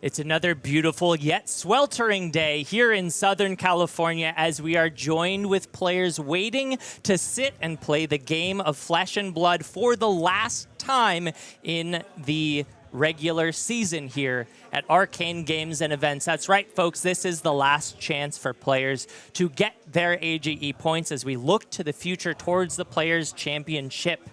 It's another beautiful yet sweltering day here in Southern California as we are joined with players waiting to sit and play the game of Flesh and Blood for the last time in the regular season here at Arcane Games and Events. That's right, folks. This is the last chance for players to get their AGE points as we look to the future towards the Players' Championship.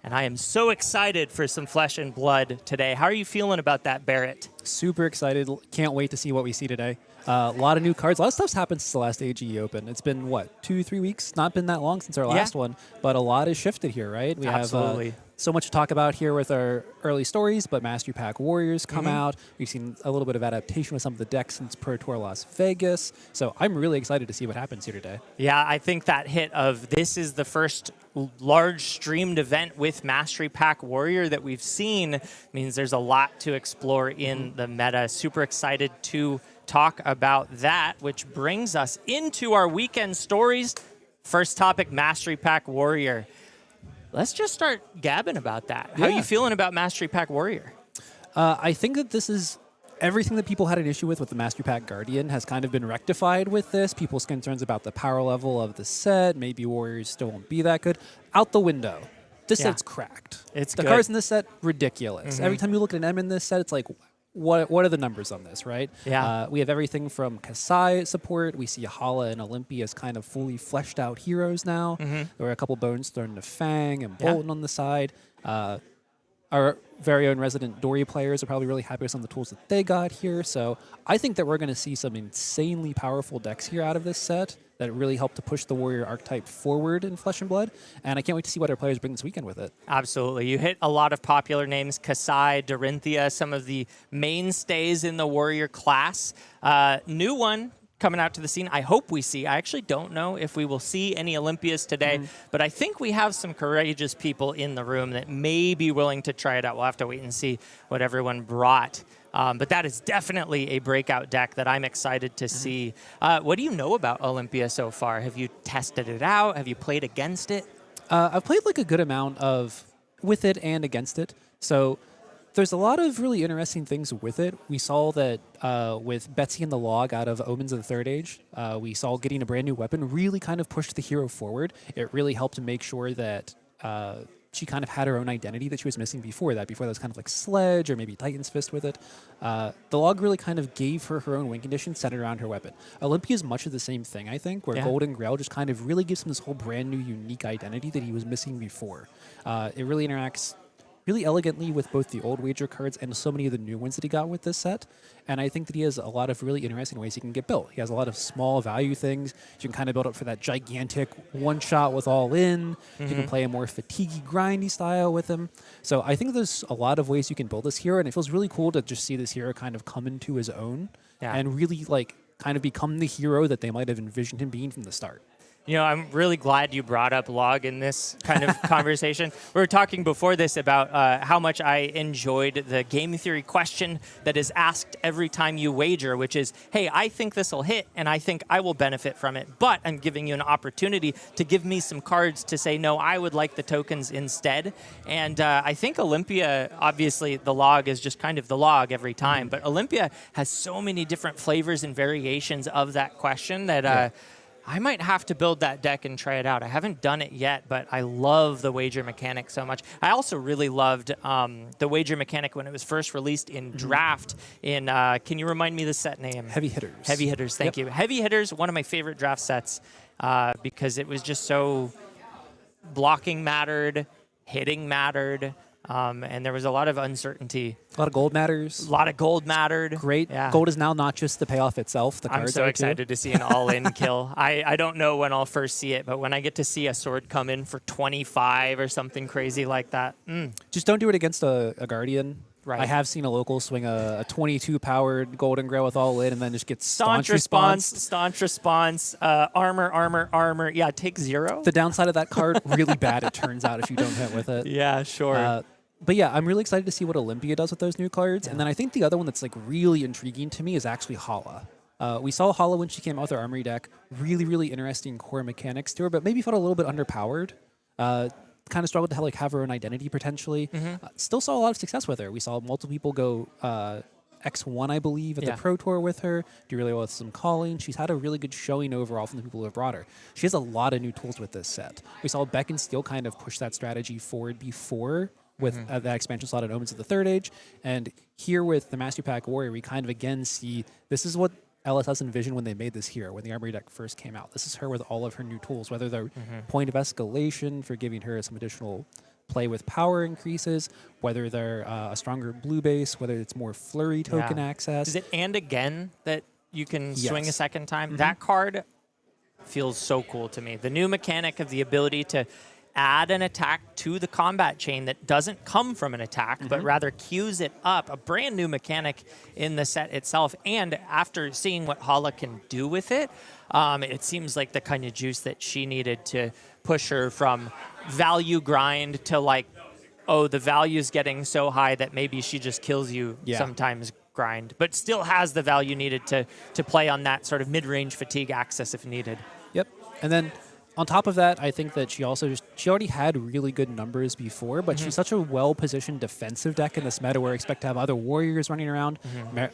And I am so excited for some Flesh and Blood today. How are you feeling about that, Barrett? Super excited. Can't wait to see what we see today. A lot of new cards. A lot of stuff's happened since the last AGE Open. It's been, what, 2-3 weeks? Not been that long since our last one, but a lot has shifted here, right? We Absolutely. have so much to talk about here with our early stories, but Mastery Pack Warriors come out. We've seen a little bit of adaptation with some of the decks since Pro Tour Las Vegas. So I'm really excited to see what happens here today. Yeah, I think that hit of this is the first large streamed event with Mastery Pack Warrior that we've seen means there's a lot to explore in the meta. Super excited to talk about that, which brings us into our weekend stories. First topic, Mastery Pack Warrior. Let's just start gabbing about that. How are you feeling about Mastery Pack Warrior? I think that this is everything that people had an issue with the Mastery Pack Guardian has kind of been rectified with this. People's concerns about the power level of the set, maybe Warriors still won't be that good, out the window. This set's cracked. It's the good. cards in this set, ridiculous. Every time you look at an M in this set, it's like, what are the numbers on this, right? Yeah. We have everything from Kassai support. We see Hala and Olympia as kind of fully fleshed out heroes now. There were a couple bones thrown to Fang and Bolton on the side. Our very own resident Dory players are probably really happy with some of the tools that they got here. So I think that we're going to see some insanely powerful decks here out of this set that really help to push the Warrior archetype forward in Flesh and Blood. And I can't wait to see what our players bring this weekend with it. Absolutely. You hit a lot of popular names, Kassai, Dorinthia, some of the mainstays in the Warrior class. New one coming out to the scene. I hope we see. I actually don't know if we will see any Olympias today, but I think we have some courageous people in the room that may be willing to try it out. We'll have to wait and see what everyone brought. But that is definitely a breakout deck that I'm excited to see. What do you know about Olympia so far? Have you tested it out? Have you played against it? I've played like a good amount of with it and against it. So there's a lot of really interesting things with it. We saw that with Betsy in the log out of Omens of the Third Age, we saw getting a brand new weapon really kind of pushed the hero forward. It really helped to make sure that she kind of had her own identity that she was missing before that. Before that was kind of like Sledge or maybe Titan's Fist with it. The log really kind of gave her her own win condition centered around her weapon. Olympia is much of the same thing, I think, where Golden Grail just kind of really gives him this whole brand new unique identity that he was missing before. It really interacts really elegantly with both the old wager cards and so many of the new ones that he got with this set. And I think that he has a lot of really interesting ways he can get built. He has a lot of small value things. You can kind of build up for that gigantic one-shot with all in. You can play a more fatiguey, grindy style with him. So I think there's a lot of ways you can build this hero, and it feels really cool to just see this hero kind of come into his own and really like kind of become the hero that they might have envisioned him being from the start. You know, I'm really glad you brought up log in this kind of conversation. We were talking before this about how much I enjoyed the game theory question that is asked every time you wager, which is, hey, I think this will hit, and I think I will benefit from it, but I'm giving you an opportunity to give me some cards to say, no, I would like the tokens instead. And I think Olympia, obviously, the log is just kind of the log every time, but Olympia has so many different flavors and variations of that question that I might have to build that deck and try it out. I haven't done it yet, but I love the wager mechanic so much. I also really loved the wager mechanic when it was first released in Draft. In can you remind me the set name? Heavy Hitters. Heavy Hitters, thank you. Heavy Hitters, one of my favorite draft sets because it was just so blocking mattered, hitting mattered. And there was a lot of uncertainty. A lot of gold matters. A lot of gold mattered. Great. Yeah. Gold is now not just the payoff itself. The cards I'm so are excited to see an all-in kill. I don't know when I'll first see it, but when I get to see a sword come in for 25 or something crazy like that. Just don't do it against a Guardian. Right. I have seen a local swing a 22-powered Golden Grail with all in and then just get staunch response, armor. Yeah, take 0. The downside of that card, really bad, it turns out, if you don't hit with it. Yeah, sure. But yeah, I'm really excited to see what Olympia does with those new cards. And then I think the other one that's like really intriguing to me is actually Hala. We saw Hala when she came out with her Armory deck. Really, really interesting core mechanics to her, but maybe felt a little bit underpowered. Kind of struggled to have her own identity potentially. Still saw a lot of success with her. We saw multiple people go X1, I believe, at the Pro Tour with her. Do really well with some Colin. She's had a really good showing overall from the people who have brought her. She has a lot of new tools with this set. We saw Beck and Steel kind of push that strategy forward before with that expansion slot at Omens of the Third Age. And here with the Mastery Pack Warrior, we kind of again see this is what LSS envisioned when they made this hero, when the Armory deck first came out. This is her with all of her new tools, whether they're point of escalation for giving her some additional play with power increases, whether they're a stronger blue base, whether it's more flurry token access. Is it and again that you can swing a second time? That card feels so cool to me. The new mechanic of the ability to add an attack to the combat chain that doesn't come from an attack, but rather queues it up, a brand new mechanic in the set itself. And after seeing what Hala can do with it, it seems like the kind of juice that she needed to push her from value grind to like, oh, the value's getting so high that maybe she just kills you sometimes grind, but still has the value needed to play on that sort of mid-range fatigue axis if needed. Yep. And then on top of that, I think that she already had really good numbers before, but she's such a well-positioned defensive deck in this meta where I expect to have other warriors running around.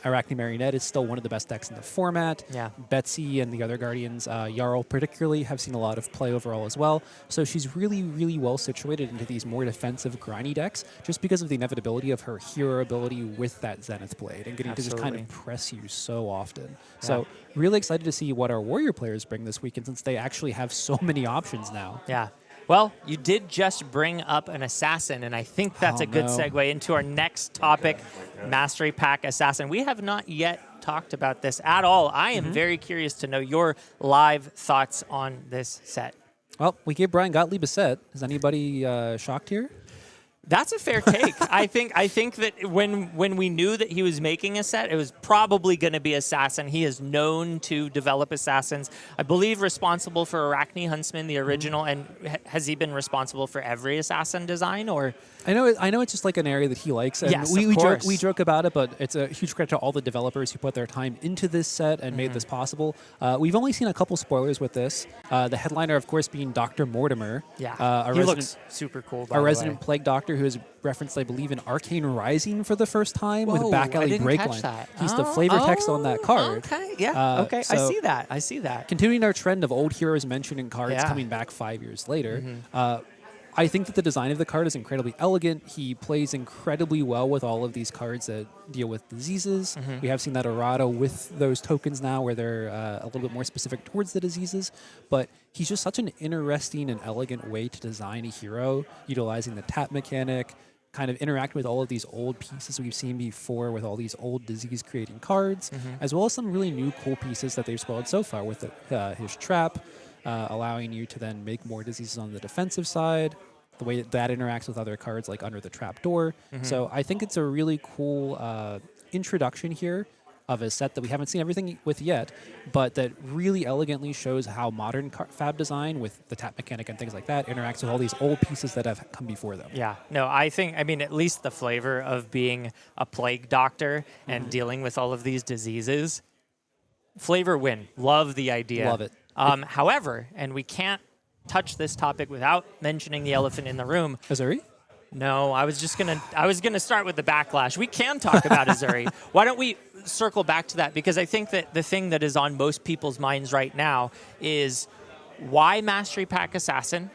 Arachne Marionette is still one of the best decks in the format. Betsy and the other Guardians, Jarl particularly, have seen a lot of play overall as well. So she's really, really well situated into these more defensive, grindy decks just because of the inevitability of her hero ability with that Zenith Blade and getting to just kind of press you so often. So really excited to see what our warrior players bring this weekend since they actually have so many options now. Yeah. Well, you did just bring up an assassin, and I think that's a good segue into our next topic, Mastery Pack Assassin. We have not yet talked about this at all. I am very curious to know your live thoughts on this set. Well, we gave Brian Gottlieb a set. Is anybody shocked here? That's a fair take. I think that when we knew that he was making a set, it was probably going to be Assassin. He is known to develop Assassins. I believe responsible for Arachne Huntsman, the original, and has he been responsible for every Assassin design? Or I know it's just like an area that he likes. And yes, we joke about it, but it's a huge credit to all the developers who put their time into this set and made this possible. We've only seen a couple spoilers with this. The headliner, of course, being Dr. Mortimer. Yeah, he looks super cool, by a the resident way. Plague Doctor who is referenced, I believe, in Arcane Rising for the first time with Back Alley Breakline. He's the flavor text on that card. Okay, yeah, okay, so I see that. Continuing our trend of old heroes mentioned in cards coming back 5 years later, I think that the design of the card is incredibly elegant. He plays incredibly well with all of these cards that deal with diseases. We have seen that errata with those tokens now where they're a little bit more specific towards the diseases. But he's just such an interesting and elegant way to design a hero, utilizing the tap mechanic, kind of interact with all of these old pieces we've seen before with all these old disease-creating cards, as well as some really new cool pieces that they've spoiled so far with his trap, allowing you to then make more diseases on the defensive side, the way that interacts with other cards like Under the Trap Door. So I think it's a really cool introduction here of a set that we haven't seen everything with yet, but that really elegantly shows how modern fab design with the tap mechanic and things like that interacts with all these old pieces that have come before them. Yeah, no, I mean, at least the flavor of being a plague doctor and dealing with all of these diseases, flavor win. Love the idea. Love it. However, and we can't touch this topic without mentioning the elephant in the room. Azuri? No, I was gonna start with the backlash. We can talk about Azuri. Why don't we circle back to that? Because I think that the thing that is on most people's minds right now is why Mastery Pack Assassin?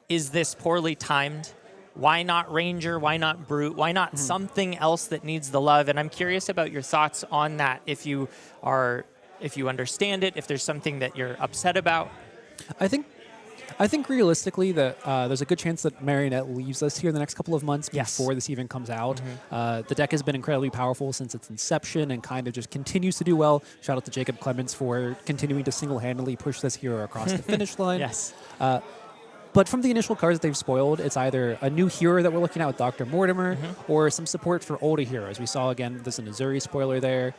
Is this poorly timed? Why not Ranger? Why not Brute? Why not something else that needs the love? And I'm curious about your thoughts on that. If you understand it, if there's something that you're upset about. I think realistically that there's a good chance that Marionette leaves us here in the next couple of months before this even comes out. The deck has been incredibly powerful since its inception and kind of just continues to do well. Shout out to Jacob Clements for continuing to single-handedly push this hero across the finish line. Yes. But from the initial cards that they've spoiled, it's either a new hero that we're looking at with Dr. Mortimer or some support for older heroes. We saw, again, there's an Azuri spoiler there.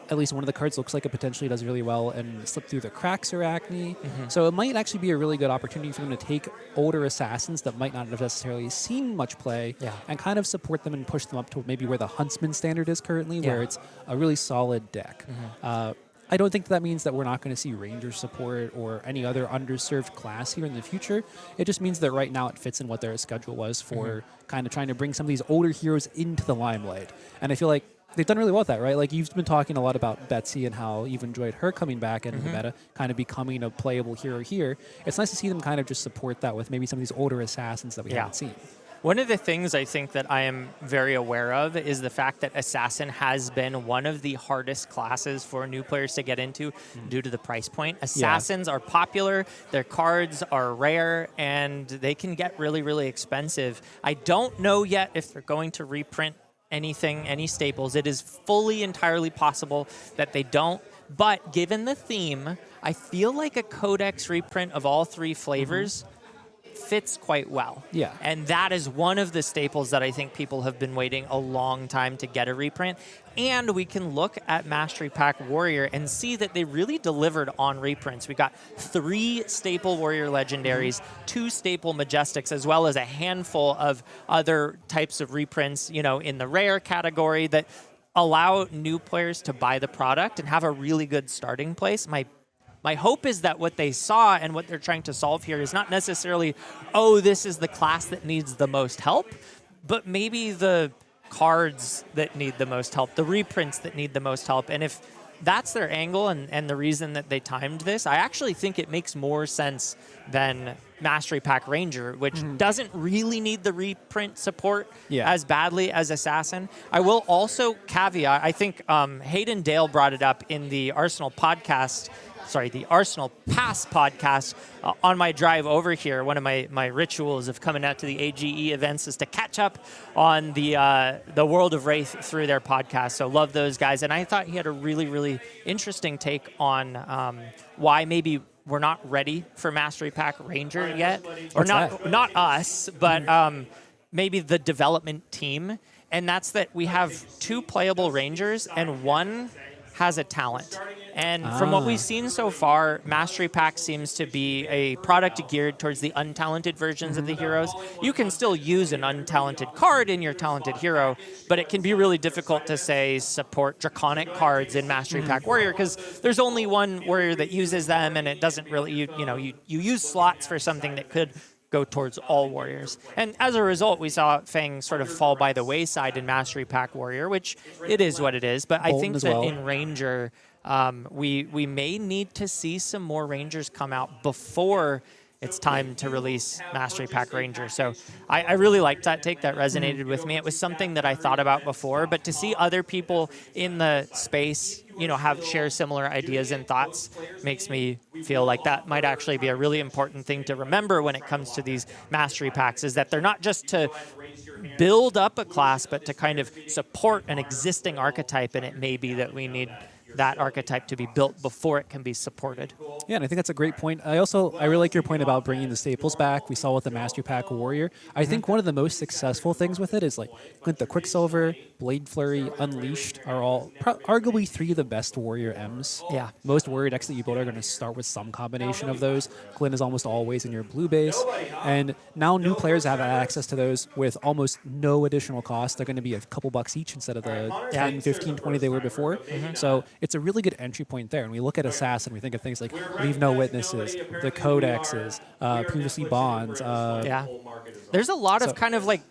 At least one of the cards looks like it potentially does really well and slip through the cracks Arachne. So it might actually be a really good opportunity for them to take older assassins that might not have necessarily seen much play and kind of support them and push them up to maybe where the Huntsman standard is currently, where it's a really solid deck. I don't think that means that we're not going to see Ranger support or any other underserved class here in the future. It just means that right now it fits in what their schedule was for kind of trying to bring some of these older heroes into the limelight. And I feel like they've done really well with that, right? Like, you've been talking a lot about Betsy and how you've enjoyed her coming back into the meta, kind of becoming a playable hero here. It's nice to see them kind of just support that with maybe some of these older assassins that we haven't seen. One of the things I think that I am very aware of is the fact that Assassin has been one of the hardest classes for new players to get into due to the price point. Assassins are popular, their cards are rare, and they can get really, really expensive. I don't know yet if they're going to reprint anything, any staples. It is fully entirely possible that they don't. But given the theme, I feel like a Codex reprint of all three flavors fits quite well. Yeah. And that is one of the staples that I think people have been waiting a long time to get a reprint. And we can look at Mastery Pack Warrior and see that they really delivered on reprints. We got 3 staple Warrior Legendaries, 2 staple Majestics, as well as a handful of other types of reprints, you know, in the rare category that allow new players to buy the product and have a really good starting place. My hope is that what they saw and what they're trying to solve here is not necessarily, oh, this is the class that needs the most help, but maybe the cards that need the most help, the reprints that need the most help. And if that's their angle and the reason that they timed this, I actually think it makes more sense than Mastery Pack Ranger, which doesn't really need the reprint support as badly as Assassin. I will also caveat, I think Hayden Dale brought it up in the Arsenal podcast, the Arsenal Pass podcast on my drive over here. One of my rituals of coming out to the AGE events is to catch up on the World of Wraith through their podcast. So love those guys. And I thought he had a really, really interesting take on why maybe we're not ready for Mastery Pack Ranger yet. Or not us, but maybe the development team. And that's that we have 2 playable Rangers and 1 has a talent. And from what we've seen so far, Mastery Pack seems to be a product geared towards the untalented versions of the heroes. You can still use an untalented card in your talented hero, but it can be really difficult to, say, support draconic cards in Mastery Pack Warrior because there's only one warrior that uses them, and it doesn't really, you use slots for something that could go towards all warriors. And as a result, we saw Fang sort of fall by the wayside in Mastery Pack Warrior, which it is what it is. But I think that in Ranger, we may need to see some more Rangers come out before it's time to release Mastery Pack Ranger. So I really liked that take. That resonated with me. It was something that I thought about before, but to see other people in the space, share similar ideas and thoughts makes me feel like that might actually be a really important thing to remember when it comes to these Mastery Packs, is that they're not just to build up a class, but to kind of support an existing archetype, and it may be that we need that archetype to be built before it can be supported. Yeah, and I think that's a great point. I really like your point about bringing the staples back. We saw with the Mastery Pack Warrior. I think one of the most successful things with it is like the Quicksilver, Blade Flurry, Unleashed are all arguably 3 of the best Warrior M's. Yeah. Most Warrior decks that you build are going to start with some combination of those. Glyn is almost always in your blue base. And now new players have access to those with almost no additional cost. They're going to be a couple bucks each instead of the 10, 15, 20 they were before. So it's a really good entry point there. And we look at Assassin, we think of things like Leave No Witnesses, the Codexes, Previously Bonds. There's a lot of kind of like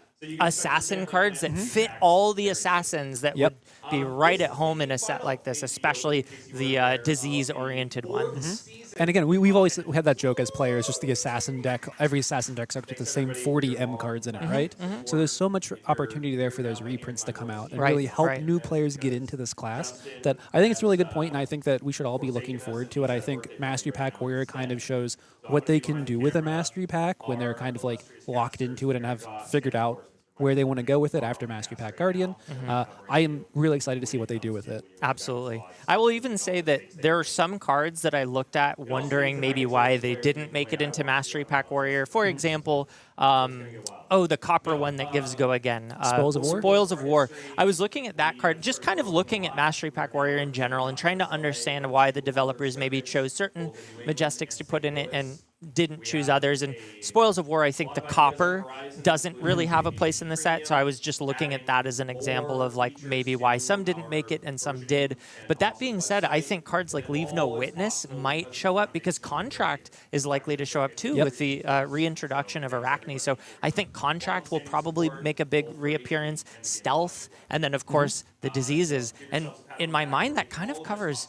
assassin cards that fit all the assassins that would be right at home in a set like this, especially the disease-oriented ones. And again, we've always had that joke as players, just the assassin deck, every assassin deck starts with the same 40 M cards in it, right? So there's so much opportunity there for those reprints to come out and really help new players get into this class that I think it's a really good point, and I think that we should all be looking forward to it. I think Mastery Pack Warrior kind of shows what they can do with a Mastery Pack when they're kind of like locked into it and have figured out where they want to go with it after Mastery Pack Guardian. I am really excited to see what they do with it. Absolutely. I will even say that there are some cards that I looked at wondering maybe why they didn't make it into Mastery Pack Warrior. For example, the copper one that gives Go Again. Spoils of War? Spoils of War. I was looking at that card, just kind of looking at Mastery Pack Warrior in general and trying to understand why the developers maybe chose certain Majestics to put in it and didn't choose others. And Spoils of War, I think the copper doesn't really have a place in the set, so I was just looking at that as an example of like maybe why some didn't make it and some did. But that being said, I think cards like Leave No Witness might show up because Contract is likely to show up too with the reintroduction of Arachne. So I think Contract will probably make a big reappearance, Stealth, and then of course the diseases. And in my mind, that kind of covers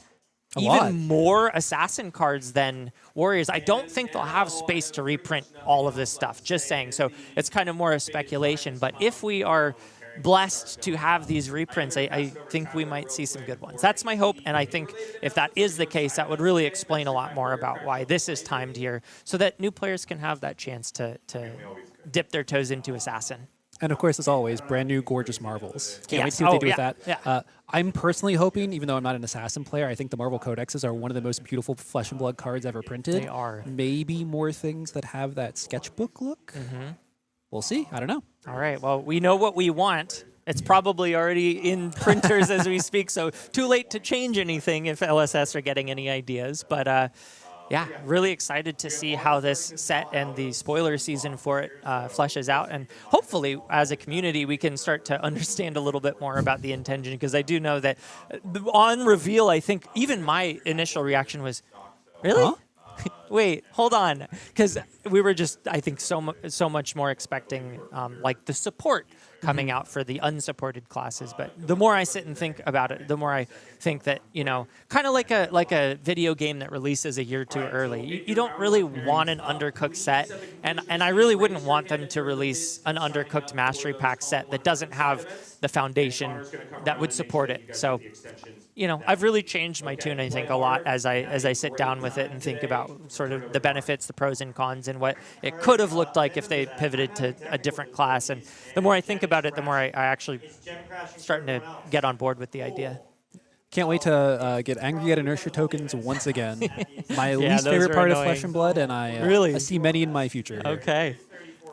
even more assassin cards than warriors. I don't think they'll have space to reprint all of this stuff, just saying. So it's kind of more a speculation. But if we are blessed to have these reprints, I think we might see some good ones. That's my hope, and I think if that is the case, that would really explain a lot more about why this is timed here, so that new players can have that chance to dip their toes into assassin. And of course, as always, brand new gorgeous marvels. Can't wait to see what they do with that. Yeah. I'm personally hoping, even though I'm not an assassin player, I think the Marvel Codexes are one of the most beautiful Flesh and Blood cards ever printed. They are. Maybe more things that have that sketchbook look. We'll see. I don't know. All right. Well, we know what we want. It's probably already in printers as we speak, so too late to change anything if LSS are getting any ideas. But yeah, really excited to see how this set and the spoiler season for it fleshes out. And hopefully, as a community, we can start to understand a little bit more about the intention, because I do know that on reveal, I think even my initial reaction was, really? Huh? Wait, hold on. Because we were just, I think, so much more expecting like the support coming out for the unsupported classes. But the more I sit and think about it, the more I think that, you know, kind of like a video game that releases a year too early. You don't really want an Undercooked set, and I really wouldn't want them to release an Undercooked Mastery Pack set that doesn't have the foundation that would support it. So, you know, I've really changed my tune, I think, a lot as I sit down with it and think about sort of the benefits, the pros and cons, and what it could have looked like if they pivoted to a different class. And the more I think about it, the more I actually starting to get on board with the idea. Can't wait to get angry at inertia tokens once again. My least favorite part of Flesh and Blood, and I see many in my future. Okay.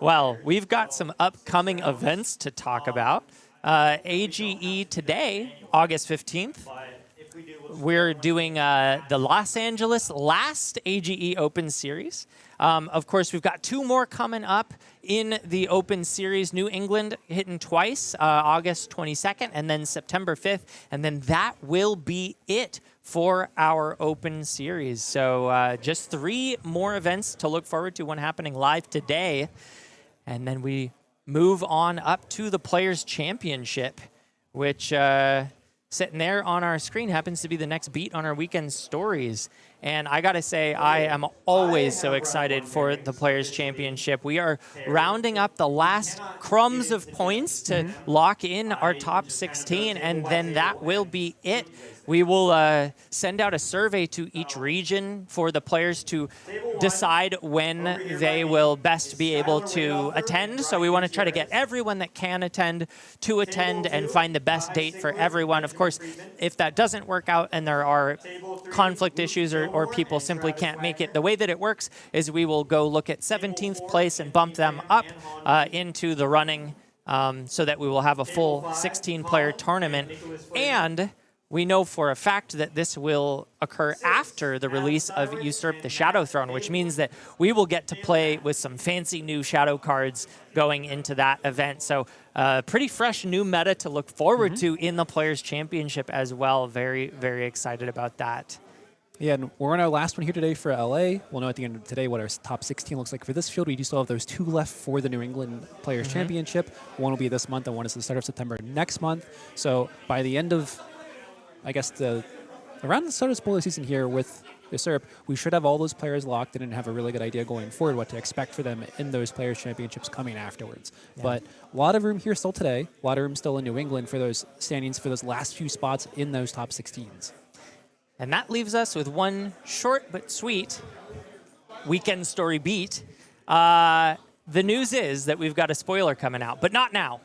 Well, we've got some upcoming events to talk about. AGE today, August 15th. We're doing the Los Angeles last AGE Open Series. Of course, we've got two more coming up in the Open Series. New England hitting twice, August 22nd and then September 5th. And then that will be it for our Open Series. So just 3 more events to look forward to, one happening live today. And then we move on up to the Players' Championship, which sitting there on our screen happens to be the next beat on our weekend stories. And I got to say, I am always so excited for the Players' Championship. We are rounding up the last crumbs of points to lock in our top 16, and then that will be it. We will send out a survey to each region for the players to decide when they will best be able to attend. So we want to try to get everyone that can attend to attend and find the best date for everyone. Of course, if that doesn't work out and there are conflict issues or people simply can't make it, the way that it works is we will go look at 17th place and bump them up into the running so that we will have a full 16-player tournament. And we know for a fact that this will occur after the release of Usurp the Shadow Throne, which means that we will get to play with some fancy new Shadow cards going into that event. So pretty fresh new meta to look forward to in the Players' Championship as well. Very, very excited about that. Yeah, and we're on our last one here today for LA. We'll know at the end of today what our top 16 looks like for this field. We do still have those 2 left for the New England Players' Championship. One will be this month, and one is the start of September next month. So by the end of, I guess, around the start of spoiler season here with Usurp, we should have all those players locked in and have a really good idea going forward what to expect for them in those Players' Championships coming afterwards. Yeah. But a lot of room here still today, a lot of room still in New England for those standings for those last few spots in those top 16s. And that leaves us with one short but sweet weekend story beat. The news is that we've got a spoiler coming out, but not now.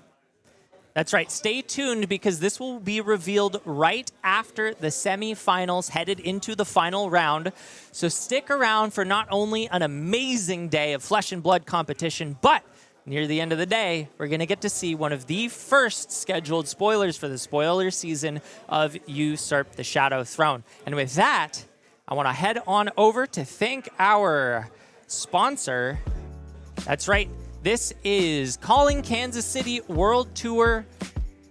That's right. Stay tuned, because this will be revealed right after the semifinals headed into the final round. So stick around for not only an amazing day of Flesh and Blood competition, but near the end of the day, we're going to get to see one of the first scheduled spoilers for the spoiler season of Usurp the Shadow Throne. And with that, I want to head on over to thank our sponsor. That's right. This is Calling Kansas City World Tour,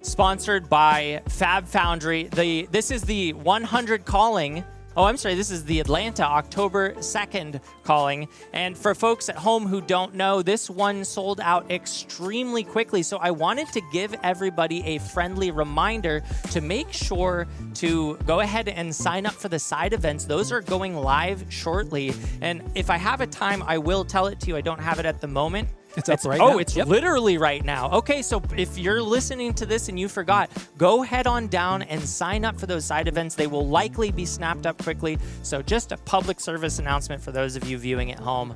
sponsored by Fabtcg. This is the 100 Calling. Oh, I'm sorry. This is the Atlanta October 2nd Calling. And for folks at home who don't know, this one sold out extremely quickly. So I wanted to give everybody a friendly reminder to make sure to go ahead and sign up for the side events. Those are going live shortly. And if I have a time, I will tell it to you. I don't have it at the moment. It's up right now. Oh, it's literally right now. Okay, so if you're listening to this and you forgot, go head on down and sign up for those side events. They will likely be snapped up quickly. So just a public service announcement for those of you viewing at home.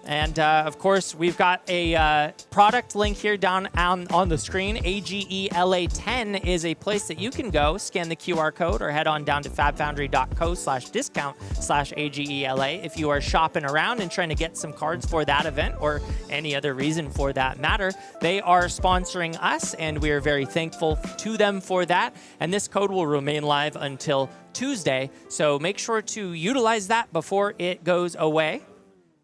And, of course, we've got a product link here down on the screen. AGELA10 is a place that you can go, scan the QR code, or head on down to fabfoundry.co/discount/AGELA if you are shopping around and trying to get some cards for that event or any other reason for that matter. They are sponsoring us, and we are very thankful to them for that. And this code will remain live until Tuesday, so make sure to utilize that before it goes away.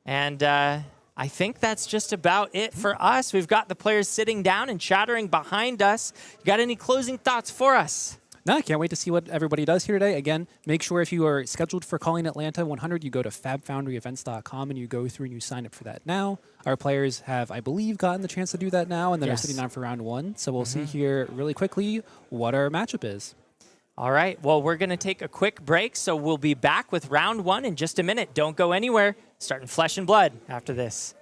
And I think that's just about it for us. We've got the players sitting down and chattering behind us. You got any closing thoughts for us? No, I can't wait to see what everybody does here today. Again, make sure if you are scheduled for Calling Atlanta 100, you go to fabfoundryevents.com and you go through and you sign up for that now. Our players have, I believe, gotten the chance to do that now, and then are sitting down for round one. So we'll see here really quickly what our matchup is. All right, well, we're going to take a quick break, so we'll be back with round one in just a minute. Don't go anywhere. Starting Flesh and Blood after this.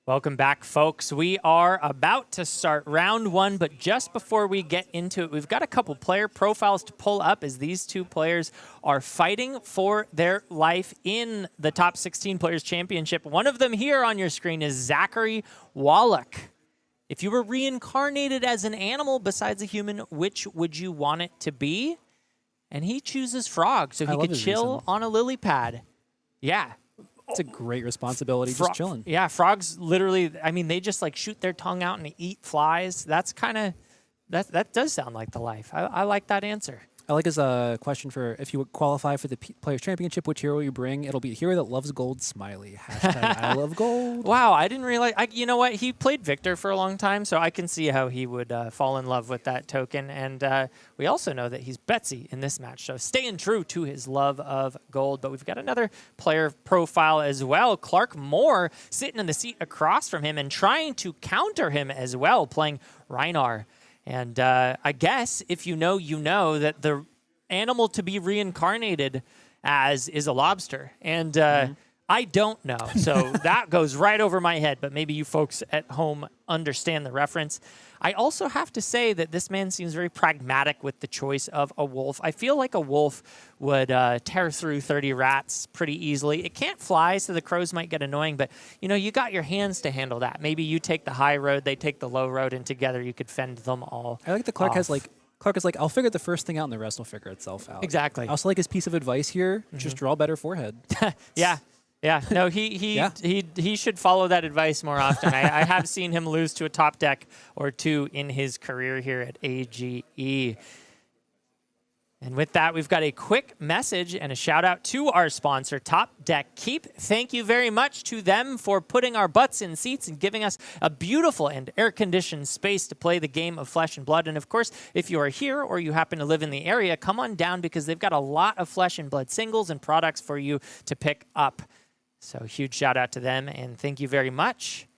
Welcome back, folks. We are about to start round one, but just before we get into it, we've got a couple player profiles to pull up as these two players are fighting for their life in the Top 16 Players Championship. One of them here on your screen is Zachary Wallach. If you were reincarnated as an animal besides a human, which would you want it to be? And he chooses frog, so he could chill on a lily pad. Yeah. It's a great responsibility, just chilling. Yeah, frogs literally, I mean, they just like shoot their tongue out and eat flies. That's kind of, that does sound like the life. I like that answer. I like his question for if you would qualify for the Players Championship, which hero will you bring? It'll be a hero that loves gold, smiley. Hashtag I love gold. Wow, I didn't realize. You know what? He played Victor for a long time, so I can see how he would fall in love with that token. And we also know that he's Betsy in this match, so staying true to his love of gold. But we've got another player profile as well. Clark Moore sitting in the seat across from him and trying to counter him as well, playing Rhinar. And I guess if you know that the animal to be reincarnated as is a lobster. And I don't know. So that goes right over my head. But maybe you folks at home understand the reference. I also have to say that this man seems very pragmatic with the choice of a wolf. I feel like a wolf would tear through 30 rats pretty easily. It can't fly, so the crows might get annoying, but you got your hands to handle that. Maybe you take the high road, they take the low road, and together you could fend them all. I like that Clark is like, I'll figure the first thing out and the rest will figure itself out. Exactly. I also like his piece of advice here, just draw a better forehead. Yeah. Yeah, no, he should follow that advice more often. I have seen him lose to a top deck or two in his career here at AGE. And with that, we've got a quick message and a shout out to our sponsor, Top Deck Keep. Thank you very much to them for putting our butts in seats and giving us a beautiful and air-conditioned space to play the game of Flesh and Blood. And of course, if you are here or you happen to live in the area, come on down because they've got a lot of Flesh and Blood singles and products for you to pick up. So huge shout out to them, and thank you very much.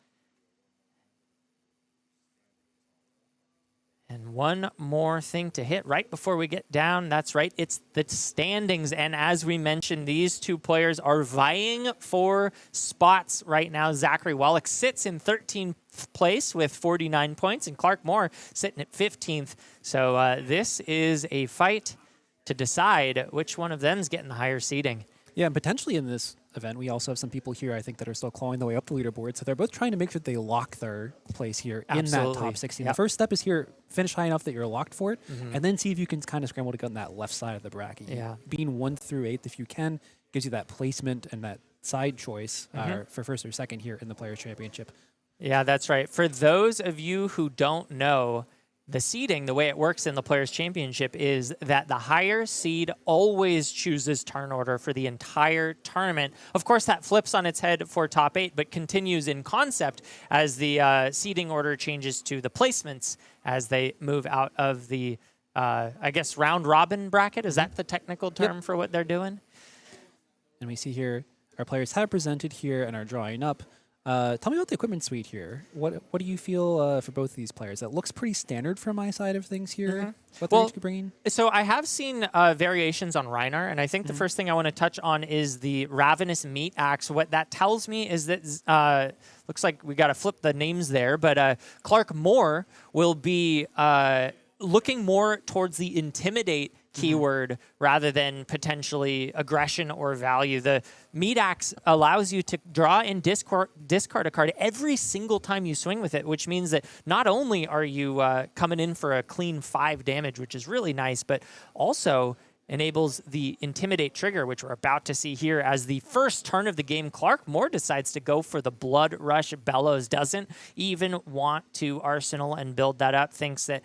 And one more thing to hit right before we get down. That's right, it's the standings. And as we mentioned, these two players are vying for spots right now. Zachary Wallach sits in 13th place with 49 points, and Clark Moore sitting at 15th. So this is a fight to decide which one of them is getting the higher seeding. Yeah, and potentially in this event, we also have some people here, I think, that are still clawing their way up the leaderboard. So they're both trying to make sure they lock their place here in that top 16. Yep. The first step is here, finish high enough that you're locked for it, and then see if you can kind of scramble to get on that left side of the bracket. Yeah. Being 1 through 8th, if you can, gives you that placement and that side choice for first or second here in the Players' Championship. Yeah, that's right. For those of you who don't know, the seeding, the way it works in the Players' Championship is that the higher seed always chooses turn order for the entire tournament. Of course, that flips on its head for top 8, but continues in concept as the seeding order changes to the placements as they move out of the, I guess, round-robin bracket. Is that the technical term for what they're doing? And we see here our players have presented here and are drawing up. Tell me about the equipment suite here. What do you feel for both of these players? That looks pretty standard from my side of things here. What they're each bringing? So I have seen variations on Rhinar, and I think the first thing I want to touch on is the Ravenous Meat Axe. What that tells me is that looks like we got to flip the names there, but Clark Moore will be looking more towards the Intimidate keyword rather than potentially aggression or value. The Meat Axe allows you to draw and discard a card every single time you swing with it, which means that not only are you coming in for a clean 5 damage, which is really nice, but also enables the Intimidate trigger, which we're about to see here as the first turn of the game. Clark Moore decides to go for the Blood Rush Bellows, doesn't even want to Arsenal and build that up, thinks that,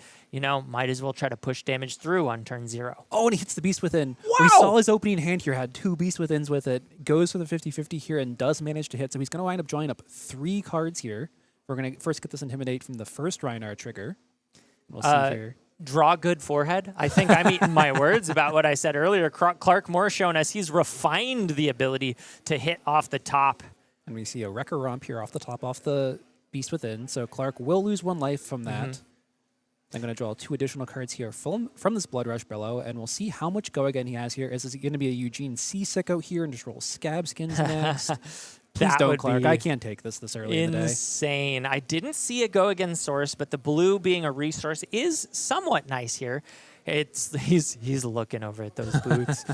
might as well try to push damage through on turn 0. Oh, and he hits the Beast Within. Wow! We saw his opening hand here, had 2 Beast Withins with it, goes for the 50-50 here and does manage to hit, so he's going to wind up drawing up 3 cards here. We're going to first get this Intimidate from the first Rhinar trigger. We'll see here. Draw good forehead. I think I'm eating my words about what I said earlier. Clark Moore showing us he's refined the ability to hit off the top. And we see a Wrecker Romp here off the top, off the Beast Within. So Clark will lose 1 life from that. I'm going to draw 2 additional cards here from this Blood Rush Bellow, and we'll see how much go again he has here. Is it going to be a Eugene Seasick out here and just roll Scab Skins next? Please don't, Clark. I can't take this early in the day. Insane. I didn't see a go again source, but the blue being a resource is somewhat nice here. He's looking over at those boots.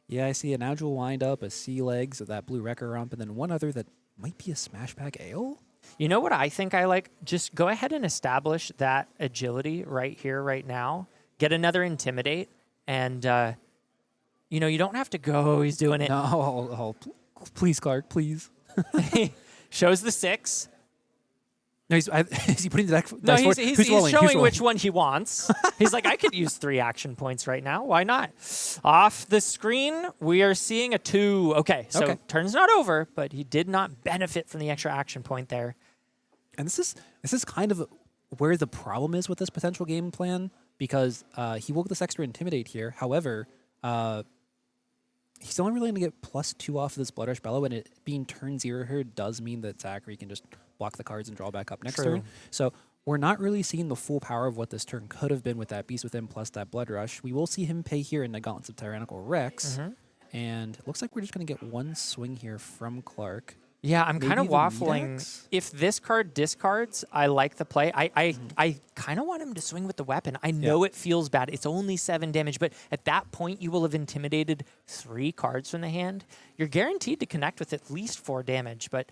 Yeah, I see an Agile Wind Up, a Sea Legs of that blue Wrecker Rump, and then one other that might be a Smashback Ale. You know what I think I like? Just go ahead and establish that agility right here, right now. Get another Intimidate, and you don't have to go. He's doing it. No, please, Clark, please. Shows the 6. No, is he putting the deck? No, dice forward? he's Who's rolling? showing which one he wants. He's like, I could use 3 action points right now. Why not? Off the screen, we are seeing a 2. Okay, so turn's not over, but he did not benefit from the extra action point there. And this is kind of where the problem is with this potential game plan, because he will get this extra intimidate here. However, he's only really going to get +2 off of this Blood Rush Bellow, and it being turn 0 here does mean that Zachary can just block the cards and draw back up next turn. So we're not really seeing the full power of what this turn could have been with that Beast Within plus that Blood Rush. We will see him pay here in the Gauntlets of Tyrannical Rex, and it looks like we're just going to get 1 swing here from Clark. Yeah, I'm kind of waffling. If this card discards, I like the play. I kind of want him to swing with the weapon. I know it feels bad. It's only 7 damage, but at that point, you will have intimidated 3 cards from the hand. You're guaranteed to connect with at least 4 damage, but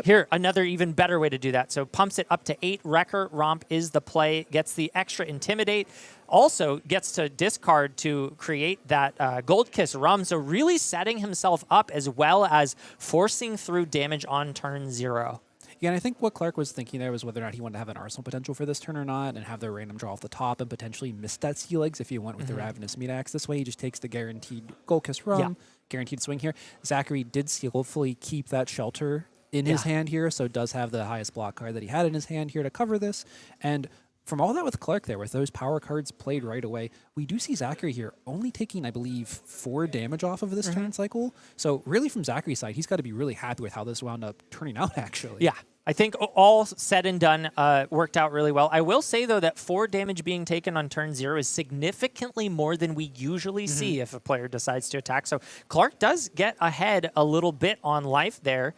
here, another even better way to do that. So pumps it up to 8. Wrecker Romp is the play, gets the extra intimidate, also gets to discard to create that Gold Kiss Rum, so really setting himself up as well as forcing through damage on turn 0. Yeah, and I think what Clark was thinking there was whether or not he wanted to have an arsenal potential for this turn or not, and have the random draw off the top and potentially miss that Sea Legs if he went with the Ravenous Meat Axe. This way, he just takes the guaranteed Gold Kiss Rum, guaranteed swing here. Zachary did skillfully keep that shelter in his hand here, so does have the highest block card that he had in his hand here to cover this. And from all that with Clark there, with those power cards played right away, we do see Zachary here only taking, I believe, 4 damage off of this turn cycle. So really from Zachary's side, he's got to be really happy with how this wound up turning out, actually. Yeah. I think all said and done worked out really well. I will say, though, that 4 damage being taken on turn 0 is significantly more than we usually see if a player decides to attack. So Clark does get ahead a little bit on life there.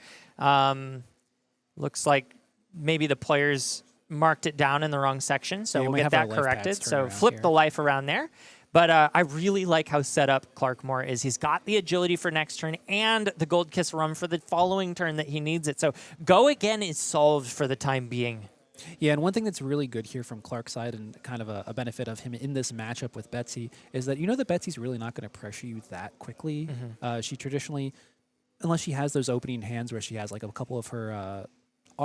Looks like maybe the players marked it down in the wrong section, so we'll get that corrected. So flip the life around there. But I really like how set up Clark Moore is. He's got the agility for next turn and the Gold Kiss Rum for the following turn that he needs it. So go again is solved for the time being. Yeah, and one thing that's really good here from Clark's side and kind of a benefit of him in this matchup with Betsy is that you know that Betsy's really not going to pressure you that quickly. She traditionally, unless she has those opening hands where she has like a couple of her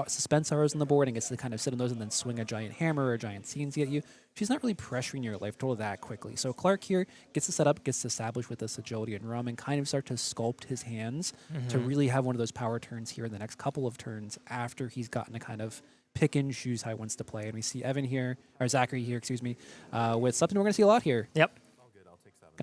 suspense arrows on the board and gets to kind of sit on those and then swing a giant hammer or a giant CNC at you, she's not really pressuring your life total that quickly. So Clark here gets to set up, gets to establish with this agility and rum and kind of start to sculpt his hands to really have one of those power turns here in the next couple of turns after he's gotten to kind of pick and choose how he wants to play. And we see Evan here, or Zachary here, excuse me, with something we're going to see a lot here. Yep.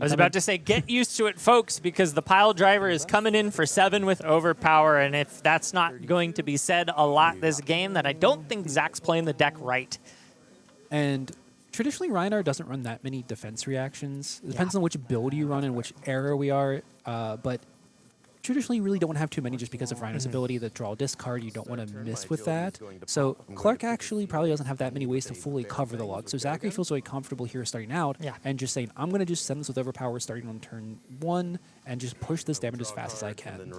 I was about to say, get used to it, folks, because the pile driver is coming in for 7 with overpower, and if that's not going to be said a lot this game, then I don't think Zach's playing the deck right. And traditionally, Rhinar doesn't run that many defense reactions. It depends on which build you run and which era we are, but traditionally you really don't have too many just because of Rhinar's ability to draw discard. You don't want to miss with that. So Clark actually probably doesn't have that many ways to fully cover the log. So Zachary feels very comfortable here starting out and just saying, I'm going to just send this with overpower starting on turn 1 and just push this damage as fast as I can.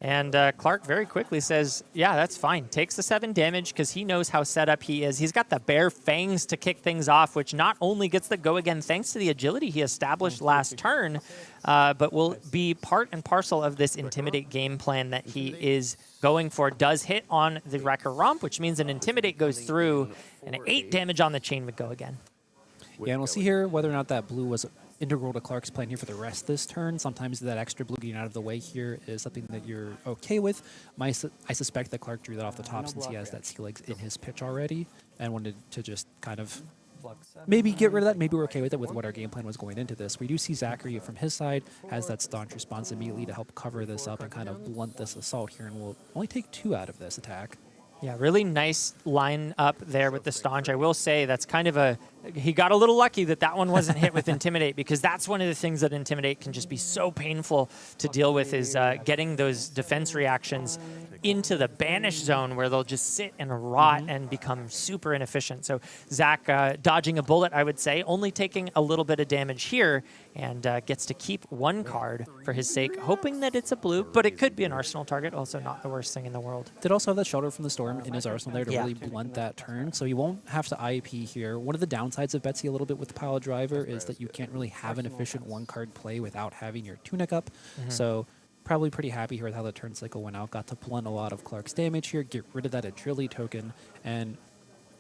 And Clark very quickly says, yeah, that's fine. Takes the 7 damage because he knows how set up he is. He's got the bare fangs to kick things off, which not only gets the go again thanks to the agility he established last turn, but will be part and parcel of this Intimidate game plan that he is going for. Does hit on the Wrecker Romp, which means an Intimidate goes through, and an 8 damage on the chain would go again. Yeah, and we'll see here whether or not that blue was integral to Clark's plan here for the rest this turn. Sometimes that extra blue getting out of the way here is something that you're okay with. I suspect that Clark drew that off the top since he has that Sea Legs in his pitch already and wanted to just kind of maybe get rid of that. Maybe we're okay with it with what our game plan was going into this. We do see Zachary from his side has that staunch response immediately to help cover this up and kind of blunt this assault here, and we'll only take 2 out of this attack. Yeah, really nice line up there with the staunch. I will say that's kind of he got a little lucky that one wasn't hit with Intimidate, because that's one of the things that Intimidate can just be so painful to deal with is getting those defense reactions into the banish zone where they'll just sit and rot and become super inefficient. So Zach dodging a bullet, I would say, only taking a little bit of damage here and gets to keep 1 card for his sake, hoping that it's a blue, but it could be an arsenal target, also not the worst thing in the world. Did also have that Shelter from the Storm in his arsenal there to really blunt that turn, so you won't have to IAP here. One of the downsides of Betsy a little bit with the Pile Driver is that you can't really have an efficient 1-card play without having your Tunic up. So probably pretty happy here with how the turn cycle went out. Got to blunt a lot of Clark's damage here, get rid of that agility token, and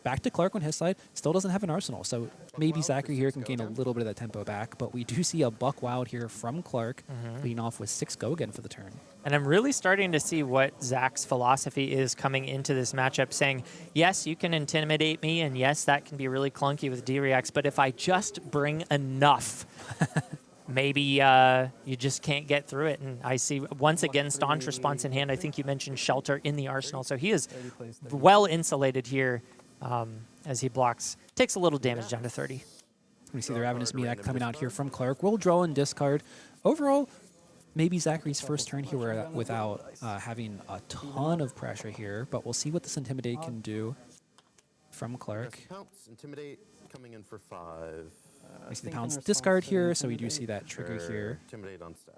back to Clark on his side. Still doesn't have an arsenal, so maybe Zachary here can gain a little bit of that tempo back, but we do see a buck wild here from Clark, leading off with 6 go again for the turn. And I'm really starting to see what Zach's philosophy is coming into this matchup, saying, yes, you can intimidate me, and yes, that can be really clunky with D-Reacts, but if I just bring enough, maybe you just can't get through it. And I see, once again, Staunch response in hand. I think you mentioned Shelter in the arsenal, so he is well insulated here as he blocks. Takes a little damage down to 30. We see the Ravenous Meat coming out here from Clark. We'll draw and discard. Overall, maybe Zachary's first turn here without having a ton of pressure here, but we'll see what this Intimidate can do from Clark. Intimidate coming in for 5. We see the Pounce discard here, so we do see that trigger here. Intimidate on stack.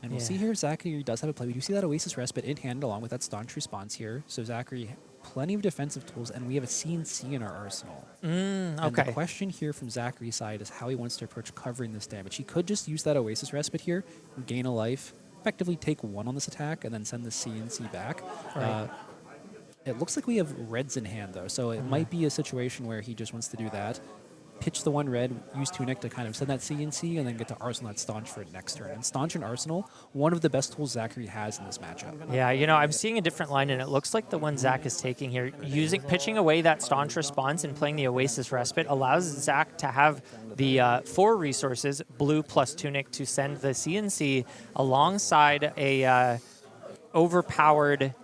And we'll see here Zachary does have a play. We do see that Oasis Respite in hand along with that Staunch response here. So Zachary, plenty of defensive tools, and we have a CNC in our arsenal. And the question here from Zachary's side is how he wants to approach covering this damage. He could just use that Oasis Respite here, gain a life, effectively take 1 on this attack, and then send the CNC back. Right. It looks like we have reds in hand, though, so it might be a situation where he just wants to do that. Pitch the 1 red, use Tunic to kind of send that CNC, and then get to Arsenal that Staunch for next turn. And Staunch and Arsenal, one of the best tools Zachary has in this matchup. Yeah, you know, I'm seeing a different line, and it looks like the one Zach is taking here, pitching away that Staunch response and playing the Oasis Respite allows Zach to have the 4 resources, blue plus Tunic, to send the CNC alongside a overpowered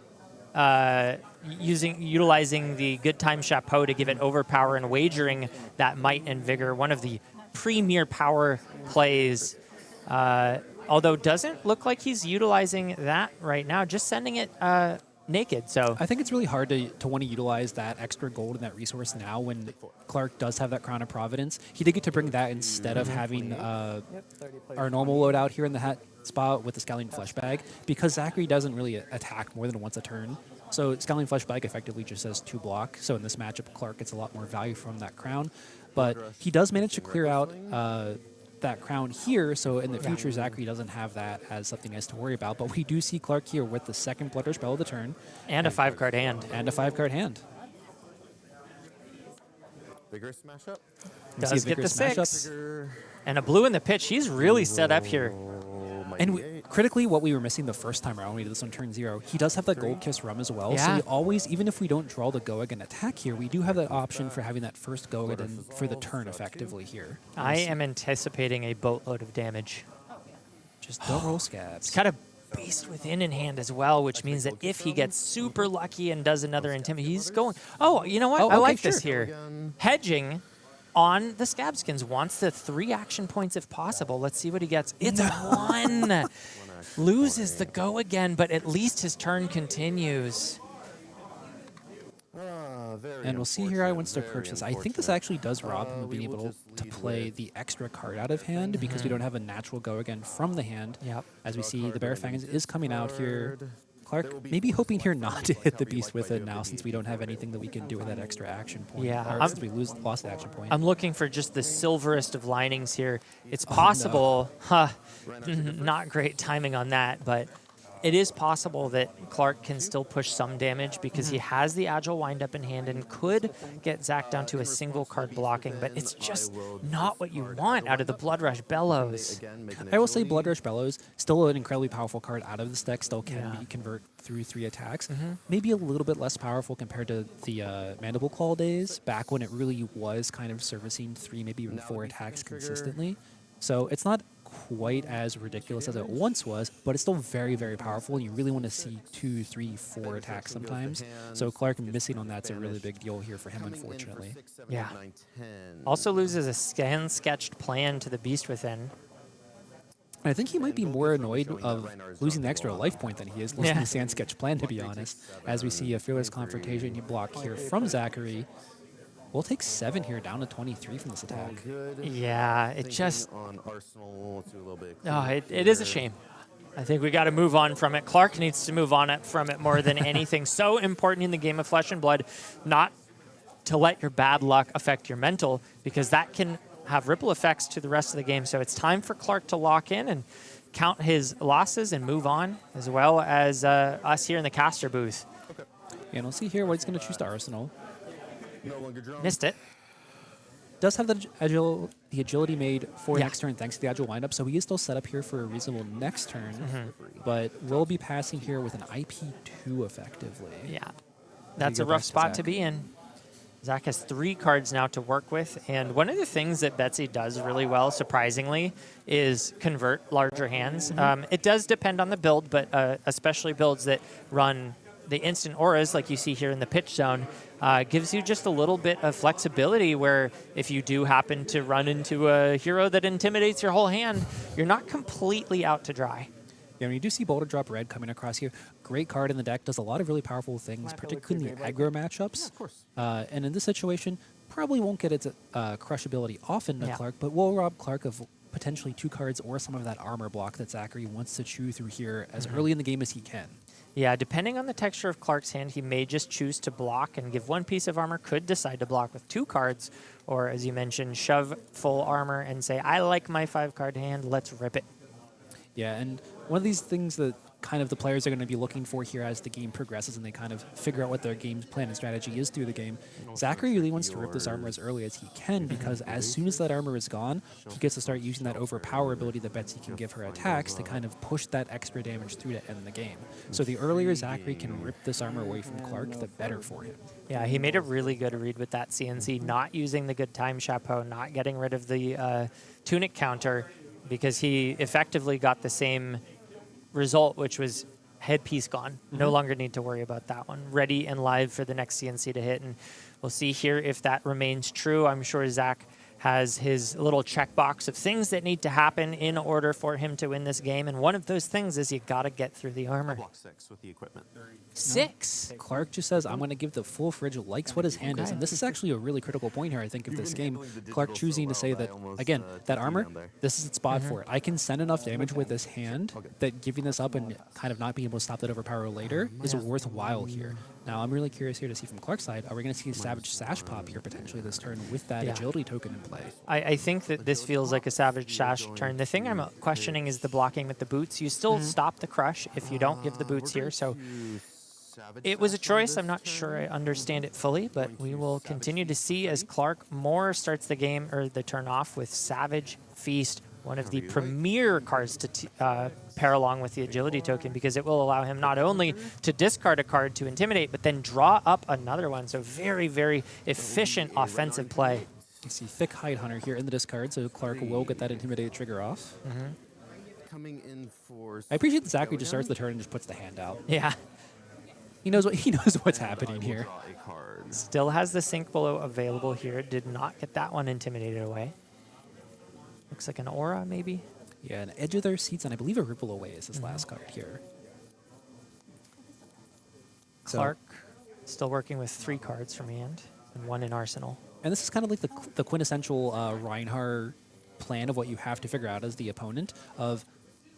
utilizing the Good Time Chapeau to give it overpower and wagering that Might and Vigor, one of the premier power plays. Although doesn't look like he's utilizing that right now, just sending it naked. So I think it's really hard to want to utilize that extra gold and that resource now when Clark does have that Crown of Providence. He did get to bring that instead of having our normal loadout here in the hat spot with the Scowling Flesh Bag, because Zachary doesn't really attack more than once a turn. So Scowling Flesh Bag effectively just says 2 block. So in this matchup, Clark gets a lot more value from that crown. But he does manage to clear out that crown here, so in the future, Zachary doesn't have that as something he has to worry about. But we do see Clark here with the second Blood Rush Bell of the turn. And a 5-card hand. And a 5-card hand. Vigorous smash up. Does get the 6. And a blue in the pitch. He's really set up here. And critically, what we were missing the first time around when we did this on turn 0, he does have that Gold Kiss Rum as well. So we always, even if we don't draw the go again attack here, we do have that option for having that first go again for the turn effectively here. I am anticipating a boatload of damage. Just don't roll scabs. It's got a Beast Within in hand as well, which means that if he gets super lucky and does another Intimidate, he's going... Oh, you know what? I like this here. Hedging on the Scabskins, wants the 3 action points if possible. Let's see what he gets. It's a 1. Loses the go again, but at least his turn continues. And we'll see here how he wants to approach this. I think this actually does rob him of being able to play the extra card out of hand because we don't have a natural go again from the hand. As we see, the Bear Fangs is coming out here. Clark maybe hoping here not to hit the Beast with it now since we don't have anything that we can do with that extra action point. Since we lost the action point. I'm looking for just the silverest of linings here. It's possible, not great timing on that, but it is possible that Clark can still push some damage because he has the Agile Windup in hand and could get Zach down to a single card blocking, but it's just not what you want out of the Blood Rush Bellows. I will say Blood Rush Bellows, still an incredibly powerful card out of this deck, still can be convert through 3 attacks. Maybe a little bit less powerful compared to the Mandible Claw days, back when it really was kind of servicing 3, maybe even 4 attacks consistently. So it's not quite as ridiculous as it once was, but it's still very, very powerful, and you really want to see 2, 3, 4 attacks sometimes. So Clark missing on that's a really big deal here for him, unfortunately. Yeah. Also loses a sketched plan to the Beast Within. I think he might be more annoyed of losing the extra life point than he is losing the Sand Sketch plan, to be honest. As we see a Fearless Confrontation block here from Zachary. We'll take 7 here, down to 23 from this attack. Yeah, it just... it is a shame. I think we got to move on from it. Clark needs to move on from it more than anything. So important in the game of Flesh and Blood not to let your bad luck affect your mental, because that can have ripple effects to the rest of the game. So it's time for Clark to lock in and count his losses and move on, as well as us here in the caster booth. And we'll see here what he's going to choose to Arsenal. No longer drunk. Missed it. Does have the agility made for next turn thanks to the agile windup, so he is still set up here for a reasonable next turn, but will be passing here with an IP2 effectively. Yeah, that's a go rough back to spot Zach. to be in. Zach has 3 cards now to work with, and one of the things that Betsy does really well, surprisingly, is convert larger hands. It does depend on the build, but especially builds that run the instant auras, like you see here in the pitch zone, gives you just a little bit of flexibility where if you do happen to run into a hero that intimidates your whole hand, you're not completely out to dry. Yeah, when you do see Boulder Drop Red coming across here, great card in the deck, does a lot of really powerful things, particularly in the aggro matchups. Of course. And in this situation, probably won't get its crush ability off into Yeah. Clark, but will rob Clark of potentially 2 cards or some of that armor block that Zachary wants to chew through here as early in the game as he can. Yeah, depending on the texture of Clark's hand, he may just choose to block and give 1 piece of armor, could decide to block with 2 cards, or as you mentioned, shove full armor and say, I like my 5-card hand, let's rip it. Yeah, and one of these things that kind of the players are going to be looking for here as the game progresses and they kind of figure out what their game plan and strategy is through the game. Zachary really wants to rip this armor as early as he can because as soon as that armor is gone, he gets to start using that overpower ability that Betsy can give her attacks to kind of push that extra damage through to end the game. So the earlier Zachary can rip this armor away from Clark, the better for him. Yeah, he made a really good read with that CNC, not using the good time chapeau, not getting rid of the tunic counter, because he effectively got the same result, which was headpiece gone. No longer need to worry about that one. Ready and live for the next CNC to hit, and we'll see here if that remains true. I'm sure Zach has his little checkbox of things that need to happen in order for him to win this game, and one of those things is you got to get through the armor. Block 6 with the equipment. 6. Clark just says, I'm going to give the full fridge, likes what his hand is. And this is actually a really critical point here, I think, of this game. Clark choosing to say that, again, that armor, this is its spot for it. I can send enough damage with this hand that giving this up and kind of not being able to stop that overpower later is worthwhile here. Now, I'm really curious here to see from Clark's side, are we going to see a Savage Sash pop here potentially this turn with that agility token in play? I think that this feels like a Savage Sash turn. The thing I'm questioning is the blocking with the boots. You still stop the crush if you don't give the boots here, so it was a choice. I'm not sure I understand it fully, but we will continue to see as Clark more starts the game or the turn off with Savage Feast, one of the premier cards to pair along with the agility token, because it will allow him not only to discard a card to intimidate, but then draw up another one. So very, very efficient offensive play. You see Thick Hide Hunter here in the discard, so Clark will get that intimidated trigger off. Coming in for. I appreciate that Zachary just starts the turn and just puts the hand out. Yeah. He knows what's happening here. Still has the Sink Below available here. Did not get that one intimidated away. Looks like an aura, maybe. Yeah, an Edge of Their Seats, and I believe a Ripple Away is his last card here. Clark still working with 3 cards from hand and 1 in arsenal. And this is kind of like the quintessential Rhinar plan of what you have to figure out as the opponent of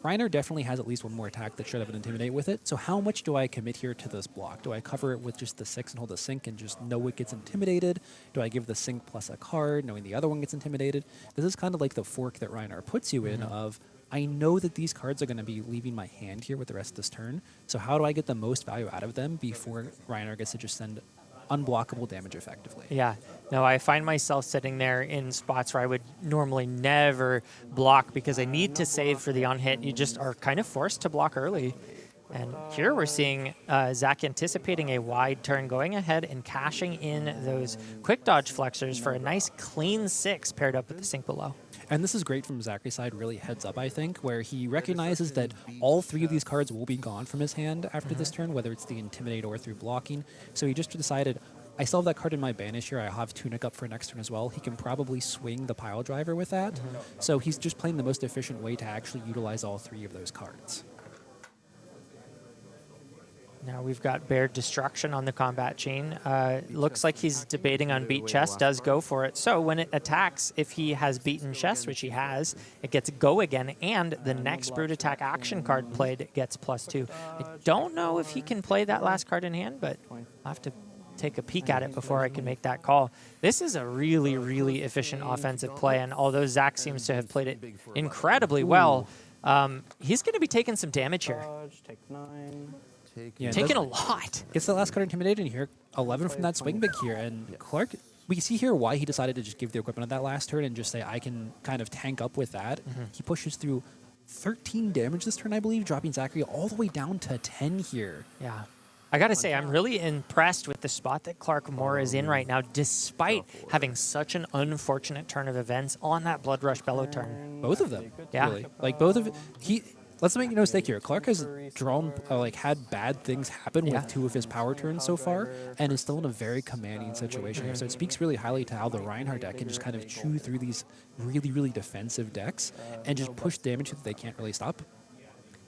Rhinar definitely has at least 1 more attack that should have an Intimidate with it. So how much do I commit here to this block? Do I cover it with just the 6 and hold the Sink and just know it gets intimidated? Do I give the Sink plus a card knowing the other one gets intimidated? This is kind of like the fork that Rhinar puts you in of, I know that these cards are going to be leaving my hand here with the rest of this turn. So how do I get the most value out of them before Rhinar gets to just send unblockable damage effectively? Yeah. No, I find myself sitting there in spots where I would normally never block because I need to save for the on-hit. You just are kind of forced to block early. And here we're seeing Zach anticipating a wide turn, going ahead and cashing in those quick dodge flexors for a nice clean 6 paired up with the Sink Below. And this is great from Zachary's side, really heads up, I think, where he recognizes that all 3 of these cards will be gone from his hand after this turn, whether it's the Intimidate or through blocking. So he just decided, I still have that card in my banish here. I have Tunic up for next turn as well. He can probably swing the Pile Driver with that. So he's just playing the most efficient way to actually utilize all 3 of those cards. Now we've got Bear Destruction on the combat chain. Looks like he's debating on Beat Chest, does go for it. So when it attacks, if he has Beaten Chest, which he has, it gets Go again, and the next Brute Attack action card played gets +2. I don't know if he can play that last card in hand, but I'll have to take a peek at it before I can make that call. This is a really, really efficient offensive play, and although Zach seems to have played it incredibly well, He's going to be taking some damage here. Take 9. Yeah, Taking a lot. Gets the last card intimidated here. 11 from that swing big here. And Clark, we see here why he decided to just give the equipment on that last turn and just say, I can kind of tank up with that. He pushes through 13 damage this turn, I believe, dropping Zachary all the way down to 10 here. Yeah. I got to say, I'm really impressed with the spot that Clark Moore is in right now, despite having such an unfortunate turn of events on that Blood Rush Bellow turn. Both of them, Yeah. really. Like, both of let's make no mistake here. Clark has drawn, had bad things happen with 2 of his power turns so far, and is still in a very commanding situation here. So it speaks really highly to how the Rhinar deck can just kind of chew through these really, really defensive decks and just push damage that they can't really stop.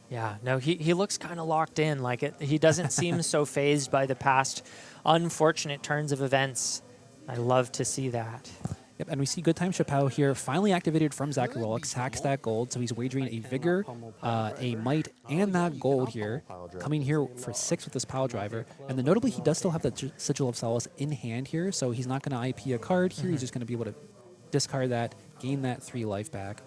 Yeah, no, he looks kind of locked in. He doesn't seem so phased by the past unfortunate turns of events. I love to see that. Yep, and we see Good Time Chappelle here, finally activated from Zachary Wallach, sacks that gold, so he's wagering a Vigor, a Might, and that gold here, coming here for 6 with this Pile Driver. And then notably, he does still have the Sigil of Solace in hand here, so he's not going to IP a card here, he's just going to be able to discard that, gain that 3 life back.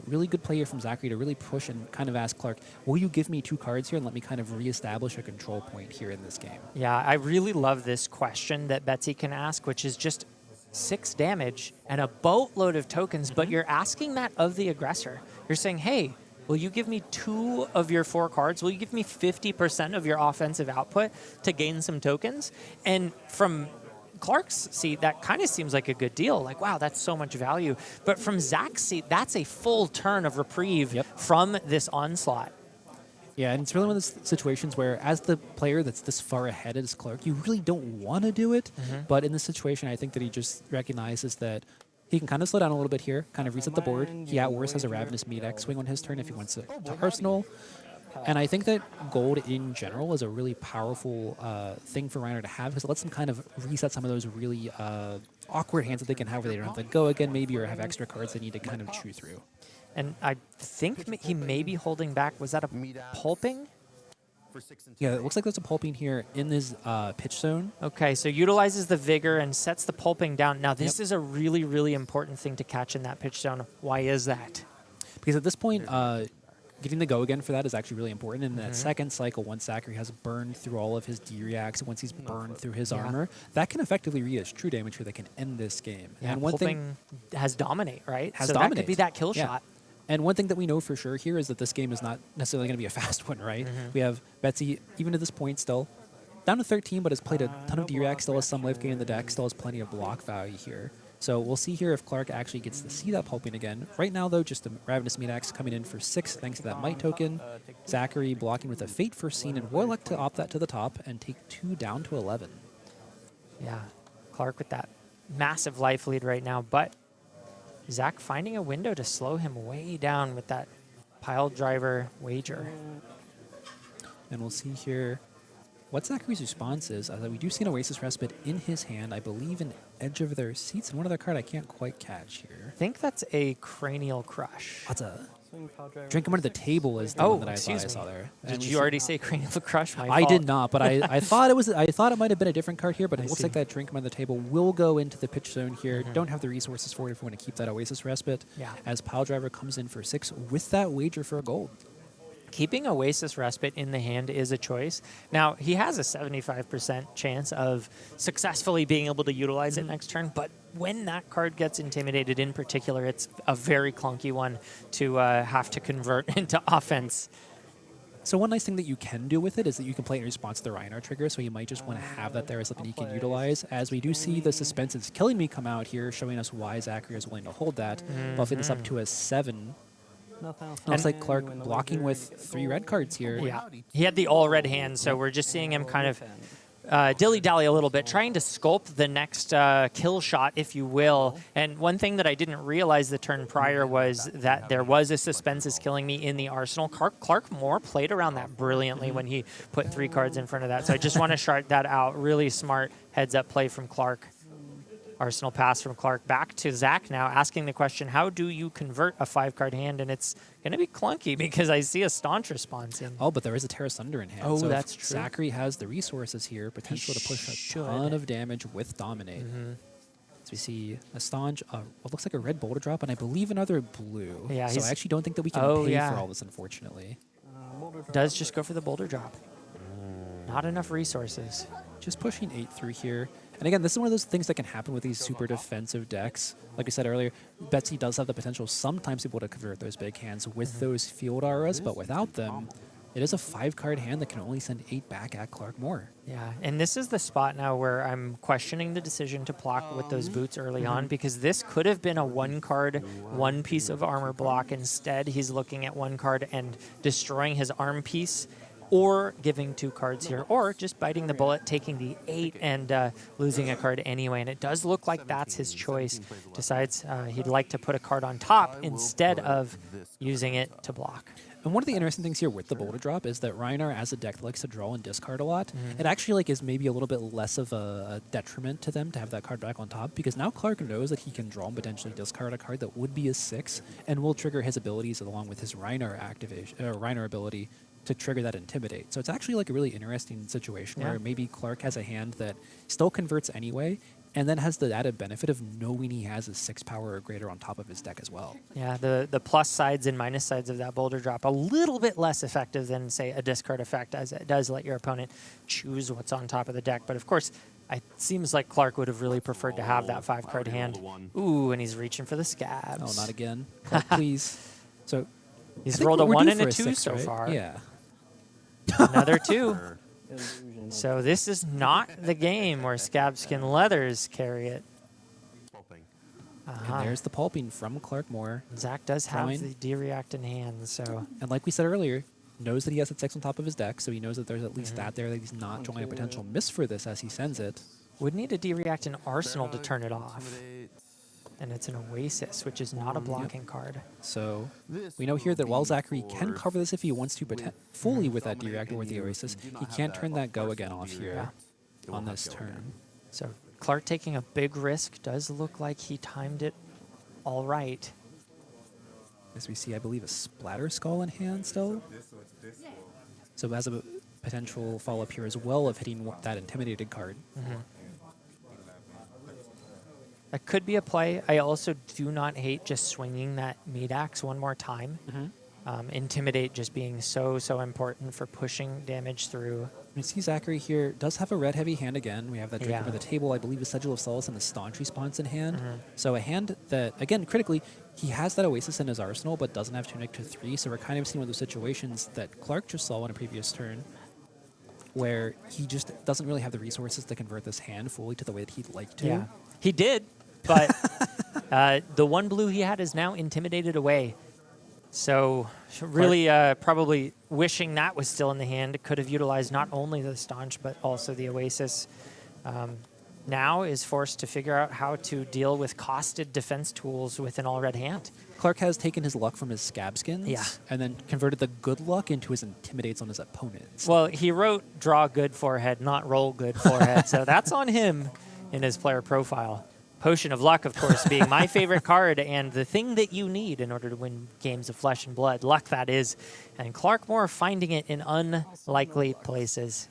Really good play here from Zachary to really push and kind of ask Clark, will you give me 2 cards here and let me kind of reestablish a control point here in this game? Yeah, I really love this question that Betsy can ask, which is just 6 damage and a boatload of tokens, but you're asking that of the aggressor. You're saying, hey, will you give me 2 of your 4 cards? Will you give me 50% of your offensive output to gain some tokens? And from Clark's seat, that kind of seems like a good deal. Like, wow, that's so much value. But from Zach's seat, that's a full turn of reprieve from this onslaught. Yeah, and it's really one of those situations where, as the player that's this far ahead as Clark, you really don't want to do it. But in this situation, I think that he just recognizes that he can kind of slow down a little bit here, kind of reset the board. He at worst has a Ravenous Meat X swing on his turn if he wants to Arsenal. And I think that gold in general is a really powerful thing for Rhinar to have, because it lets them kind of reset some of those really awkward hands that they can have where they don't have to go again maybe, or have extra cards they need to kind of chew through. And I think he may be holding back. Was that a pulping? Yeah, it looks like there's a pulping here in this pitch zone. Okay, so utilizes the Vigor and sets the pulping down. Now, this is a really, really important thing to catch in that pitch zone. Why is that? Because at this point, getting the go again for that is actually really important. In that second cycle, once Zachary has burned through all of his D-reacts, once he's burned through his armor, that can effectively read as true damage here that can end this game. Yeah, and one thing has Dominate, right? Has so Dominate. That could be that kill shot. And one thing that we know for sure here is that this game is not necessarily going to be a fast one, right? We have Betsy, even to this point, still down to 13, but has played a ton of D-reacts, still has some life gain in the deck, still has plenty of block value here. So we'll see here if Clark actually gets to see that pulping again. Right now, though, just a Ravenous Meat Axe coming in for 6 thanks to that Might token. Zachary blocking with a Fate First Scene, and Wallach to opt that to the top and take 2 down to 11. Yeah, Clark with that massive life lead right now, but Zach finding a window to slow him way down with that Pile Driver wager. And we'll see here what Zachary's response is. We do see an Oasis Respite in his hand. I believe an Edge of their Seats, and one other card I can't quite catch here. I think that's a Cranial Crush. That's a Drink Him Under the Table is the one that I saw there. Did you already say Cranial Crush? My fault. I did not, but I thought it was. I thought it might have been a different card here, but it looks like that Drink Him Under the Table will go into the pitch zone here. Don't have the resources for it if we want to keep that Oasis Respite. Yeah. As Pile Driver comes in for 6 with that wager for a gold. Keeping Oasis Respite in the hand is a choice. Now, he has a 75% chance of successfully being able to utilize it next turn, but when that card gets intimidated in particular, it's a very clunky one to have to convert into offense. So one nice thing that you can do with it is that you can play it in response to the Rhinar trigger, so you might just want to have that there as something you can utilize. As we do see the Suspense Is Killing Me come out here, showing us why Zachary is willing to hold that, buffing this up to a 7. Looks like Clark blocking with 3 red cards here. Yeah, he had the all red hand, so we're just seeing him kind of dilly-dally a little bit, trying to sculpt the next kill shot, if you will. And one thing that I didn't realize the turn prior was that there was a Suspense Is Killing Me in the arsenal. Clark Moore played around that brilliantly when he put 3 cards in front of that. So I just want to shout that out. Really smart heads-up play from Clark. Arsenal pass from Clark back to Zach now, asking the question, how do you convert a 5-card hand? And it's going to be clunky because I see a staunch response in. Oh, but there is a Terra Sunder in hand. Oh, so that's if true. Zachary has the resources here, potential to push a ton of damage with Dominate. So we see a staunch, what looks like a red boulder drop, and I believe another blue. Yeah, so he's- I actually don't think that we can Oh, pay yeah. for all this, unfortunately. Does just go for the boulder drop. Not enough resources. Just pushing 8 through here. And again, this is one of those things that can happen with these super defensive decks. Like I said earlier, Betsy does have the potential sometimes to be able to convert those big hands with those field auras, but without them, it is a 5-card hand that can only send 8 back at Clark Moore. Yeah, and this is the spot now where I'm questioning the decision to block with those boots early on, because this could have been a 1-card, 1 piece of armor block. Instead, he's looking at 1 card and destroying his arm piece, or giving 2 cards here, or just biting the bullet, taking the 8 and losing a card anyway. And it does look like that's his choice. Decides he'd like to put a card on top instead of using it to block. And one of the interesting things here with the boulder drop is that Rhinar, as a deck that likes to draw and discard a lot, it actually like is maybe a little bit less of a detriment to them to have that card back on top, because now Clark knows that he can draw and potentially discard a card that would be a 6 and will trigger his abilities along with his Rhinar activation, Rhinar ability to trigger that Intimidate. So it's actually like a really interesting situation where maybe Clark has a hand that still converts anyway, and then has the added benefit of knowing he has a 6 power or greater on top of his deck as well. Yeah, the plus sides and minus sides of that boulder drop a little bit less effective than, say, a discard effect, as it does let your opponent choose what's on top of the deck. But of course, it seems like Clark would have really preferred to have that 5-card hand. Ooh, and he's reaching for the scabs. Oh, not again. Clark, please. So He's I think rolled a we're 1 due and for a 2 6, so right? far. Yeah. Another 2. So this is not the game where scabskin leathers carry it. And there's the pulping from Clark Moore. Zach does have Drawing. the D-React in hand, so... And like we said earlier, knows that he has a 6 on top of his deck, so he knows that there's at least that there, that he's not drawing a potential miss for this as he sends it. Would need a D-React in Arsenal to turn it off. And it's an Oasis, which is not a blocking card. So we know here that while Zachary can cover this if he wants to fully with that D-Reactor with the Oasis, he can't turn that go again off here on this turn. So Clark taking a big risk. Does look like he timed it all right. As we see, I believe, a Splatter Skull in hand still. So it has a potential follow-up here as well of hitting that Intimidated card. That could be a play. I also do not hate just swinging that meat axe one more time. Intimidate just being so important for pushing damage through. We see Zachary here does have a red heavy hand again. We have that Drake over the table. I believe a Sigil of Solace and the Staunch response in hand. So a hand that, again, critically, he has that Oasis in his arsenal, but doesn't have Tunic to 3. So we're kind of seeing one of those situations that Clark just saw in a previous turn, where he just doesn't really have the resources to convert this hand fully to the way that he'd like to. Yeah, he did, but the 1 blue he had is now intimidated away. So really probably wishing that was still in the hand. Could have utilized not only the Staunch, but also the Oasis. Now is forced to figure out how to deal with costed defense tools with an all-red hand. Clark has taken his luck from his Scabskins and then converted the good luck into his Intimidates on his opponents. Well, he wrote draw good forehead, not roll good forehead. So that's on him in his player profile. Potion of Luck, of course, being my favorite card and the thing that you need in order to win games of Flesh and Blood. Luck, that is. And Clark Moore finding it in unlikely places.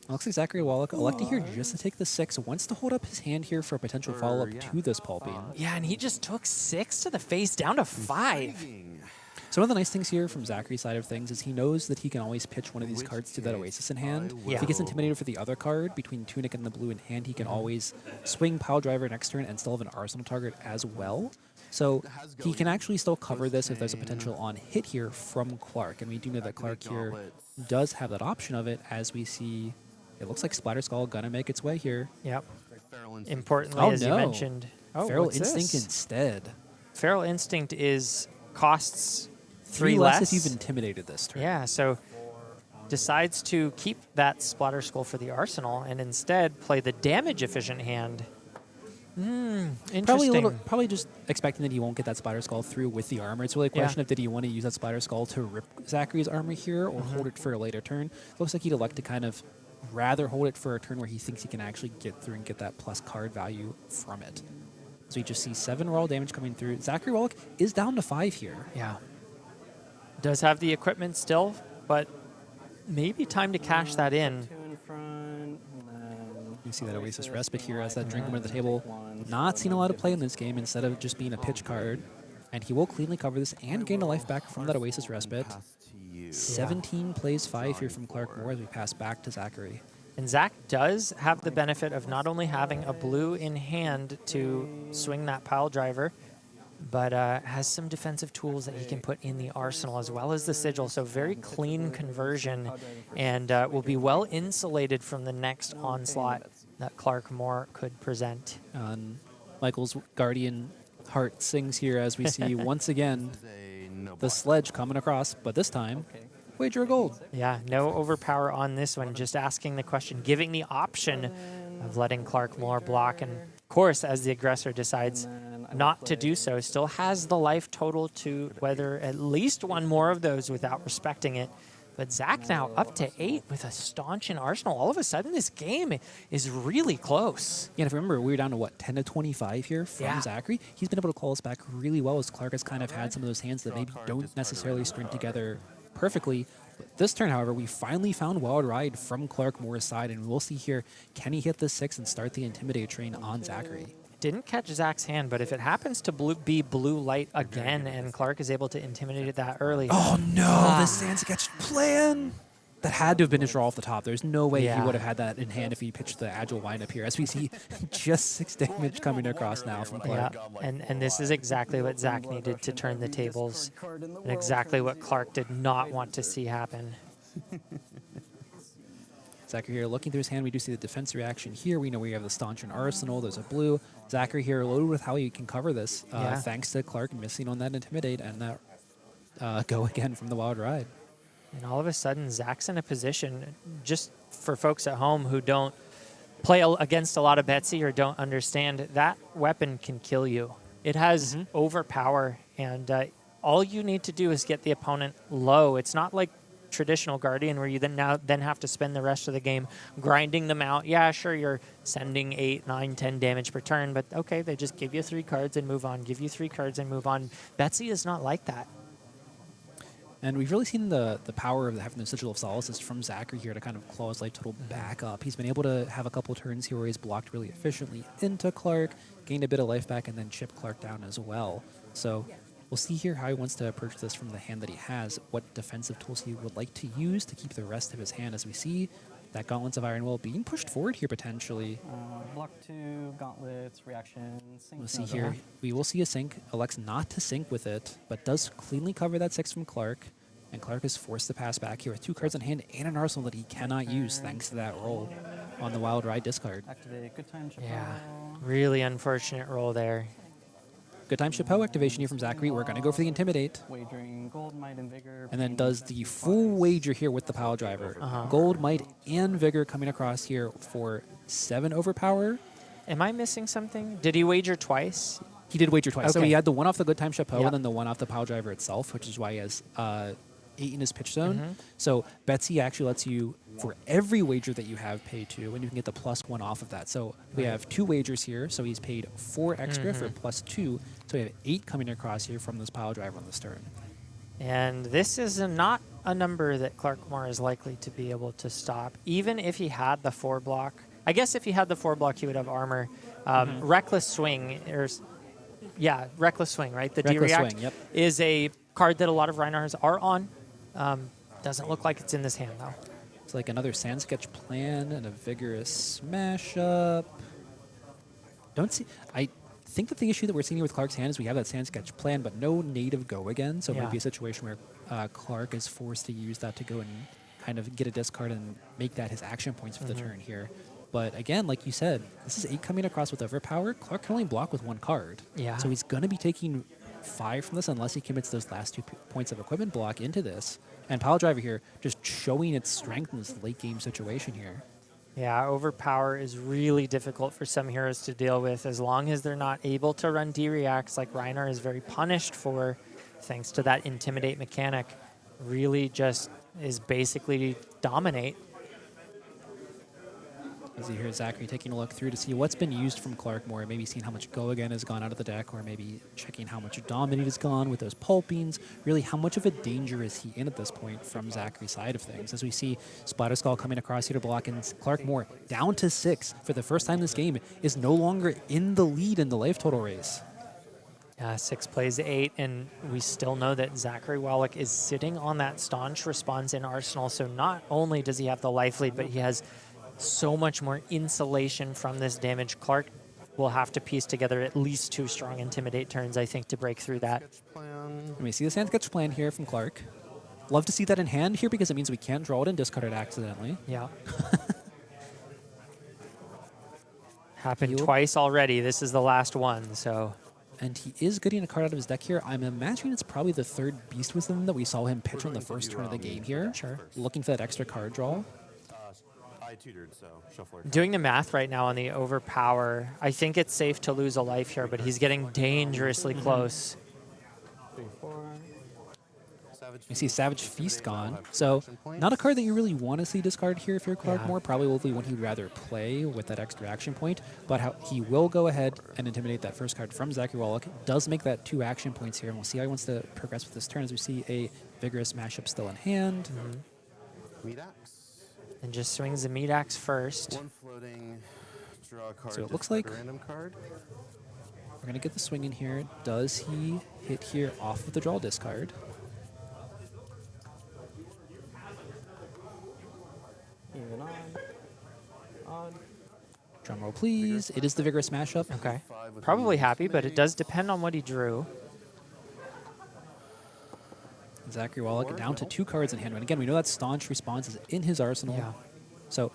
Looks like Zachary Wallach elected here just to take the 6. Wants to hold up his hand here for a potential follow-up to this pulping. Yeah, and he just took 6 to the face, down to 5. So one of the nice things here from Zachary's side of things is he knows that he can always pitch one of these cards to that Oasis in hand. If he gets intimidated for the other card, between Tunic and the blue in hand, he can always swing Pile Driver next turn and still have an Arsenal target as well. So he can actually still cover this if there's a potential on hit here from Clark. And we do know that Clark here does have that option of it, as we see it looks like Splatter Skull gonna make its way here. Yep. Importantly, as you mentioned. Feral Instinct instead. Feral Instinct is costs 3 less less if you've intimidated this turn. Yeah, so decides to keep that Splatter Skull for the arsenal and instead play the damage-efficient hand. Interesting. Probably just expecting that he won't get that Splatter Skull through with the armor. It's really a question of did he want to use that Splatter Skull to rip Zachary's armor here or hold it for a later turn. Looks like he'd elect to kind of rather hold it for a turn where he thinks he can actually get through and get that plus card value from it. So you just see 7 raw damage coming through. Zachary Wallach is down to 5 here. Yeah. Does have the equipment still, but maybe time to cash that in. You see that Oasis Respite here as that drink under the table. Not seen a lot of play in this game instead of just being a pitch card. And he will cleanly cover this and gain a life back from that Oasis Respite. 17 plays 5 here from Clark Moore as we pass back to Zachary. And Zach does have the benefit of not only having a blue in hand to swing that pile driver, but has some defensive tools that he can put in the arsenal as well as the sigil. So very clean conversion and will be well insulated from the next onslaught that Clark Moore could present. Michael's Guardian heart sings here as we see once again the sledge coming across, but this time, wager a gold. Yeah, no overpower on this one, just asking the question, giving the option of letting Clark Moore block. And of course, as the aggressor decides not to do so, still has the life total to weather at least one more of those without respecting it. But Zach now up to 8 with a staunch in arsenal. All of a sudden, this game is really close. Yeah, and if you remember, we were down to, what, 10 to 25 here from Zachary? He's been able to call us back really well as Clark has kind of had some of those hands that maybe don't necessarily string together perfectly. But this turn, however, we finally found Wild Ride from Clark Moore's side, and we'll see here, can he hit the 6 and start the Intimidate train on Zachary? Didn't catch Zach's hand, but if it happens to be blue light again and Clark is able to intimidate it that early. Oh no, the sand sketch plan! That had to have been his draw off the top. There's no way he would have had that in hand if he pitched the agile windup here. As we see, just 6 damage coming across now from Clark. Yeah, and this is exactly what Zach needed to turn the tables, and exactly what Clark did not want to see happen. Zachary here looking through his hand. We do see the defense reaction here. We know we have the staunch and arsenal. There's a blue. Zachary here loaded with how he can cover this, thanks to Clark missing on that intimidate and that go again from the Wild Ride. And all of a sudden, Zach's in a position, just for folks at home who don't play against a lot of Betsy or don't understand, that weapon can kill you. It has overpower, and all you need to do is get the opponent low. It's not like traditional Guardian where you then have to spend the rest of the game grinding them out. Yeah, sure, you're sending 8, 9, 10 damage per turn, but okay, they just give you 3 cards and move on, give you 3 cards and move on. Betsy is not like that. And we've really seen the power of having the Sigil of Solace from Zachary here to kind of claw his life total back up. He's been able to have a couple turns here where he's blocked really efficiently into Clark, gained a bit of life back, and then chip Clark down as well. So we'll see here how he wants to approach this from the hand that he has, what defensive tools he would like to use to keep the rest of his hand, as we see that Gauntlets of Iron Will being pushed forward here potentially. Block 2, Gauntlets, reaction, sync. We'll see here. We will see a sync. Elects not to sync with it, but does cleanly cover that 6 from Clark. And Clark is forced to pass back here with 2 cards in hand and an arsenal that he cannot use thanks to that roll on the Wild Ride discard. Activate good time. Yeah, really unfortunate roll there. Good time Chapeau activation here from Zachary. We're going to go for the Intimidate. Wagering Gold, Might, and Vigor. And then does the full wager here with the Pile Driver. Gold, Might, and Vigor coming across here for 7 overpower. Am I missing something? Did he wager twice? He did wager twice. So Okay. he had the one off the Good Time Chapeau and then the one off the Pile Driver itself, which is why he has 8 in his pitch zone. So Betsy actually lets you, for every wager that you have, pay 2, and you can get the +1 off of that. So we have 2 wagers here, so he's paid 4 extra for +2. So we have 8 coming across here from this Pile Driver on this turn. And this is not a number that Clark Moore is likely to be able to stop, even if he had the 4 block. I guess if he had the 4 block, he would have armor. Reckless Swing, Reckless Swing, right? The Reckless D-React Swing, yep. is a card that a lot of Rhinars are on. Doesn't look like it's in this hand, though. It's like another Sand Sketch Plan and a Vigorous Smash Up. I think that the issue that we're seeing here with Clark's hand is we have that Sand Sketch Plan, but no native Go again. So it might be a situation where Clark is forced to use that to go and kind of get a discard and make that his action points for the turn here. But again, like you said, this is 8 coming across with Overpower. Clark can only block with 1 card. Yeah. So he's going to be taking 5 from this unless he commits those last 2 points of equipment block into this. And Pile Driver here just showing its strength in this late game situation here. Yeah, Overpower is really difficult for some heroes to deal with as long as they're not able to run D-Reacts like Rhinar is very punished for, thanks to that Intimidate mechanic. Really just is basically dominate. As you hear Zachary taking a look through to see what's been used from Clark more, maybe seeing how much Go Again has gone out of the deck, or maybe checking how much Dominate has gone with those pulpings. Really, how much of a danger is he in at this point from Zachary's side of things? As we see Splatter Skull coming across here to block, and Clark Moore down to 6 for the first time this game, is no longer in the lead in the life total race. 6 plays 8, and we still know that Zachary Wallach is sitting on that staunch response in Arsenal, so not only does he have the life lead, but he has so much more insulation from this damage. Clark will have to piece together at least 2 strong Intimidate turns, I think, to break through that. And we see the sand sketch plan here from Clark. Love to see that in hand here because it means we can't draw it and discard it accidentally. Yeah. Happened twice already. This is the last one, so... And he is getting a card out of his deck here. I'm imagining it's probably the 3rd Beast Wisdom that we saw him pitch on the first turn of the game here. Sure. Looking for that extra card draw. I tutored, so shuffler. Doing the math right now on the overpower, I think it's safe to lose a life here, but he's getting dangerously close. 3, 4. You see Savage Feast gone. So not a card that you really want to see discard here if you're Clark Moore. Probably will be one he'd rather play with that extra action point. But how he will go ahead and intimidate that first card from Zachary Wallach. Does make that 2 action points here. And we'll see how he wants to progress with this turn as we see a Vigorous Mashup still in hand. Meat axe. And just swings the meat axe first. 1 floating. Draw a card. So it looks discard like- a random card. We're going to get the swing in here. Does he hit here off of the draw discard? Even on. Odd. Drum roll, please. It is the Vigorous Mashup. Okay. Probably happy, but it does depend on what he drew. Zachary Wallach down to 2 cards in hand. And again, we know that Staunch Response is in his arsenal. Yeah. So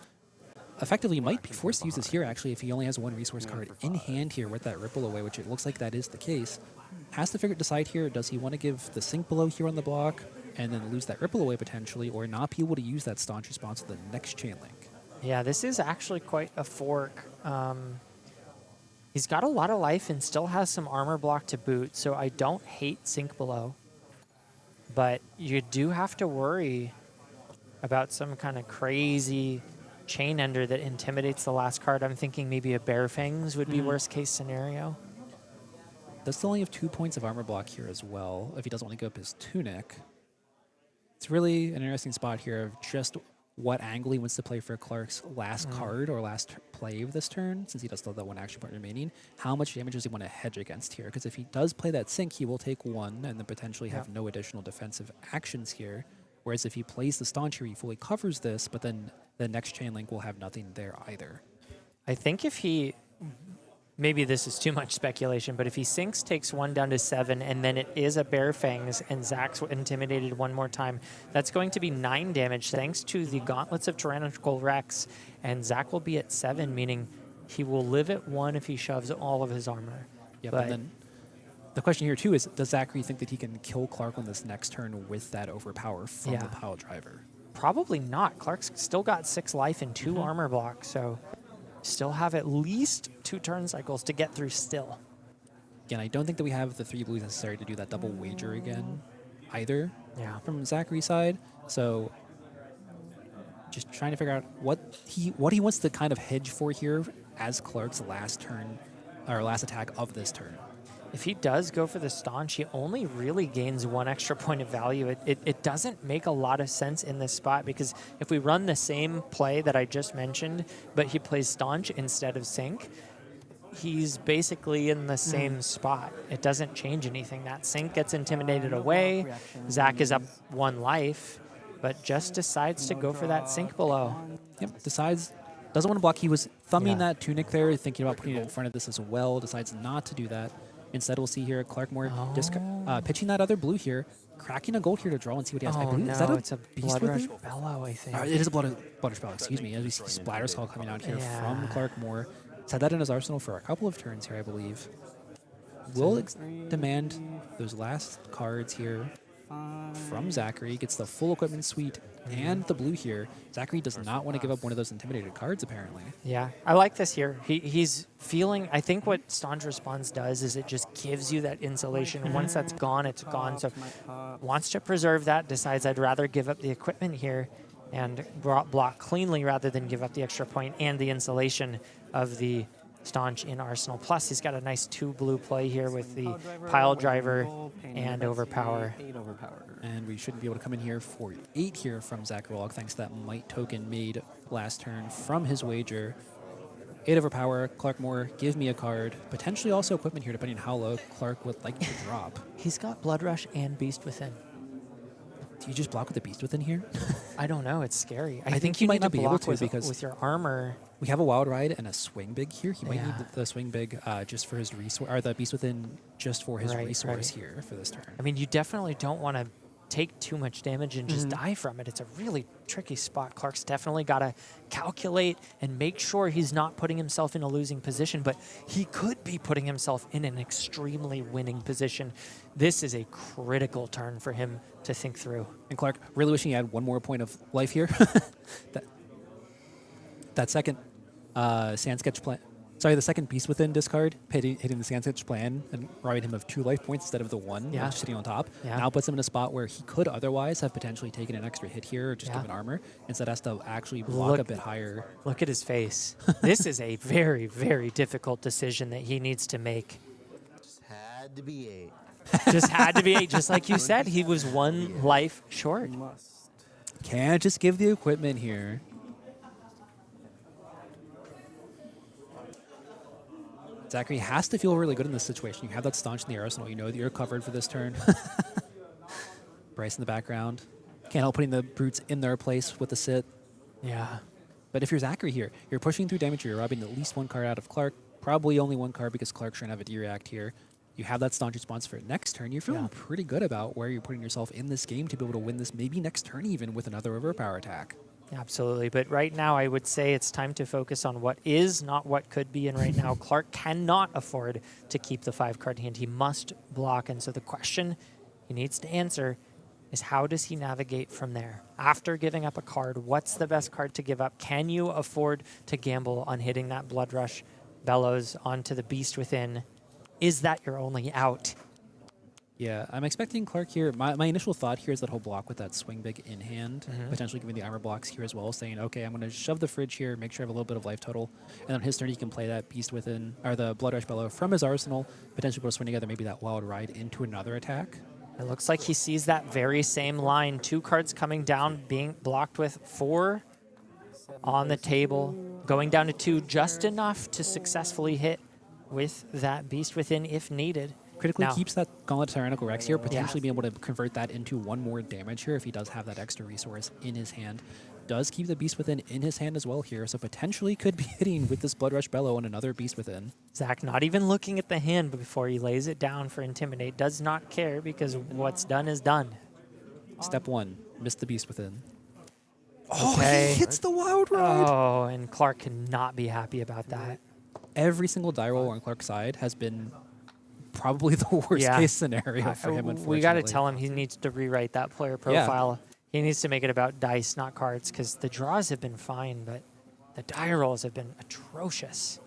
effectively, he might be forced to use this here, actually, if he only has 1 resource card in hand here with that Ripple Away, which it looks like that is the case. Has to decide here, does he want to give the Sink Below here on the block and then lose that Ripple Away potentially, or not be able to use that Staunch Response to the next Chain Link? Yeah, this is actually quite a fork. He's got a lot of life and still has some armor block to boot, so I don't hate Sink Below. But you do have to worry about some kind of crazy Chain Ender that intimidates the last card. I'm thinking maybe a Bear Fangs would be worst case scenario. Does still only have 2 points of armor block here as well, if he doesn't want to give up his Tunic. It's really an interesting spot here of just what angle he wants to play for Clark's last card or last play of this turn, since he does still have that 1 action point remaining. How much damage does he want to hedge against here? Because if he does play that Sink, he will take 1 and then potentially have no additional defensive actions here. Whereas if he plays the Staunch here, he fully covers this, but then the next Chain Link will have nothing there either. I think if he, maybe this is too much speculation, but if he sinks, takes 1 down to 7, and then it is a Bear Fangs, and Zach's intimidated 1 more time, that's going to be 9 damage thanks to the Gauntlets of Tyrannical Rex, and Zach will be at 7, meaning he will live at 1 if he shoves all of his armor. Yep, But and then the question here too is, does Zachary think that he can kill Clark on this next turn with that overpower from the Pile Driver? probably not. Clark's still got 6 life and 2 armor block, so still have at least 2 turn cycles to get through still. Again, I don't think that we have the 3 blues necessary to do that double wager again either from Zachary's side. So just trying to figure out what he wants to kind of hedge for here as Clark's last turn or last attack of this turn. If he does go for the Staunch, he only really gains 1 extra point of value. It doesn't make a lot of sense in this spot, because if we run the same play that I just mentioned, but he plays Staunch instead of Sink, he's basically in the same spot. It doesn't change anything. That Sink gets intimidated away. Zach is up 1 life, but just decides to go for that Sink Below. Yep, doesn't want to block. He was thumbing that Tunic there, thinking about putting it in front of this as well, decides not to do that. Instead, we'll see here Clark Moore pitching that other blue here, cracking a gold here to draw and see what he has. I believe, no, is that it's a Beast Blood with Rush it? Bellow, I think. It is a Blood Rush Bellow, excuse me. As we see Splatter Skull coming out here from Clark Moore. He's had that in his arsenal for a couple of turns here, I believe. Will demand those last cards here from Zachary. Gets the full equipment suite and the blue here. Zachary does not want to give up one of those intimidated cards, apparently. Yeah, I like this here. He's feeling, I think what Staunch Response does is it just gives you that insulation. Once that's gone, it's gone. So wants to preserve that, decides I'd rather give up the equipment here. and block cleanly rather than give up the extra point and the insulation of the Staunch in Arsenal. Plus, he's got a nice 2 blue play here with the Pile Driver and Overpower. 8 overpower. And we shouldn't be able to come in here for 8 here from Zachary Wallach, thanks to that Might token made last turn from his wager. 8 overpower, Clark Moore, give me a card. Potentially also equipment here, depending on how low Clark would like to drop. He's got Blood Rush and Beast Within. Do you just block with the Beast Within here? I don't know. It's scary. I think you might need not be able block to with, because with your armor. we have a Wild Ride and a Swing Big here. He might Yeah. need the Swing Big just for his resource, or the Beast Within just for his Right, resource right. here for this turn. I mean, you definitely don't want to take too much damage and just die from it. It's a really tricky spot. Clark's definitely got to calculate and make sure he's not putting himself in a losing position, but he could be putting himself in an extremely winning position. This is a critical turn for him to think through. And Clark, really wishing he had one more point of life here. that second Sand Sketch plan. Sorry, the second Beast Within discard, hitting the Sand Sketch plan and robbing him of 2 life points instead of the 1, Yeah. just sitting on top. Yeah. Now puts him in a spot where he could otherwise have potentially taken an extra hit here or just Yeah. given armor. Instead has to actually block Look- a bit higher. Look at his face. This is a very, very difficult decision that he needs to make. Just had to be 8. Just had to be 8, just like you said. He was 1 life short. Must. Can't just give the equipment here. Zachary has to feel really good in this situation. You have that Staunch in the arsenal. You know that you're covered for this turn. Bryce in the background. Can't help putting the Brutes in their place with the sit. Yeah. But if you're Zachary here, you're pushing through damage. You're robbing at least 1 card out of Clark. Probably only 1 card because Clark's trying to have a D-react here. You have that Staunch response for next turn. You're feeling Yeah. pretty good about where you're putting yourself in this game to be able to win this maybe next turn even with another overpower attack. Absolutely. But right now, I would say it's time to focus on what is, not what could be. And right now, Clark cannot afford to keep the 5-card hand. He must block. And so the question he needs to answer is how does he navigate from there? After giving up a card, what's the best card to give up? Can you afford to gamble on hitting that Blood Rush Bellows onto the Beast Within? Is that your only out? Yeah, I'm expecting Clark here. My initial thought here is that he'll block with that Swing Big in hand, potentially giving the armor blocks here as well, saying, okay, I'm going to shove the fridge here, make sure I have a little bit of life total. And on his turn, he can play that Beast Within, or the Blood Rush Bellow from his arsenal, potentially put a swing together, maybe that Wild Ride into another attack. It looks like he sees that very same line. 2 cards coming down, being blocked with 4 on the table, going down to 2, just enough to successfully hit with that Beast Within if needed. Critically Now- keeps that Gauntlet Tyrannical Rex here, potentially being able to convert that into 1 more damage here if he does have that extra resource in his hand. Does keep the Beast Within in his hand as well here, so potentially could be hitting with this Blood Rush Bellow and another Beast Within. Zach not even looking at the hand before he lays it down for Intimidate. Does not care because what's done is done. Step 1, missed the Beast Within. Okay. He hits the Wild Ride! Oh, and Clark cannot be happy about that. Every single die roll on Clark's side has been probably the worst Yeah. case scenario for him, unfortunately. We got to tell him he needs to rewrite that player profile. He needs to make it about dice, not cards, because the draws have been fine, but the die rolls have been atrocious.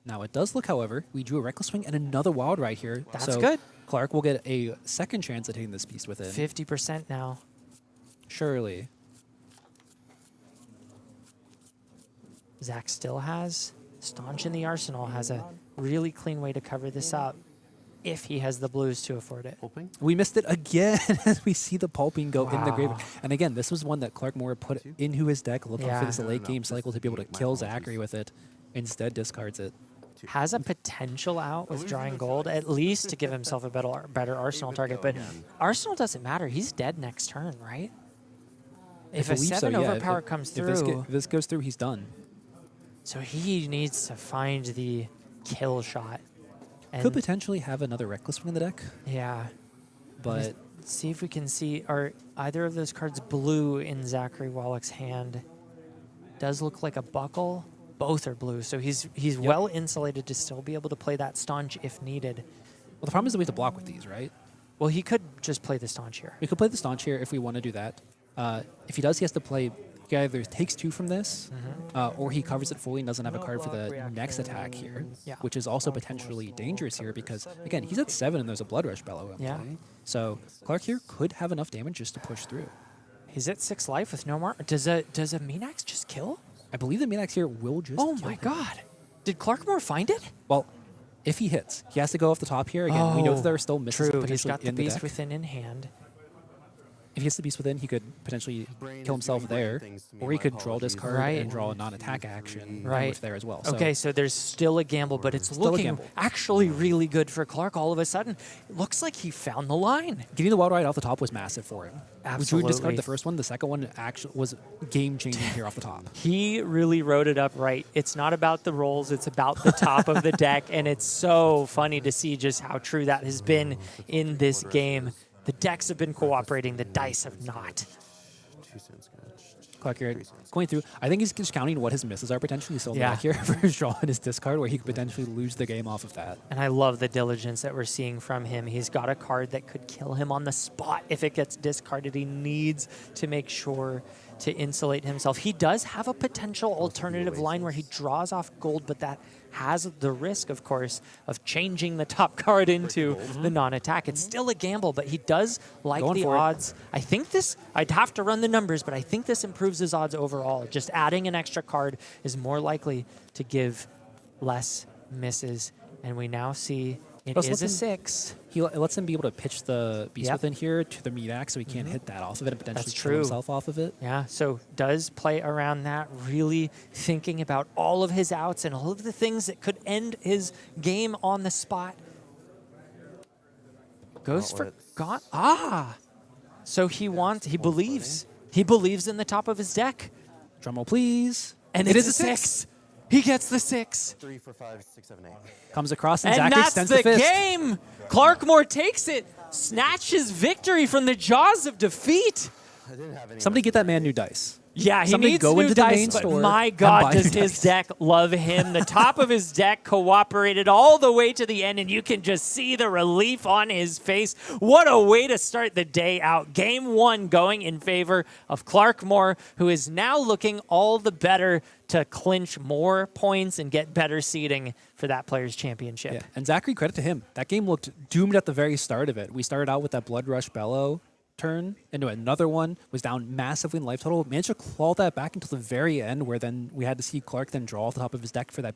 Now it does look, however, we drew a Reckless Swing and another Wild Ride here. That's so good. Clark will get a second chance at hitting this Beast Within. 50% now. Surely. Zach still has Staunch in the arsenal, has a really clean way to cover this up if he has the blues to afford it. Hoping. We missed it again as we see the Pulping go in the grave. Wow. And again, this was one that Clark Moore put into his deck, looking for this No, late no, game this cycle to is be able to my kill apologies. Zachary with it. Instead, discards it. Has a potential out with drawing gold, at least to give himself a better arsenal target. But arsenal doesn't matter. He's dead next turn, right? If I a believe 7 so, yeah. overpower If- comes if this, through, if this goes through, he's done. so he needs to find the kill shot. And Could potentially have another Reckless Swing in the deck, yeah, but see if we can see, are either of those cards blue in Zachary Wallach's hand? Does look like a buckle. Both are blue, so he's well insulated to still be able to play that Staunch if needed. well, the problem is that we have to block with these, right? Well, he could just play the Staunch here. We could play the Staunch here if we want to do that. If he does, he has to play. He either takes 2 from this, or he covers it fully and doesn't have a card for the next attack here, Yeah. which is also potentially dangerous here because, again, he's at 7 and there's a Blood Rush Bellow in Yeah. play. So Clark here could have enough damage just to push through. He's at 6 life with no more. Does a Minax just kill? I believe the Minax here will just Oh kill my him. god. Did Clarkmore find it? Well, if he hits, he has to go off the top here. Again, we know that there are still misses True. potentially He's got the in the Beast deck. Within in hand. If he gets the Beast Within, he could potentially brain kill is himself doing brain there, things to me, or he my could draw apologies. discard Right. and draw a non-attack action Right. there as well. So Okay, so there's still a gamble, but it's Still a looking gamble. actually really good for Clark all of a sudden. It looks like he found the line. getting the Wild Ride off the top was massive for him. We drew Absolutely. discard the first one. The second one actually was game-changing here off the top. He really wrote it up right. It's not about the rolls, it's about the top of the deck, and it's so funny to see just how true that has been in this game. The decks have been cooperating, the dice have not. 2 cents scratch. Clark here going through. I think he's just counting what his misses are potentially still in Yeah. the deck here for his draw and his discard, where he could potentially lose the game off of that. And I love the diligence that we're seeing from him. He's got a card that could kill him on the spot if it gets discarded. He needs to make sure to insulate himself. He does have a potential alternative line where he draws off gold, but that has the risk, of course, of changing the top card into the non-attack. It's still a gamble, but he does like Going the for it. odds. I think this, I'd have to run the numbers, but I think this improves his odds overall. Just adding an extra card is more likely to give less misses. And we now see it Plus, is a listen- 6. It lets him be able to pitch the Beast Yep. Within here to the Minax, so he can't hit that off of it and potentially That's kill true. himself off of it. Yeah, so does play around that, really thinking about all of his outs and all of the things that could end his game on the spot. Goes for Gauntlets. So he believes. He believes in the top of his deck. Drumroll, please. And it it's is a 6. He gets the 6. 3, 4, 5, 6, 7, 8. Comes across and And Zachary that's extends the the fist. game. Clarkmore takes it, snatches victory from the jaws of defeat. I didn't have any. Somebody get that man new dice. Yeah, he Somebody needs go new into the dice, main but store my and God, buy does new his dice. deck love him. The top of his deck cooperated all the way to the end, and you can just see the relief on his face. What a way to start the day out. Game 1 going in favor of Clarkmore, who is now looking all the better to clinch more points and get better seeding for that player's championship. Yeah, and Zachary, credit to him. That game looked doomed at the very start of it. We started out with that Blood Rush Bellow turn into another one, was down massively in life total, managed to claw that back until the very end, where then we had to see Clark then draw off the top of his deck for that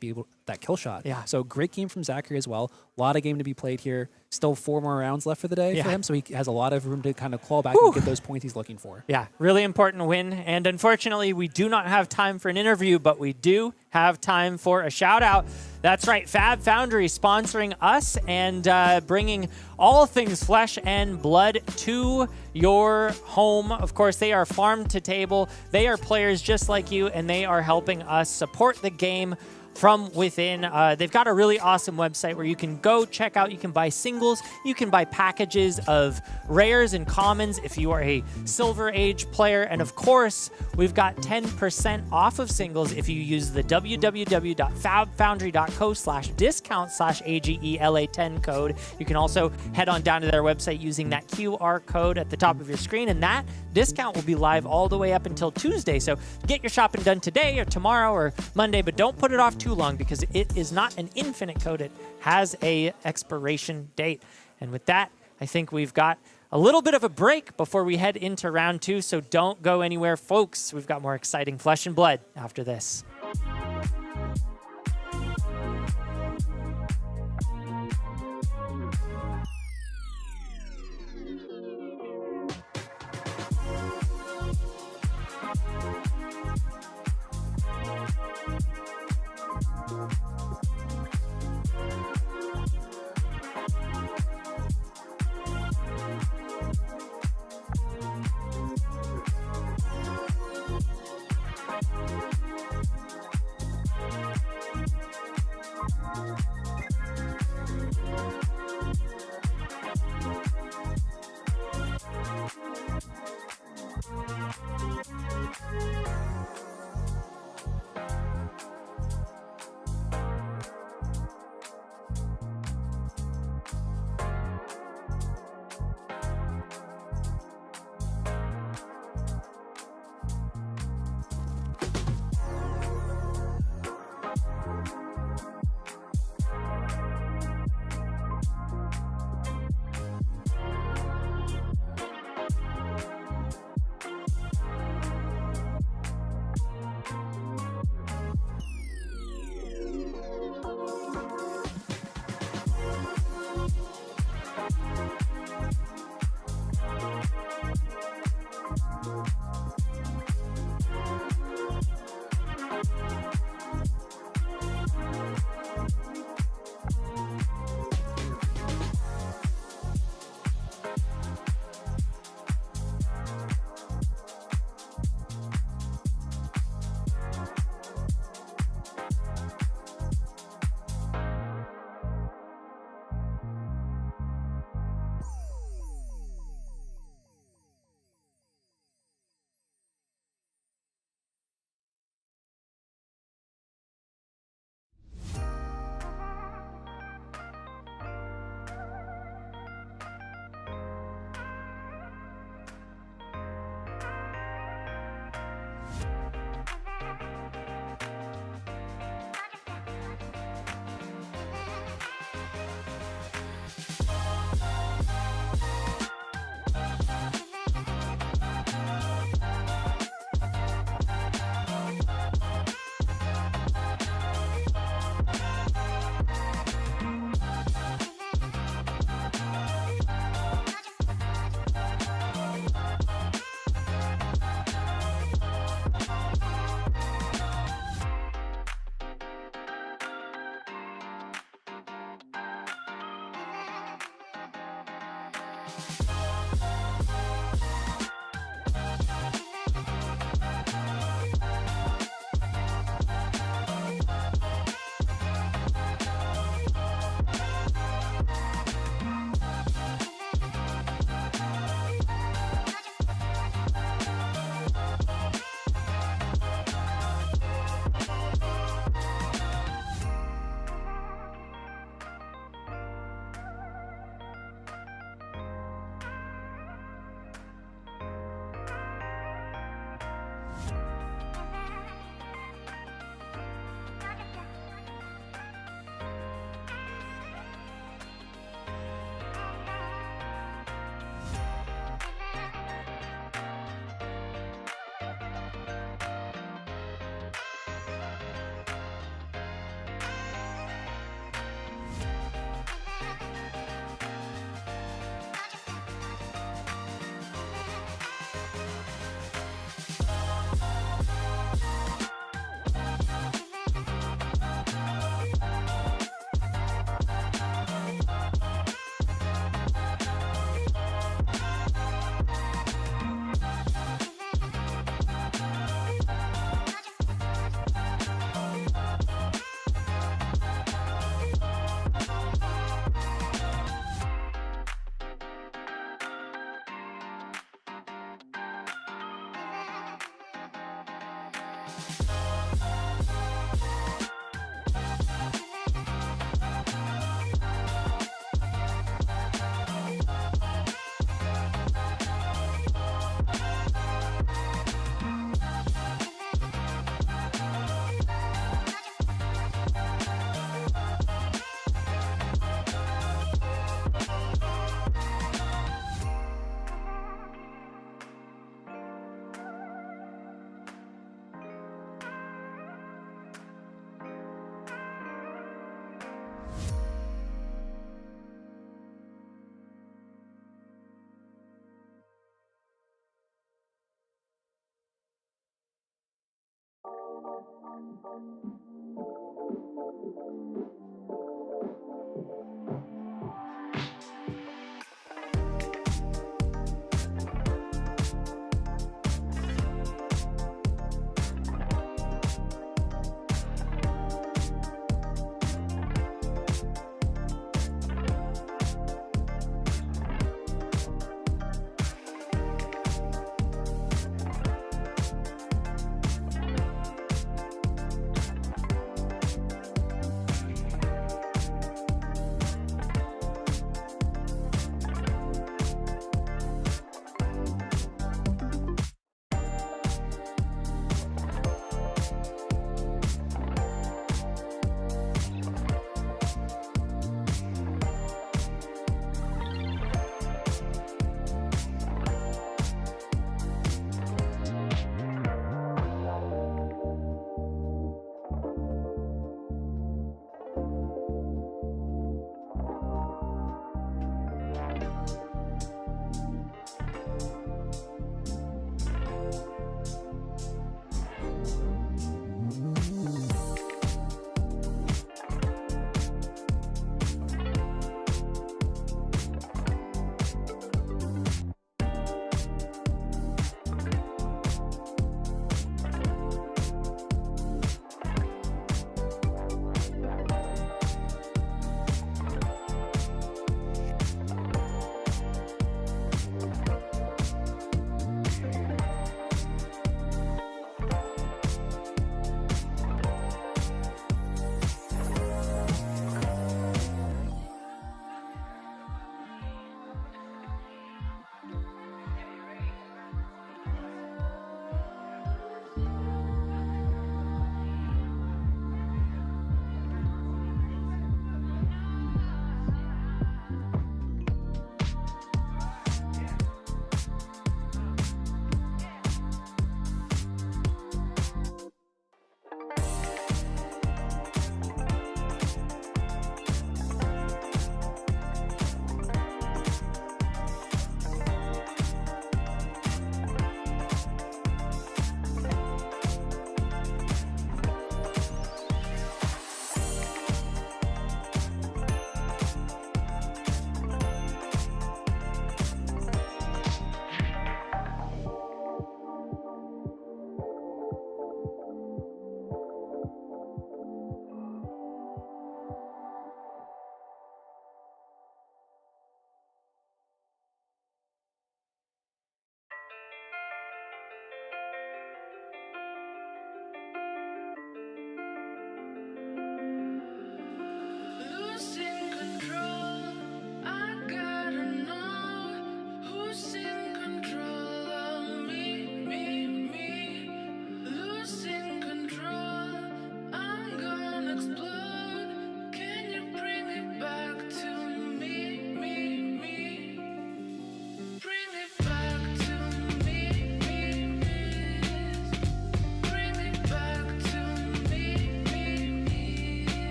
kill shot. Yeah. So great game from Zachary as well. A lot of game to be played here. Still 4 more rounds left for the day for Yeah. him, so he has a lot of room to kind of claw back and get those points he's looking for. Yeah, really important win. And unfortunately, we do not have time for an interview, but we do have time for a shout out. That's right, Fab Foundry sponsoring us and bringing all things flesh and blood to your home. Of course, they are farm to table. They are players just like you, and they are helping us support the game from within. They've got a really awesome website where you can go check out. You can buy singles. You can buy packages of rares and commons if you are a Silver Age player. And of course, we've got 10% off of singles if you use the www.fabfoundry.co/discount/AGELA10 code. You can also head on down to their website using that QR code at the top of your screen, and that discount will be live all the way up until Tuesday. So get your shopping done today or tomorrow or Monday, but don't put it off too long because it is not an infinite code. It has a expiration date. And with that, I think we've got a little bit of a break before we head into round 2, so don't go anywhere, folks. We've got more exciting flesh and blood after this.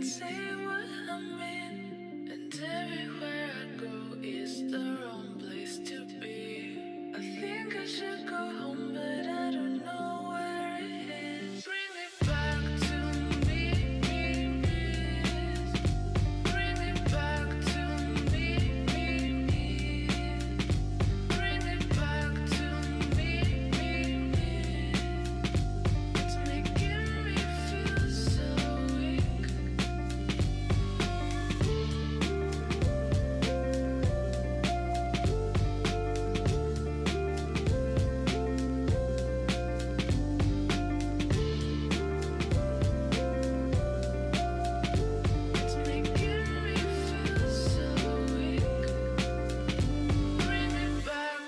say what I mean, and everywhere I go is the wrong place to be. I think I should go home, but I don't know where it is. Bring it back to me, please. Bring it back to me, please. Bring it back to me, please. It's making me feel so weak. It's making me feel so weak. Bring it back.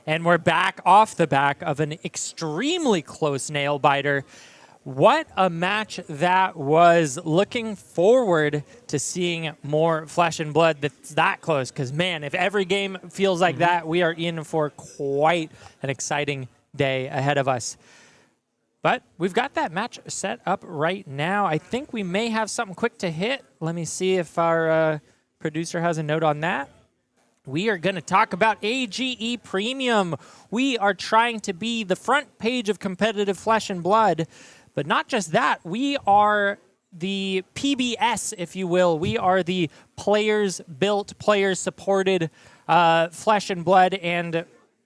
And we're back off the back of an extremely close nail biter. What a match that was. Looking forward to seeing more flesh and blood that's that close. Because, man, if every game feels like that, we are in for quite an exciting day ahead of us. But we've got that match set up right now. I think we may have something quick to hit. Let me see if our producer has a note on that. We are going to talk about AGE Premium. We are trying to be the front page of competitive flesh and blood. But not just that, we are the PBS, if you will. We are the players-built, players-supported flesh and blood. And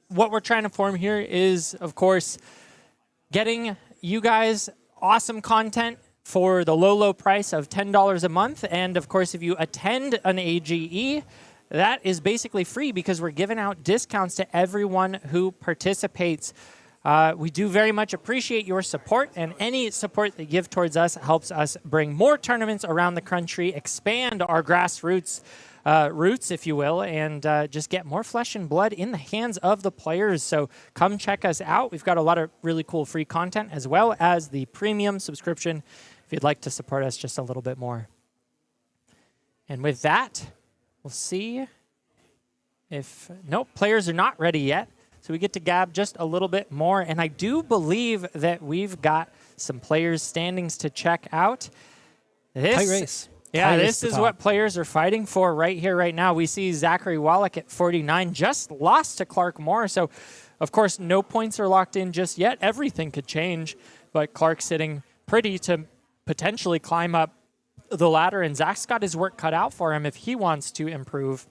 what we're trying to form here is, of course, getting you guys awesome content for the low, low price of $10 a month. And, of course, if you attend an AGE, that is basically free because we're giving out discounts to everyone who participates. We do very much appreciate your support, and any support that you give towards us helps us bring more tournaments around the country, expand our grassroots roots, if you will, and just get more flesh and blood in the hands of the players. So come check us out. We've got a lot of really cool free content, as well as the premium subscription if you'd like to support us just a little bit more. And with that, we'll see if... Nope, players are not ready yet. So we get to gab just a little bit more. And I do believe that we've got some players' standings to check out. Tight race. Yeah, Tight this race is what players are fighting for right here, right now. We see Zachary Wallach at 49, just lost to Clark Moore. So, of course, no points are locked in just yet. Everything could change. But Clark's sitting pretty to potentially climb up the ladder. And Zach's got his work cut out for him if he wants to improve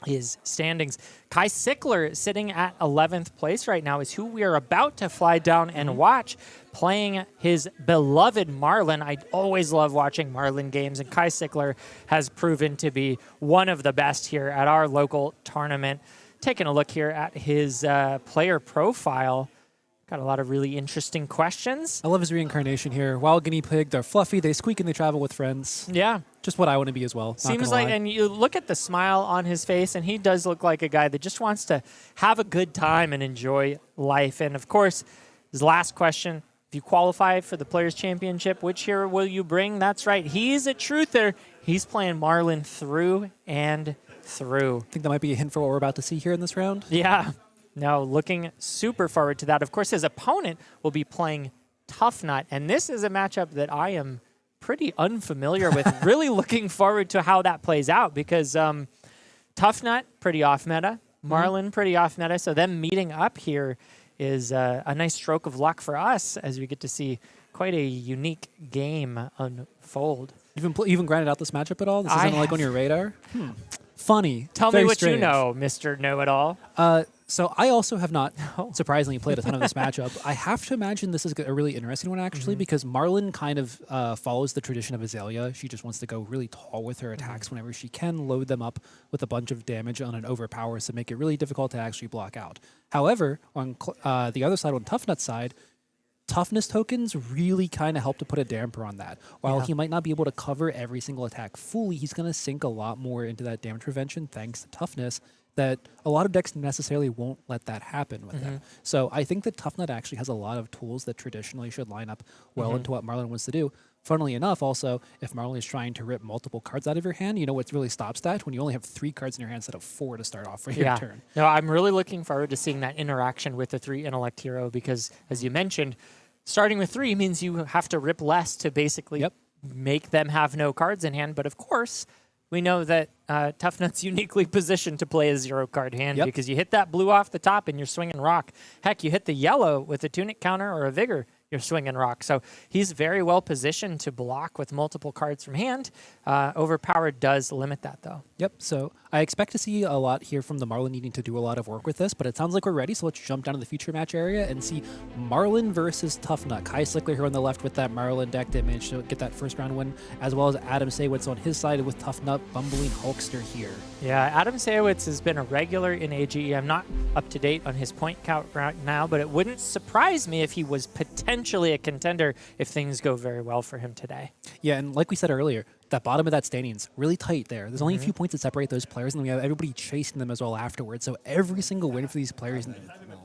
his standings. Kai Sickler, sitting at 11th place right now, is who we are about to fly down and watch, playing his beloved Marlynn. I always love watching Marlynn games, and Kai Sickler has proven to be one of the best here at our local tournament. Taking a look here at his player profile. Got a lot of really interesting questions. I love his reincarnation here. Wild guinea pig, they're fluffy, they squeak, and they travel with friends. Yeah. Just what I want to be as well. Seems like, and you look at the smile on his face, and he does look like a guy that just wants to have a good time and enjoy life. And, of course, his last question, if you qualify for the Players' Championship, which hero will you bring? That's right. He's a truther. He's playing Marlynn through and through. I think that might be a hint for what we're about to see here in this round. Yeah. No, looking super forward to that. Of course, his opponent will be playing Tuffnut, and this is a matchup that I am pretty unfamiliar with. Really looking forward to how that plays out because Tuffnut, pretty off meta. Marlynn, pretty off meta. So them meeting up here is a nice stroke of luck for us as we get to see quite a unique game unfold. Even grinded out this matchup at all? This isn't like on your radar? Funny. Tell Very me what strange. you know, Mr. Know-It-All. So I also have not, surprisingly, played a ton of this matchup. I have to imagine this is a really interesting one, actually, because Marlynn kind of follows the tradition of Azalea. She just wants to go really tall with her attacks whenever she can, load them up with a bunch of damage on an overpower to make it really difficult to actually block out. However, on the other side, on Tuffnut's side, toughness tokens really kind of help to put a damper on that. While he might not be able to cover every single attack fully, he's going to sink a lot more into that damage prevention thanks to toughness that a lot of decks necessarily won't let that happen with them. So I think that Tuffnut actually has a lot of tools that traditionally should line up well into what Marlynn wants to do. Funnily enough, also, if Marlynn is trying to rip multiple cards out of your hand, you know what really stops that? When you only have 3 cards in your hand instead of 4 to start off for your turn. No, I'm really looking forward to seeing that interaction with the 3 intellect hero because, as you mentioned, starting with 3 means you have to rip less to basically make them have no cards in hand. But of course, we know that Tuffnut's uniquely positioned to play a 0-card hand because you hit that blue off the top and you're swinging rock. Heck, you hit the yellow with a Tunic counter or a Vigor, you're swinging rock. So he's very well positioned to block with multiple cards from hand. Overpowered does limit that, though. Yep, so I expect to see a lot here from the Marlynn needing to do a lot of work with this, but it sounds like we're ready, so let's jump down to the future match area and see Marlynn versus Tuffnut. Sickler here on the left with that Marlynn deck that managed to get that first round win, as well as Saiewitz on his side with Tuffnut, bumbling Hulkster here. Yeah, Saiewitz has been a regular in AGE. I'm not up to date on his point count right now, but it wouldn't surprise me if he was potentially a contender if things go very well for him today. Yeah, and like we said earlier, that bottom of that standing's really tight there. There's only a few points that separate those players, and then we have everybody chasing them as well afterwards. So every single win for these players,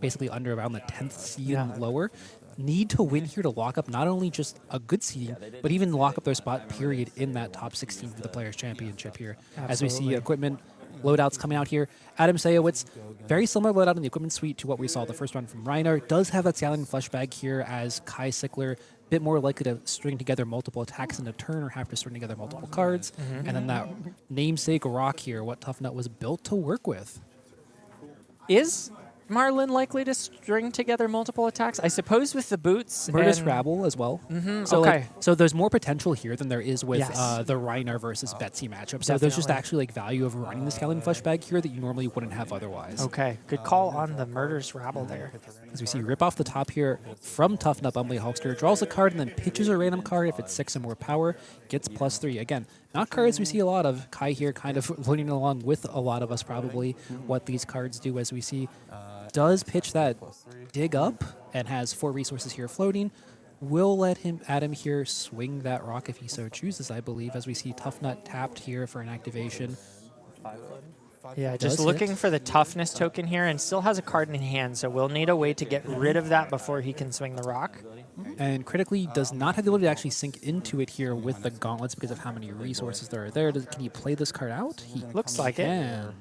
basically under around the 10th seed and lower, need to win here to lock up not only just a good seeding, but even lock up their spot, period, in that top 16 for the Players' Championship here. Absolutely. As we see equipment loadouts coming out here. Saiewitz, very similar loadout in the equipment suite to what we saw the first round from Rhinar. Does have that Scaling Flesh Bag here as Sickler, bit more likely to string together multiple attacks in a turn or have to string together multiple cards. And then that namesake rock here, what Tuffnut was built to work with. Is Marlynn likely to string together multiple attacks? I suppose with the boots. Murderous Rabble as well. So, okay. So there's more potential here than there is with Yes. the Rhinar versus Betsy matchup. So there's just Definitely. actually like value of running the Scaling Flesh Bag here that you normally wouldn't have otherwise. Okay, good call on the Murderous Rabble there. As we see rip off the top here from Tuffnut, Bumbly Hulkster, draws a card and then pitches a random card if it's 6 or more power, gets +3. Again, not cards we see a lot of. Here kind of learning along with a lot of us probably what these cards do, as we see does pitch that dig up and has 4 resources here floating. We'll let Adam here swing that rock if he so chooses, I believe, as we see Tuffnut tapped here for an activation. Yeah, just Does looking hit. for the toughness token here, and still has a card in hand, so we'll need a way to get rid of that before he can swing the rock. And critically does not have the ability to actually sink into it here with the gauntlets because of how many resources there are there. Can he play this card out? He Looks like it. can.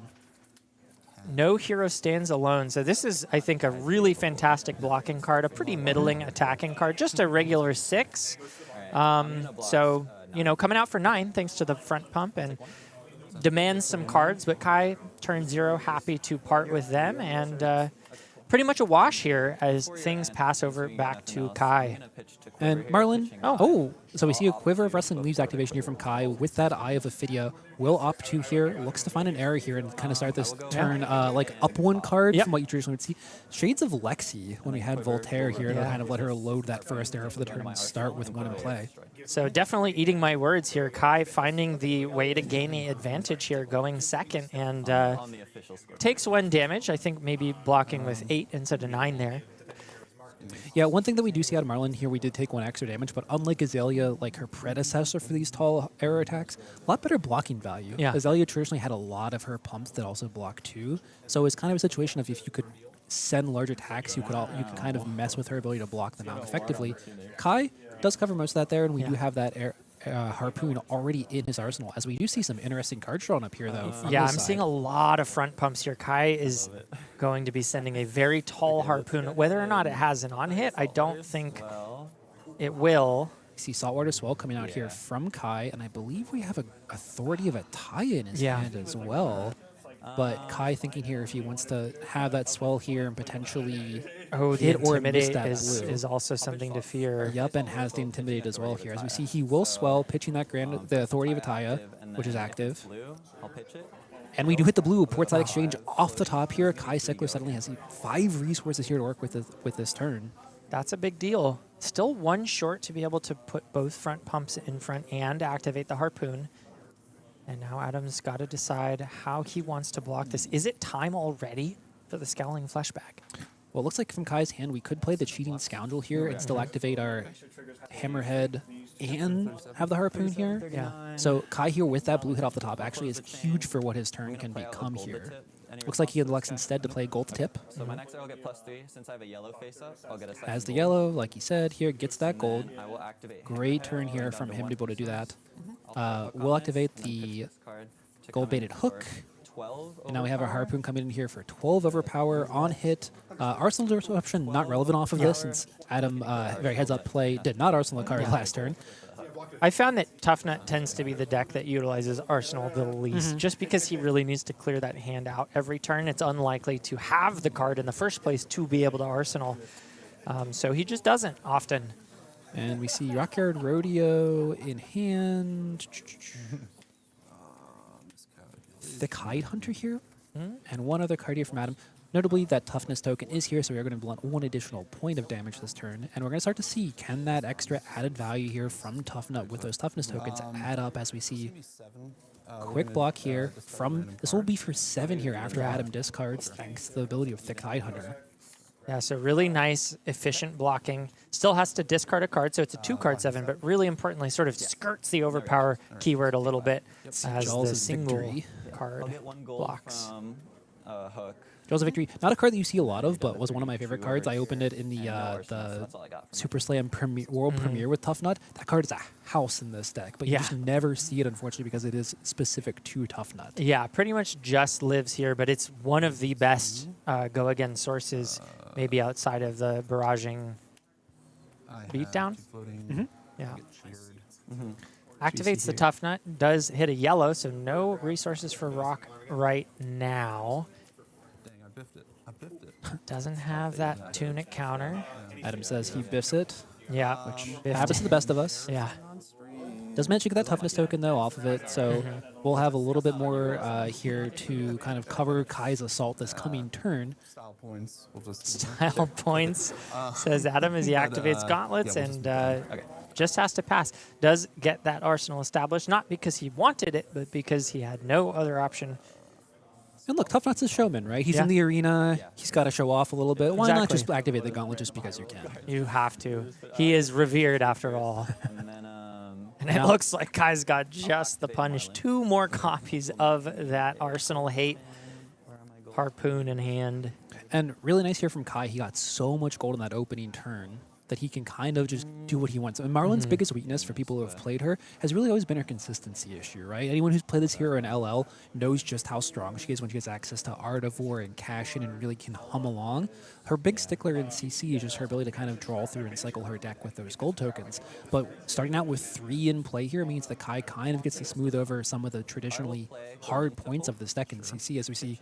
No hero stands alone, so this is, I think, a really fantastic blocking card, a pretty middling attacking card, just a regular 6. So, you know, coming out for 9 thanks to the front pump, and demands some cards, but turn 0 happy to part with them, and pretty much a wash here as things pass over back to Kai. And Marlynn, so we see a Quiver of Wrestling Leaves activation here from Kai with that Eye of Ophidia. Will opt to here, looks to find an error here and kind of start this turn like up 1 card from what you traditionally would see. Shades of Lexi when we had Voltaire here to kind of let her load that first arrow for the turn and start with 1 in play. So definitely eating my words here. Kai finding the way to gain the advantage here, going second, and takes 1 damage. I think maybe blocking with 8 instead of 9 there. Yeah, one thing that we do see out of Marlynn here, we did take 1 extra damage, but unlike Azalea, like her predecessor for these tall arrow attacks, a lot better blocking value. Yeah. Azalea traditionally had a lot of her pumps that also block too, so it's kind of a situation of if you could send large attacks, you could kind of mess with her ability to block them out effectively. Kai does cover most of that there, and we do have that harpoon already in his arsenal, as we do see some interesting cards drawn up here, though. Yeah, I'm seeing a lot of front pumps here. Kai is going to be sending a very tall harpoon. Whether or not it has an on-hit, I don't think it will. See Saltwater Swell coming out here from Kai, and I believe we have a Authority of a tie in his hand as well. But Kai thinking here if he wants to have that swell here and potentially the hit or miss Intimidate that is, blue. is also something to fear. Yep, and has the Intimidate as well here. As we see, he will swell, pitching that the Authority of Ataya, which is active. And we do hit the blue Portside Exchange off the top here. Sickler suddenly has 5 resources here to work with this turn. That's a big deal. Still 1 short to be able to put both front pumps in front and activate the harpoon. And now Adam's got to decide how he wants to block this. Is it time already for the Scowling Fleshback? Well, it looks like from Kai's hand, we could play the Cheating Scoundrel here and still activate our Hammerhead and have the Harpoon here. Yeah. So Kai here with that blue hit off the top actually is huge for what his turn can become here. Looks like he elects instead to play Gold Tip. So my next arrow will get +3. Since I have a yellow face up, I'll get a second As the gold. yellow, like he said, here gets that gold. I will activate Great turn here from him to be able to do that. We'll activate the gold-baited hook. 12 And now we have our Harpoon coming in here for 12 overpower on hit. Arsenal Disruption not relevant off of this since Adam, very heads-up play, did not Arsenal a card last turn. I found that Tuffnut tends to be the deck that utilizes Arsenal the least, just because he really needs to clear that hand out every turn. It's unlikely to have the card in the first place to be able to Arsenal. So he just doesn't often. And we see Rockyard Rodeo in hand. Thick Hide Hunter here. And one other card here from Adam. Notably, that Toughness token is here, so we are going to blunt 1 additional point of damage this turn. And we're going to start to see, can that extra added value here from Tuffnut with those Toughness tokens add up as we see quick block here from... This will be for 7 here after Adam discards, thanks to the ability of Thick Hide Hunter. Yeah, so really nice, efficient blocking. Still has to discard a card, so it's a 2-card 7, but really importantly, sort of skirts the overpower keyword a little bit as Jaws the of single Victory. card I'll get 1 gold blocks. from Hook. Jaws of Victory, not a card that you see a lot of, but was one of my favorite cards. I opened it in the That's all I got from Super Slam World Premiere with Tuffnut. That card is a house in this deck, but you Yeah. just never see it, unfortunately, because it is specific to Tuffnut. Yeah, pretty much just lives here, but it's one of the best go-again sources, maybe outside of the barraging beatdown. Yeah. Activates the Tuffnut, does hit a yellow, so no resources for Rock right now. Dang, I biffed it. I biffed it. Doesn't have that tunic counter. Adam says he biffs it. Yeah, Happens to the best of us. Yeah. Does manage to get that Toughness token, though, off of it, so we'll have a little bit more here to kind of cover Kai's assault this coming turn. Style points. We'll just Style points, says Adam as he activates Gauntlets, yeah, we'll and just has to pass. Does get that arsenal established, not because he wanted it, but because he had no other option. And look, Tuffnut's a showman, right? He's Yeah. in the arena. He's got to show off a little bit. Why not Exactly. just activate the Gauntlet just because you can? You have to. He is revered after all. And then, And it looks like Kai's got just the punish. 2 more copies of that Arsenal Hate harpoon in hand. And really nice here from Kai. He got so much gold in that opening turn that he can kind of just do what he wants. And Marlynn's biggest weakness for people who have played her has really always been her consistency issue, right? Anyone who's played this hero in LL knows just how strong she is when she gets access to Artivore and Cash In and really can hum along. Her big stickler in CC is just her ability to kind of draw through and cycle her deck with those gold tokens. But starting out with 3 in play here means that Kai kind of gets to smooth over some of the traditionally hard points of this deck in CC, as we see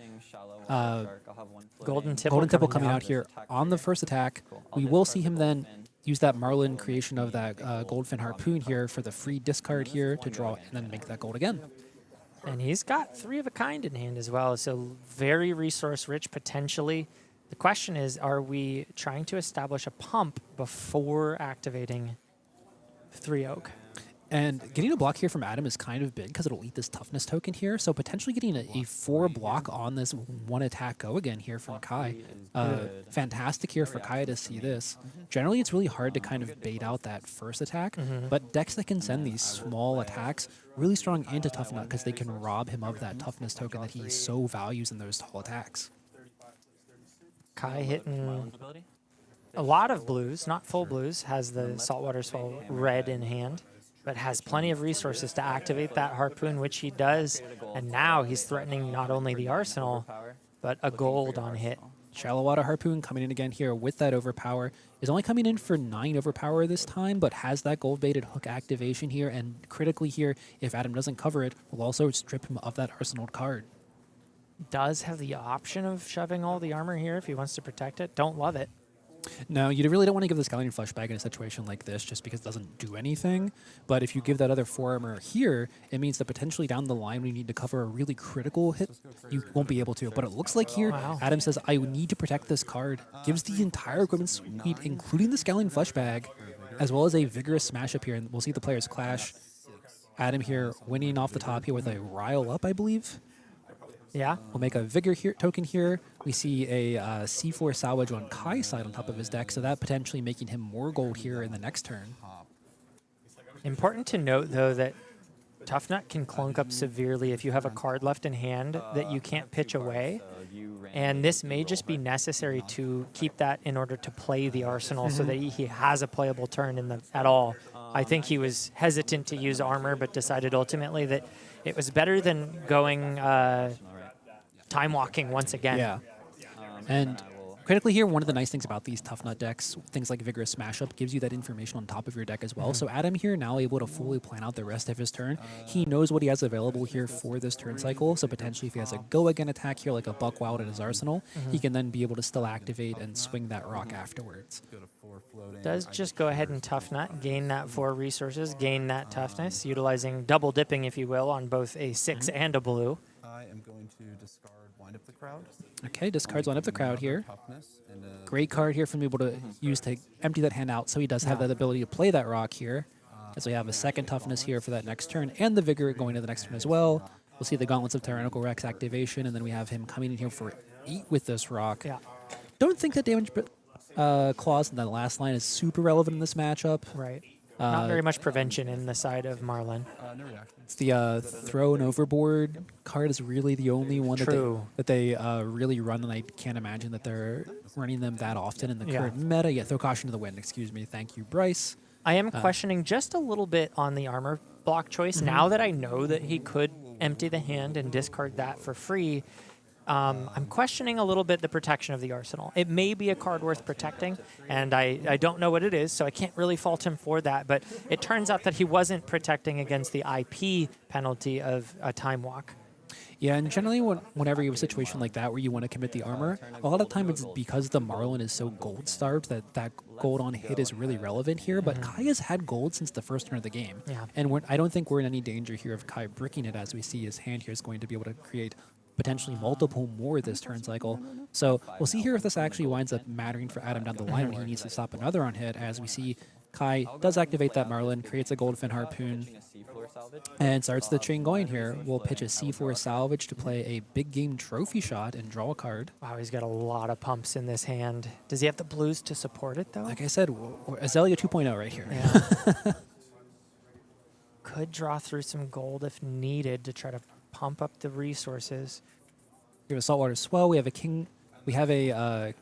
Golden Tipple coming out here on the first attack. We will see him then use that Marlynn creation of that Goldfin Harpoon here for the free discard here to draw and then make that gold again. And he's got 3 of a kind in hand as well, so very resource rich potentially. The question is, are we trying to establish a pump before activating 3 Oak? And getting a block here from Adam is kind of big because it'll eat this Toughness token here. So potentially getting a 4 block on this 1 attack go again here from Kai. Fantastic here for Kai to see this. Generally, it's really hard to kind of bait out that first attack, but decks that can send these small attacks really strong into Tuffnut because they can rob him of that Toughness token that he so values in those tall attacks. Kai hitting a lot of blues, not full blues, has the Saltwater Swell red in hand, but has plenty of resources to activate that Harpoon, which he does. And now he's threatening not only the Arsenal, but a gold on hit. Shallow Water Harpoon coming in again here with that Overpower. Is only coming in for 9 Overpower this time, but has that gold-baited hook activation here. And critically here, if Adam doesn't cover it, will also strip him of that Arsenal card. Does have the option of shoving all the armor here if he wants to protect it. Don't love it. No, you really don't want to give the Scallion Fleshbag in a situation like this just because it doesn't do anything. But if you give that other 4 armor here, it means that potentially down the line when you need to cover a really critical hit, you won't be able to. But it looks like here, Adam says, I need to protect this card. Gives the entire equipment suite, including the Scallion Fleshbag, as well as a vigorous smash up here. And we'll see the players clash. Adam here winning off the top here with a Rile Up, I believe. Yeah. We'll make a Vigor here, token here. We see a C4 Salvage on Kai's side on top of his deck, so that potentially making him more gold here in the next turn. Important to note, though, that Tuffnut can clunk up severely if you have a card left in hand that you can't pitch away. And this may just be necessary to keep that in order to play the Arsenal so that he has a playable turn in the at all. I think he was hesitant to use armor, but decided ultimately that it was better than going time walking once again. Yeah. And Critically here, one of the nice things about these Tuffnut decks, things like Vigorous Smash Up, gives you that information on top of your deck as well. So Adam here now able to fully plan out the rest of his turn. He knows what he has available here for this turn cycle, so potentially if he has a go again attack here like a Buck Wild in his arsenal, he can then be able to still activate and swing that rock afterwards. Go to 4 floating. Does just go ahead and Tuffnut, gain that 4 resources, gain that toughness, utilizing double dipping, if you will, on both a 6 and a blue. I am going to discard Wind Up the Crowd. Okay, discards one up the crowd here. Toughness and Great card here for him able to use to empty that hand out, so he does have that ability to play that rock here. As we have a second toughness here for that next turn, and the vigor going to the next turn as well. We'll see the Gauntlets of Tyrannical Rex activation, and then we have him coming in here for 8 with this rock. Yeah. Don't think that damage clause in that last line is super relevant in this matchup. Right. Not very much prevention in the side of Marlynn. no reaction. It's the throw and overboard card is really the only one that they really run, and I can't imagine that they're running them that often in the current meta. Yeah, throw caution to the wind. Excuse me. Thank you, Bryce. I am questioning just a little bit on the armor block choice. Now that I know that he could empty the hand and discard that for free, I'm questioning a little bit the protection of the arsenal. It may be a card worth protecting, and I don't know what it is, so I can't really fault him for that. But it turns out that he wasn't protecting against the IP penalty of a time walk. Yeah, and generally whenever you have a situation like that where you want to commit the armor, a lot of time it's because the Marlyn is so gold starved that gold on hit is really relevant here. But Kai has had gold since the first turn of the game. Yeah. And I don't think we're in any danger here of Kai bricking it, as we see his hand here is going to be able to create potentially multiple more this turn cycle. So we'll see here if this actually winds up mattering for Adam down the line when he needs to stop another on hit, as we see Kai does activate that Marlyn, creates a Goldfin Harpoon, and starts the chain going here. We'll pitch a C4 salvage to play a big game trophy shot and draw a card. Wow, he's got a lot of pumps in this hand. Does he have the blues to support it, though? Like I said, Azalea 2.0 right here. Yeah. Could draw through some gold if needed to try to pump up the resources. We have a Saltwater Swell. We have a King. We have a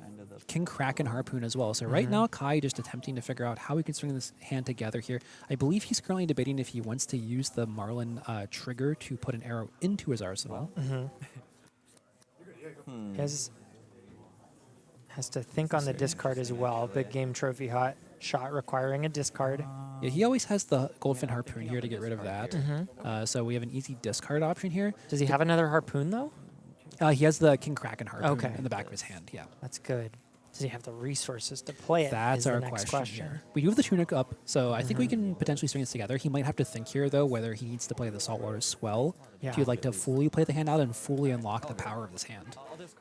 King Kraken Harpoon as well. So right now, Kai just attempting to figure out how he can string this hand together here. I believe he's currently debating if he wants to use the Marlyn trigger to put an arrow into his arsenal. He has to think on the discard as well. Big game trophy shot requiring a discard. Yeah, he always has the Goldfin Harpoon here to get rid of that. So we have an easy discard option here. Does he have another harpoon, though? He has the King Kraken Harpoon Okay. in the back of his hand, yeah. That's good. Does he have the resources to play it? That's is our the next question here. We do have the Tunic up, so I think we can potentially string this together. He might have to think here, though, whether he needs to play the Saltwater Swell if you'd like to fully play the hand out and fully unlock the power of his hand.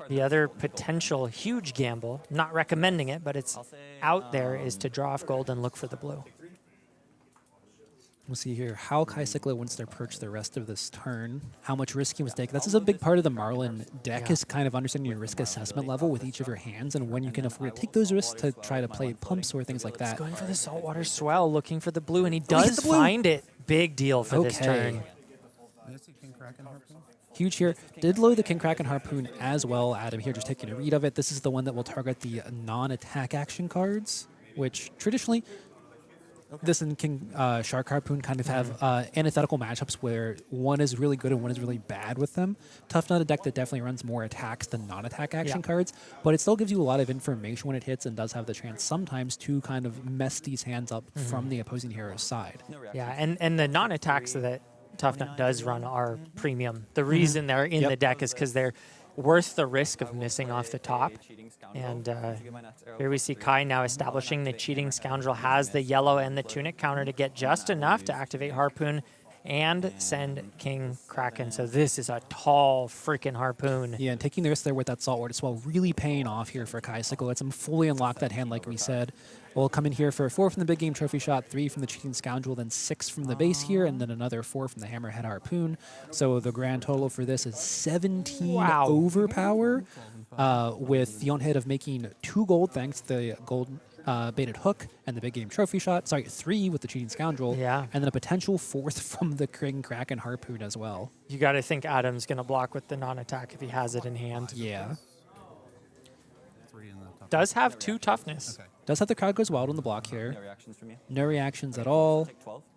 The other potential huge gamble, not recommending it, but it's out there, is to draw off gold and look for the blue. We'll see here how Kai Sickler wants to approach the rest of this turn, how much risk he wants to take. This is a big part of the Marlyn deck, is kind of understanding your risk assessment level with each of your hands and when you can afford to take those risks to try to play pumps or things like that. He's going for the Saltwater Swell, looking for the blue, and he does find it. Big deal for this turn. Huge here. Did load the King Kraken Harpoon as well. Adam here just taking a read of it. This is the one that will target the non-attack action cards, which traditionally this and King Shark Harpoon kind of have antithetical matchups where one is really good and one is really bad with them. Tuffnut, a deck that definitely runs more attacks than non-attack action cards, but it still gives you a lot of information when it hits and does have the chance sometimes to kind of mess these hands up from the opposing hero's side. Yeah, and the non-attacks that Tuffnut does run are premium. The reason they're in the deck is because they're worth the risk of missing off the top. And here we see Kai now establishing the Cheating Scoundrel has the yellow and the Tunic counter to get just enough to activate Harpoon and send King Kraken. So this is a tall freaking Harpoon. Yeah, and taking the risk there with that Saltwater Swell really paying off here for Kai Sickle. Lets him fully unlock that hand like we said. We'll come in here for 4 from the Big Game Trophy Shot, 3 from the Cheating Scoundrel, then 6 from the base here, and then another 4 from the Hammerhead Harpoon. So the grand total for this is 17 overpower, with the on-hit of making 2 gold thanks to the gold baited hook and the Big Game Trophy Shot. Sorry, 3 with the Cheating Scoundrel, and then a potential 4th from the King Kraken Harpoon as well. You got to think Adam's going to block with the non-attack if he has it in hand. Yeah. Does have 2 toughness. Okay. Does have the Crowd Goes Wild on the block here. No reactions from you. No reactions at all.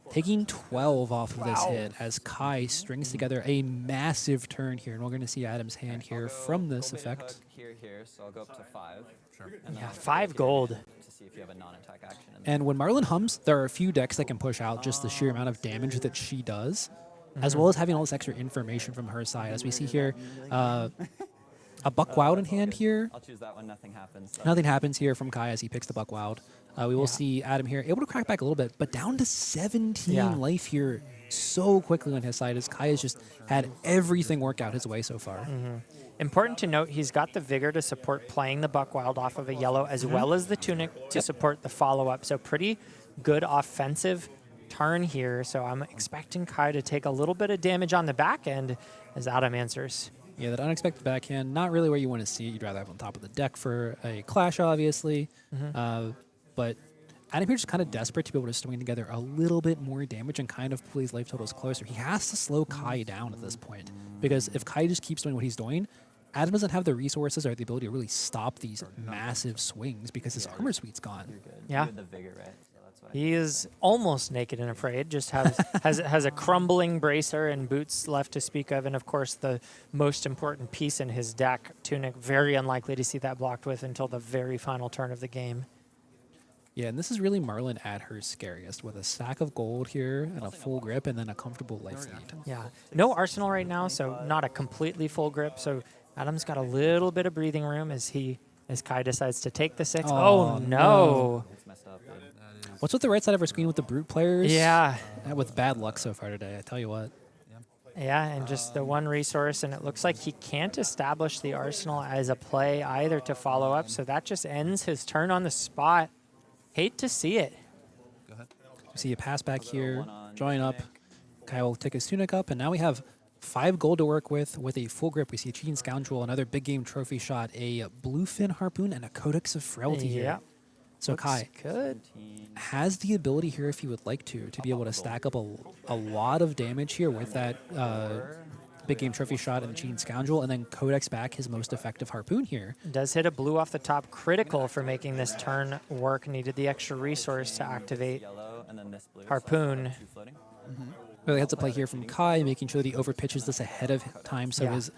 Taking 12 off of this hit as Kai strings together a massive turn here. And we're going to see Adam's hand here from this effect. Here, so I'll go up to 5. Sure. And then Yeah, I'll 5 gold. to see if you have a non-attack action. In there. And when Marlynn hums, there are a few decks that can push out just the sheer amount of damage that she does, as well as having all this extra information from her side. As we see here, a Buck Wild in hand here. I'll choose that one. Nothing happens. So. Nothing happens here from Kai as he picks the Buck Wild. We will see Adam here able to crack back a little bit, but down to 17 life here so quickly on his side as Kai has just had everything work out his way so far. Important to note, he's got the Vigor to support playing the Buckwild off of a yellow, as well as the Tunic to support the follow-up. So pretty good offensive turn here. So I'm expecting Kai to take a little bit of damage on the back end as Adam answers. Yeah, that unexpected backhand, not really where you want to see it. You'd rather have on top of the deck for a clash, obviously. But Adam here just kind of desperate to be able to string together a little bit more damage and kind of pull his life totals closer. He has to slow Kai down at this point, because if Kai just keeps doing what he's doing, Adam doesn't have the resources or the ability to really stop these massive swings because his armor suite's gone. You're good. Yeah. You had the vigor, right? So that's why. He is almost naked and afraid, just has a crumbling bracer and boots left to speak of, and of course the most important piece in his deck, Tunic, very unlikely to see that blocked with until the very final turn of the game. Yeah, and this is really Marlynn at her scariest, with a stack of gold here and a full grip and then a comfortable life lead. Yeah, no arsenal right now, so not a completely full grip, so Adam's got a little bit of breathing room as Kai decides to take the 6. Oh, no. It's messed up, dude. What's with the right side of our screen with the brute players? Yeah. With bad luck so far today, I tell you what. Yeah, and just the one resource, and it looks like he can't establish the arsenal as a play either to follow up, so that just ends his turn on the spot. Hate to see it. Go ahead. We see a pass back here, join up. Kai will take his Tunic up, and now we have 5 gold to work with a full grip. We see a Cheating Scoundrel, another big game trophy shot, a Bluefin Harpoon, and a Codex of Frailty Yeah. here. So Looks Kai good. has the ability here, if he would like to be able to stack up a lot of damage here with that big game trophy shot and the Cheating Scoundrel, and then Codex back his most effective Harpoon here. Does hit a blue off the top, critical for making this turn work. Needed the extra resource to activate Yellow, and then this blue. So Harpoon. two floating. Really heads up play here from Kai, making sure that he overpitches this ahead of time so his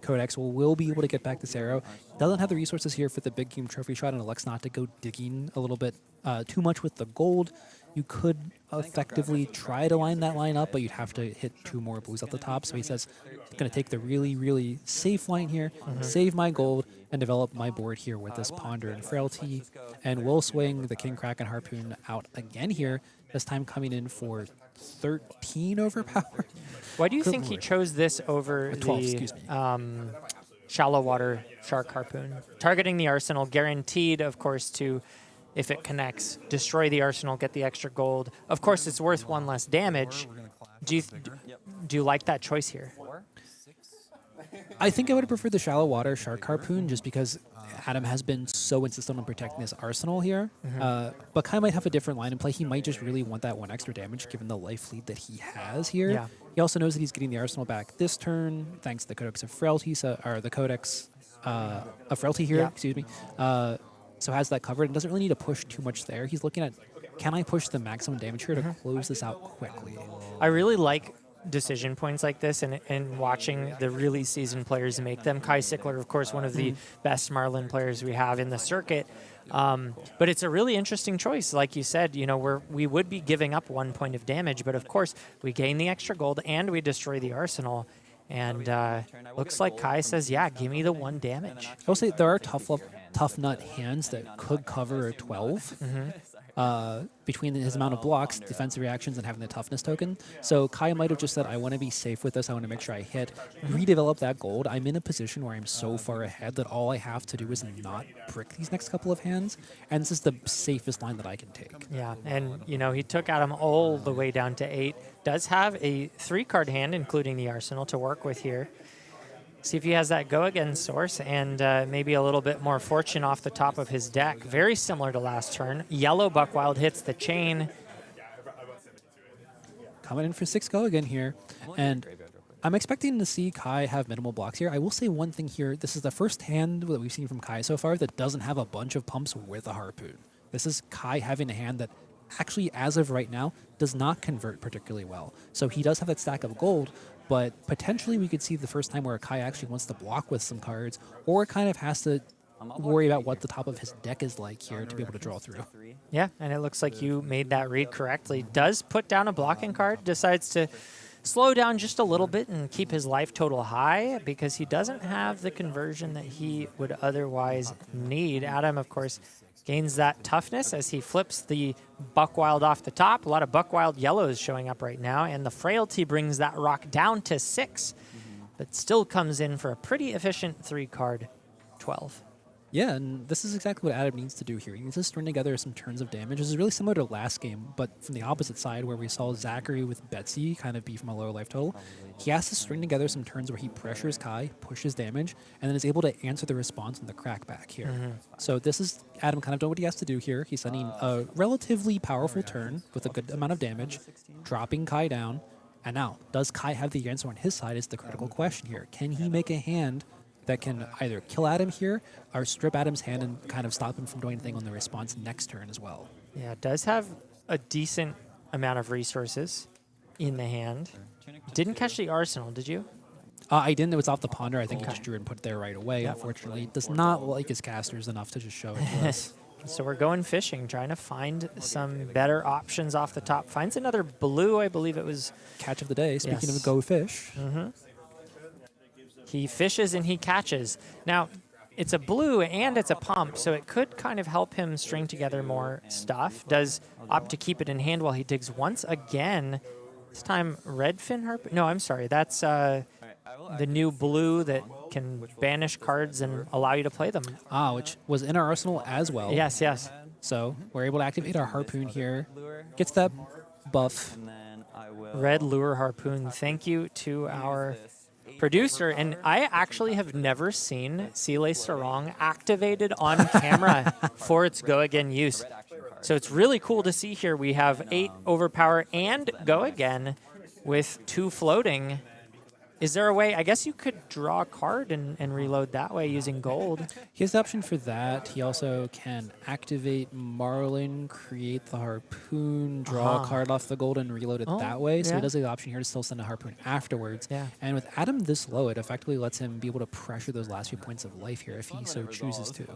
Codex will be able to get back this arrow. Doesn't have the resources here for the big game trophy shot and elects not to go digging a little bit too much with the gold. You could effectively try to line that line up, but you'd have to hit 2 more blues at the top. So he says, I'm going to take the really, really safe line here, save my gold, and develop my board here with this Ponder and Frailty. And we'll swing the King Kraken Harpoon out again here, this time coming in for 13 overpowered. Why do you Good think he lord. chose this over 12, the excuse me. shallow water shark harpoon? Targeting the arsenal, guaranteed, of course, to, if it connects, destroy the arsenal, get the extra gold. Of course, it's worth 1 less damage. Do you like that choice here? I think I would have preferred the shallow water shark harpoon just because Adam has been so insistent on protecting his arsenal here. But Kai might have a different line in play. He might just really want that 1 extra damage given the life lead that he has here. Yeah. He also knows that he's getting the arsenal back this turn thanks to the Codex of Frailty, or the Codex of Frailty here, Yeah. excuse me. So has that covered and doesn't really need to push too much there. He's looking at, can I push the maximum damage here to close this out quickly? I really like decision points like this and watching the really seasoned players make them. Kai Sickler, of course, one of the best Marlynn players we have in the circuit. But it's a really interesting choice. Like you said, we would be giving up 1 point of damage, but of course we gain the extra gold and we destroy the arsenal. And looks like Kai says, yeah, give me the 1 damage. I will say there are tough nut hands that could cover a 12 between his amount of blocks, defensive reactions, and having the toughness token. So Kai might have just said, I want to be safe with this. I want to make sure I hit, redevelop that gold. I'm in a position where I'm so far ahead that all I have to do is not brick these next couple of hands. And this is the safest line that I can take. Yeah, and he took Adam all the way down to 8. Does have a 3-card hand, including the arsenal, to work with here. See if he has that go again source and maybe a little bit more fortune off the top of his deck. Very similar to last turn. Yellow Buckwild hits the chain. Coming in for 6 go again here. And I'm expecting to see Kai have minimal blocks here. I will say one thing here. This is the first hand that we've seen from Kai so far that doesn't have a bunch of pumps with a harpoon. This is Kai having a hand that actually, as of right now, does not convert particularly well. So he does have that stack of gold, but potentially we could see the first time where Kai actually wants to block with some cards or kind of has to worry about what the top of his deck is like here to be able to draw through. Yeah, and it looks like you made that read correctly. Does put down a blocking card, decides to slow down just a little bit and keep his life total high because he doesn't have the conversion that he would otherwise need. Adam, of course, gains that toughness as he flips the Buckwild off the top. A lot of Buckwild yellows showing up right now, and the Frailty brings that rock down to 6, but still comes in for a pretty efficient 3-card 12. Yeah, and this is exactly what Adam needs to do here. He needs to string together some turns of damage. This is really similar to last game, but from the opposite side where we saw Zachary with Betsy kind of be from a lower life total. He has to string together some turns where he pressures Kai, pushes damage, and then is able to answer the response on the crackback here. So this is Adam kind of doing what he has to do here. He's sending a relatively powerful turn with a good amount of damage, dropping Kai down, and now, does Kai have the answer on his side is the critical question here. Can he make a hand that can either kill Adam here or strip Adam's hand and kind of stop him from doing anything on the response next turn as well? Yeah, it does have a decent amount of resources in the hand. Didn't catch the arsenal, did you? I didn't. It was off the ponder. I think he just drew and put it there right away. Unfortunately, it does not like his casters enough to just show it to us. So we're going fishing, trying to find some better options off the top. Finds another blue, I believe it was. Catch of the day. Speaking Yes. of go fish. He fishes and he catches. Now, it's a blue and it's a pump, so it could kind of help him string together more stuff. Does opt to keep it in hand while he digs once again. This time, Redfin Harp. No, I'm sorry. That's the new blue that can banish cards and allow you to play them. Which was in our arsenal as well. Yes, yes. So we're able to activate our harpoon here. Gets that buff. And then I will Red Lure Harpoon. Thank you to our producer. And I actually have never seen Sile Sarong activated on camera for its Go Again use. So it's really cool to see here. We have 8 Overpower and Go Again with 2 floating. Is there a way? I guess you could draw a card and reload that way using gold. He has the option for that. He also can activate Marlynn, create the harpoon, draw a card off the gold, and reload it that way. So he does have the option here to still send a harpoon afterwards. Yeah. And with Adam this low, it effectively lets him be able to pressure those last few points of life here if he so chooses to.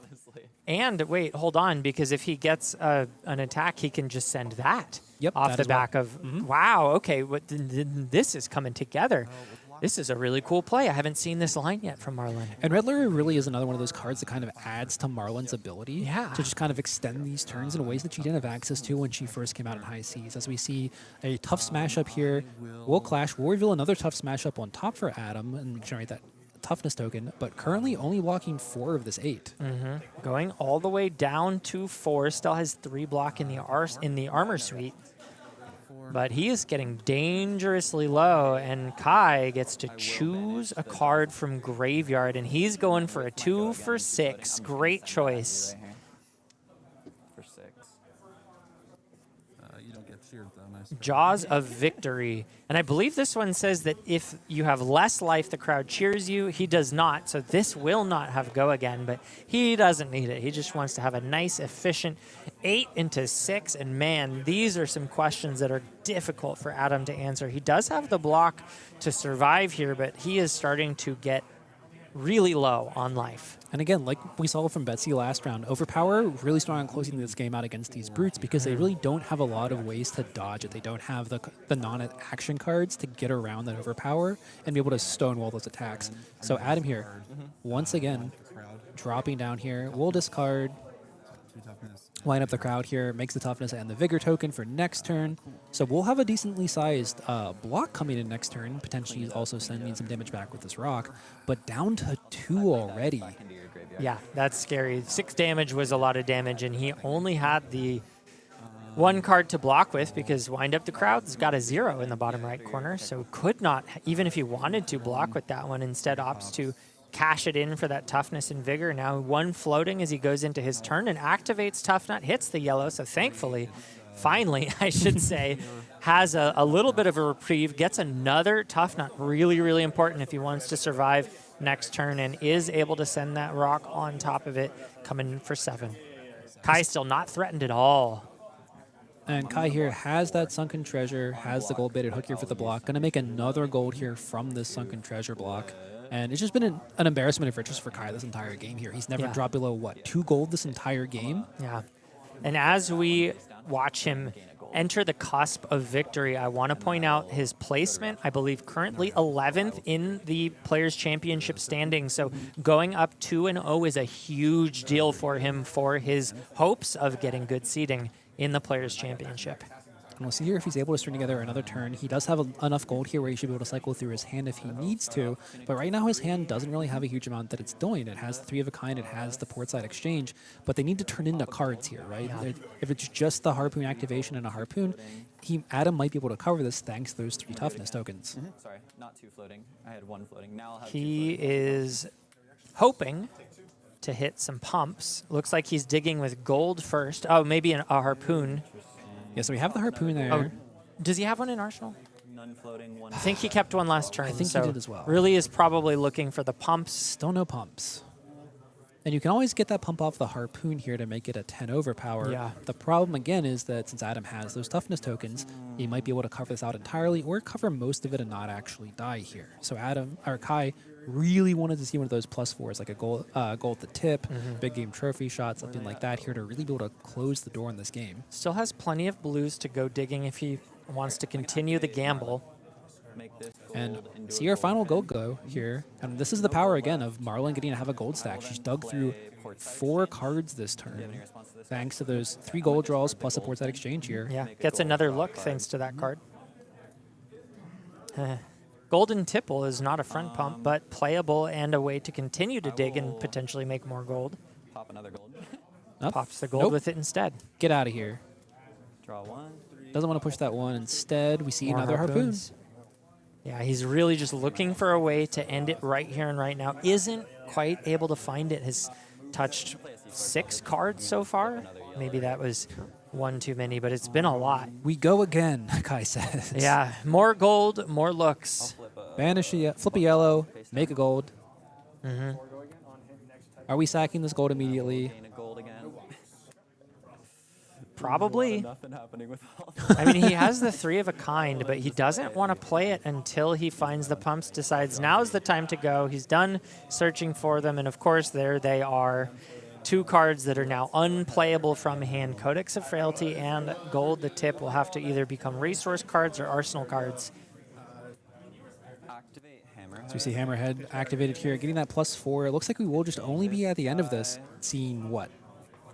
And wait, hold on, because if he gets an attack, he can just send that Yep, off that the as well. back of. Wow, okay, this is coming together. This is a really cool play. I haven't seen this line yet from Marlynn. And Red Lure really is another one of those cards that kind of adds to Marlynn's ability Yeah. to just kind of extend these turns in ways that she didn't have access to when she first came out in High Seas. As we see a tough smash up here, we'll clash, we'll reveal another tough smash up on top for Adam and generate that toughness token, but currently only blocking 4 of this 8. Going all the way down to 4, still has 3 block in the armor suite. But he is getting dangerously low, and Kai gets to choose a card from Graveyard, and he's going for a 2 for 6. Great choice. for 6. You don't get cheered though. Nice. Jaws of Victory. And I believe this one says that if you have less life, the crowd cheers you. He does not, so this will not have Go Again, but he doesn't need it. He just wants to have a nice, efficient 8 into 6, and man, these are some questions that are difficult for Adam to answer. He does have the block to survive here, but he is starting to get really low on life. And again, like we saw from Betsy last round, Overpower really strong on closing this game out against these brutes because they really don't have a lot of ways to dodge it. They don't have the non-action cards to get around that Overpower and be able to stonewall those attacks. So Adam here, once again, dropping down here. We'll discard, 2 toughness. line up the crowd here, makes the toughness and the vigor token for next turn. So we'll have a decently sized block coming in next turn, potentially also sending some damage back with this rock, but down to 2 already. Yeah, that's scary. 6 damage was a lot of damage, and he only had the 1 card to block with because Wind Up the Crowd's got a 0 in the bottom right corner, so could not, even if he wanted to, block with that one. Instead opts to cash it in for that toughness and vigor. Now 1 floating as he goes into his turn and activates Tuffnut, hits the yellow, so thankfully, finally, I should say, has a little bit of a reprieve, gets another Tuffnut, really, really important if he wants to survive next turn, and is able to send that rock on top of it, coming for 7. Kai still not threatened at all. And Kai here has that Sunken Treasure, has the gold-baited hook here for the block. Going to make another gold here from this Sunken Treasure block. And it's just been an embarrassment of riches for Kai this entire game here. He's never Yeah. dropped below, what, 2 gold this entire game? Yeah. And as we watch him enter the cusp of victory, I want to point out his placement, I believe currently 11th in the Players' Championship standings. So going up 2-0 is a huge deal for him for his hopes of getting good seeding in the Players' Championship. And we'll see here if he's able to string together another turn. He does have enough gold here where he should be able to cycle through his hand if he needs to. But right now his hand doesn't really have a huge amount that it's doing. It has the 3 of a kind, it has the portside exchange, but they need to turn into cards here, right? If it's just the harpoon activation and a harpoon, Adam might be able to cover this thanks to those 3 toughness tokens. Sorry, not 2 floating. I had 1 floating. Now I'll have 2 He floating. is hoping to hit some pumps. Looks like he's digging with gold first. Oh, maybe a harpoon. Yeah, so we have the harpoon there. Oh, does he have one in Arsenal? None floating, 1 I think he kept one last turn. I think he so did as well. Really is probably looking for the pumps. Still no pumps. And you can always get that pump off the harpoon here to make it a 10 overpower. Yeah. The problem, again, is that since Adam has those toughness tokens, he might be able to cover this out entirely or cover most of it and not actually die here. So Kai really wanted to see one of those +4s, like a goal at the tip, big game trophy shot, something like that here to really be able to close the door in this game. Still has plenty of blues to go digging if he wants to continue the gamble. Make this And gold into see a our gold final stack. gold go here. And this is the power, again, of Marlynn getting to have a gold stack. She's dug through 4 cards this turn, thanks to those 3 gold draws plus a portside exchange here. Yeah, gets another look thanks to that card. Golden Tipple is not a front pump, but playable and a way to continue to dig and potentially make more gold. Pop another gold. Nope. Pops the gold Nope. with it instead. Get out of here. Draw 1. Doesn't want to push that one. Instead, we see More another harpoon. harpoons. Yeah, he's really just looking for a way to end it right here and right now. Isn't quite able to find it. Has touched 6 cards so far. Maybe that was one too many, but it's been a lot. We go again, Kai says. Yeah, more gold, more looks. Banish a flip a yellow, make a gold. Are we sacking this gold immediately? Gain a gold again. Probably. Nothing happening with all. I mean, he has the 3 of a kind, but he doesn't want to play it until he finds the pumps, decides now's the time to go. He's done searching for them, and of course, there they are. 2 cards that are now unplayable from hand. Codex of Frailty and Gold the Tip will have to either become resource cards or arsenal cards. Activate hammer. So we see Hammerhead activated here, getting that +4. It looks like we will just only be at the end of this seeing, what,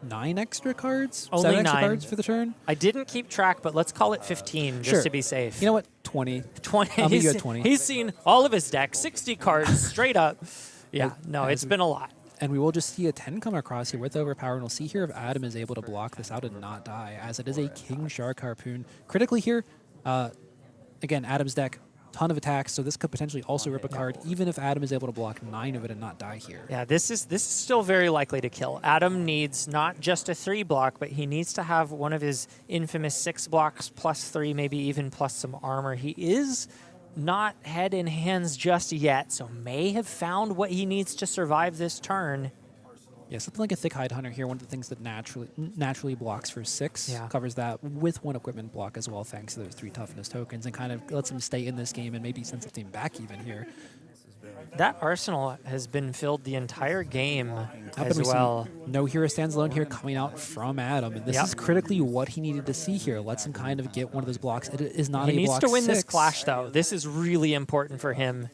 9 extra cards? Only 7 extra 9. cards for the turn? I didn't keep track, but let's call it 15 just Sure. to be safe. You know what? 20. 20. I'll meet you He's- at 20. He's seen all of his deck, 60 cards straight up. Yeah, no, it's been a lot. And we will just see a 10 come across here with Overpower, and we'll see here if Adam is able to block this out and not die, as it is a King Shark Harpoon. Critically here, again, Adam's deck, ton of attacks, so this could potentially also rip a card, even if Adam is able to block 9 of it and not die here. Yeah, this is still very likely to kill. Adam needs not just a 3 block, but he needs to have one of his infamous 6 blocks +3, maybe even plus some armor. He is not head in hands just yet, so may have found what he needs to survive this turn. Yeah, something like a Thick Hide Hunter here, one of the things that naturally blocks for 6, Yeah. covers that with 1 equipment block as well, thanks to those 3 toughness tokens, and kind of lets him stay in this game and maybe send something back even here. That arsenal has been filled the entire game Up as and we see well. No Hero Stands Alone here coming out from Adam, and this Yep. is critically what he needed to see here. Lets him kind of get one of those blocks. It is not He a needs block to win this 6. clash, though. This is really important for him.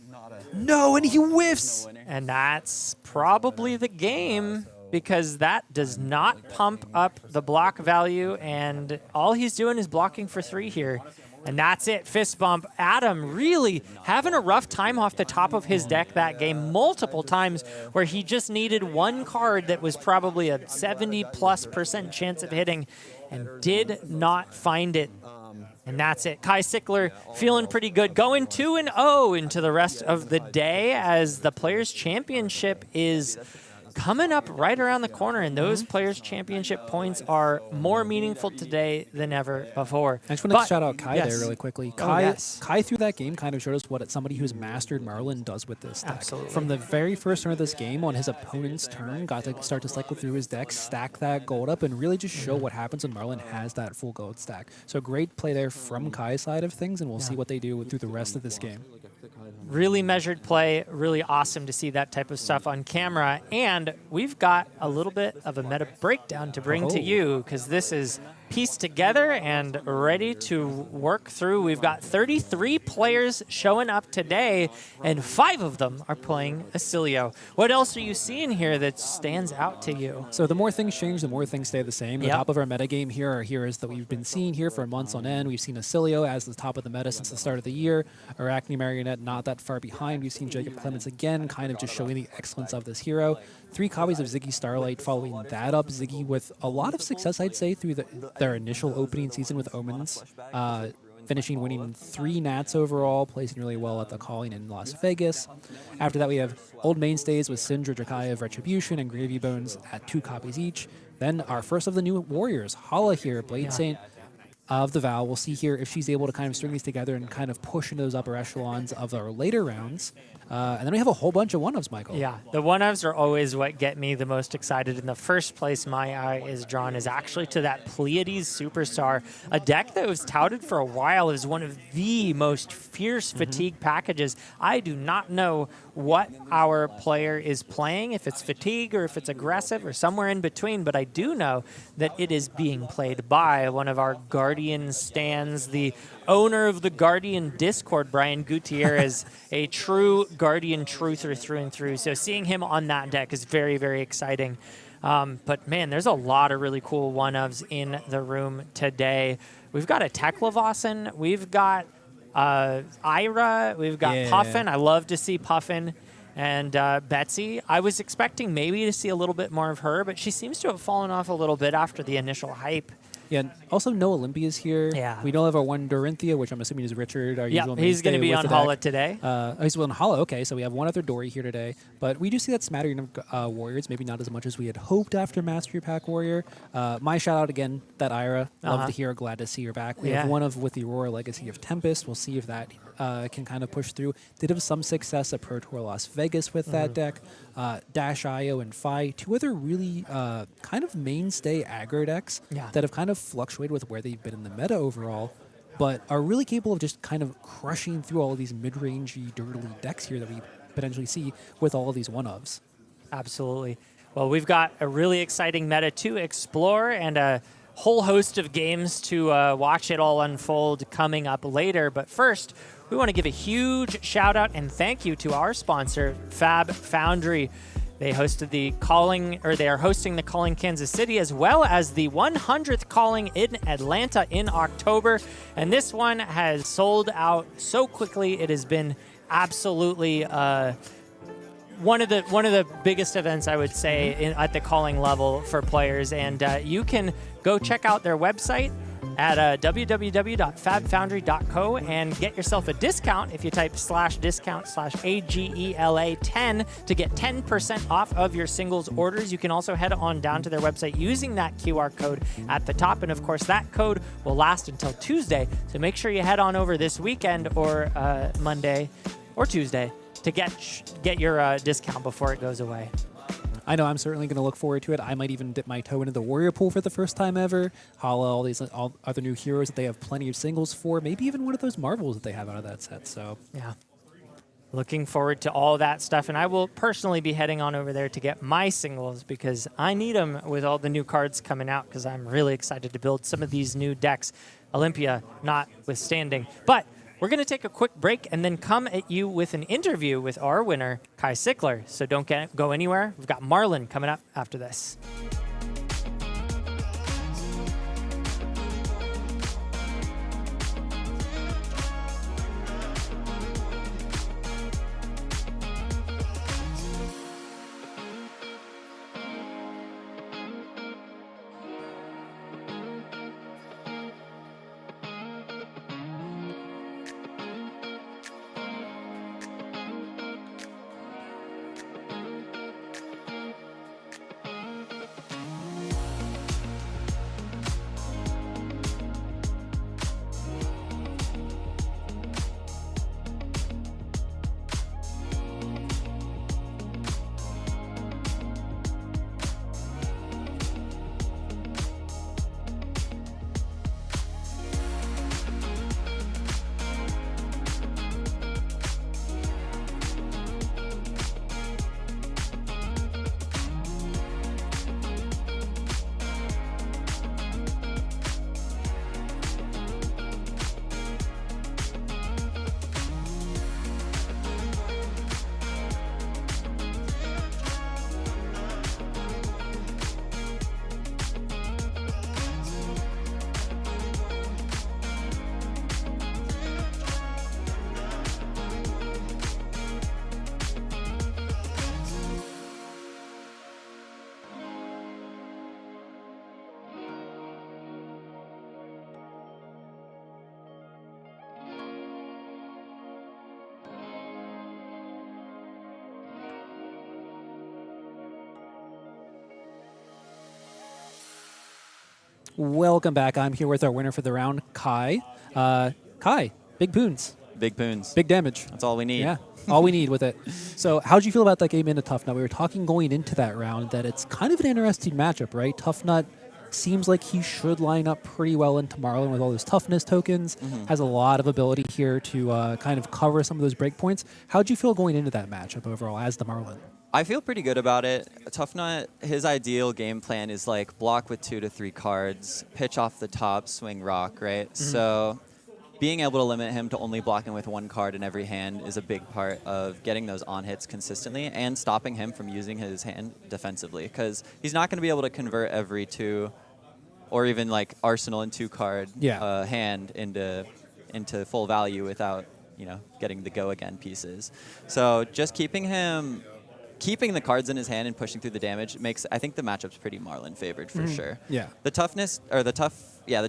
No, and he whiffs! And that's probably the game, because that does not pump up the block value, and all he's doing is blocking for 3 here. And that's it, fist bump. Adam really having a rough time off the top of his deck that game multiple times, where he just needed 1 card that was probably a 70+% chance of hitting and did not find it. And that's it. Kai Sickler feeling pretty good. Going 2-0 into the rest of the day, as the Players' Championship is coming up right around the corner, and those Players' Championship points are more meaningful today than ever before. I just want to shout out Kai yes. there really quickly. Oh, Kai, yes. Kai through that game kind of showed us what somebody who's mastered Marlyn does with this deck. Absolutely. From the very first turn of this game, on his opponent's turn, got to start to cycle through his deck, stack that gold up, and really just show what happens when Marlyn has that full gold stack. So great play there from Kai's side of things, and we'll see what they do through the rest of this game. Really measured play, really awesome to see that type of stuff on camera. And we've got a little bit of a meta breakdown to bring to you, because this is pieced together and ready to work through. We've got 33 players showing up today, and 5 of them are playing Oscilio. What else are you seeing here that stands out to you? So the more things change, the more things stay the same. The top of our metagame here are heroes that we've been seeing here for months on end. We've seen Oscilio as the top of the meta since the start of the year. Arachne Marionette not that far behind. We've seen Jacob Clements again, kind of just showing the excellence of this hero. 3 copies of Ziggy Starlight following that up. Ziggy with a lot of success, I'd say, through their initial opening season with Omens. Finishing winning 3 Nats overall, placing really well at the Calling in Las Vegas. After that, we have old mainstays with Cindra, Drakaev, Retribution, and Gravy Bones at 2 copies each. Then our first of the new warriors, Hala here, Blade Saint of the Vow. We'll see here if she's able to kind of string these together and kind of push into those upper echelons of our later rounds. And then we have a whole bunch of one-ofs, Michael. Yeah, the one-ofs are always what get me the most excited. In the first place my eye is drawn is actually to that Pleiades Superstar, a deck that was touted for a while as one of the most fierce fatigue packages. I do not know what our player is playing, if it's fatigue or if it's aggressive or somewhere in between, but I do know that it is being played by one of our Guardian stands, the owner of the Guardian Discord, Brian Gutierrez, a true Guardian truther through and through. So seeing him on that deck is very, very exciting. But man, there's a lot of really cool one-ofs in the room today. We've got a Teklevossen, we've got Ira, we've got Puffin. I love to see Puffin. And Betsy, I was expecting maybe to see a little bit more of her, but she seems to have fallen off a little bit after the initial hype. Yeah, and also no Olympia's here. Yeah. We don't have our one Dorinthia, which I'm assuming is Richard, our usual mainstay. He's going to be on Hala today. He's on Hala, okay, so we have one other Dory here today. But we do see that smattering of warriors, maybe not as much as we had hoped after Mastery Pack Warrior. My shout-out again, that Ira. Love to hear her, glad to see her back. We have one of with the Aurora Legacy of Tempest. We'll see if that can kind of push through. Did have some success at Pro Tour Las Vegas with that deck. Dash IO and Phi, 2 other really kind of mainstay aggro decks that have kind of fluctuated with where they've been in the meta overall, but are really capable of just kind of crushing through all of these mid-rangey, dirtily decks here that we potentially see with all of these one-ofs. Absolutely. Well, we've got a really exciting meta to explore and a whole host of games to watch it all unfold coming up later. But first, we want to give a huge shout out and thank you to our sponsor, Fab Foundry. They hosted the Calling, or they are hosting the Calling Kansas City, as well as the 100th Calling in Atlanta in October. And this one has sold out so quickly. It has been absolutely one of the biggest events, I would say, at the Calling level for players. And you can go check out their website at www.fabfoundry.co and get yourself a discount if you type /discount/AGELA10 to get 10% off of your singles orders. You can also head on down to their website using that QR code at the top. And of course, that code will last until Tuesday. So make sure you head on over this weekend or Monday or Tuesday to get your discount before it goes away. I know I'm certainly going to look forward to it. I might even dip my toe into the Warrior pool for the first time ever. Hala, all these other new heroes that they have plenty of singles for. Maybe even one of those Marvels that they have out of that set. So yeah, looking forward to all that stuff. And I will personally be heading on over there to get my singles because I need them with all the new cards coming out because I'm really excited to build some of these new decks. Olympia notwithstanding. But we're going to take a quick break and then come at you with an interview with our winner, Kai Sickler. So don't go anywhere. We've got Marlynn coming up after this. Welcome back. I'm here with our winner for the round, Kai. Kai, big poons, Big poons. big damage. That's all we need. Yeah, all we need with it. So how'd you feel about that game into Tuffnut? We were talking going into that round that it's kind of an interesting matchup, right? Tuffnut seems like he should line up pretty well into Marlynn with all those toughness tokens. Has a lot of ability here to kind of cover some of those breakpoints. How'd you feel going into that matchup overall as the Marlynn? I feel pretty good about it. Tuffnut, his ideal game plan is like block with 2 to 3 cards, pitch off the top, swing rock, right? So being able to limit him to only blocking with 1 card in every hand is a big part of getting those on hits consistently and stopping him from using his hand defensively, because he's not going to be able to convert every 2 or even like Arsenal and 2 card hand into full value without, you know, getting the go again pieces. So just keeping the cards in his hand and pushing through the damage makes, I think, the matchup's pretty Marlynn favored for sure. Yeah. The toughness the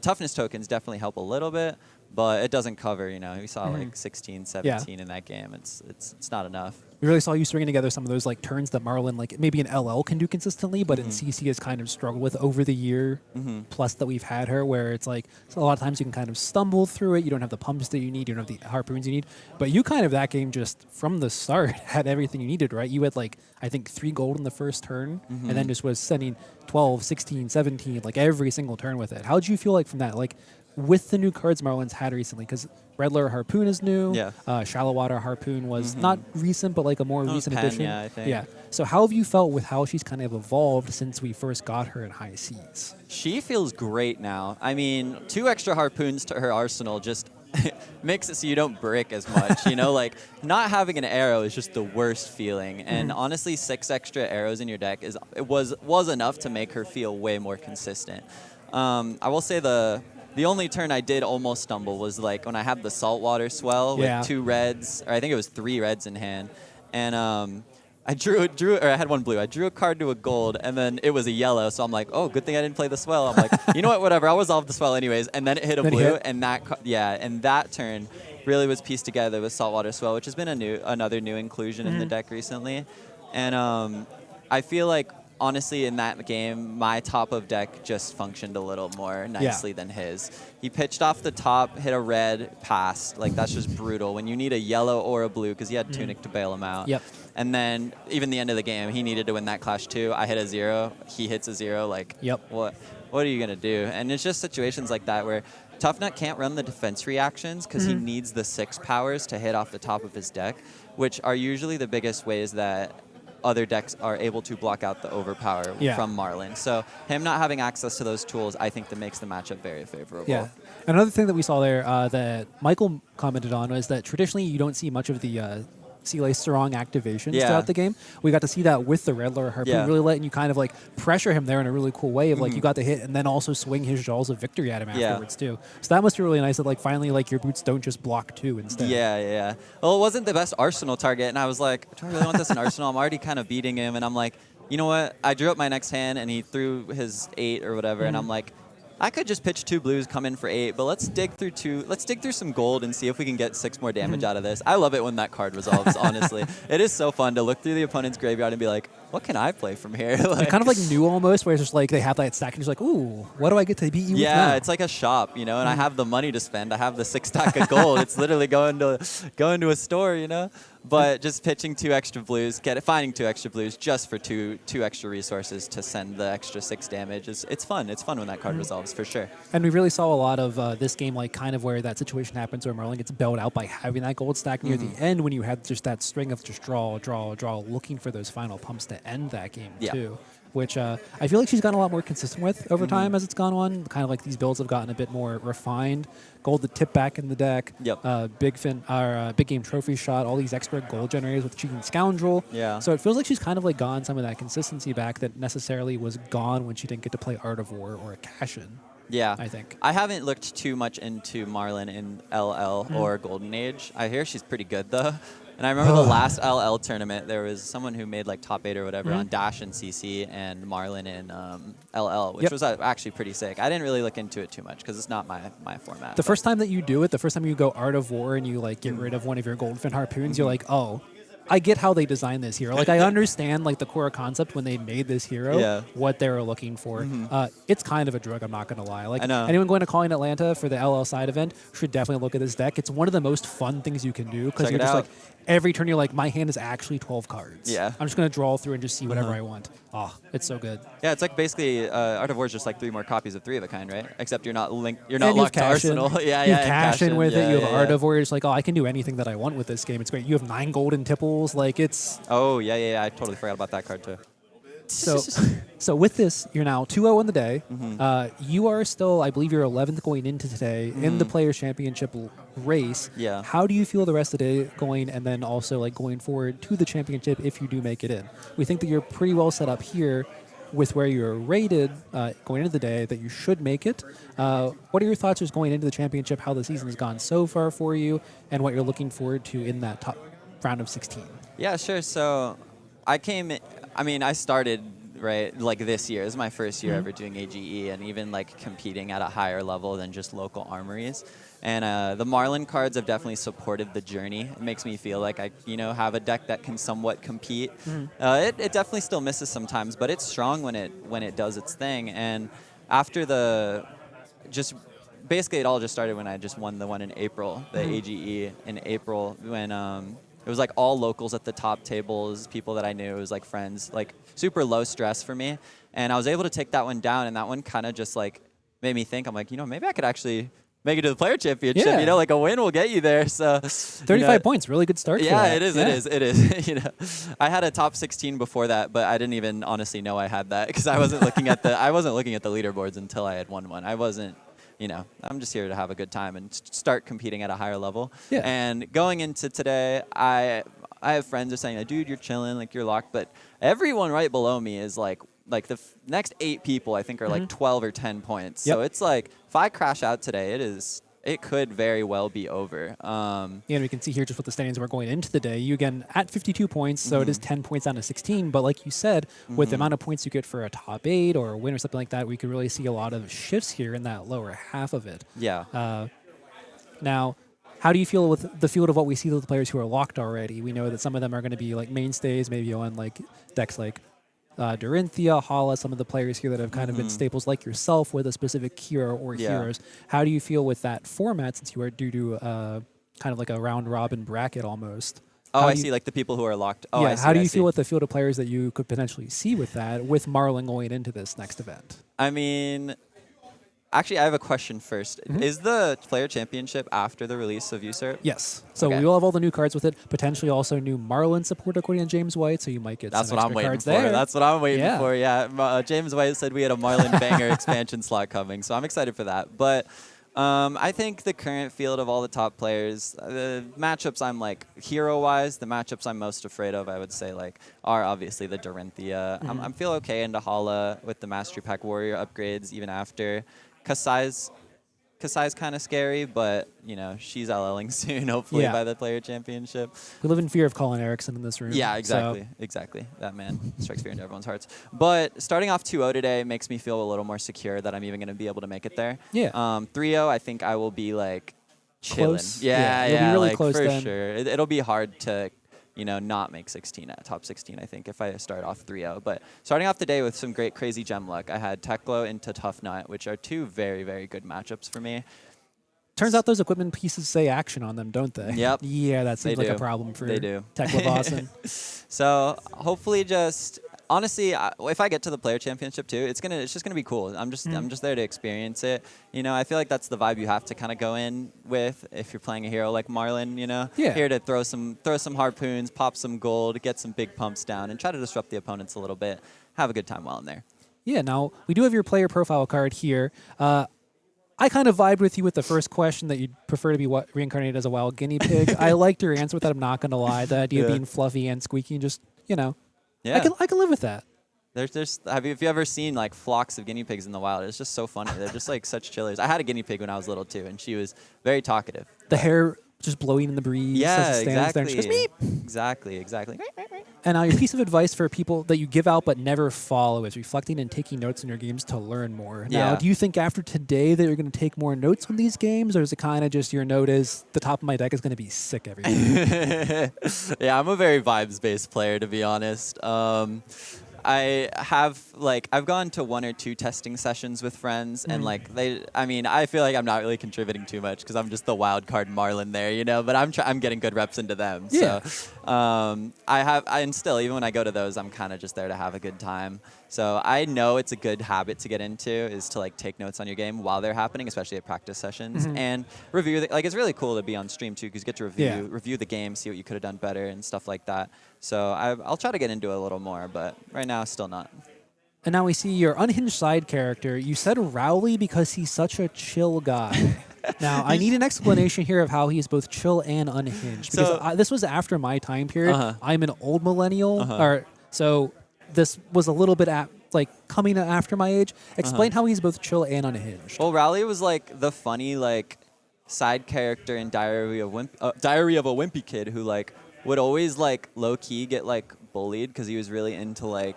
toughness tokens definitely help a little bit, but it doesn't cover, you know, we saw like 16, 17 in that game. It's not enough. We really saw you stringing together some of those like turns that Marlynn, like maybe an LL can do consistently, but in CC has kind of struggled with over the year plus that we've had her, where it's like so a lot of times you can kind of stumble through it. You don't have the pumps that you need. You don't have the harpoons you need. But you kind of that game just from the start had everything you needed, right? You had like, I think 3 gold in the first turn and then just was sending 12, 16, 17, like every single turn with it. How did you feel like from that? Like with the new cards Marlynn's had recently, because Redler Harpoon is new. Shallow Water Harpoon was not recent, but like a more recent addition. Yeah, I think. Yeah. So how have you felt with how she's kind of evolved since we first got her in High Seas? She feels great now. I mean, 2 extra harpoons to her arsenal just makes it so you don't brick as much. You know, like not having an arrow is just the worst feeling. And honestly, 6 extra arrows in your deck was enough to make her feel way more consistent. I will say the only turn I did almost stumble was like when I had the saltwater swell with 2 reds, or I think it was 3 reds in hand, and I I had 1 blue. I drew a card to a gold, and then it was a yellow, so I'm like, oh, good thing I didn't play the swell. I'm like, you know what, whatever, I'll resolve the swell anyways, and then it hit a blue, and that turn really was pieced together with saltwater swell, which has been another new inclusion in the deck recently, and I feel like honestly, in that game, my top of deck just functioned a little more nicely than his. He pitched off the top, hit a red, passed. Like, that's just brutal. When you need a yellow or a blue, because he had Tunic to bail him out. And then, even the end of the game, he needed to win that clash too. I hit a 0. He hits a 0. Like, what are you going to do? And it's just situations like that where Tuffnut can't run the defense reactions because he needs the 6 powers to hit off the top of his deck, which are usually the biggest ways that other decks are able to block out the overpower from Marlynn. So him not having access to those tools, I think that makes the matchup very favorable. Yeah. Another thing that we saw there that Michael commented on was that traditionally you don't see much of the Sealay Sarong activations throughout the game. We got to see that with the Redler Harpoon, really letting you kind of like pressure him there in a really cool way of like you got the hit and then also swing his Jaws of Victory at him afterwards too. So that must be really nice that like finally like your boots don't just block 2 instead. Yeah. Well, it wasn't the best Arsenal target, and I was like, do I really want this in Arsenal? I'm already kind of beating him, and I'm like, you know what? I drew up my next hand, and he threw his 8 or whatever, and I'm like, I could just pitch 2 blues, come in for 8, but let's dig through some gold and see if we can get 6 more damage out of this. I love it when that card resolves, honestly. It is so fun to look through the opponent's graveyard and be like, what can I play from here? Like, kind of like new almost, where it's just like they have that stack and you're like, ooh, what do I get to beat you with now? Yeah, it's like a shop, you know, and I have the money to spend. I have the 6 stack of gold. It's literally going to a store, you know? But just pitching 2 extra blues, finding 2 extra blues just for two extra resources to send the extra 6 damage. It's fun. It's fun when that card resolves, for sure. And we really saw a lot of this game, like kind of where that situation happens where Marlynn gets bailed out by having that gold stack near the end when you had just that string of just draw, looking for those final pumps to end that game too. Which I feel like she's gotten a lot more consistent with over time as it's gone on. Kind of like these builds have gotten a bit more refined. Gold to tip back in the deck. Big game trophy shot. All these extra gold generators with Cheating Scoundrel. Yeah. So it feels like she's kind of like gone some of that consistency back that necessarily was gone when she didn't get to play Art of War or a Cash-In. Yeah. I think. I haven't looked too much into Marlynn in LL or Golden Age. I hear she's pretty good though. And I remember the last LL tournament, there was someone who made like top 8 or whatever on Dash and CC and Marlynn in LL, which was actually pretty sick. I didn't really look into it too much because it's not my format. The first time that you do it, the first time you go Art of War and you like get rid of one of your Goldfin Harpoons, you're like, oh, I get how they designed this hero. Like I understand like the core concept when they made this hero, what they were looking for. It's kind of a drug, I'm not gonna lie. Like I know. anyone going to Calling Atlanta for the LL side event should definitely look at this deck. It's one of the most fun things you can do because Check you're it just out. like every turn you're like, my hand is actually 12 cards. Yeah. I'm just gonna draw through and just see whatever I want. Oh, it's so good. Yeah, it's like basically Art of War is just like 3 more copies of 3 of a kind, right? Except you're not linked. You're not And you locked to cash in. Arsenal. yeah, You yeah. cash in with it. You have Art yeah. of War. You're just like, oh, I can do anything that I want with this game. It's great. You have 9 golden tipples. Like it's Oh yeah. I totally forgot about that card too. so with this, you're now 2-0 in the day. You are still, I believe, you're 11th going into today in the Players Championship race. Yeah. How do you feel the rest of the day going, and then also like going forward to the championship if you do make it in? We think that you're pretty well set up here with where you're rated going into the day that you should make it. What are your thoughts just going into the championship? How the season has gone so far for you, and what you're looking forward to in that top round of 16? Yeah, sure. So I started right like this year. This is my first year ever doing AGE and even like competing at a higher level than just local armories. And the Marlynn cards have definitely supported the journey. It makes me feel like I, have a deck that can somewhat compete. It definitely still misses sometimes, but it's strong when it does its thing. And after basically it all just started when I just won the one in April, the AGE in April, when it was like all locals at the top tables, people that I knew. It was like friends, like super low stress for me. And I was able to take that one down, and that one kind of just like made me think, I'm like, maybe I could actually make it to the player championship. Yeah. Like a win will get you there. So 35 points, really good start. Yeah, for that. it is. I had a top 16 before that, but I didn't even honestly know I had that because I wasn't looking at the leaderboards until I had won one. I wasn't. I'm just here to have a good time and start competing at a higher level. Yeah. And going into today, I have friends who are saying, dude, you're chilling, like you're locked. But everyone right below me is like the next 8 people I think are like 12 or 10 points. Yep. So it's like if I crash out today, it could very well be over. And we can see here just what the standings were going into the day. You again at 52 points, so it is 10 points down to 16. But like you said, with the amount of points you get for a top 8 or a win or something like that, we could really see a lot of shifts here in that lower half of it. Yeah. Now, how do you feel with the field of what we see with the players who are locked already? We know that some of them are going to be like mainstays, maybe on like decks like Dorinthia, Hala, some of the players here that have kind of been staples like yourself with a specific hero or heroes. How do you feel with that format since you are due to kind of like a round robin bracket almost? I see, like the people who are locked. Oh, yeah, I see. how do you feel with the field of players that you could potentially see with that, with Marlynn going into this next event? I mean, actually, I have a question first. Is the player championship after the release of Usurp? Yes. So Okay. we will have all the new cards with it. Potentially also new Marlynn support according to James White. So you might get That's some what extra I'm waiting cards for. there. That's what I'm waiting Yeah. for. Yeah. James White said we had a Marlynn banger expansion slot coming, so I'm excited for that. But I think the current field of all the top players, the matchups I'm like hero-wise, the matchups I'm most afraid of, I would say like are obviously the Dorinthia. I'm feel okay into Hala with the Mastery Pack Warrior upgrades even after. Kassai's kind of scary, but she's LLing soon, hopefully by the player championship. We live in fear of Colin Eriksen in this room. Yeah, so- exactly. That man strikes fear into everyone's hearts. But starting off 2-0 today makes me feel a little more secure that I'm even going to be able to make it there. Yeah. 3-0, I think I will be like chilling. Close? Yeah, Yeah, you'll be really like close for then. sure. It'll be hard to not make 16 at top 16, I think, if I start off 3-0. But starting off the day with some great crazy gem luck, I had Teklo into Tuffnut, which are 2 very, very good matchups for me. Turns out those equipment pieces say action on them, don't they? Yep. Yeah, that seems They like a do. problem for They do. Tekla Vossen. So hopefully honestly, if I get to the player championship too, it's just gonna be cool. I'm just there to experience it. I feel like that's the vibe you have to kind of go in with if you're playing a hero like Marlynn. Yeah. Here to throw some harpoons, pop some gold, get some big pumps down, and try to disrupt the opponents a little bit. Have a good time while I'm there. Yeah, now we do have your player profile card here. I kind of vibed with you with the first question that you'd prefer to be reincarnated as a wild guinea pig. I liked your answer with that. I'm not going to lie. The idea of being fluffy and squeaky, just, Yeah. I can live with that. Have you ever seen like flocks of guinea pigs in the wild? It's just so funny. They're just like such chillers. I had a guinea pig when I was little too, and she was very talkative. The hair just blowing in the breeze. Yeah, as it stands there and exactly. just goes, "Meep." Exactly. And your piece of advice for people that you give out but never follow is reflecting and taking notes in your games to learn more. Now, Yeah. do you think after today that you're going to take more notes on these games, or is it kind of just your note is the top of my deck is going to be sick every game? Yeah, I'm a very vibes-based player, to be honest. I've gone to 1 or 2 testing sessions with friends, and I feel like I'm not really contributing too much because I'm just the wild card Marlynn there, but I'm getting good reps into them. Yeah. So and still, even when I go to those, I'm kind of just there to have a good time. So I know it's a good habit to get into is to take notes on your game while they're happening, especially at practice sessions, and review. It's really cool to be on stream too because you get to review the game, see what you could have done better and stuff like that. So I'll try to get into it a little more, but right now still not. And now we see your unhinged side character. You said Rowley because he's such a chill guy. Now, I need an explanation here of how he's both chill and unhinged. Because this was after my time period. I'm an old millennial. So this was a little bit coming after my age. Explain how he's both chill and unhinged. Well, Rowley was the funny side character in Diary of a Wimpy Kid who would always low key get bullied because he was really into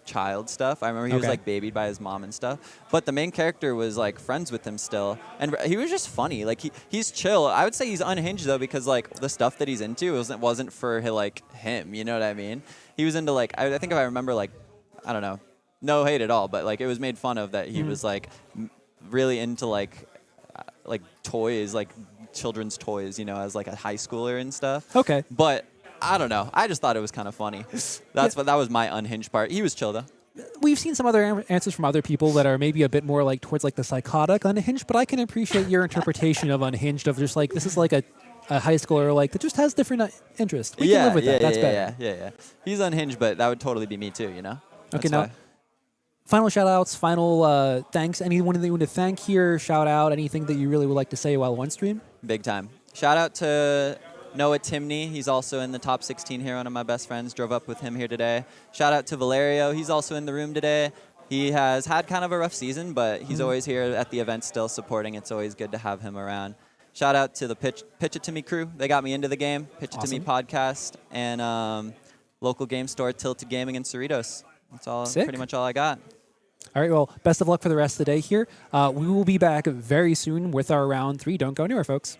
child stuff. I remember he was babied by his mom and stuff. But the main character was friends with him still, and he was just funny. He's chill. I would say he's unhinged though because the stuff that he's into wasn't for him. You know what I mean? He was into I think if I remember I don't know, no hate at all, but it was made fun of that he was really into toys, children's toys, as a high schooler and stuff. Okay. But I don't know. I just thought it was kind of funny. That was my unhinged part. He was chill though. We've seen some other answers from other people that are maybe a bit more towards the psychotic unhinged, but I can appreciate your interpretation of unhinged of just this is a high schooler that just has different interests. We can live with that. That's better. Yeah. He's unhinged, but that would totally be me too, That's Okay, now, why. final shout-outs, final thanks. Anyone that you want to thank here, shout out, anything that you really would like to say while on stream? Big time. Shout out to Noah Timney. He's also in the top 16 here, one of my best friends. Drove up with him here today. Shout out to Valerio. He's also in the room today. He has had kind of a rough season, but he's always here at the event still supporting. It's always good to have him around. Shout out to the Pitch It To Me crew. They got me into the game. Pitch It To Me podcast and local game store Tilted Gaming and Cerritos. That's all. Sick. Pretty much all I got. All right, well, best of luck for the rest of the day here. We will be back very soon with our round 3. Don't go anywhere, folks.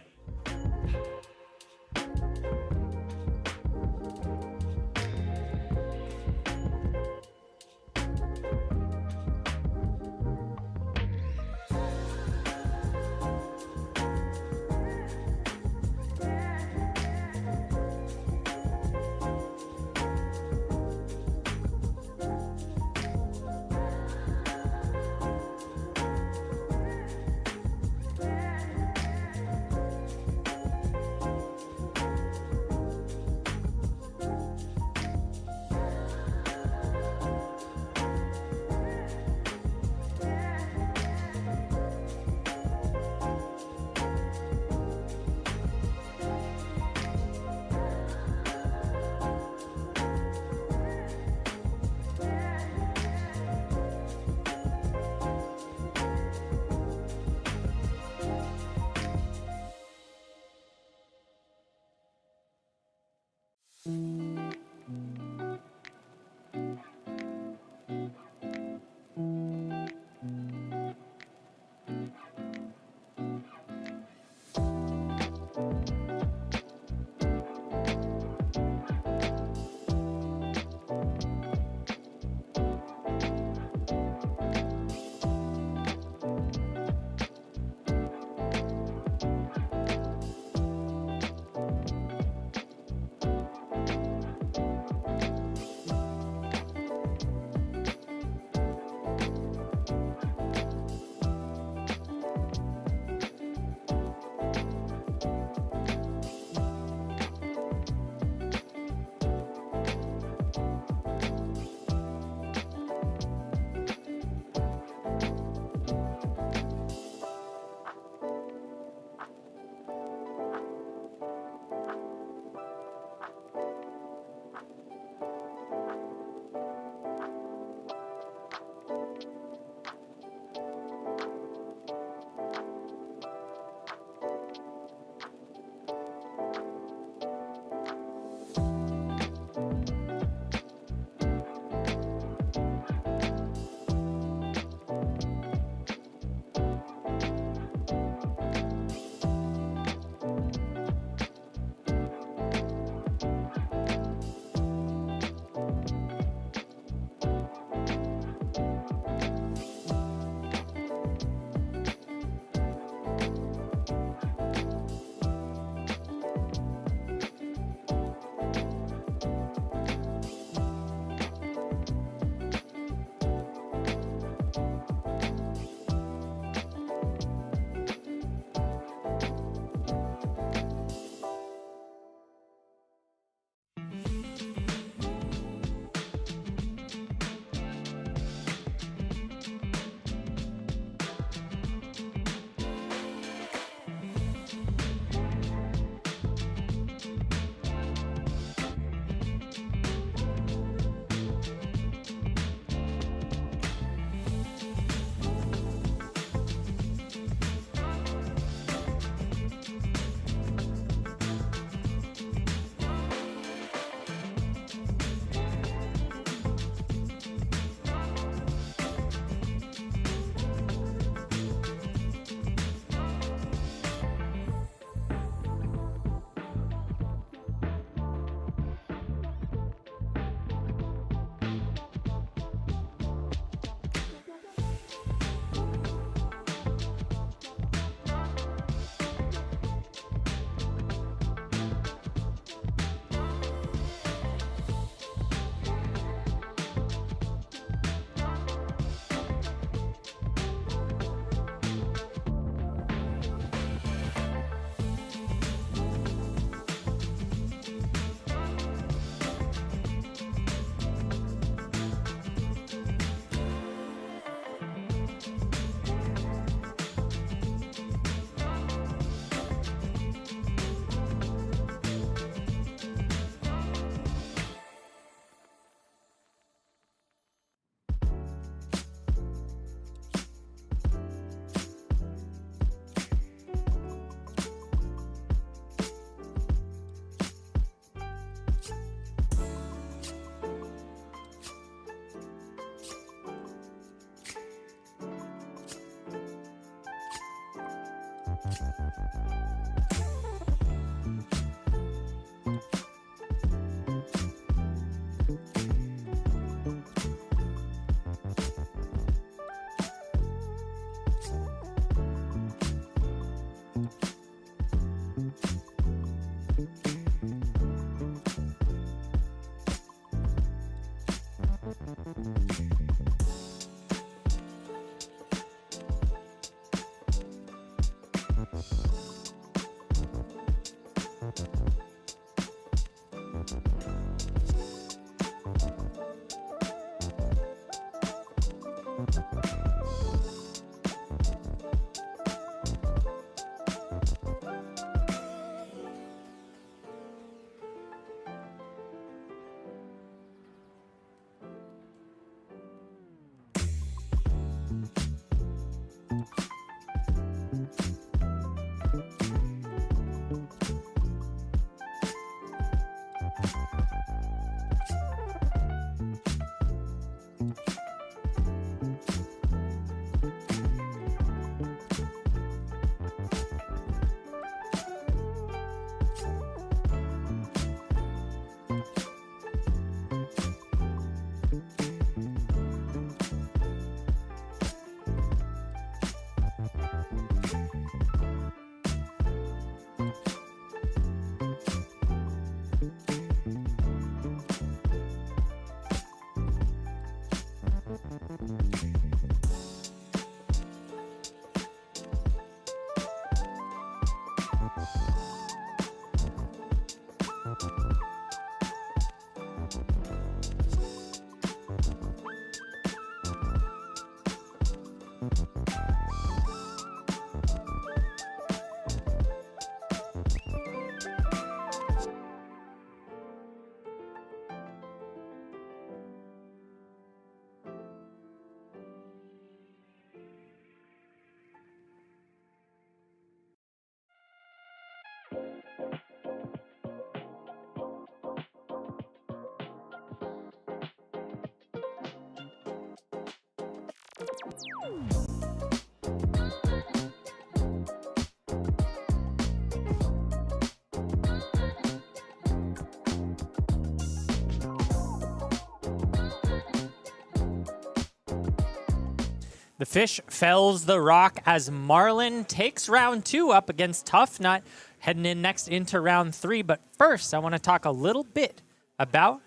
The fish fells the rock as Marlynn takes round 2 up against Tuffnut, heading in next into round 3. But first, I want to talk a little bit about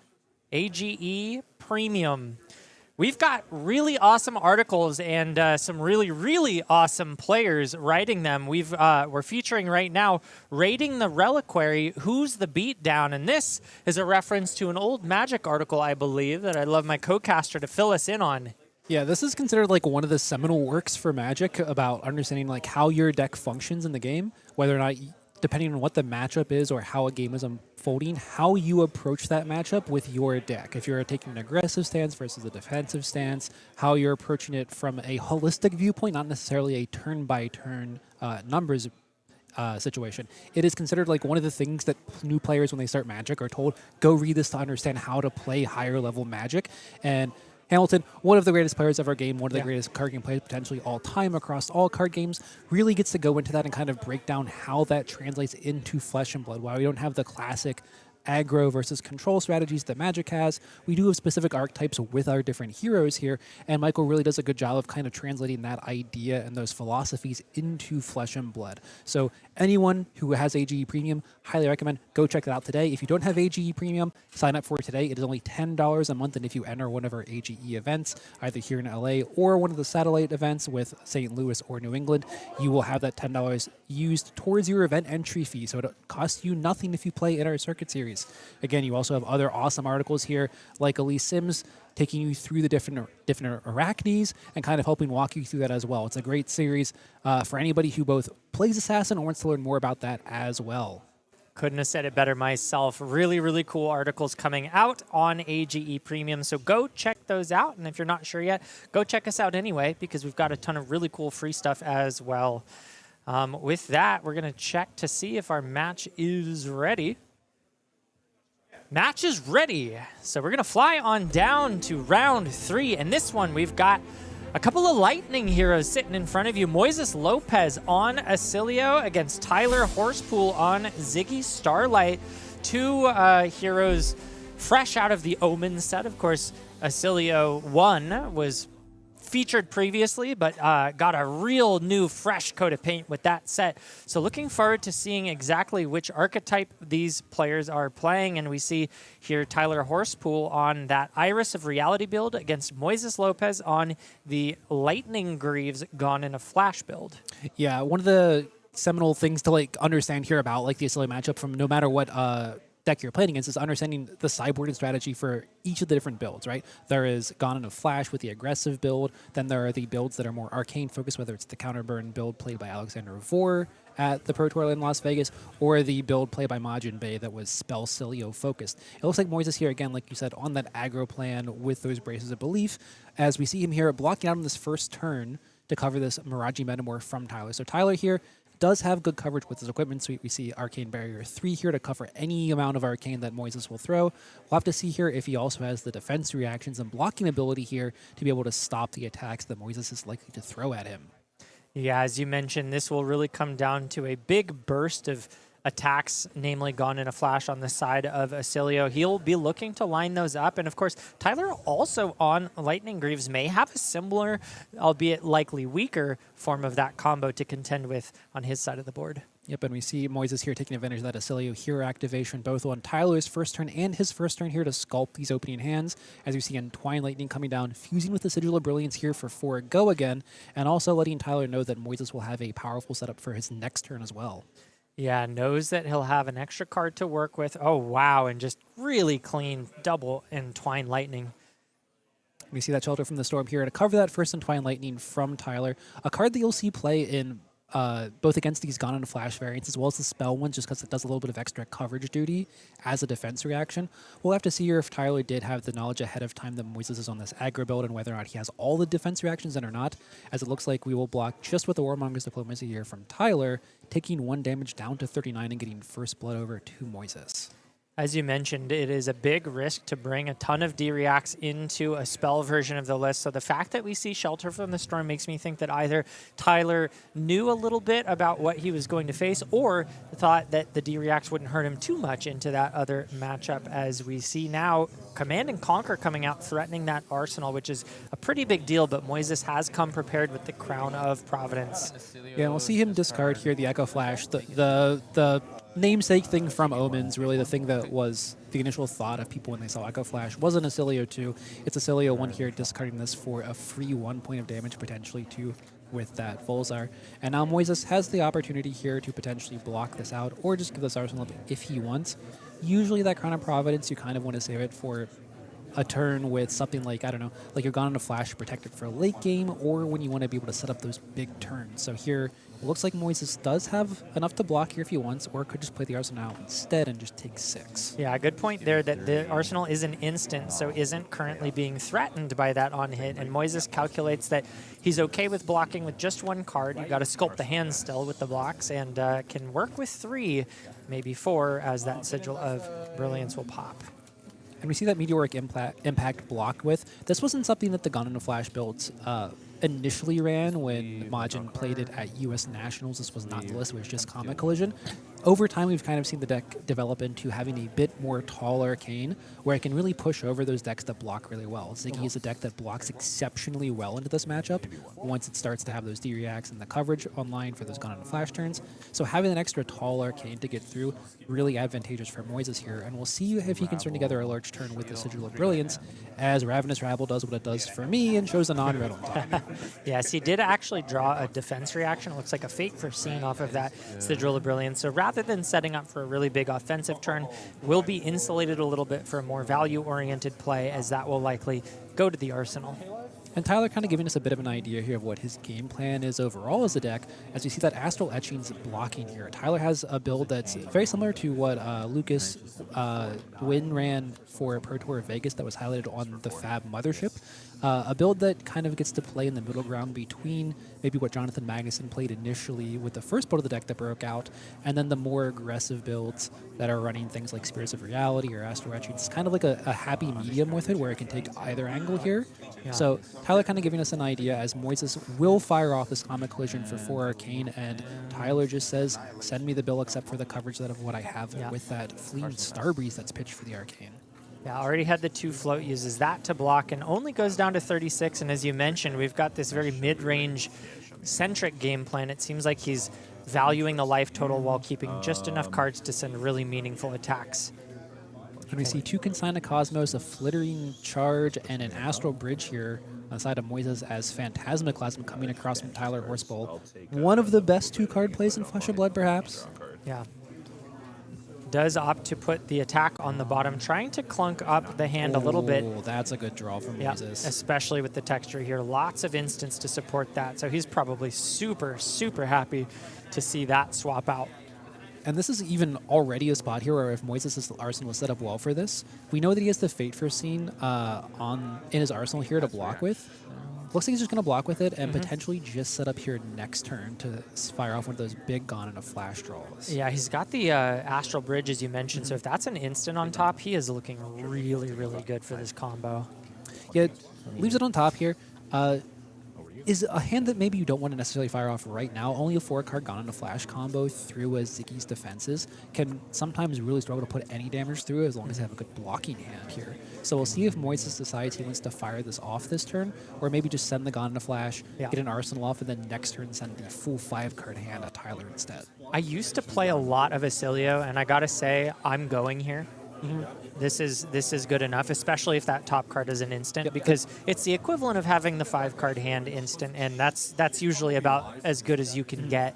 AGE Premium. We've got really awesome articles and some really, really awesome players writing them. We're featuring right now Raiding the Reliquary, Who's the Beatdown? And this is a reference to an old Magic article, I believe, that I'd love my co-caster to fill us in on. Yeah, this is considered like one of the seminal works for Magic about understanding like how your deck functions in the game, whether or not, depending on what the matchup is or how a game is unfolding, how you approach that matchup with your deck. If you're taking an aggressive stance versus a defensive stance, how you're approaching it from a holistic viewpoint, not necessarily a turn-by-turn numbers situation. It is considered like one of the things that new players, when they start Magic, are told, go read this to understand how to play higher level Magic. And Hamilton, one of the greatest players of our game, one of the greatest card game players potentially all time across all card games, really gets to go into that and kind of break down how that translates into Flesh and Blood. While we don't have the classic aggro versus control strategies that Magic has, we do have specific archetypes with our different heroes here, and Michael really does a good job of kind of translating that idea and those philosophies into Flesh and Blood. So anyone who has AGE Premium, highly recommend go check that out today. If you don't have AGE Premium, sign up for it today. It is only $10 a month, and if you enter one of our AGE events, either here in LA or one of the satellite events with St. Louis or New England, you will have that $10 used towards your event entry fee, so it costs you nothing if you play in our circuit series. Again, you also have other awesome articles here, like Elise Sims taking you through the different arachnes and kind of helping walk you through that as well. It's a great series for anybody who both plays Assassin or wants to learn more about that as well. Couldn't have said it better myself. Really, really cool articles coming out on AGE Premium. So go check those out. And if you're not sure yet, go check us out anyway, because we've got a ton of really cool free stuff as well. With that, we're going to check to see if our match is ready. Match is ready. So we're going to fly on down to round 3. And this one, we've got A couple of lightning heroes sitting in front of you. Moises Lopez on Oscilio against Tyler Horspool on Zyggy Starlight. Two heroes fresh out of the Omen set. Of course, Oscilio 1 was featured previously, but got a real new fresh coat of paint with that set. So looking forward to seeing exactly which archetype these players are playing. And we see here Tyler Horspool on that Iris of Reality build against Moises Lopez on the Lightning Greaves Gone in a Flash build. Yeah, one of the seminal things to like understand here about like the Oscilio matchup from no matter what deck you're playing against is understanding the sideboarding strategy for each of the different builds, right? There is Gone in a Flash with the aggressive build. Then there are the builds that are more arcane focused, whether it's the counterburn build played by Alexander Vore at the Pro Tour in Las Vegas, or the build played by Majin Bay that was Spellcilio focused. It looks like Moises here, again, like you said, on that aggro plan with those Braces of Belief, as we see him here blocking out on this first turn to cover this Miraji Metamorph from Tyler. So Tyler here does have good coverage with his equipment suite. We see Arcane Barrier 3 here to cover any amount of Arcane that Moises will throw. We'll have to see here if he also has the defense reactions and blocking ability here to be able to stop the attacks that Moises is likely to throw at him. Yeah, as you mentioned, this will really come down to a big burst of attacks, namely Gone in a Flash on the side of Oscilio. He'll be looking to line those up. And of course, Tyler also on Lightning Greaves may have a similar, albeit likely weaker, form of that combo to contend with on his side of the board. Yep, and we see Moises here taking advantage of that Oscilio hero activation, both on Tyler's first turn and his first turn here to sculpt these opening hands. As we see Entwine Lightning coming down, fusing with the Sigil of Brilliance here for 4 go again, and also letting Tyler know that Moises will have a powerful setup for his next turn as well. Yeah, knows that he'll have an extra card to work with. Oh, wow, and just really clean double Entwine Lightning. We see that Shelter from the Storm here to cover that first Entwine Lightning from Tyler. A card that you'll see play in both against these Gone in a Flash variants as well as the spell ones, just because it does a little bit of extra coverage duty as a defense reaction. We'll have to see here if Tyler did have the knowledge ahead of time that Moises is on this aggro build and whether or not he has all the defense reactions in or not, as it looks like we will block just with the Warmonger's Diplomacy here from Tyler, taking 1 damage down to 39 and getting first blood over to Moises. As you mentioned, it is a big risk to bring a ton of D-Reacts into a spell version of the list. So the fact that we see Shelter from the Storm makes me think that either Tyler knew a little bit about what he was going to face or thought that the D-Reacts wouldn't hurt him too much into that other matchup, as we see now Command and Conquer coming out, threatening that arsenal, which is a pretty big deal, but Moises has come prepared with the Crown of Providence. Yeah, and we'll see him discard here the Echo Flash, the namesake thing from Omens, really the thing that was the initial thought of people when they saw Echo Flash, wasn't Oscilio 2. It's Oscilio 1 here, discarding this for a free 1 point of damage, potentially 2 with that Volzar. And now Moises has the opportunity here to potentially block this out or just give this arsenal up if he wants. Usually that Crown of Providence, you kind of want to save it for a turn with something like, I don't know, like you're Gone in a Flash, protect it for a late game, or when you want to be able to set up those big turns. So here, it looks like Moises does have enough to block here if he wants, or could just play the Arsenal out instead and just take 6. Yeah, good point there that the Arsenal is an instant, so isn't currently being threatened by that on hit, and Moises calculates that he's okay with blocking with just 1 card. You got to sculpt the hand still with the blocks, and can work with 3, maybe 4, as that Sigil of Brilliance will pop. And we see that Meteoric Impact blocked with. This wasn't something that the Gone in a Flash builds initially ran when Majin played it at US Nationals. This was not the list, it was just Comet Collision. Over time, we've kind of seen the deck develop into having a bit more tall Arcane, where it can really push over those decks that block really well. Zyggy is a deck that blocks exceptionally well into this matchup once it starts to have those D-Reacts and the coverage online for those Gone in a Flash turns. So having an extra tall Arcane to get through, really advantageous for Moises here, and we'll see if he can string together a large turn with the Sigil of Brilliance, as Ravenous Rabble does what it does for me and shows a non-red on top. Yes, he did actually draw a defense reaction. It looks like a Fate Foreseen off of that Sigil of Brilliance. So rather than setting up for a really big offensive turn, will be insulated a little bit for a more value-oriented play, as that will likely go to the Arsenal. And Tyler kind of giving us a bit of an idea here of what his game plan is overall as a deck, as we see that Astral Etching's blocking here. Tyler has a build that's very similar to what Lucas Wynn ran for Pro Tour Vegas that was highlighted on the Fab Mothership. A build that kind of gets to play in the middle ground between maybe what Jonathan Magnuson played initially with the first build of the deck that broke out, and then the more aggressive builds that are running things like Spirits of Reality or Astral Retreat. It's kind of like a happy medium with it where it can take either angle here. Yeah. So Tyler kind of giving us an idea as Moises will fire off this Comet Collision for 4 Arcane, and Tyler just says, send me the bill except for the coverage that of what I have with that Fleeing Starbreeze that's pitched for the Arcane. Yeah, already had the 2 float, uses that to block, and only goes down to 36. And as you mentioned, we've got this very mid-range centric game plan. It seems like he's valuing the life total while keeping just enough cards to send really meaningful attacks. And we see 2 Consign to Cosmos, a Flittering Charge, and an Astral Bridge here on the side of Moises as Phantasmaclasm coming across from Tyler Horspool. One of the best 2 card plays in Flesh of Blood, perhaps. Yeah. Does opt to put the attack on the bottom, trying to clunk up the hand a little bit. Oh, that's a good draw from Yeah, Moises. especially with the texture here. Lots of instants to support that. So he's probably super, super happy to see that swap out. And this is even already a spot here where if Moises' arsenal is set up well for this, we know that he has the Fate Foreseen in his arsenal here to block with. Looks like he's just going to block with it and potentially just set up here next turn to fire off one of those big Gone in a Flash draws. Yeah, he's got the Astral Bridge, as you mentioned, so if that's an instant on top, he is looking really, really good for this combo. Yeah, leaves it on top here. Is a hand that maybe you don't want to necessarily fire off right now. Only a 4-card Gone in a Flash combo through a Ziggy's defenses can sometimes really struggle to put any damage through as long as they have a good blocking hand here. So we'll see if Moises decides he wants to fire this off this turn, or maybe just send the Gone in a Flash, get an Arsenal off, and then next turn send the full 5-card hand at Tyler instead. I used to play a lot of Oscilio, and I gotta say, I'm going here. This is good enough, especially if that top card is an instant, because it's the equivalent of having the 5-card hand instant, and that's usually about as good as you can get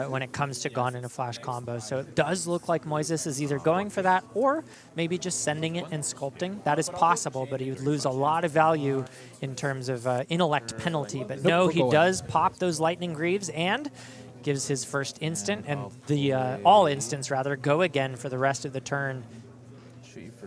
when it comes to Gone in a Flash combo. So it does look like Moises is either going for that or maybe just sending it and sculpting. That is possible, but he would lose a lot of value in terms of intellect penalty. But no, he does pop those Lightning Greaves and gives his first instant, and the all instants rather go again for the rest of the turn.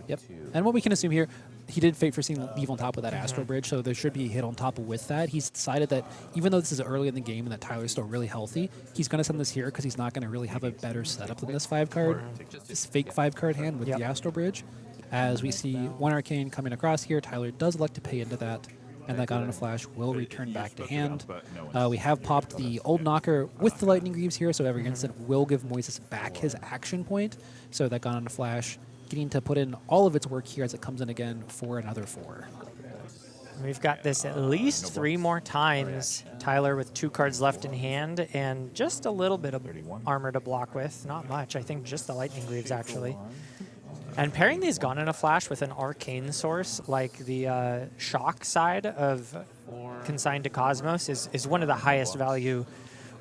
Yep. And what we can assume here, he did Fate Foreseen leave on top of that Astral Bridge, so there should be a hit on top with that. He's decided that even though this is early in the game and that Tyler's still really healthy, he's going to send this here because he's not going to really have a better setup than this 5-card, this fake 5-card hand with the Astral Bridge. As we see 1 Arcane coming across here, Tyler does elect to pay into that, and that Gone in a Flash will return back to hand. We have popped the Old Knocker with the Lightning Greaves here, so every instant will give Moises back his action point, so that Gone in a Flash getting to put in all of its work here as it comes in again for another 4. We've got this at least 3 more times. Tyler with 2 cards left in hand and just a little bit of armor to block with. Not much. I think just the Lightning Greaves, actually. And pairing these Gone in a Flash with an Arcane source like the Shock side of Consigned to Cosmos is one of the highest value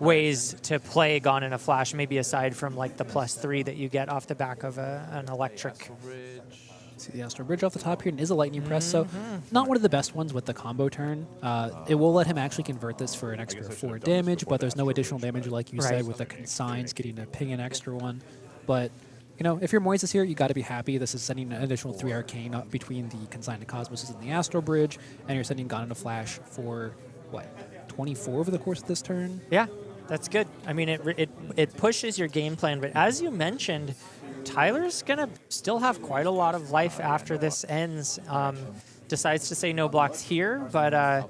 ways to play Gone in a Flash, maybe aside from like the +3 that you get off the back of an electric. See the Astral Bridge off the top here, and is a Lightning Press, so not one of the best ones with the combo turn. It will let him actually convert this for an extra 4 damage, but there's no additional damage, like you said, with the Consigns getting to ping an extra 1. But you know, if you're Moises here, you got to be happy. This is sending an additional 3 Arcane up between the Consigned to Cosmos and the Astral Bridge, and you're sending Gone in a Flash for what, 24 over the course of this turn? Yeah. That's good. I mean, it pushes your game plan, but as you mentioned, Tyler's going to still have quite a lot of life after this ends. Decides to say no blocks here, but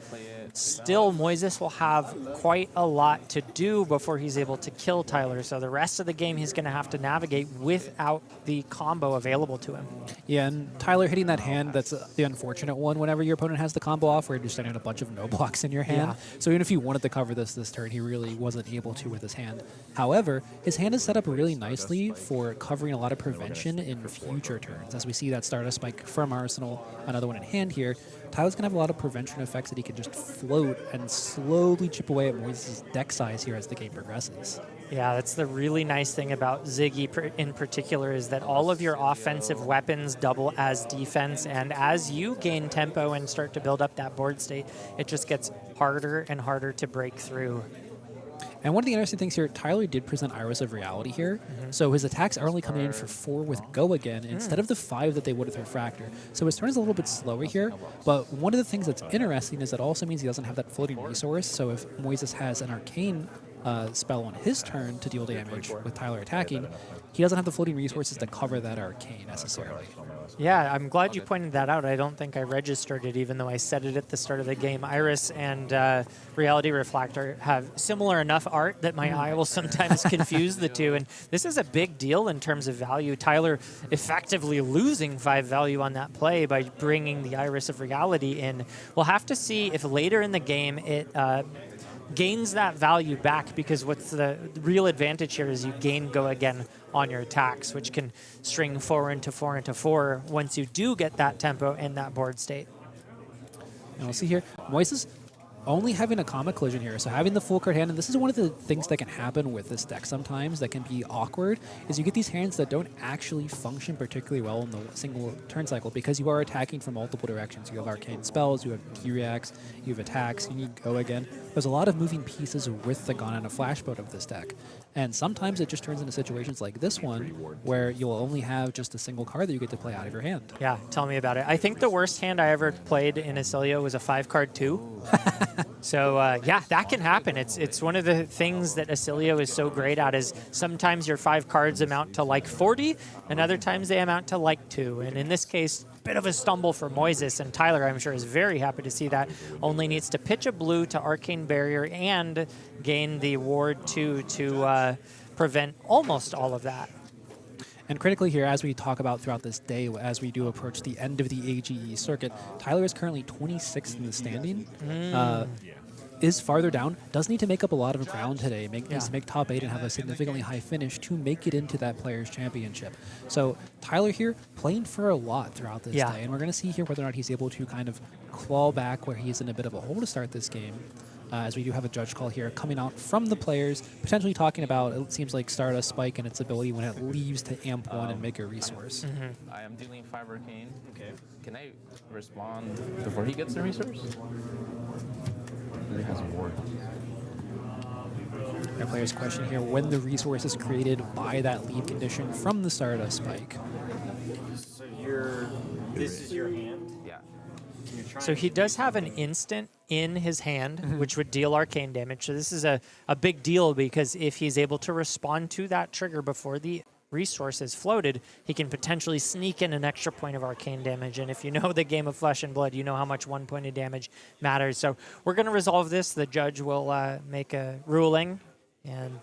still Moises will have quite a lot to do before he's able to kill Tyler. So the rest of the game he's going to have to navigate without the combo available to him. Yeah, and Tyler hitting that hand, that's the unfortunate one whenever your opponent has the combo off where you're just sending a bunch of no blocks in your hand. Yeah. So even if he wanted to cover this turn, he really wasn't able to with his hand. However, his hand is set up really nicely for covering a lot of prevention in future turns. As we see that Stardust Spike from Arsenal, another one in hand here, Tyler's going to have a lot of prevention effects that he can just float and slowly chip away at Moises' deck size here as the game progresses. Yeah, that's the really nice thing about Ziggy in particular is that all of your offensive weapons double as defense, and as you gain tempo and start to build up that board state, it just gets harder and harder to break through. And one of the interesting things here, Tyler did present Iris of Reality here. So his attacks are only coming in for 4 with Go Again instead of the 5 that they would with Refractor. So his turn is a little bit slower here. But one of the things that's interesting is that also means he doesn't have that floating resource. So if Moises has an Arcane spell on his turn to deal damage with Tyler attacking, he doesn't have the floating resources to cover that Arcane necessarily. Yeah, I'm glad you pointed that out. I don't think I registered it, even though I said it at the start of the game. Iris and Reality Refractor have similar enough art that my eye will sometimes confuse the two. And this is a big deal in terms of value. Tyler effectively losing 5 value on that play by bringing the Iris of Reality in. We'll have to see if later in the game it gains that value back, because what's the real advantage here is you gain Go Again on your attacks, which can string 4 into 4 into 4 once you do get that tempo and that board state. And we'll see here, Moises only having a comma collision here, so having the full card hand, and this is one of the things that can happen with this deck sometimes that can be awkward, is you get these hands that don't actually function particularly well in the single turn cycle because you are attacking from multiple directions. You have arcane spells, you have key reacts, you have attacks, you need Go Again. There's a lot of moving pieces with the Gun and a Flashboat of this deck. And sometimes it just turns into situations like this one where you'll only have just a single card that you get to play out of your hand. Yeah, tell me about it. I think the worst hand I ever played in Oscilio was a 5-card 2. So yeah, that can happen. It's one of the things that Oscilio is so great at is sometimes your 5 cards amount to like 40, and other times they amount to like 2. And in this case, bit of a stumble for Moises, and Tyler, I'm sure, is very happy to see that. Only needs to pitch a blue to Arcane Barrier and gain the Ward 2 to prevent almost all of that. And critically here, as we talk about throughout this day, as we do approach the end of the AGE circuit, Tyler is currently 26th in the standing. Is farther down, does need to make up a lot of ground today, needs to make top 8 and have a significantly high finish to make it into that Players' Championship. So Tyler here playing for a lot throughout this day, and we're going to see here whether or not he's able to kind of claw back where he's in a bit of a hole to start this game. As we do have a judge call here coming out from the players, potentially talking about, it seems like, Stardust Spike and its ability when it leaves to amp 1 and make a resource. I am dealing 5 Arcane. Okay. Can I respond before he gets the resource? He has a ward. Our player's question here, when the resource is created by that leave condition from the Stardust Spike. So this is your hand? Yeah. So he does have an instant in his hand, which would deal arcane damage. So this is a big deal, because if he's able to respond to that trigger before the resource is floated, he can potentially sneak in an extra point of arcane damage. And if you know the game of Flesh and Blood, you know how much 1 point of damage matters. So we're going to resolve this. The judge will make a ruling, and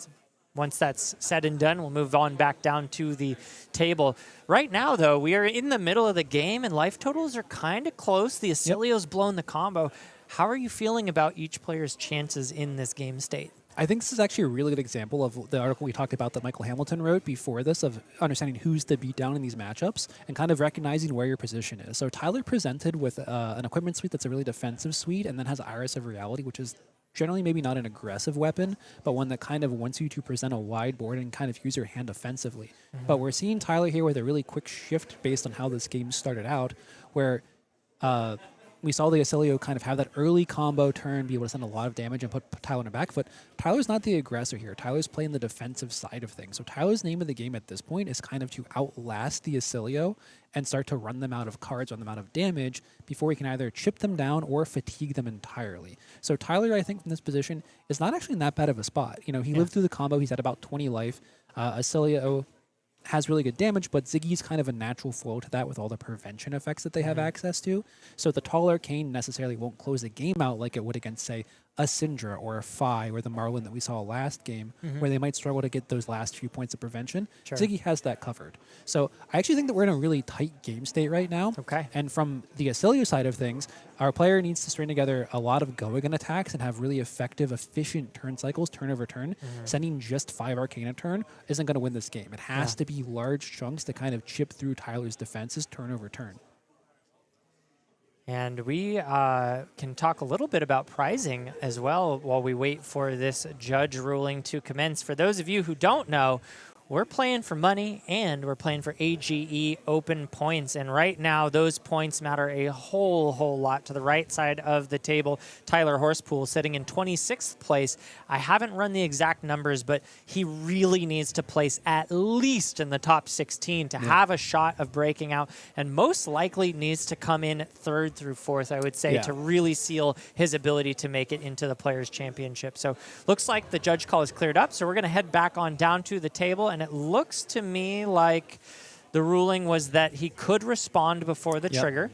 once that's said and done, we'll move on back down to the table. Right now, though, we are in the middle of the game, and life totals are kind of close. The Oscilio's blown the combo. How are you feeling about each player's chances in this game state? I think this is actually a really good example of the article we talked about that Michael Hamilton wrote before this, of understanding who's the beatdown in these matchups and kind of recognizing where your position is. So Tyler presented with an equipment suite that's a really defensive suite, and then has Iris of Reality, which is generally maybe not an aggressive weapon, but one that kind of wants you to present a wide board and kind of use your hand offensively. But we're seeing Tyler here with a really quick shift based on how this game started out, where we saw the Oscilio kind of have that early combo turn, be able to send a lot of damage and put Tyler on a back foot. Tyler's not the aggressor here. Tyler's playing the defensive side of things. So Tyler's name of the game at this point is kind of to outlast the Oscilio and start to run them out of cards, run them out of damage, before he can either chip them down or fatigue them entirely. So Tyler, I think, from this position, is not actually in that bad of a spot. You know, he lived through the combo. He's at about 20 life. Oscilio has really good damage, but Ziggy's kind of a natural flow to that with all the prevention effects that they have access to. So the tall Arcane necessarily won't close the game out like it would against, say, a Cindra or a Phi or the Marlynn that we saw last game, where they might struggle to get those last few points of prevention. Ziggy has that covered. So I actually think that we're in a really tight game state right now. Okay. And from the Oscilio side of things, our player needs to string together a lot of go-again attacks and have really effective, efficient turn cycles, turn over turn. Sending just 5 Arcane a turn isn't going to win this game. It has to be large chunks to kind of chip through Tyler's defenses turn over turn. And we can talk a little bit about pricing as well while we wait for this judge ruling to commence. For those of you who don't know, we're playing for money and we're playing for AGE open points. And right now, those points matter a whole lot. To the right side of the table, Tyler Horspool sitting in 26th place. I haven't run the exact numbers, but he really needs to place at least in the top 16 to have a shot of breaking out, and most likely needs to come in 3rd through 4th, I would say, to really seal his ability to make it into the Players' Championship. So looks like the judge call is cleared up, so we're going to head back on down to the table, and it looks to me like the ruling was that he could respond before the trigger.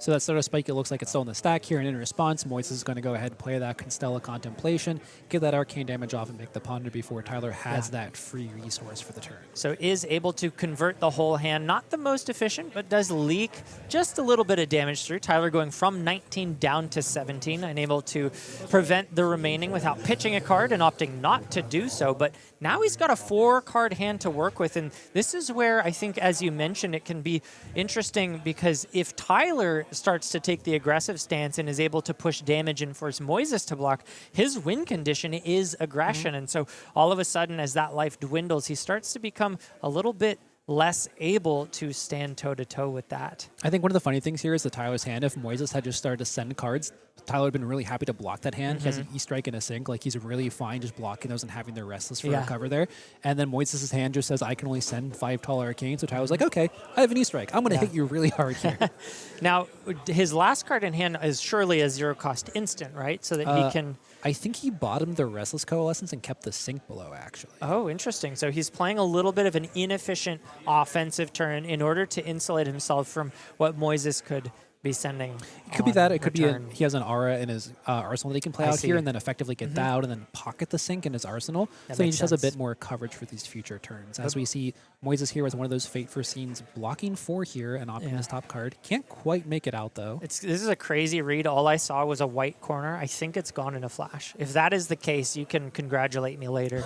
So that Stardust Spike, it looks like it's still in the stack here, and in response, Moises is going to go ahead and play that Constella Contemplation, get that arcane damage off, and make the ponder before Tyler has that free resource for the turn. So is able to convert the whole hand. Not the most efficient, but does leak just a little bit of damage through. Tyler going from 19 down to 17, and able to prevent the remaining without pitching a card and opting not to do so. But now he's got a 4-card hand to work with, and this is where I think, as you mentioned, it can be interesting, because if Tyler starts to take the aggressive stance and is able to push damage and force Moises to block, his win condition is aggression. And so all of a sudden, as that life dwindles, he starts to become a little bit less able to stand toe-to-toe with that. I think one of the funny things here is that Tyler's hand, if Moises had just started to send cards, Tyler would have been really happy to block that hand. He has an E-Strike and a Sync. Like, he's really fine just blocking those and having the Restless for recover there. And then Moises' hand just says, I can only send 5 tall Arcane. So Tyler's like, okay, I have an E-Strike. I'm going to hit you really hard here. Now, his last card in hand is surely a 0-cost instant, right? So that he can... I think he bottomed the Restless Coalescence and kept the Sync below, actually. Oh, interesting. So he's playing a little bit of an inefficient offensive turn in order to insulate himself from what Moises could be sending. It could be that. It could be return. he has an aura in his arsenal that he can play out here and then effectively get that out and then pocket the Sync in his arsenal. That so he makes just has a sense. bit more coverage for these future turns. As we see, Moises here with one of those Fate Foreseens blocking 4 here and opting his top card. Can't quite make it out, though. This is a crazy read. All I saw was a white corner. I think it's gone in a flash. If that is the case, you can congratulate me later.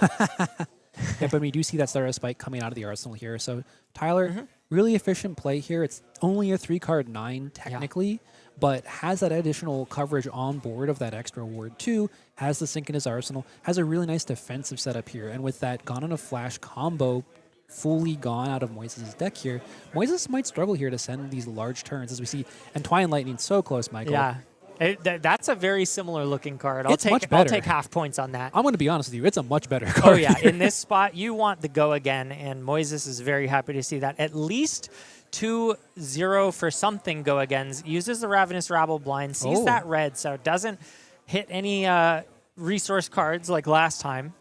Yeah, but we do see that Stardust Spike coming out of the arsenal here. So Tyler, really efficient play here. It's only a 3-card 9 technically, but has that additional coverage on board of that extra ward too, has the Sync in his arsenal, has a really nice defensive setup here. And with that Gone on a Flash combo fully gone out of Moises' deck here, Moises might struggle here to send these large turns, as we see Entwine Lightning so close, Michael. Yeah. That's a very similar looking card. It's much better. I'll take half points on that. I'm going to be honest with you. It's a much better card. Oh, yeah. In this spot, you want the go again, and Moises is very happy to see that. At least 2-0 for something go agains. Uses the Ravenous Rabble blind, sees that red, so doesn't hit any resource cards like last time.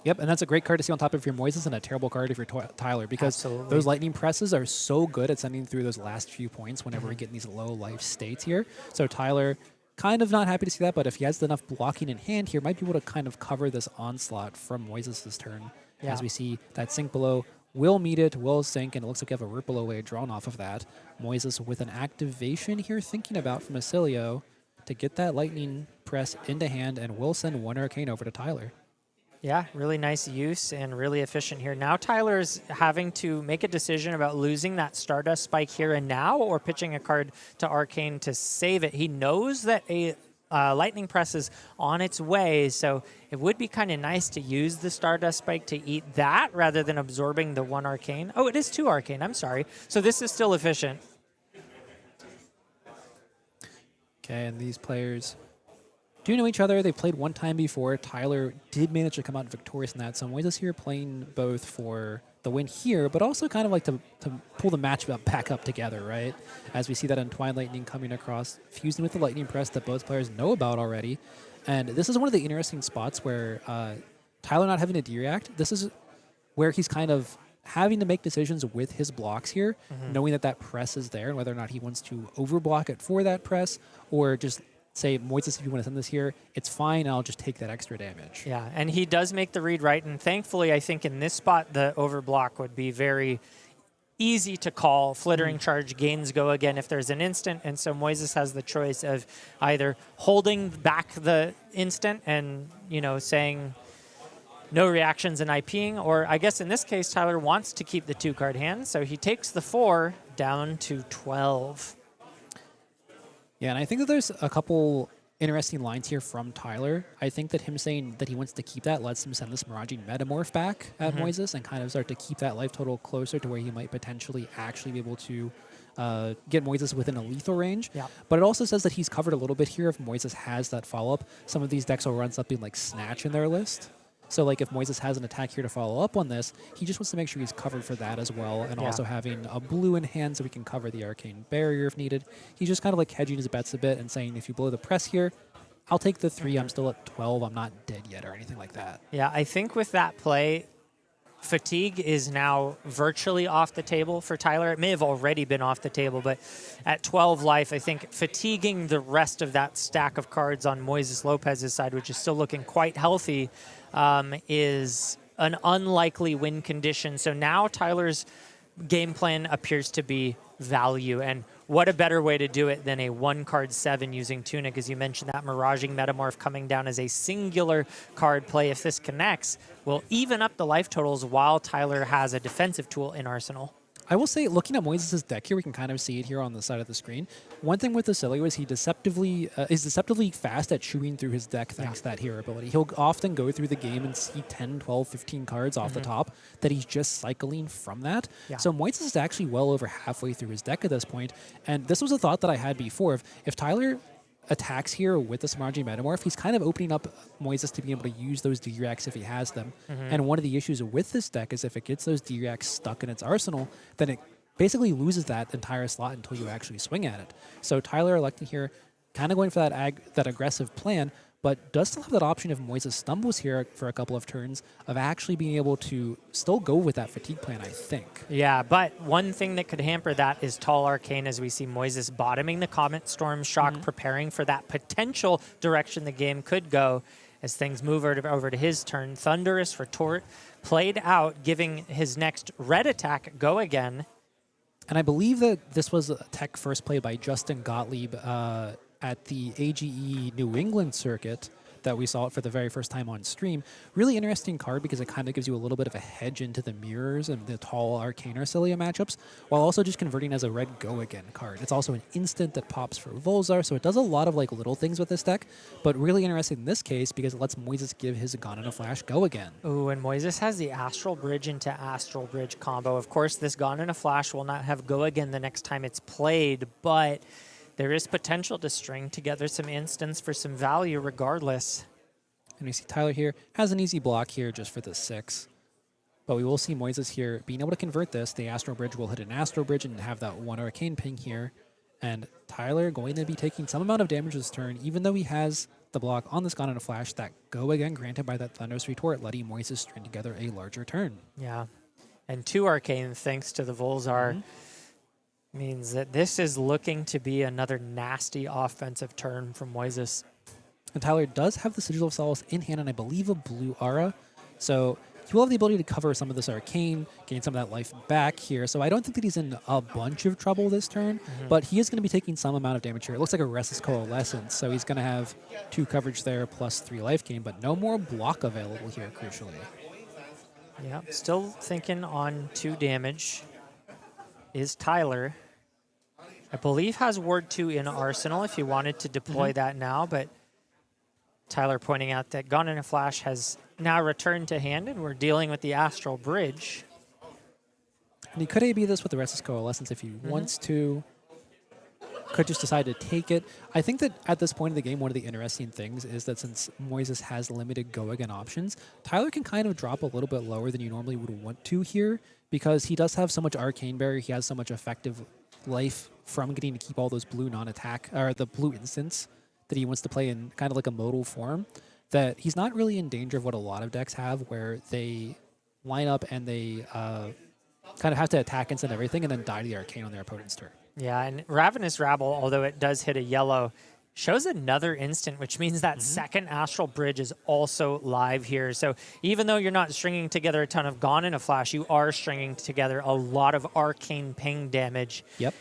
Yep, and that's a great card to see on top of your Moises and a terrible card if you're Tyler, because those lightning presses are so good at sending through those last few points whenever we get in these low life states here. So Tyler, kind of not happy to see that, but if he has enough blocking in hand here, might be able to kind of cover this onslaught from Moises' turn. As we see that Sync below will meet it, will Sync, and it looks like we have a Ripple Away drawn off of that. Moises with an activation here thinking about from Oscilio to get that lightning press into hand, and will send 1 Arcane over to Tyler. Yeah, really nice use and really efficient here. Now Tyler's having to make a decision about losing that Stardust Spike here and now, or pitching a card to Arcane to save it. He knows that a Lightning Press is on its way, so it would be kind of nice to use the Stardust Spike to eat that rather than absorbing the 1 Arcane. Oh, it is 2 Arcane, I'm sorry. So this is still efficient. Okay, and these players do know each other. They played one time before. Tyler did manage to come out victorious in that. So Moises here playing both for the win here, but also kind of like to pull the match back up together, right? As we see that Entwined Lightning coming across, fusing with the Lightning Press that both players know about already. And this is one of the interesting spots where Tyler not having a D-React, this is where he's kind of having to make decisions with his blocks here, knowing that press is there, and whether or not he wants to overblock it for that press, or just say, Moises, if you want to send this here, it's fine, I'll just take that extra damage. Yeah, and he does make the read right, and thankfully, I think in this spot, the overblock would be very easy to call. Flittering Charge gains go again if there's an instant, and so Moises has the choice of either holding back the instant and, you know, saying no reactions and IPing, or I guess in this case, Tyler wants to keep the 2-card hand, so he takes the 4 down to 12. Yeah, and I think that there's a couple interesting lines here from Tyler. I think that him saying that he wants to keep that lets him send this Miraging Metamorph back at Moises and kind of start to keep that life total closer to where he might potentially actually be able to get Moises within a lethal range. Yeah. But it also says that he's covered a little bit here if Moises has that follow-up. Some of these decks will run something like Snatch in their list. So like if Moises has an attack here to follow up on this, he just wants to make sure he's covered for that as well, and also having a blue in hand so we can cover the Arcane barrier if needed. He's just kind of like hedging his bets a bit and saying, if you blow the press here, I'll take the 3. I'm still at 12. I'm not dead yet or anything like that. Yeah, I think with that play, fatigue is now virtually off the table for Tyler. It may have already been off the table, but at 12 life, I think fatiguing the rest of that stack of cards on Moises Lopez's side, which is still looking quite healthy, is an unlikely win condition. So now Tyler's game plan appears to be value. And what a better way to do it than a 1-card 7 using Tunic, as you mentioned, that Miraging Metamorph coming down as a singular card play. If this connects, will even up the life totals while Tyler has a defensive tool in arsenal. I will say, looking at Moises' deck here, we can kind of see it here on the side of the screen. One thing with Oscilio is he is deceptively fast at chewing through his deck thanks to that hero ability. He'll often go through the game and see 10, 12, 15 cards off the top that he's just cycling from that. Yeah. So Moises is actually well over halfway through his deck at this point. And this was a thought that I had before. If Tyler attacks here with the Miraging Metamorph, he's kind of opening up Moises to be able to use those D-Reacts if he has them. And one of the issues with this deck is if it gets those D-Reacts stuck in its arsenal, then it basically loses that entire slot until you actually swing at it. So Tyler electing here, kind of going for that aggressive plan, but does still have that option if Moises stumbles here for a couple of turns of actually being able to still go with that fatigue plan, I think. Yeah, but one thing that could hamper that is Tall Arcane, as we see Moises bottoming the Comet Storm Shock, preparing for that potential direction the game could go as things move over to his turn. Thunderous Retort played out, giving his next red attack go again. And I believe that this was a tech first played by Justin Gottlieb at the AGE New England circuit that we saw it for the very first time on stream. Really interesting card because it kind of gives you a little bit of a hedge into the mirrors and the tall Arcane Oscilio matchups, while also just converting as a red go again card. It's also an instant that pops for Volzar, so it does a lot of like little things with this deck, but really interesting in this case because it lets Moises give his Gone in a Flash go again. Ooh, and Moises has the Astral Bridge into Astral Bridge combo. Of course, this Gone in a Flash will not have go again the next time it's played, but there is potential to string together some instants for some value regardless. And we see Tyler here has an easy block here just for the 6. But we will see Moises here being able to convert this. The Astral Bridge will hit an Astral Bridge and have that 1 Arcane ping here. And Tyler going to be taking some amount of damage this turn, even though he has the block on this Gone in a Flash that go again granted by that Thunderous Retort, letting Moises string together a larger turn. Yeah. And 2 Arcane thanks to the Volzar. Means that this is looking to be another nasty offensive turn from Moises. And Tyler does have the Sigil of Solace in hand and I believe a blue aura. So he will have the ability to cover some of this Arcane, gain some of that life back here. So I don't think that he's in a bunch of trouble this turn, but he is going to be taking some amount of damage here. It looks like a Restless Coalescence, so he's going to have 2 coverage there plus 3 life gain, but no more block available here, crucially. Yeah, still thinking on 2 damage is Tyler. I believe has Ward 2 in Arsenal if you wanted to deploy that now, but Tyler pointing out that Gone in a Flash has now returned to hand and we're dealing with the Astral Bridge. And he could AB this with the Restless Coalescence if he wants to. Could just decide to take it. I think that at this point in the game, one of the interesting things is that since Moises has limited go again options, Tyler can kind of drop a little bit lower than you normally would want to here because he does have so much Arcane Barrier. He has so much effective life from getting to keep all those blue non-attack, or the blue instants that he wants to play in kind of like a modal form, that he's not really in danger of what a lot of decks have where they line up and they kind of have to attack instant everything and then die to the Arcane on their opponent's turn. Yeah, and Ravenous Rabble, although it does hit a yellow, shows another instant, which means that second Astral Bridge is also live here. So even though you're not stringing together a ton of Gone in a Flash, you are stringing together a lot of Arcane ping damage. Yep.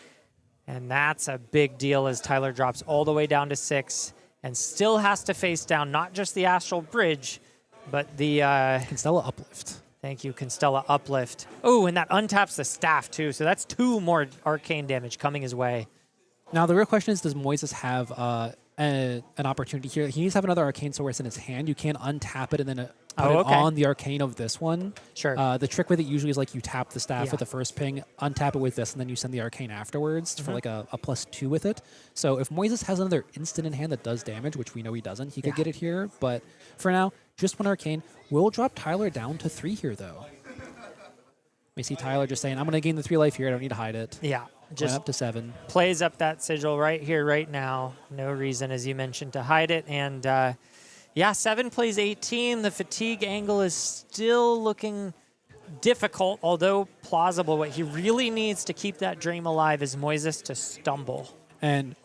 And that's a big deal as Tyler drops all the way down to 6 and still has to face down not just the Astral Bridge, but the... Constella Uplift. Thank you, Constella Uplift. Oh, and that untaps the staff too, so that's 2 more Arcane damage coming his way. Now, the real question is, does Moises have an opportunity here. He needs to have another Arcane Source in his hand. You can't untap it and then put Oh, it okay. on the Arcane of this one. Sure. The trick with it usually is like you tap the staff Yeah. with the first ping, untap it with this, and then you send the Arcane afterwards for like a +2 with it. So if Moises has another instant in hand that does damage, which we know he doesn't, he could get it here. But for now, just one Arcane. We'll drop Tyler down to 3 here, though. We see Tyler just saying, I'm going to gain the 3 life here. I don't need to hide it. Yeah. Went Just up to 7. plays up that sigil right here, right now. No reason, as you mentioned, to hide it. And yeah, 7 plays 18. The fatigue angle is still looking difficult, although plausible. What he really needs to keep that dream alive is Moises to stumble. And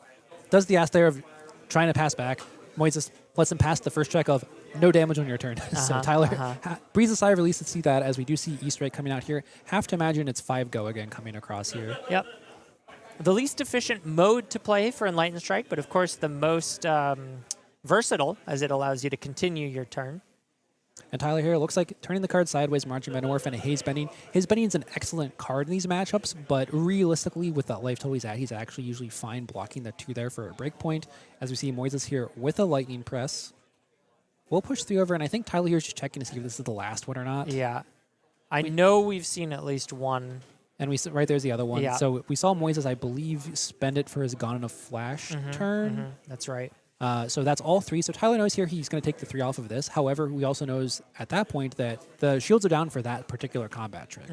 does the ask there of trying to pass back. Moises lets him pass the first check of no damage on your turn. So Tyler breathes a sigh of relief to see that, as we do see Easter egg coming out here. Have to imagine it's 5 go again coming across here. Yep. The least efficient mode to play for Enlightened Strike, but of course the most versatile, as it allows you to continue your turn. And Tyler here looks like turning the card sideways, Marching Metamorph, and a Haze Bending. Haze Bending is an excellent card in these matchups, but realistically, with that life total he's actually usually fine blocking the 2 there for a breakpoint. As we see Moises here with a Lightning Press. We'll push 3 over, and I think Tyler here is just checking to see if this is the last one or not. Yeah. I know we've seen at least one. And right there's the other one. Yeah. So we saw Moises, I believe, spend it for his Gone in a Flash turn. That's right. So that's all 3. So Tyler knows here he's going to take the 3 off of this. However, we also knows at that point that the shields are down for that particular combat trick.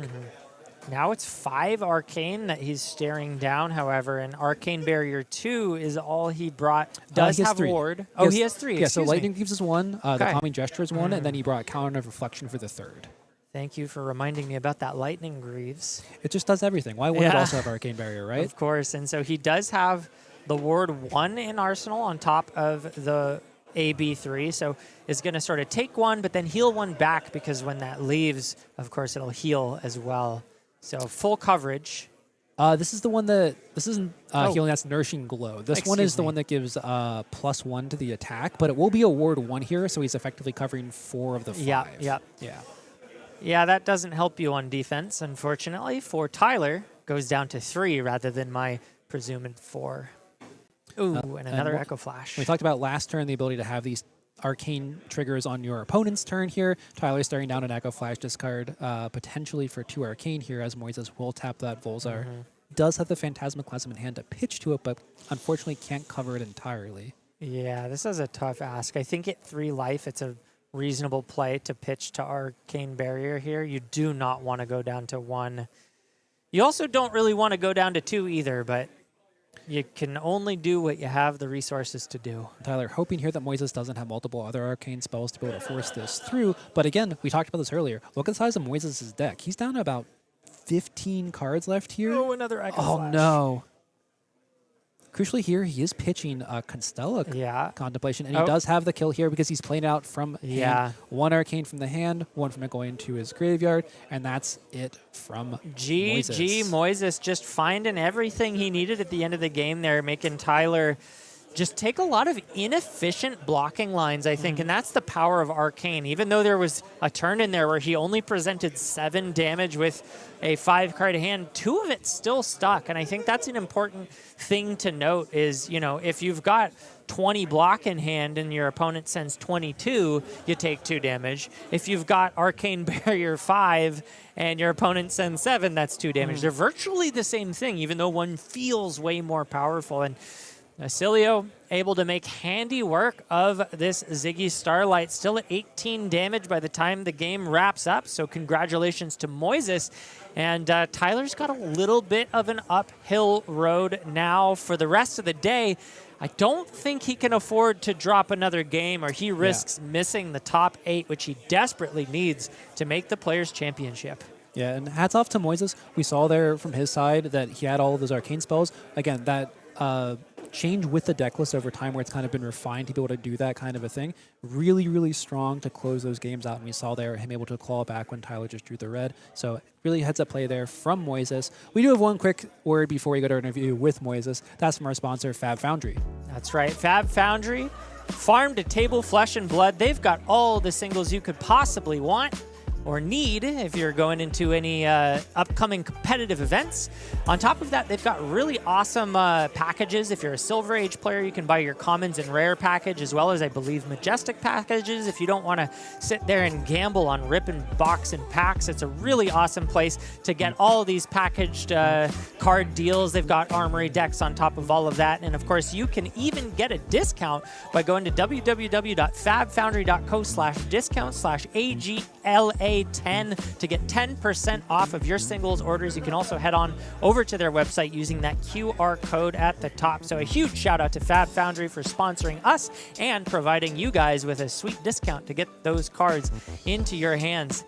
Now it's 5 Arcane that he's staring down, however, and Arcane Barrier 2 is all he brought. Does he has have 3. Ward. Oh, he has 3. Yeah, so Excuse me. Lightning gives us 1, the Okay. Calming Gesture is 1, and then he brought Counter of Reflection for the 3rd. Thank you for reminding me about that Lightning Greaves. It just does everything. Why wouldn't it Yeah. also have Arcane Barrier, right? Of course, and so he does have the Ward 1 in Arsenal on top of the AB3, so is going to sort of take 1, but then heal 1 back, because when that leaves, of course, it'll heal as well. So full coverage. This is the one that, this isn't healing, that's Nourishing Glow. This one Excuse is the me. one that gives +1 to the attack, but it will be a Ward 1 here, so he's effectively covering 4 of the 5. Yeah. Yeah. Yeah, that doesn't help you on defense, unfortunately. For Tyler, goes down to 3 rather than my presumed 4. Ooh, and another Echo Flash. We talked about last turn the ability to have these arcane triggers on your opponent's turn here. Tyler's staring down an Echo Flash discard, potentially for 2 arcane here, as Moises will tap that Volzar. Does have the Phantasmaclasm in hand to pitch to it, but unfortunately can't cover it entirely. Yeah, this is a tough ask. I think at 3 life, it's a reasonable play to pitch to Arcane Barrier here. You do not want to go down to 1. You also don't really want to go down to 2 either, but you can only do what you have the resources to do. Tyler hoping here that Moises doesn't have multiple other arcane spells to be able to force this through. But again, we talked about this earlier. Look at the size of Moises' deck. He's down to about 15 cards left here. Oh, another Echo Oh, Flash. no. Crucially here, he is pitching Constella Contemplation, and he does have the kill here because he's playing out from hand. 1 arcane from the hand, 1 from it going to his graveyard, and that's it from GG Moises just finding everything he needed at the end of the game there, making Tyler just take a lot of inefficient blocking lines, I think, and that's the power of Arcane. Even though there was a turn in there where he only presented 7 damage with a 5-card hand, 2 of it still stuck, and I think that's an important thing to note is, you know, if you've got 20 block in hand and your opponent sends 22, you take 2 damage. If you've got Arcane Barrier 5 and your opponent sends 7, that's 2 damage. They're virtually the same thing, even though one feels way more powerful. And Oscilio able to make handy work of this Zyggy Starlight, still at 18 damage by the time the game wraps up. So congratulations to Moises. And Tyler's got a little bit of an uphill road now for the rest of the day. I don't think he can afford to drop another game, or he risks missing the top 8, which he desperately needs to make the Players' Championship. Yeah, and hats off to Moises. We saw there from his side that he had all of those arcane spells. Again, that change with the deck list over time where it's kind of been refined to be able to do that kind of a thing. Really, really strong to close those games out. And we saw there him able to claw back when Tyler just drew the red. So really heads up play there from Moises. We do have one quick word before we go to our interview with Moises. That's from our sponsor, Fab Foundry. That's right. Fab Foundry, farm to table, flesh and blood. They've got all the singles you could possibly want. or need if you're going into any upcoming competitive events. On top of that, they've got really awesome packages. If you're a Silver Age player, you can buy your Commons and Rare package, as well as, I believe, Majestic packages. If you don't want to sit there and gamble on ripping box and packs, it's a really awesome place to get all of these packaged card deals. They've got Armory decks on top of all of that. And of course, you can even get a discount by going to www.fabfoundry.co/discount/AGLA10 to get 10% off of your singles orders. You can also head on over to their website using that QR code at the top. So a huge shout out to Fab Foundry for sponsoring us and providing you guys with a sweet discount to get those cards into your hands.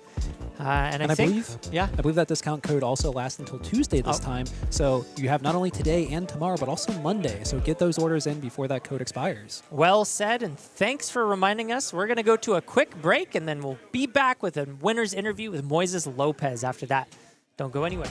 And I think, I believe that discount code also lasts until Tuesday this time. So you have not only today and tomorrow, but also Monday. So get those orders in before that code expires. Well said, and thanks for reminding us. We're going to go to a quick break, and then we'll be back with a winner's interview with Moises Lopez after that. Don't go anywhere.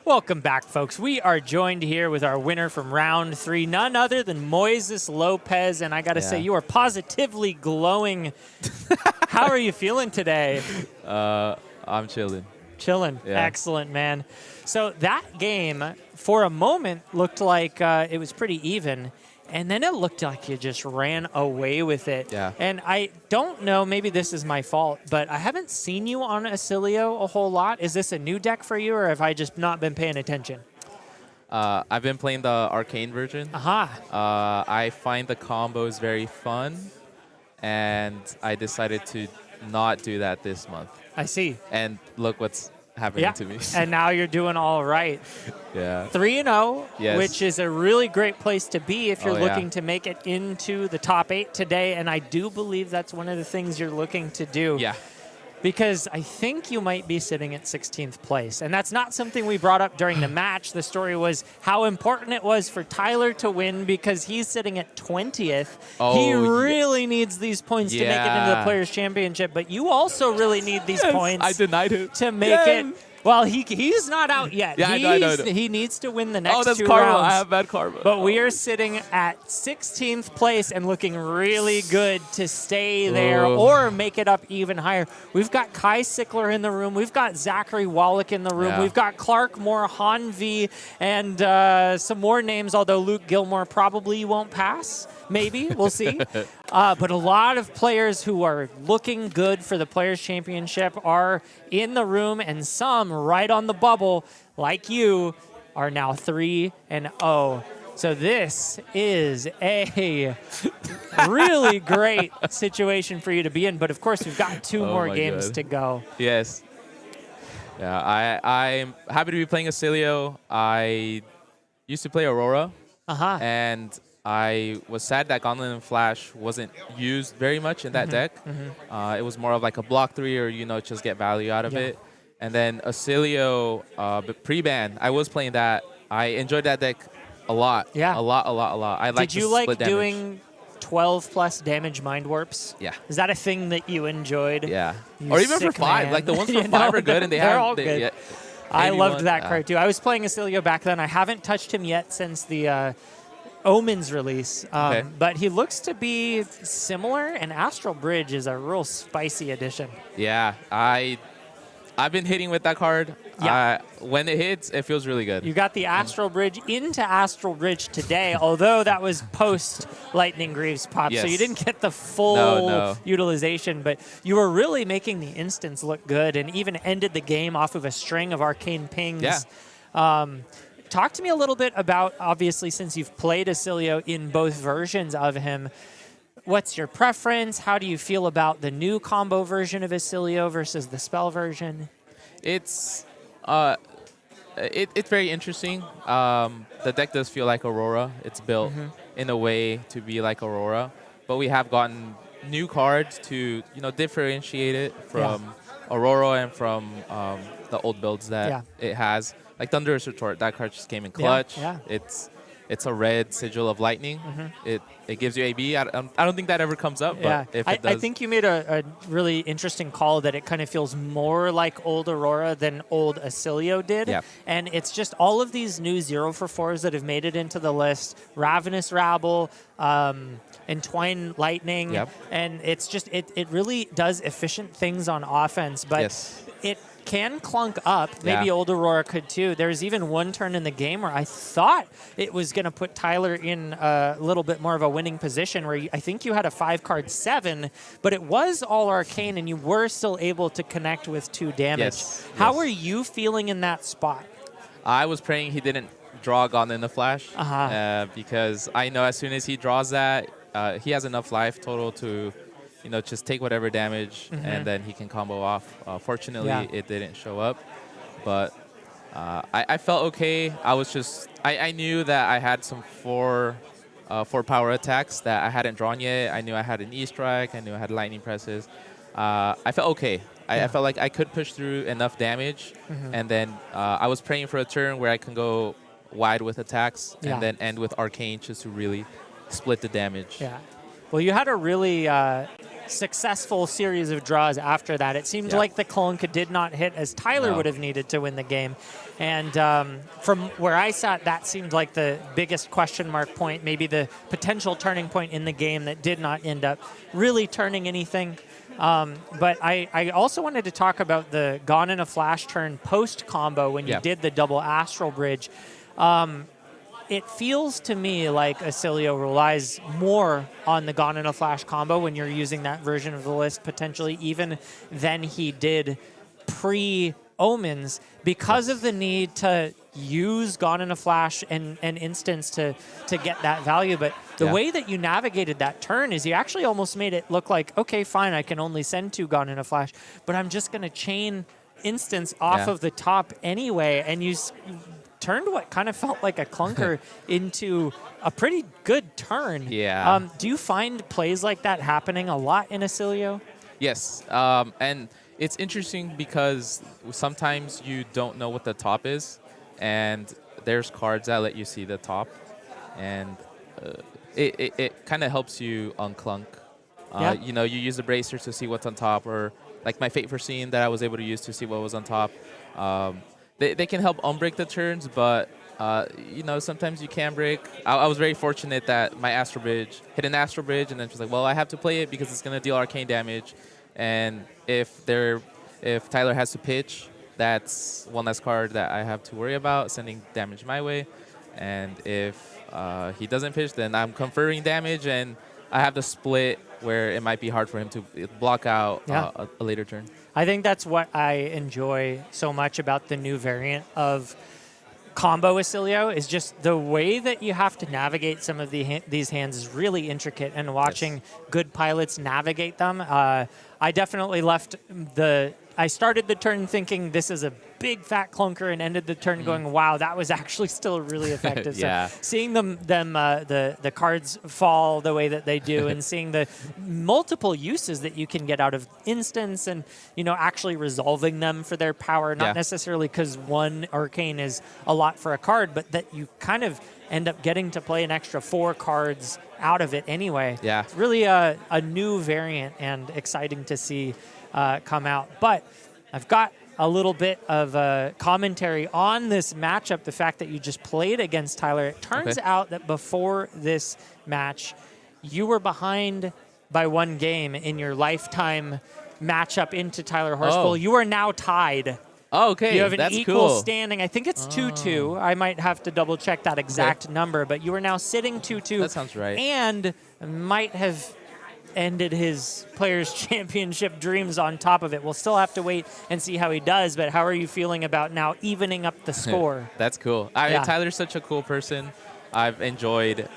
Welcome back, folks. We are joined here with our winner from round 3, none other than Moises Lopez. And I got to say, you are positively glowing. How are you feeling today? I'm chilling. Chilling. Yeah. Excellent, man. So that game, for a moment, looked like it was pretty even. And then it looked like you just ran away with it. Yeah. And I don't know, maybe this is my fault, but I haven't seen you on Oscilio a whole lot. Is this a new deck for you, or have I just not been paying attention? I've been playing the Arcane version. Aha. I find the combos very fun, and I decided to not do that this month. I see. And look what's happening to me. And now you're doing all right. Yeah. 3-0, Yes. which is a really great place to be if you're Oh, yeah. looking to make it into the top 8 today. And I do believe that's one of the things you're looking to do. Yeah. Because I think you might be sitting at 16th place. And that's not something we brought up during the match. The story was how important it was for Tyler to win because he's sitting at 20th. He really needs these points to make it into the Yeah. Players' Championship. But you also really need these points I denied him. to make it. Well, he's not out yet. Yeah, I know. He needs to win the next Oh, that's 2 karma. rounds. I have bad karma. But we are sitting at 16th place and looking really good to stay there or make it up even higher. We've got Kai Sickler in the room. We've got Zachary Wallach in the room. Yeah. We've got Clark Moore, Han V, and some more names, although Luke Gilmore probably won't pass. Maybe. We'll see. But a lot of players who are looking good for the Players' Championship are in the room, and some right on the bubble, like you, are now 3-0. So this is a really great situation for you to be in. But, of course, we've got 2 more my games God. to go. Yes. Yeah, I'm happy to be playing Oscilio. I used to play Aurora, and I was sad that Gauntlet and Flash wasn't used very much in that deck. It was more of like a block 3 or, just get value out of it. And then Oscilio, pre-ban, I was playing that. I enjoyed that deck a lot. Yeah. A lot. I like Did you like doing 12-plus damage Mind Warps? Yeah. Is that a thing that you enjoyed? Yeah. You Or even for sick 5. man. Like the ones for You 5 know, are good, and they're have all good. Yeah, I maybe loved one- that card too. I was playing Oscilio back then. I haven't touched him yet since the Omens release, Okay. but he looks to be similar, and Astral Bridge is a real spicy addition. Yeah, I've been hitting with that card. Yeah. When it hits, it feels really good. You got the Astral Bridge into Astral Bridge today, although that was post Lightning Greaves pop, so Yes. you didn't get the full No. utilization, but you were really making the instance look good and even ended the game off of a string of arcane pings. Yeah. Talk to me a little bit about, obviously, since you've played Oscilio in both versions of him, what's your preference? How do you feel about the new combo version of Oscilio versus the spell version? It's very interesting. The deck does feel like Aurora. It's built in a way to be like Aurora, but we have gotten new cards to differentiate it from Aurora and from the old builds that it has. Like Thunderous Retort, that card just came in clutch. Yeah. It's a red Sigil of Lightning. It gives you AB. I don't think that ever comes up, but if it does. I think you made a really interesting call that it kind of feels more like old Aurora than old Oscilio did. Yeah. And it's just all of these new 0-for-4s that have made it into the list. Ravenous Rabble, Entwine Lightning. Yep. And it's just, it really does efficient things on offense, but it can clunk up. Maybe Yeah. old Aurora could too. There's even one turn in the game where I thought it was going to put Tyler in a little bit more of a winning position where I think you had a 5-card 7, but it was all arcane and you were still able to connect with 2 damage. How are you feeling in that spot? I was praying he didn't draw Gauntlet in the Flash because I know as soon as he draws that, he has enough life total to just take whatever damage and then he can combo off. Fortunately, it didn't show up, but I felt okay. I knew that I had some 4 power attacks that I hadn't drawn yet. I knew I had an E-Strike. I knew I had Lightning Presses. I felt okay. I felt like I could push through enough damage, and then I was praying for a turn where I can go wide with attacks and then end with Arcane just to really split the damage. Yeah. Well, you had a really successful series of draws after that. It seemed like the clunk did not hit as Tyler would have needed to win the game. And from where I sat, that seemed like the biggest question mark point, maybe the potential turning point in the game that did not end up really turning anything. But I also wanted to talk about the Gone in a Flash turn post combo when you did the double Astral Bridge. It feels to me like Oscilio relies more on the Gone in a Flash combo when you're using that version of the list, potentially even than he did pre-Omens, because of the need to use Gone in a Flash and instance to get that value. But the way that you navigated that turn is you actually almost made it look like, okay, fine, I can only send 2 Gone in a Flash, but I'm just going to chain instance off Yeah. of the top anyway, and you turned what kind of felt like a clunker into a pretty good turn. Yeah. Do you find plays like that happening a lot in Oscilio? Yes, and it's interesting because sometimes you don't know what the top is, and there's cards that let you see the top, and it kind of helps you unclunk. Yeah. You know, you use the bracers to see what's on top, or like my Fate Foreseen that I was able to use to see what was on top. They can help unbreak the turns, but you know, sometimes you can break. I was very fortunate that my Astro Bridge hit an Astro Bridge, and then she was like, well, I have to play it because it's going to deal arcane damage. And if Tyler has to pitch, that's one less card that I have to worry about, sending damage my way. And if he doesn't pitch, then I'm conferring damage, and I have the split where it might be hard for him to block out a later turn. I think that's what I enjoy so much about the new variant of combo Oscilio is just the way that you have to navigate some of these hands is really intricate, and watching good pilots navigate them. I definitely I started the turn thinking this is a big fat clunker, and ended the turn going, wow, that was actually still really effective. Yeah. So seeing the cards fall the way that they do, and seeing the multiple uses that you can get out of instants, and actually resolving them for their power, not necessarily because one arcane is a lot for a card, but that you kind of end up getting to play an extra 4 cards out of it anyway. Yeah. It's really a new variant, and exciting to see come out. But I've got a little bit of commentary on this matchup, the fact that you just played against Tyler. It turns out that before this match, you were behind by 1 game in your lifetime matchup into Tyler Horspool. Oh. You are now tied. Oh, okay. You have an That's equal cool. standing. I think it's 2-2. I might have to double check that exact number, but you are now sitting 2-2. That sounds right. And might have ended his Players' Championship dreams on top of it. We'll still have to wait and see how he does, but how are you feeling about now evening up the score? That's cool. Tyler's such a cool person. I've enjoyed,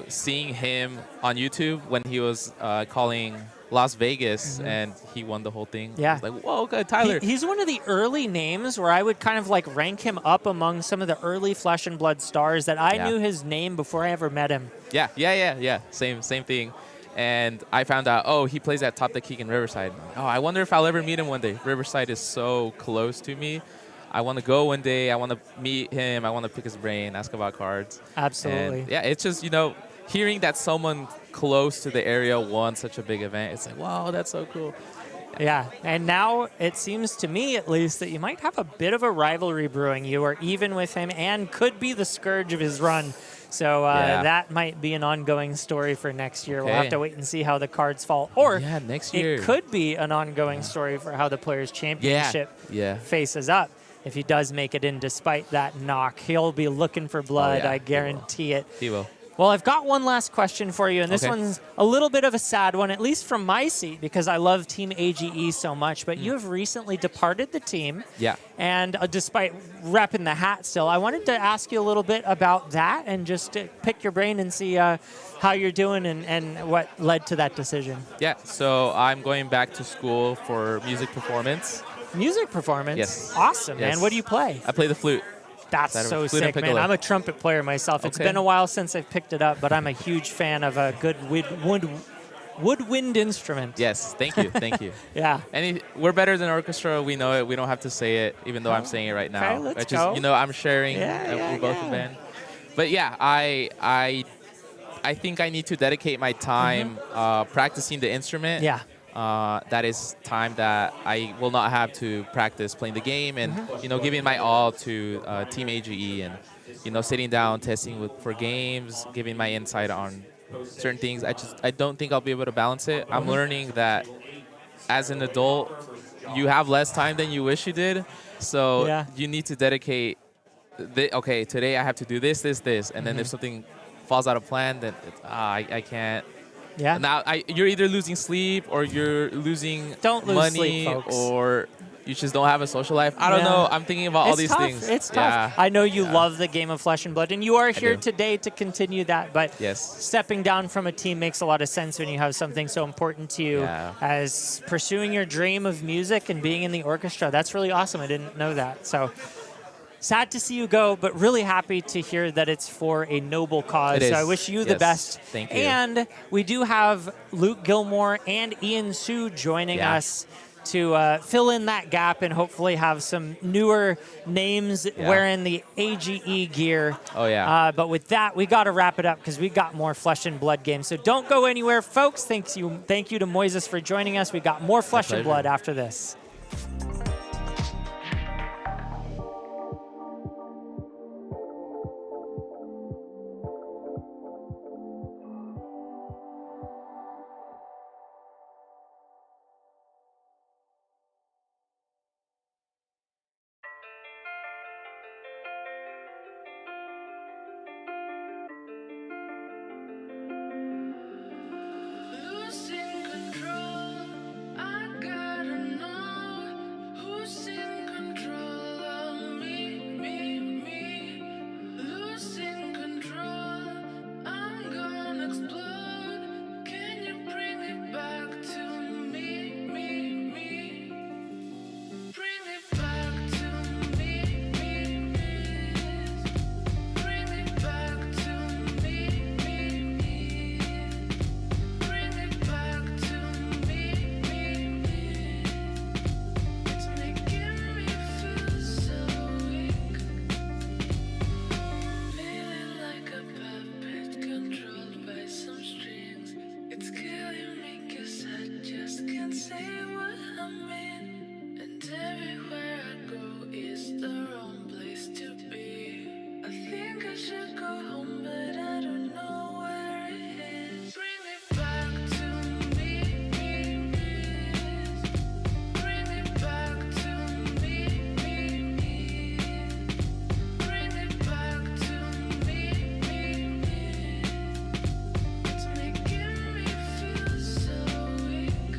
seeing him on YouTube when he was calling Las Vegas, and he won the whole thing. Yeah. I was like, whoa, good, Tyler. He's one of the early names where I would kind of like rank him up among some of the early Flesh and Blood stars that I knew his name before I ever met him. Yeah. Same thing. And I found out, he plays at Top the Keek in Riverside. Oh, I wonder if I'll ever meet him one day. Riverside is so close to me. I want to go one day. I want to meet him. I want to pick his brain, ask about cards. Absolutely. And it's just, hearing that someone close to the area won such a big event, it's like, wow, that's so cool. Yeah, and now it seems to me, at least, that you might have a bit of a rivalry brewing. You are even with him and could be the scourge of his run. So that might be an ongoing story for next year. We'll have to wait and see how the cards fall. Or next year. It could be an ongoing story for how the Players' Championship faces up. If he does make it in despite that knock, he'll be looking for blood, I guarantee it. He will. Well, I've got one last question for you, and this one's a little bit of a sad one, at least from my seat, because I love Team AGE so much, but you have recently departed the team. Yeah. And despite repping the hat still, I wanted to ask you a little bit about that and just to pick your brain and see how you're doing and what led to that decision. Yeah, so I'm going back to school for music performance. Music performance? Yes. Awesome, Yes. man. What do you play? I play the flute. That's so flute and sick, man. piccolo. I'm a trumpet player myself. It's Okay. been a while since I've picked it up, but I'm a huge fan of a good woodwind instrument. Yes, thank you. Yeah. We're better than orchestra. We know it. We don't have to say it, even though I'm saying it right now. Okay, let's It's just, go. I'm sharing. We're both a band. But yeah, I think I need to dedicate my time practicing the instrument. Yeah. That is time that I will not have to practice playing the game and, giving my all to Team AGE and, sitting down, testing for games, giving my insight on certain things. I don't think I'll be able to balance it. I'm learning that as an adult, you have less time than you wish you did. So you need to dedicate, okay, today I have to do this. And then if something falls out of plan, then I can't. Yeah. Now you're either losing sleep or you're losing Don't lose money sleep, folks. or you just don't have a social life. I don't Yeah. know. I'm thinking about all It's these tough. things. It's tough. Yeah. I know you Yeah. love the game of Flesh and Blood, and you are here do. today to continue that. But Yes. stepping down from a team makes a lot of sense when you have something so important to you Yeah. as pursuing your dream of music and being in the orchestra. That's really awesome. I didn't know that. So sad to see you go, but really happy to hear that it's for a noble cause. It So I is. wish you the Yes. best. Thank you. And we do have Luke Gilmore and Ian Sue joining Yeah. us to fill in that gap and hopefully have some newer names wearing the AGE gear. Oh, yeah. But with that, we got to wrap it up because we got more Flesh and Blood games. So don't go anywhere, folks. Thank you to Moises for joining us. We got more Flesh and pleasure. Blood after this. Losing control, I gotta know who's in control of me. Losing control, I'm gonna explode. Can you bring it back to me? Bring it back to me. Bring it back to me. Bring it back to me. It's making me feel so weak. Feeling like a puppet controlled by some strings. It's killing me 'cause I just can't say what I'm in. And everywhere I go is the wrong place to be. I think I should go home, but I don't know where it is. Bring it back to me. Bring it back to me. Bring it back to me. It's making me feel so weak.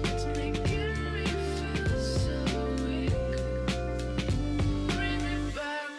It's making me feel so weak. Bring it back.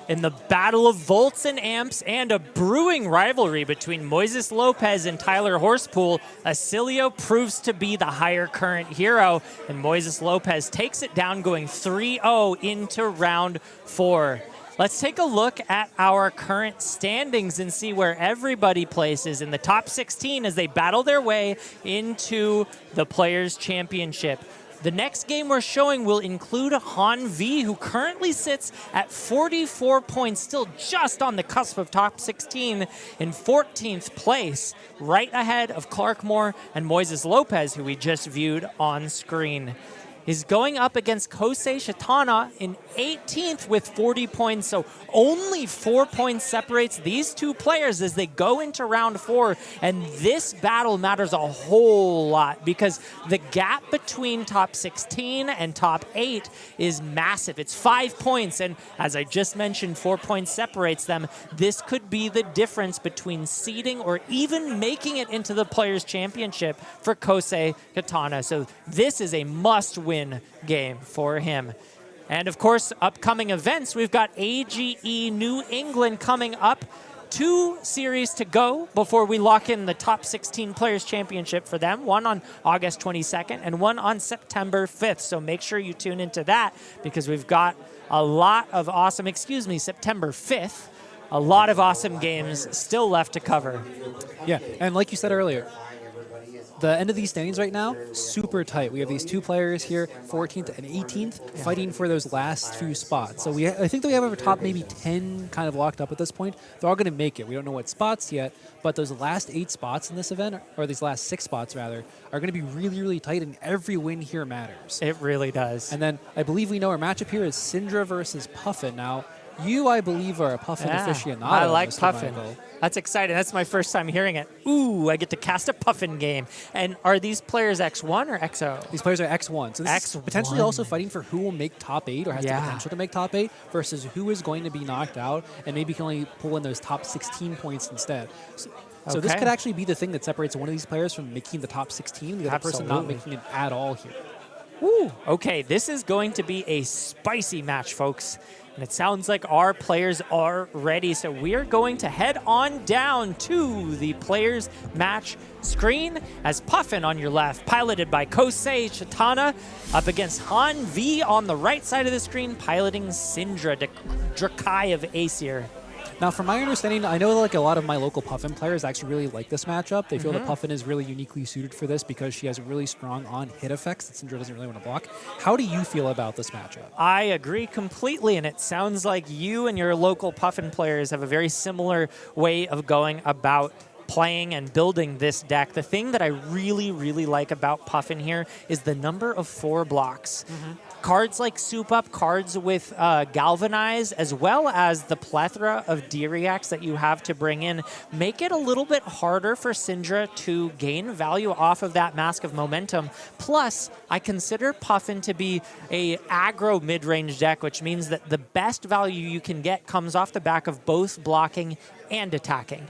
in the battle of volts and amps and a brewing rivalry between Moises Lopez and Tyler Horspool, Oscilio proves to be the higher current hero, and Moises Lopez takes it down going 3-0 into round 4. Let's take a look at our current standings and see where everybody places in the top 16 as they battle their way into the Players' Championship. The next game we're showing will include Han V, who currently sits at 44 points, still just on the cusp of top 16 in 14th place, right ahead of Clark Moore and Moises Lopez, who we just viewed on screen. Is going up against Kosei Chetanna in 18th with 40 points, so only 4 points separates these two players as they go into round 4, and this battle matters a whole lot because the gap between top 16 and top 8 is massive. It's 5 points, and as I just mentioned, 4 points separates them. This could be the difference between seeding or even making it into the Players' Championship for Kosei Chetanna, so this is a must-win game for him. And of course, upcoming events, we've got AGE New England coming up. 2 series to go before we lock in the top 16 Players Championship for them. One on August 22nd and one on September 5th. So make sure you tune into that because we've got a lot of awesome, September 5th, a lot of awesome games still left to cover. Yeah, and like you said earlier, the end of these standings right now, super tight. We have these 2 players here, 14th and 18th, fighting for those last few spots. So I think that we have our top maybe 10 kind of locked up at this point. They're all going to make it. We don't know what spots yet, but those last 8 spots in this event, or these last 6 spots rather, are going to be really, really tight, and every win here matters. It really does. And then I believe we know our matchup here is Cindra versus Puffin. Now, you, I believe, are a Puffin aficionado. I like Mr. Puffin. Michael. That's exciting. That's my first time hearing it. Ooh, I get to cast a Puffin game. And are these players X1 or XO? These players are X1. So this is X1. potentially also fighting for who will make top 8 or has the potential to make top 8 versus who is going to be knocked out and maybe can only pull in those top 16 points instead. So this could actually be the thing that separates one of these players from making the top 16, the other person not making it at all here. Woo. Okay, this is going to be a spicy match, folks. And it sounds like our players are ready. So we are going to head on down to the players match screen as Puffin on your left, piloted by Kosei Chetanna, up against Han V on the right side of the screen, piloting Cindra, Drakai of Aesir. Now, from my understanding, I know like a lot of my local Puffin players actually really like this matchup. They feel that Puffin is really uniquely suited for this because she has really strong on-hit effects that Cindra doesn't really want to block. How do you feel about this matchup? I agree completely, and it sounds like you and your local Puffin players have a very similar way of going about playing and building this deck. The thing that I really, really like about Puffin here is the number of 4 blocks. Cards like Soup Up, cards with Galvanize, as well as the plethora of D-Reacts that you have to bring in, make it a little bit harder for Cindra to gain value off of that Mask of Momentum. Plus, I consider Puffin to be a aggro mid-range deck, which means that the best value you can get comes off the back of both blocking and attacking.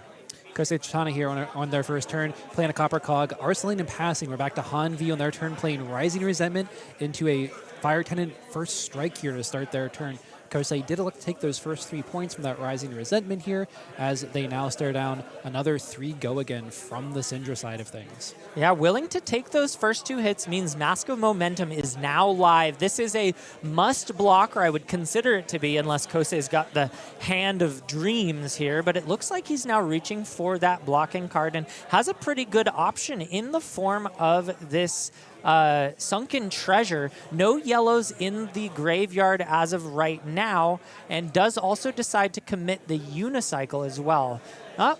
Kosei Chetanna here on their first turn, playing a Copper Cog, Arcane and passing. We're back to Han V on their turn, playing Rising Resentment into a Fire Tenant first strike here to start their turn. Kosei did look to take those first 3 points from that Rising Resentment here as they now stare down another 3 go again from the Cindra side of things. Yeah, willing to take those first 2 hits means Mask of Momentum is now live. This is a must block, or I would consider it to be, unless Kosei's got the Hand of Dreams here, but it looks like he's now reaching for that blocking card and has a pretty good option in the form of this Sunken Treasure. No yellows in the graveyard as of right now, and does also decide to commit the Unicycle as well.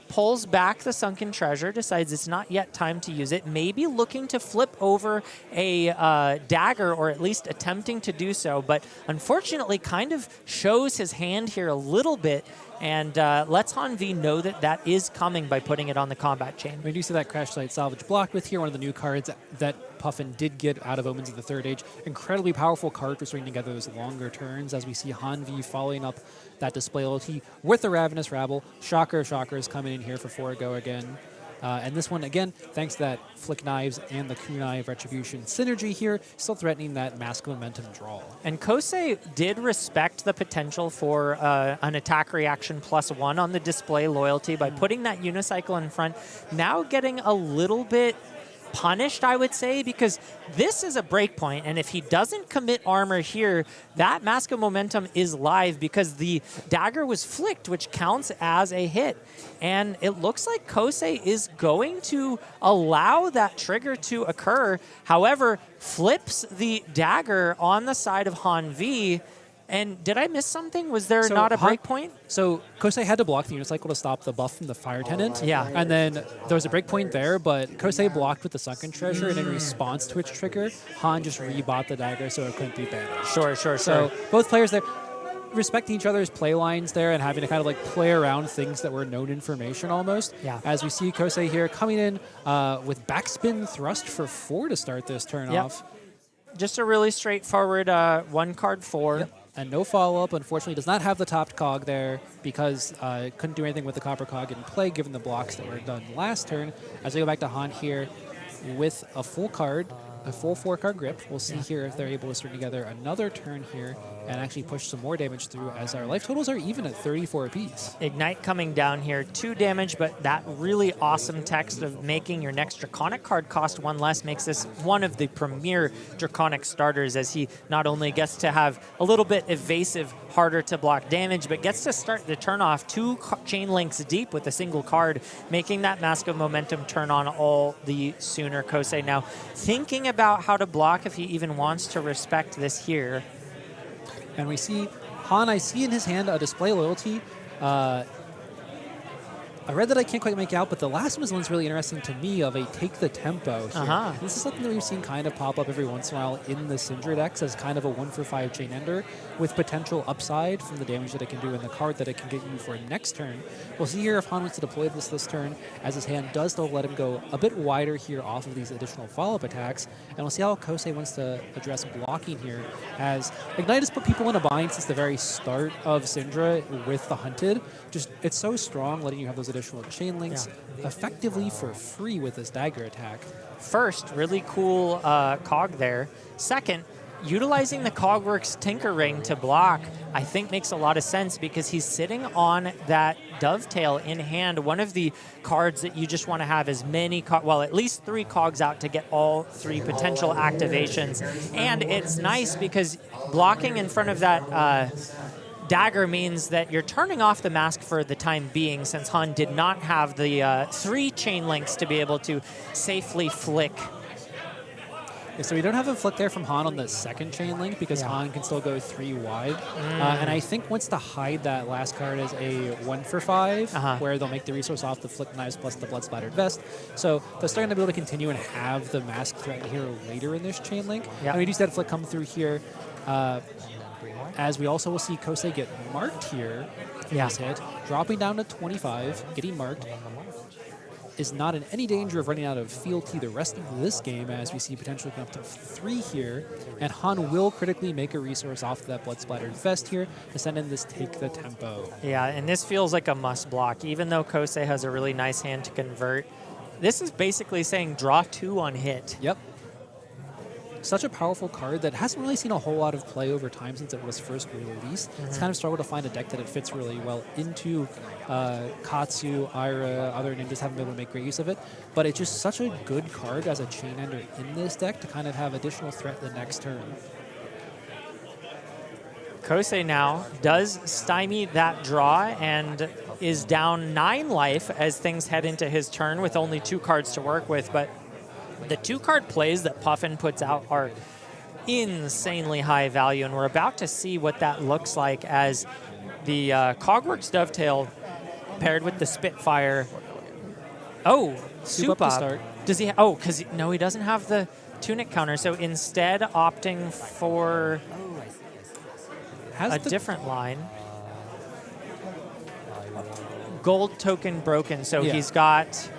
Pulls back the Sunken Treasure, decides it's not yet time to use it, maybe looking to flip over a dagger, or at least attempting to do so, but unfortunately kind of shows his hand here a little bit, and lets Han V know that that is coming by putting it on the combat chain. We do see that Crash Site Salvage blocked with here, one of the new cards that Puffin did get out of Omens of the Third Age. Incredibly powerful card for stringing together those longer turns as we see Han V following up that display loyalty with the Ravenous Rabble. Shocker of Shockers coming in here for 4 go again. And this one, again, thanks to that Flick Knives and the Kunai of Retribution synergy here, still threatening that Mask of Momentum draw. And Kosei did respect the potential for an attack reaction +1 on the display loyalty by putting that unicycle in front. Now getting a little bit punished, I would say, because this is a breakpoint, and if he doesn't commit armor here, that Mask of Momentum is live because the dagger was flicked, which counts as a hit. And it looks like Kosei is going to allow that trigger to occur, however, flips the dagger on the side of Han V. And did I miss something? Was there not a breakpoint? So Kosei had to block the unicycle to stop the buff from the Fire Tenant. Yeah. And then there was a breakpoint there, but Kosei blocked with the Sunken Treasure, and in response to its trigger, Han just rebought the dagger so it couldn't be banished. Sure. So both players there respecting each other's play lines there and having to kind of like play around things that were known information almost. Yeah. As we see Kosei here coming in with backspin thrust for 4 to start this turn off. Just a really straightforward 1-card 4. Yep. And no follow-up, unfortunately, does not have the topped cog there because couldn't do anything with the copper cog in play given the blocks that were done last turn. As we go back to Han here with a full card, a full 4-card grip. We'll see here if they're able to string together another turn here and actually push some more damage through as our life totals are even at 34 apiece. Ignite coming down here, 2 damage, but that really awesome text of making your next Draconic card cost 1 less makes this one of the premier Draconic starters, as he not only gets to have a little bit evasive, harder to block damage, but gets to start the turn off 2 chain links deep with a single card, making that Mask of Momentum turn on all the sooner. Kosei now thinking about how to block if he even wants to respect this here. And we see Han, I see in his hand a display loyalty. I read that I can't quite make out, but the last one's really interesting to me of a take the tempo here. This is something that we've seen kind of pop up every once in a while in the Cindra decks as kind of a 1-for-5 chain ender with potential upside from the damage that it can do in the card that it can get you for next turn. We'll see here if Han wants to deploy this turn, as his hand does still let him go a bit wider here off of these additional follow-up attacks. And we'll see how Kosei wants to address blocking here, as Ignite has put people in a bind since the very start of Cindra with the Hunted. Just, it's so strong letting you have those additional chain links effectively for free with this dagger attack. First, really cool cog there. Second, utilizing the Cogworks Tinker Ring to block, I think makes a lot of sense because he's sitting on that Dovetail in hand, one of the cards that you just want to have as many, at least 3 cogs out to get all 3 potential activations. And it's nice because blocking in front of that dagger means that you're turning off the mask for the time being, since Han did not have the 3 chain links to be able to safely flick. Yeah, so we don't have a flick there from Han on the second chain link because Han can still go 3 wide. And I think wants to hide that last card as a 1-for-5, where they'll make the resource off the Flick Knives plus the Blood Splattered Vest. So they're starting to be able to continue and have the mask threat here later in this chain link. And we do see that flick come through here. As we also will see Kosei get marked here for this hit, dropping down to 25, getting marked, is not in any danger of running out of fealty the rest of this game, as we see potentially up to 3 here, and Han will critically make a resource off that Blood Splattered Vest here to send in this take the tempo. Yeah, and this feels like a must block, even though Kosei has a really nice hand to convert. This is basically saying draw 2 on hit. Yep. Such a powerful card that hasn't really seen a whole lot of play over time since it was first released. It's kind of struggled to find a deck that it fits really well into. Katsu, Ira, other ninjas haven't been able to make great use of it, but it's just such a good card as a chain ender in this deck to kind of have additional threat the next turn. Kosei now does stymie that draw and is down 9 life as things head into his turn with only 2 cards to work with, but the 2-card plays that Puffin puts out are insanely high value, and we're about to see what that looks like as the Cogworks Dovetail paired with the Spitfire. Oh, Soup up to start. Does he? Because no, he doesn't have the Tunic counter, so instead opting for a different line. Gold token broken, so he's got...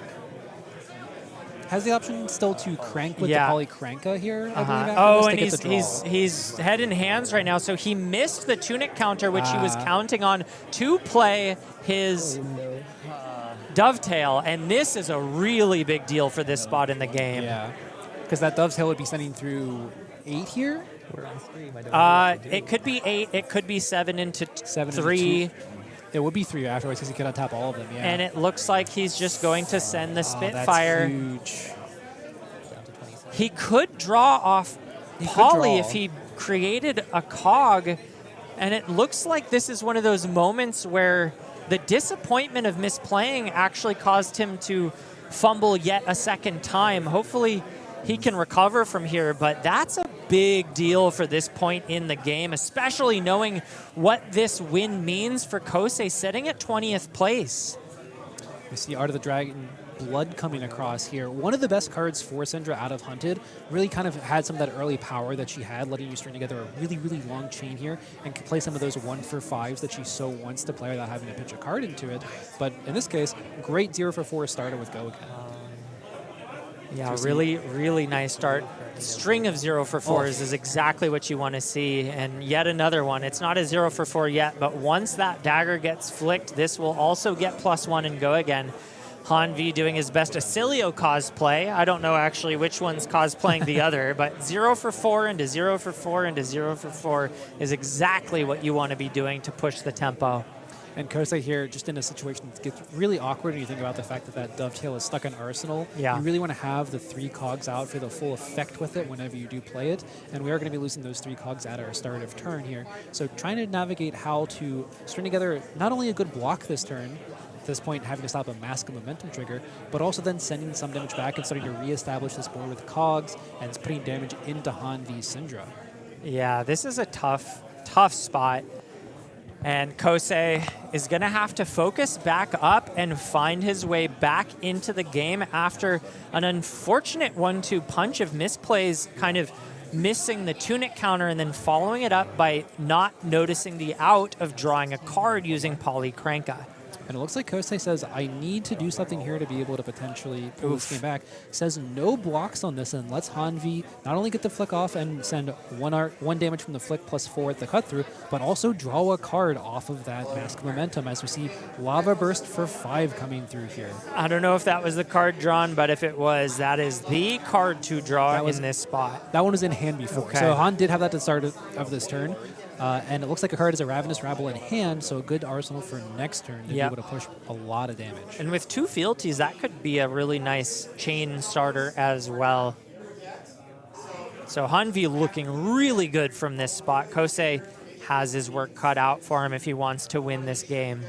Has the option still to crank with the Polycranka here, I believe, Oh, and he's head in hands right now, so he missed the Tunic counter, which he was counting on to play his Dovetail, and this is a really big deal for this spot in the game. Yeah, because that dovetail would be sending through 8 here. We're on stream. I don't know what to do. It could be 8, it could be 7 into 7 into 3. 2. It would be 3 afterwards because he could untap all of them, yeah. And it looks like he's just going to send the That's Spitfire. huge. Down to 27. He could draw off could Polly draw. if he created a cog. And it looks like this is one of those moments where the disappointment of misplaying actually caused him to fumble yet a second time. Hopefully he can recover from here, but that's a big deal for this point in the game, especially knowing what this win means for Kosei sitting at 20th place. We see Art of the Dragon Blood coming across here. One of the best cards for Cindra out of Hunted. Really kind of had some of that early power that she had, letting you string together a really, really long chain here and can play some of those 1-for-5s that she so wants to play without having to pitch a card into it. But in this case, great 0-for-4 starter with Go again. Yeah, really, really nice start. String of 0-for-4s is exactly what you want to see. And yet another one. It's not a 0-for-4 yet, but once that dagger gets flicked, this will also get +1 and Go again. Hanvi doing his best Oscilio cosplay. I don't know actually which one's cosplaying the other, but 0-for-4 into 0-for-4 into 0-for-4 is exactly what you want to be doing to push the tempo. And Kosei here, just in a situation that gets really awkward when you think about the fact that that dovetail is stuck in Arsenal. Yeah. You really want to have the 3 cogs out for the full effect with it whenever you do play it. And we are going to be losing those 3 cogs at our start of turn here. So trying to navigate how to string together not only a good block this turn, at this point having to stop a Mask of Momentum trigger, but also then sending some damage back and starting to reestablish this board with cogs and putting damage into Han vs. Cindra. Yeah, this is a tough spot. And Kosei is going to have to focus back up and find his way back into the game after an unfortunate 1-2 punch of misplays, kind of missing the tunic counter and then following it up by not noticing the out of drawing a card using Polykranka. And it looks like Kosei says, I need to do something here to be able to potentially pull this game back. Says no blocks on this and lets Hanvi not only get the flick off and send 1 damage from the flick +4 at the cut through, but also draw a card off of that Mask of Momentum as we see Lava Burst for 5 coming through here. I don't know if that was the card drawn, but if it was, that is the card to draw in this spot. That one was in hand before. Okay. So Han did have that at the start of this turn. And it looks like a card is a Ravenous Rabble in hand, so a good arsenal for next turn to be able to push a lot of damage. And with 2 fealties, that could be a really nice chain starter as well. So Hanvi looking really good from this spot. Kosei has his work cut out for him if he wants to win this game.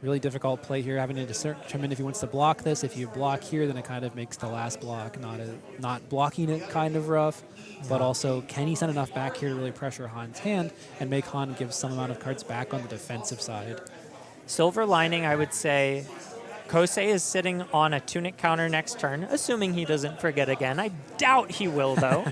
Really difficult play here, having to determine if he wants to block this. If you block here, then it kind of makes the last block not blocking it kind of rough. But also, can he send enough back here to really pressure Han's hand and make Han give some amount of cards back on the defensive side? Silver lining, I would say, Kosei is sitting on a tunic counter next turn, assuming he doesn't forget again. I doubt he will, though.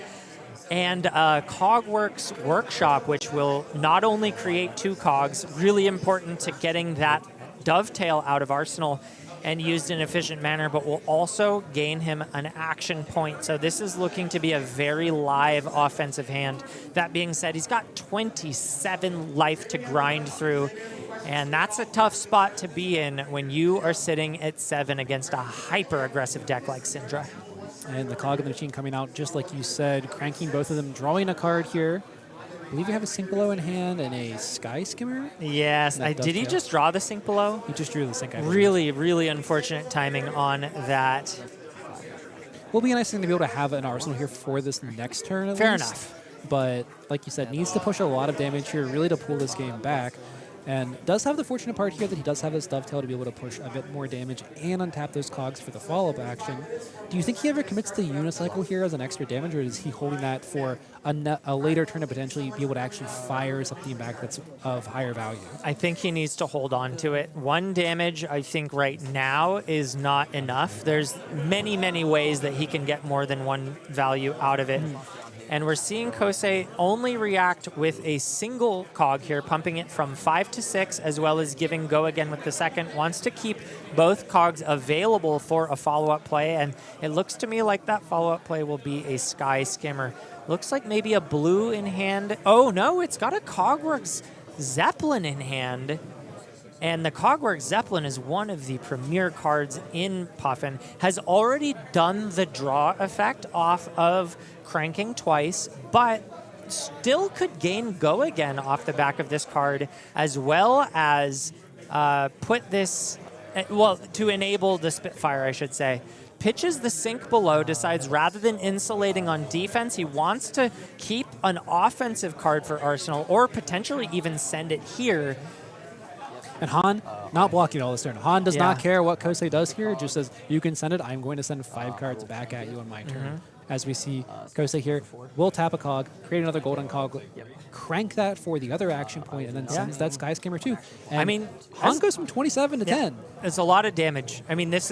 And Cogworks Workshop, which will not only create 2 cogs, really important to getting that dovetail out of Arsenal and used in an efficient manner, but will also gain him an action point. So this is looking to be a very live offensive hand. That being said, he's got 27 life to grind through, and that's a tough spot to be in when you are sitting at 7 against a hyper-aggressive deck like Cindra. And the cog of the machine coming out, just like you said, cranking both of them, drawing a card here. I believe you have a Sync Below in hand and a Sky Skimmer. Yes. Did he just draw the Sync Below? He just drew the Sync. Really, really unfortunate timing on that. Will be a nice thing to be able to have an arsenal here for this next turn at Fair least. enough. But like you said, needs to push a lot of damage here really to pull this game back. And does have the fortunate part here that he does have his dovetail to be able to push a bit more damage and untap those cogs for the follow-up action. Do you think he ever commits to Unicycle here as an extra damage, or is he holding that for a later turn to potentially be able to actually fire something back that's of higher value? I think he needs to hold on to it. 1 damage, I think right now, is not enough. There's many, many ways that he can get more than 1 value out of it. And we're seeing Kosei only react with a single cog here, pumping it from 5 to 6, as well as giving Go again with the second. Wants to keep both cogs available for a follow-up play, and it looks to me like that follow-up play will be a Sky Skimmer. Looks like maybe a blue in hand. Oh, no, it's got a Cogworks Zeppelin in hand. And the Cogwork Zeppelin is one of the premier cards in Puffin, has already done the draw effect off of cranking twice, but still could gain go again off the back of this card, as well as put this, well, to enable the Spitfire, I should say. Pitches the sink below, decides rather than insulating on defense, he wants to keep an offensive card for Arsenal, or potentially even send it here. And Han not blocking all this turn. Han does Yeah. not care what Kosei does here. Just says, you can send it. I'm going to send 5 cards back at you on my turn. As we see Kosei here, will tap a cog, create another golden cog, crank that for the other action point, and then sends that Sky Skimmer too. And I mean, Han goes from 27 to 10. It's a lot of damage. I mean, this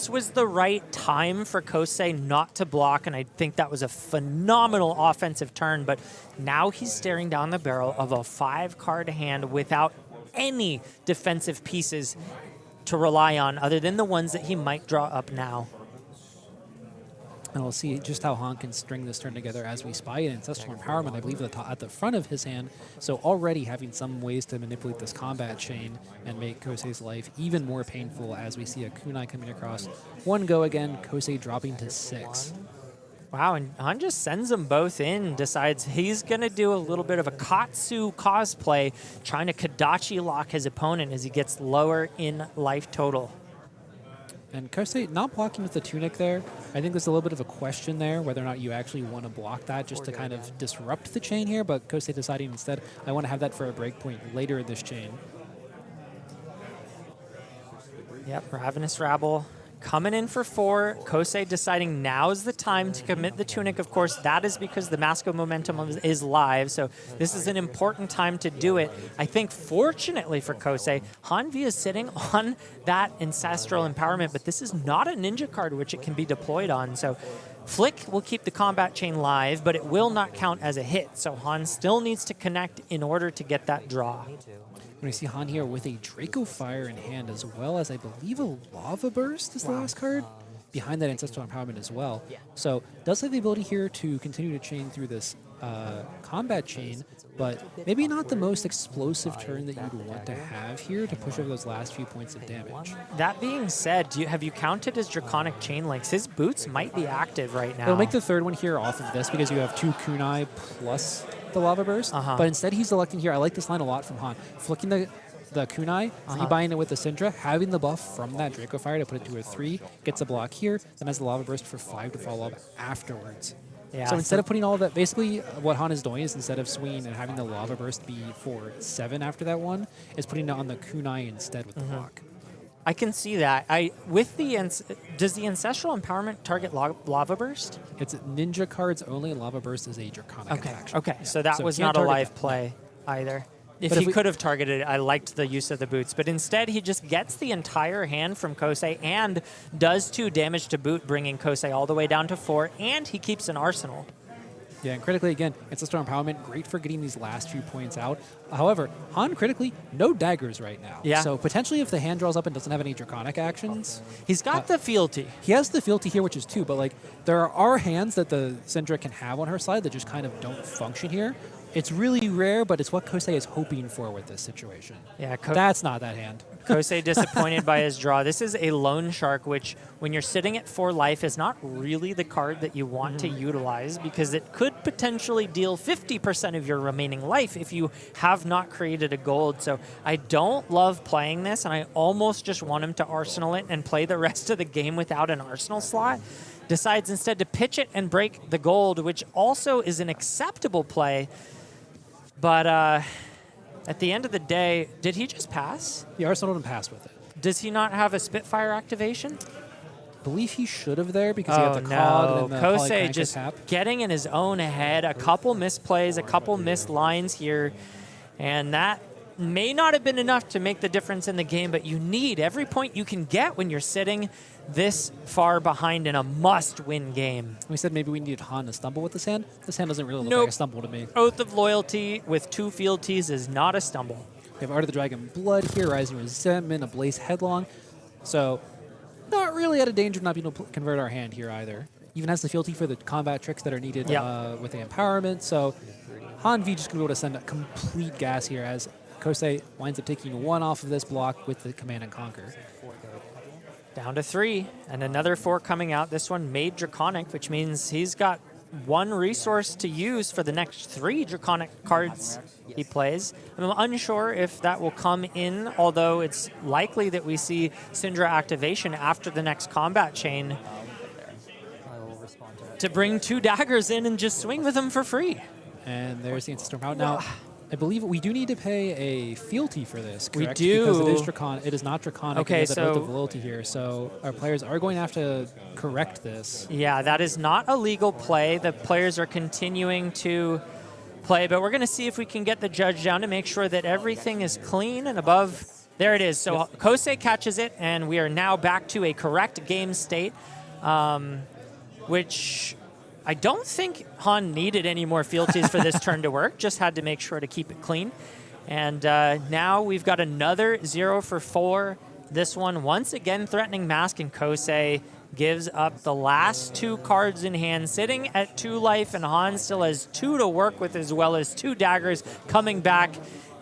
was the right time for Kosei not to block, and I think that was a phenomenal offensive turn, but now he's staring down the barrel of a 5-card hand without any defensive pieces to rely on other than the ones that he might draw up now. And we'll see just how Han can string this turn together as we spy an Ancestral Empowerment, I believe, at the front of his hand. So already having some ways to manipulate this combat chain and make Kosei's life even more painful as we see a kunai coming across. 1 go again, Kosei dropping to 6. Wow, and Han just sends them both in, decides he's going to do a little bit of a Katsu cosplay, trying to Kadachi lock his opponent as he gets lower in life total. And Kosei not blocking with the Tunic there. I think there's a little bit of a question there, whether or not you actually want to block that just to kind of disrupt the chain here, but Kosei deciding instead, I want to have that for a breakpoint later in this chain. Yep, Ravenous Rabble coming in for 4. Kosei deciding now's the time to commit the Tunic. Of course, that is because the Mask of Momentum is live, so this is an important time to do it. I think, fortunately for Kosei, Hanvi is sitting on that Ancestral Empowerment, but this is not a ninja card which it can be deployed on, so Flick will keep the combat chain live, but it will not count as a hit, so Han still needs to connect in order to get that draw. When we see Han here with a Draco Fire in hand, as well as, I believe, a Lava Burst is the last card, behind that Ancestral Empowerment as well. So does have the ability here to continue to chain through this combat chain, but maybe not the most explosive turn that you'd want to have here to push over those last few points of damage. That being said, have you counted his Draconic Chain Links? His boots might be active right now. It'll make the third one here off of this because you have 2 kunai plus the Lava Burst, but instead he's electing here. I like this line a lot from Han. Flicking the kunai, rebuying it with the Cindra, having the buff from that Draco Fire to put it to a 3, gets a block here, then has the Lava Burst for 5 to follow up afterwards. Yeah, so instead of putting all of that, basically what Han is doing is instead of swinging and having the Lava Burst be for 7 after that one, is putting it on the kunai instead with the block. I can see that. Does the Ancestral Empowerment target Lava Burst? It's ninja cards only, and Lava Burst is a Draconic action. Okay, so that was not a live play either. If he could have targeted it, I liked the use of the boots. But instead, he just gets the entire hand from Kosei and does 2 damage to boot, bringing Kosei all the way down to 4, and he keeps an arsenal. Yeah, and critically, again, Ancestral Empowerment, great for getting these last few points out. However, Han critically, no daggers right now. Yeah. So potentially if the hand draws up and doesn't have any Draconic actions. He's got the fealty. He has the fealty here, which is 2, but like there are hands that the Cindra can have on her side that just kind of don't function here. It's really rare, but it's what Kosei is hoping for with this situation. Yeah, that's not that hand. Kosei disappointed by his draw. This is a Loan Shark, which when you're sitting at 4 life is not really the card that you want to utilize because it could potentially deal 50% of your remaining life if you have not created a gold. So I don't love playing this, and I almost just want him to arsenal it and play the rest of the game without an arsenal slot. Decides instead to pitch it and break the gold, which also is an acceptable play. But at the end of the day, did he just pass? The Arsenal didn't pass with it. Does he not have a Spitfire activation? I believe he should have there because he had the cog and the Kosei just tap. getting in his own head. A couple misplays, a couple missed lines here. And that may not have been enough to make the difference in the game, but you need every point you can get when you're sitting this far behind in a must-win game. We said maybe we needed Han to stumble with this hand. This hand doesn't really look like a stumble to me. Oath of Loyalty with 2 fealties is not a stumble. We have Art of the Dragon Blood here, Rising Resentment, a Blaze Headlong. So not really out of danger of not being able to convert our hand here either. Even has the fealty for the combat tricks that are needed with the empowerment. So Han V just going to be able to send a complete gas here as Kosei winds up taking 1 off of this block with the Command and Conquer. Down to 3, and another 4 coming out. This one made Draconic, which means he's got 1 resource to use for the next 3 Draconic cards he plays. I'm unsure if that will come in, although it's likely that we see Cindra activation after the next combat chain to bring 2 daggers in and just swing with them for free. And there's the Instant Storm out. Now, I believe we do need to pay a fealty for this, correct? We do. Because it is not Draconic. Okay, it is so a of loyalty here, so our players are going to have to correct this. Yeah, that is not a legal play. The players are continuing to play, but we're going to see if we can get the judge down to make sure that everything is clean and above. There it is. So Kosei catches it, and we are now back to a correct game state, which I don't think Han needed any more fealties for this turn to work, just had to make sure to keep it clean. And now we've got another 0 for 4. This one once again threatening Mask, and Kosei gives up the last 2 cards in hand, sitting at 2 life, and Han still has 2 to work with, as well as 2 daggers coming back.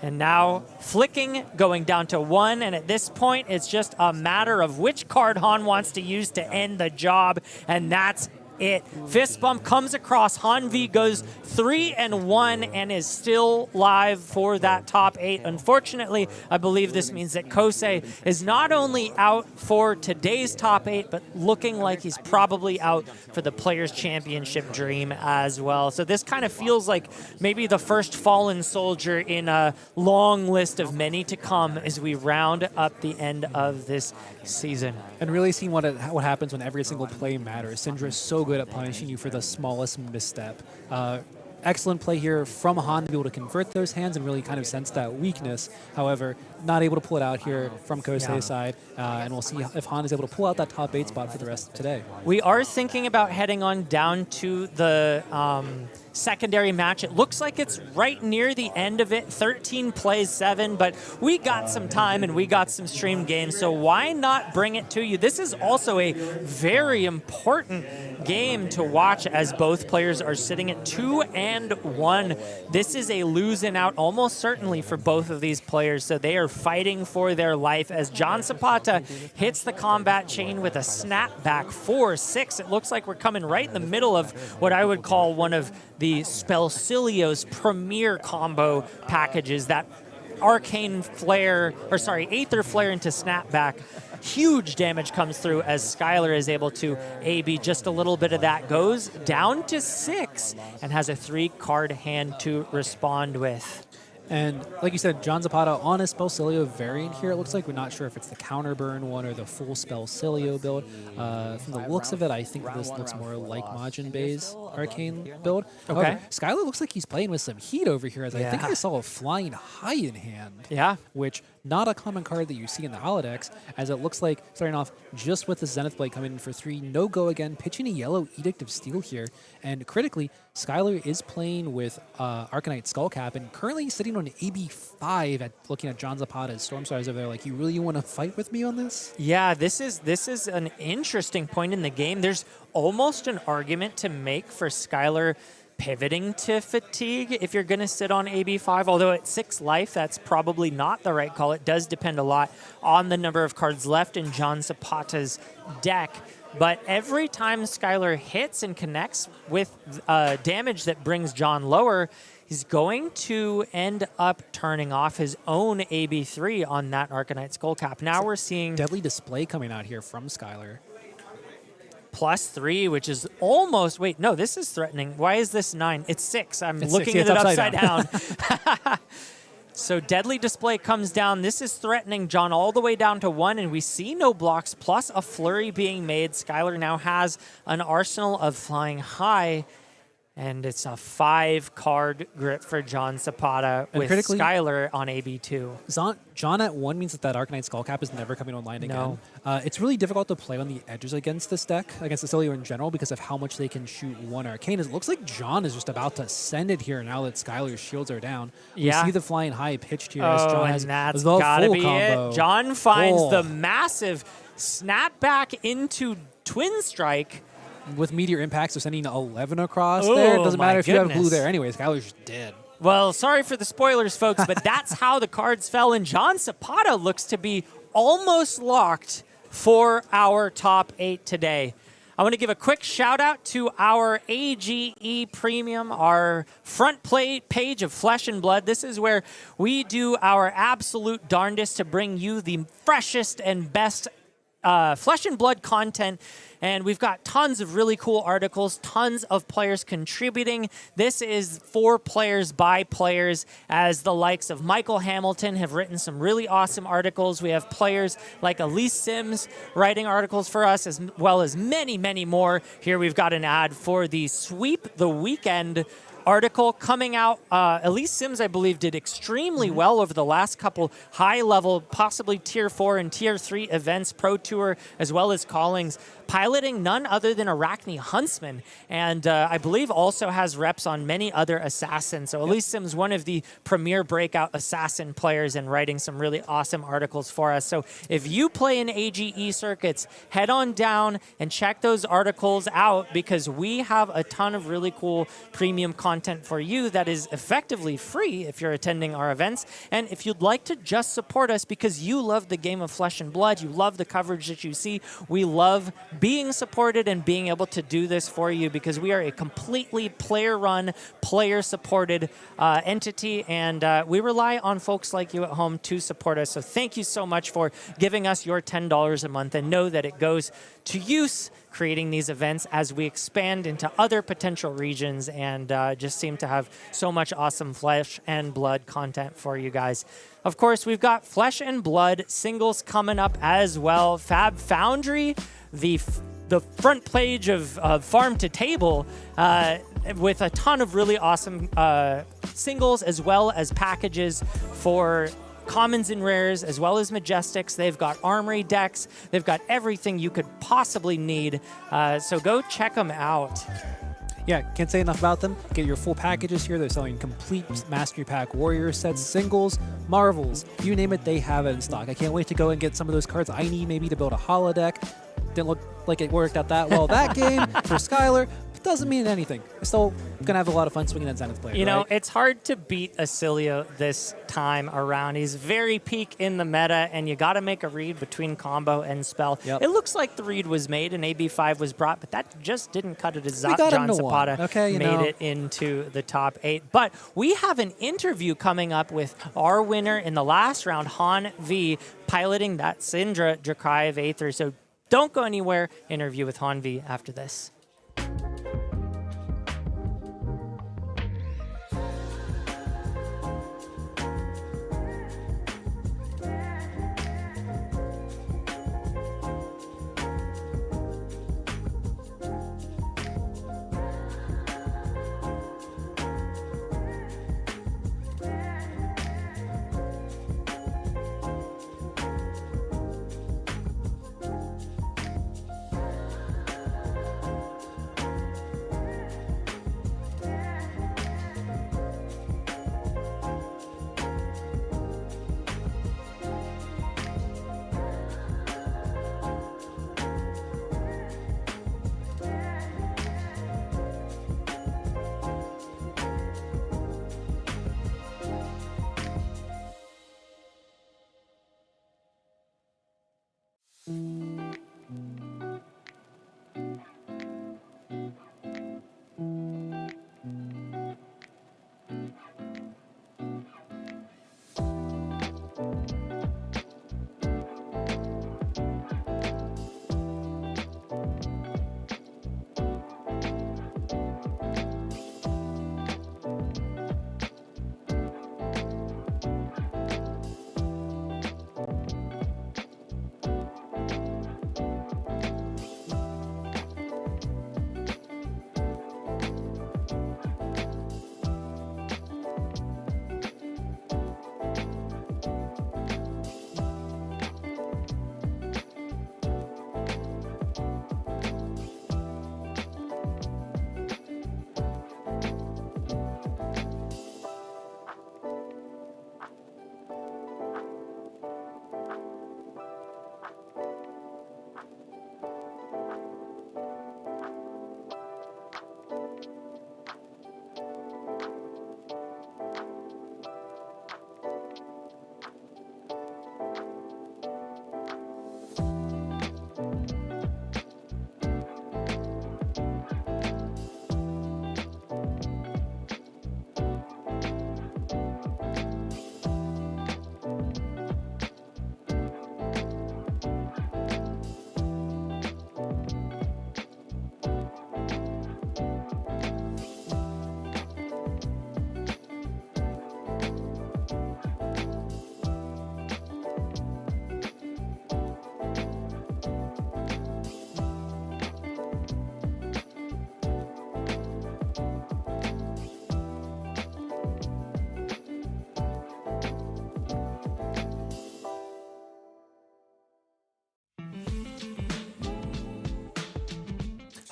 And now flicking, going down to 1, and at this point, it's just a matter of which card Han wants to use to end the job, and that's it. Fist bump comes across. Han V goes 3-1 and is still live for that top 8. Unfortunately, I believe this means that Kosei is not only out for today's top 8, but looking like he's probably out for the Players' Championship dream as well. So this kind of feels like maybe the first fallen soldier in a long list of many to come as we round up the end of this season. And really seeing what happens when every single play matters. Cindra is so good at punishing you for the smallest misstep. Excellent play here from Han to be able to convert those hands and really kind of sense that weakness. However, not able to pull it out here from Kosei's side, and we'll see if Han is able to pull out that top 8 spot for the rest of today. We are thinking about heading on down to the secondary match. It looks like it's right near the end of it. 13 plays 7, but we got some time and we got some stream games, so why not bring it to you? This is also a very important game to watch as both players are sitting at 2-1. This is a lose and out almost certainly for both of these players, so they are fighting for their life as John Zapata hits the combat chain with a snapback 4-6. It looks like we're coming right in the middle of what I would call one of the Spellcilio's premier combo packages, that Arcane Flare, or sorry, Aether Flare into snapback. Huge damage comes through as Skylar is able to AB just a little bit of that, goes down to 6 and has a 3-card hand to respond with. And like you said, John Zapata on a Spellcilio variant here. It looks like we're not sure if it's the counter burn one or the full Spellcilio build. From the looks of it, I think this looks more like Majin Bey's Arcane build. Okay. However, Skylar looks like he's playing with some heat over here, as I think I saw a Flying High in hand. Yeah. Which, not a common card that you see in the holodecks, as it looks like starting off just with the Zenith Blade coming in for 3, no go again, pitching a yellow Edict of Steel here. And critically, Skylar is playing with Arcanite Skullcap and currently sitting on AB5 at looking at John Zapata's Storm Stars over there. Like, you really want to fight with me on this? Yeah, this is an interesting point in the game. There's almost an argument to make for Skylar pivoting to Fatigue if you're going to sit on AB5, although at 6 life, that's probably not the right call. It does depend a lot on the number of cards left in John Zapata's deck. But every time Skylar hits and connects with damage that brings John lower, he's going to end up turning off his own AB3 on that Arcanite Skullcap. Now we're seeing Deadly Display coming out here from Skylar. +3, which is almost, wait, no, this is threatening. Why is this 9? It's 6. It's looking 6. at it upside down. So Deadly Display comes down. This is threatening John all the way down to 1, and we see no blocks, plus a flurry being made. Skylar now has an arsenal of Flying High, and it's a 5-card grip for John Zapata with Skylar on AB2. John at 1 means that Arcanite Skullcap is never coming online again. No. It's really difficult to play on the edges against this deck, against Oscilio in general, because of how much they can shoot one Arcane. It looks like John is just about to send it here now that Skylar's shields are down. Yeah. We see the Flying High pitched here as John has and that's the gotta full be combo. it. John finds the massive snapback into Twin Strike. With Meteor Impacts, they're sending 11 across there. It doesn't matter if you have blue there anyway. Skylar's just dead. Well, sorry for the spoilers, folks, but that's how the cards fell. And John Zapata looks to be almost locked for our top 8 today. I want to give a quick shout out to our AGE Premium, our front page of Flesh and Blood. This is where we do our absolute darndest to bring you the freshest and best Flesh and Blood content. And we've got tons of really cool articles, tons of players contributing. This is for players by players, as the likes of Michael Hamilton have written some really awesome articles. We have players like Elise Sims writing articles for us, as well as many, many more. Here we've got an ad for the Sweep the Weekend article coming out. Elise Sims, I believe, did extremely well over the last couple high-level, possibly Tier 4 and Tier 3 events, Pro Tour, as well as callings, piloting none other than Arachne Huntsman, and I believe also has reps on many other assassins. So Elise Sims, one of the premier breakout assassin players, and writing some really awesome articles for us. So if you play in AGE circuits, head on down and check those articles out, because we have a ton of really cool premium content for you that is effectively free if you're attending our events. And if you'd like to just support us because you love the game of Flesh and Blood, you love the coverage that you see, we love being supported and being able to do this for you, because we are a completely player-run, player-supported entity, and we rely on folks like you at home to support us. So thank you so much for giving us your $10 a month, and know that it goes to use creating these events as we expand into other potential regions, and just seem to have so much awesome Flesh and Blood content for you guys. Of course, we've got Flesh and Blood singles coming up as well. Fab Foundry, the front page of Farm to Table, with a ton of really awesome singles, as well as packages for commons and rares, as well as majestics. They've got armory decks. They've got everything you could possibly need. So go check them out. Yeah, can't say enough about them. Get your full packages here. They're selling complete Mastery Pack Warrior sets, singles, Marvels, you name it, they have it in stock. I can't wait to go and get some of those cards I need maybe to build a holodeck. Didn't look like it worked out that well that game for Skylar. Doesn't mean anything. We're still going to have a lot of fun swinging that Zenith player. You know, it's hard to beat Oscilio this time around. He's very peak in the meta, and you got to make a read between combo and spell. Yep. It looks like the read was made and AB5 was brought, but that just didn't cut it as We got John him to one. Zapata Okay, made it into the top 8. But we have an interview coming up with our winner in the last round, Han V, piloting that Cindra Drakai of Aether. So don't go anywhere. Interview with Han V after this.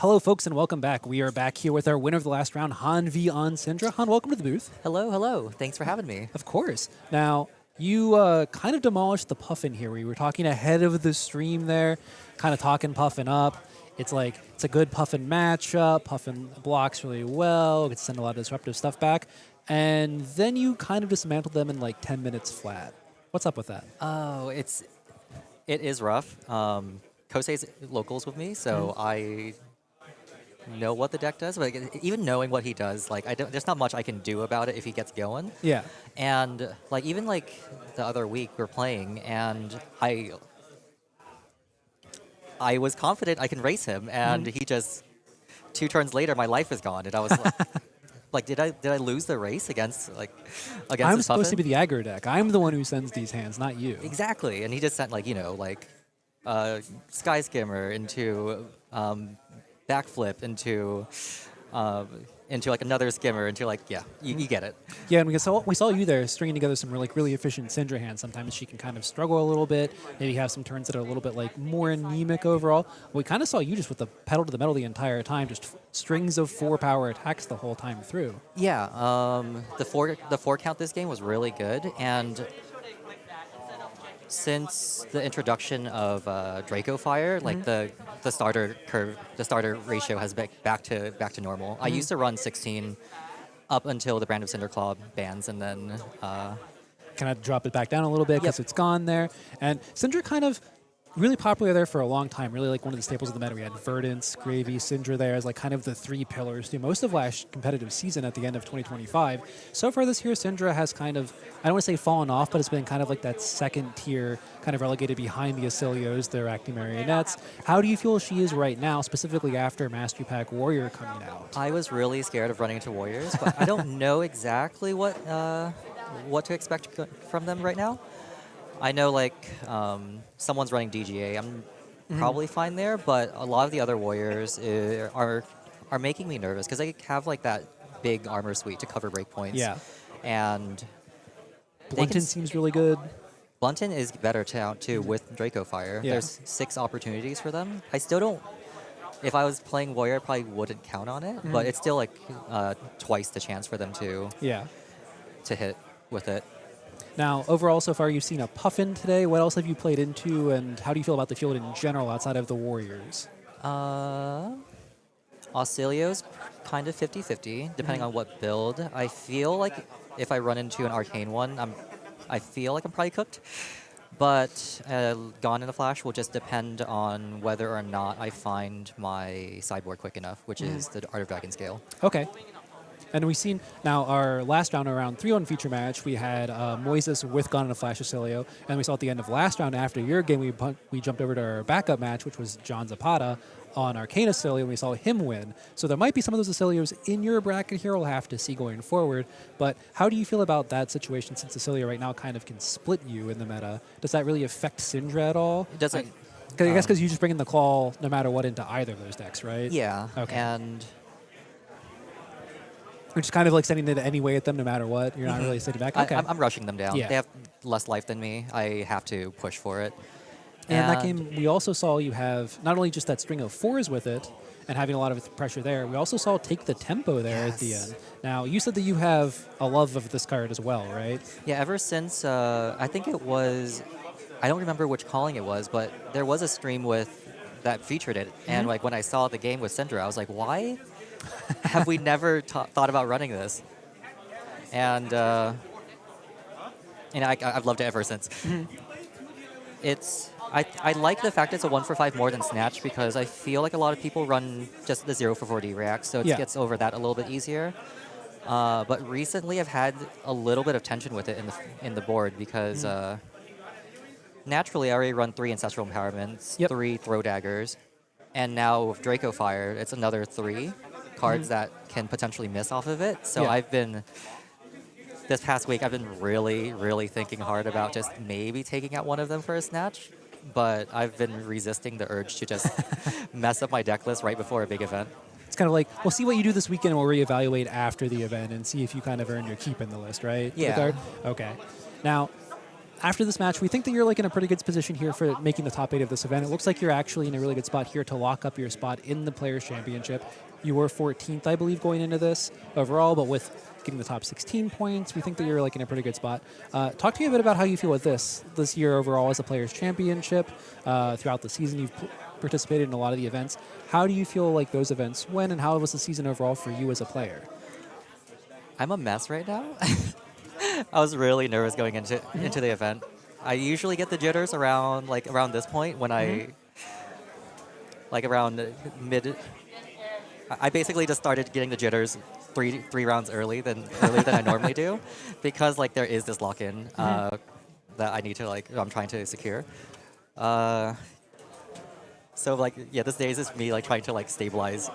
Hello, folks, and welcome back. We are back here with our winner of the last round, Han V on Cindra. Han, welcome to the booth. Hello, hello. Thanks for having me. Of course. Now, you kind of demolished the Puffin here. We were talking ahead of the stream there, kind of talking Puffin up. It's like, it's a good Puffin matchup. Puffin blocks really well, gets to send a lot of disruptive stuff back. And then you kind of dismantled them in like 10 minutes flat. What's up with that? Oh, it is rough. Kosei's locals with me, so I know what the deck does, but even knowing what he does, like there's not much I can do about it if he gets going. Yeah. And like even like the other week we're playing, and I was confident I can race him, and he just 2 turns later my life is gone, and I was like, like did I lose the race against I'm this supposed to Puffin? be the aggro deck. I'm the one who sends these hands, not you. Exactly, and he just sent like Sky Skimmer into backflip into like another skimmer into like you get it. Yeah, and we saw you there stringing together some really efficient Cindra hands. Sometimes she can kind of struggle a little bit, maybe have some turns that are a little bit like more anemic overall. We kind of saw you just with the pedal to the metal the entire time, just strings of 4-power attacks the whole time through. Yeah, the four count this game was really good, and since the introduction of Draco Fire, like the starter curve, the starter ratio has back to normal. I used to run 16 up until the Brand of Cinderclaw bans, and then kind of drop it back down a little bit because Yep. it's gone there. And Cindra kind of really popular there for a long time, really like one of the staples of the meta. We had Verdance, Gravy, Cindra there as like kind of the 3 pillars through most of last competitive season at the end of 2025. So far this year, Cindra has kind of, I don't want to say fallen off, but it's been kind of like that second tier, kind of relegated behind the Oscilios, their acting marionettes. How do you feel she is right now, specifically after Mastery Pack Warrior coming out? I was really scared of running into Warriors, but I don't know exactly what to expect from them right now. I know like someone's running DGA. I'm probably fine there, but a lot of the other Warriors are making me nervous because they have like that big armor suite to cover breakpoints. Yeah. And Blunton seems really good. Blunton is better too with Draco Fire. Yeah. There's 6 opportunities for them. I still don't. If I was playing Warrior, I probably wouldn't count on it, but it's still like twice the chance for them to hit with it. Now, overall, so far, you've seen a Puffin today. What else have you played into, and how do you feel about the field in general outside of the Warriors? Oscilio's kind of 50-50, depending on what build. I feel like if I run into an Arcane one, I feel like I'm probably cooked. But Gone in a Flash will just depend on whether or not I find my sideboard quick enough, which is the Art of Dragon scale. Okay. And we've seen now our last round, around 3-1 feature match, we had Moises with Gone in a Flash Oscilio. And we saw at the end of last round, after your game, we jumped over to our backup match, which was John Zapata on Arcane Oscilio, and we saw him win. So there might be some of those Oscilios in your bracket here. We'll have to see going forward. But how do you feel about that situation, since Oscilio right now kind of can split you in the meta? Does that really affect Cindra at all? It doesn't. I guess because you just bring in the claw no matter what into either of those decks, right? Yeah. Okay. And we're just kind of like sending it anyway at them no matter what. You're not really sitting back. Okay. I'm rushing them down. Yeah. They have less life than me. I have to push for it. And in that game, we also saw you have not only just that string of 4s with it and having a lot of pressure there, we also saw take the tempo there at the end. Now, you said that you have a love of this card as well, right? Yeah, ever since, I think it was, I don't remember which calling it was, but there was a stream that featured it. And like when I saw the game with Cindra, I was like, why have we never thought about running this? And I've loved it ever since. I like the fact it's a 1-for-5 more than Snatch, because I feel like a lot of people run just the 0-for-4D react, so it gets over that a little bit easier. But recently I've had a little bit of tension with it in the board, because naturally I already run 3 Ancestral Empowerments, 3 Throw Daggers, and now with Draco Fire, it's another 3 cards that can potentially miss off of it. So this past week, I've been really, really thinking hard about just maybe taking out one of them for a Snatch, but I've been resisting the urge to just mess up my deck list right before a big event. It's kind of like, we'll see what you do this weekend, and we'll reevaluate after the event and see if you kind of earn your keep in the list, right? Yeah. Regard? Okay. Now, after this match, we think that you're like in a pretty good position here for making the top 8 of this event. It looks like you're actually in a really good spot here to lock up your spot in the Players' Championship. You were 14th, I believe, going into this overall, but with getting the top 16 points, we think that you're like in a pretty good spot. Talk to me a bit about how you feel with this year overall as a Players' Championship. Throughout the season, you've participated in a lot of the events. How do you feel like those events went, and how was the season overall for you as a player? I'm a mess right now. I was really nervous going into the event. I usually get the jitters around this point when around mid. I basically just started getting the jitters three rounds earlier than I normally do, because like there is this lock-in that I need to I'm trying to secure. So like this day is just me like trying to like stabilize.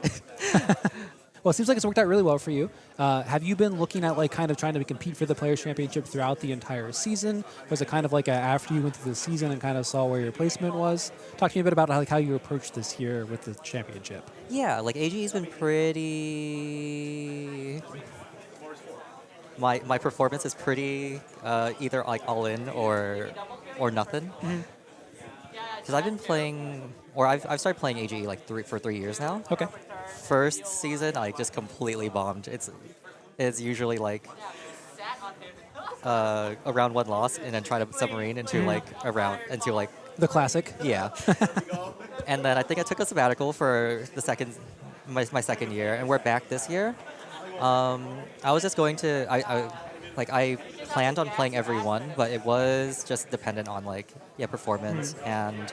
Well, it seems like it's worked out really well for you. Have you been looking at like kind of trying to compete for the Players' Championship throughout the entire season? Was it kind of like after you went through the season and kind of saw where your placement was? Talk to me a bit about how you approached this year with the championship. Yeah, like AGE's been pretty. My performance is pretty either like all in or nothing. Because I've been playing, or I've started playing AGE like for 3 years now. Okay. First season, I just completely bombed. It's usually like a round 1 loss and then try to submarine into like a round into like the classic. Yeah. And then I think I took a sabbatical for my second year, and we're back this year. I was just going to I planned on playing every one, but it was just dependent on performance, and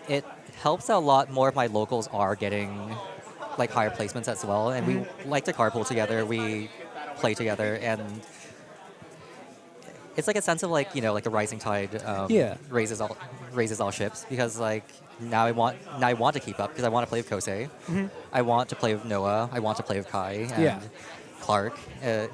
it helps a lot more if my locals are getting like higher placements as well, and we like to carpool together, we play together, and it's like a sense of like a rising tide raises all ships, because like now I want to keep up, because I want to play with Kosei, I want to play with Noah, I want to play with Kai and Clark. You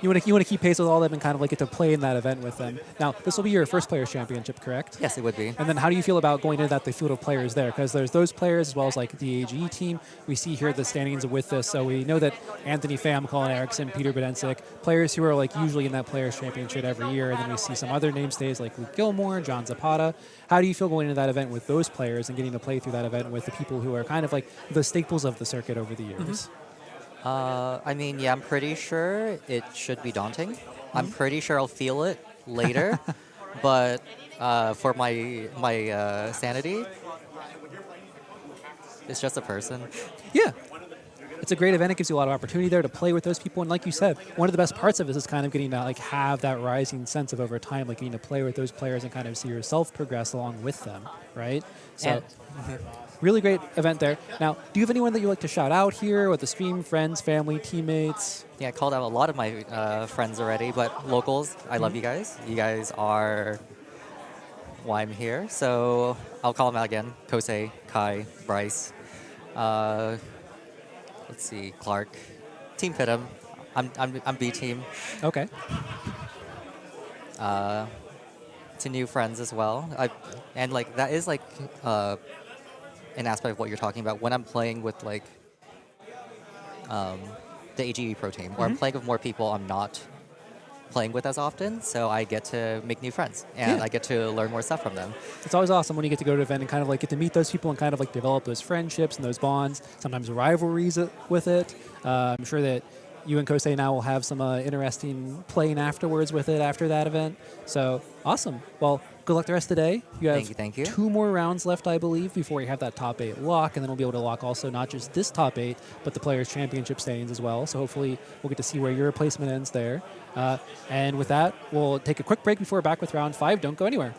want to keep pace with all of them and kind of like get to play in that event with them. Now, this will be your first Players' Championship, correct? Yes, it would be. And then how do you feel about going into the field of players there? Because there's those players as well as like the AGE team. We see here the standings with this, so we know that Anthony Pham, Colin Eriksen, Peter Bedensic, players who are like usually in that Players' Championship every year, and then we see some other mainstays like Luke Gilmore, John Zapata. How do you feel going into that event with those players and getting to play through that event with the people who are kind of like the staples of the circuit over the years? I mean, yeah, I'm pretty sure it should be daunting. I'm pretty sure I'll feel it later, but for my sanity, it's just a person. Yeah. It's a great event. It gives you a lot of opportunity there to play with those people. And like you said, one of the best parts of it is kind of getting to like have that rising sense of over time, like getting to play with those players and kind of see yourself progress along with them, right? So really great event there. Now, do you have anyone that you like to shout out here with the stream, friends, family, teammates? Yeah, I called out a lot of my friends already, but locals, I love you guys. You guys are why I'm here. So I'll call them out again. Kosei, Kai, Bryce. Let's see, Clark. Team Pitum. I'm B team. Okay. To new friends as well. And like that is like an aspect of what you're talking about. When I'm playing with like the AGE Pro team, or I'm playing with more people I'm not playing with as often, so I get to make new friends, and I get to learn more stuff from them. It's always awesome when you get to go to an event and kind of like get to meet those people and kind of like develop those friendships and those bonds, sometimes rivalries with it. I'm sure that you and Kosei now will have some interesting playing afterwards with it after that event. So awesome. Well, good luck the rest of the day. You have thank you. 2 more rounds left, I believe, before you have that top 8 lock, and then we'll be able to lock also not just this top 8, but the Players' Championship standings as well. So hopefully we'll get to see where your placement ends there. And with that, we'll take a quick break before we're back with round 5. Don't go anywhere.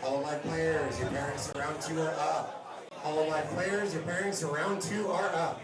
All my players, your parents around 2 are up. All my players, your parents around 2 are up.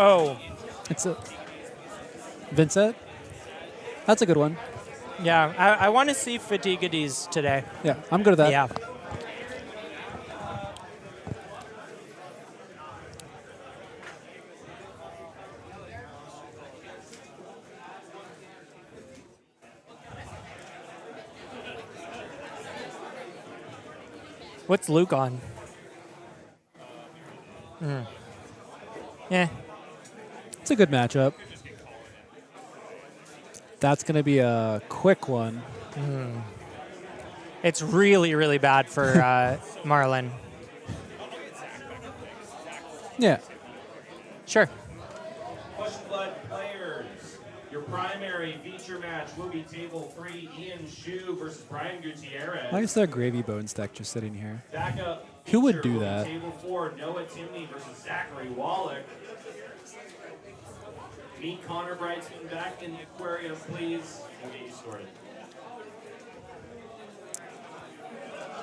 Oh. It's a Vynnset. That's a good one. Yeah, I want to see Pleiades today. Yeah, I'm good at that. Yeah. What's Luke on? Yeah. It's a good matchup. That's going to be a quick one. It's really, really bad for Marlynn. Yeah. Sure. Push Blood players, your primary feature match will be Table 3, Ian Shu versus Brian Gutierrez. Why is there a gravy bones deck just sitting here? Backup Who would feature do will be that? Table 4, Noah Timney versus Zachary Wallach. Meet Connor Brightsman back in the aquarium, please. We'll get you sorted.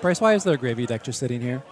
Bryce, why is there a gravy deck just sitting here?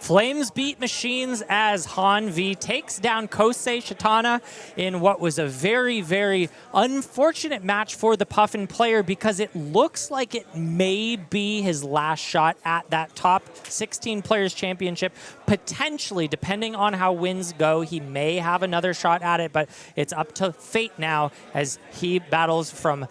Flames beat machines as Han V takes down Kosei Chetanna in what was a very, very unfortunate match for the Puffin player because it looks like it may be his last shot at that top 16 players championship. Potentially, depending on how wins go, he may have another shot at it, but it's up to fate now as he battles from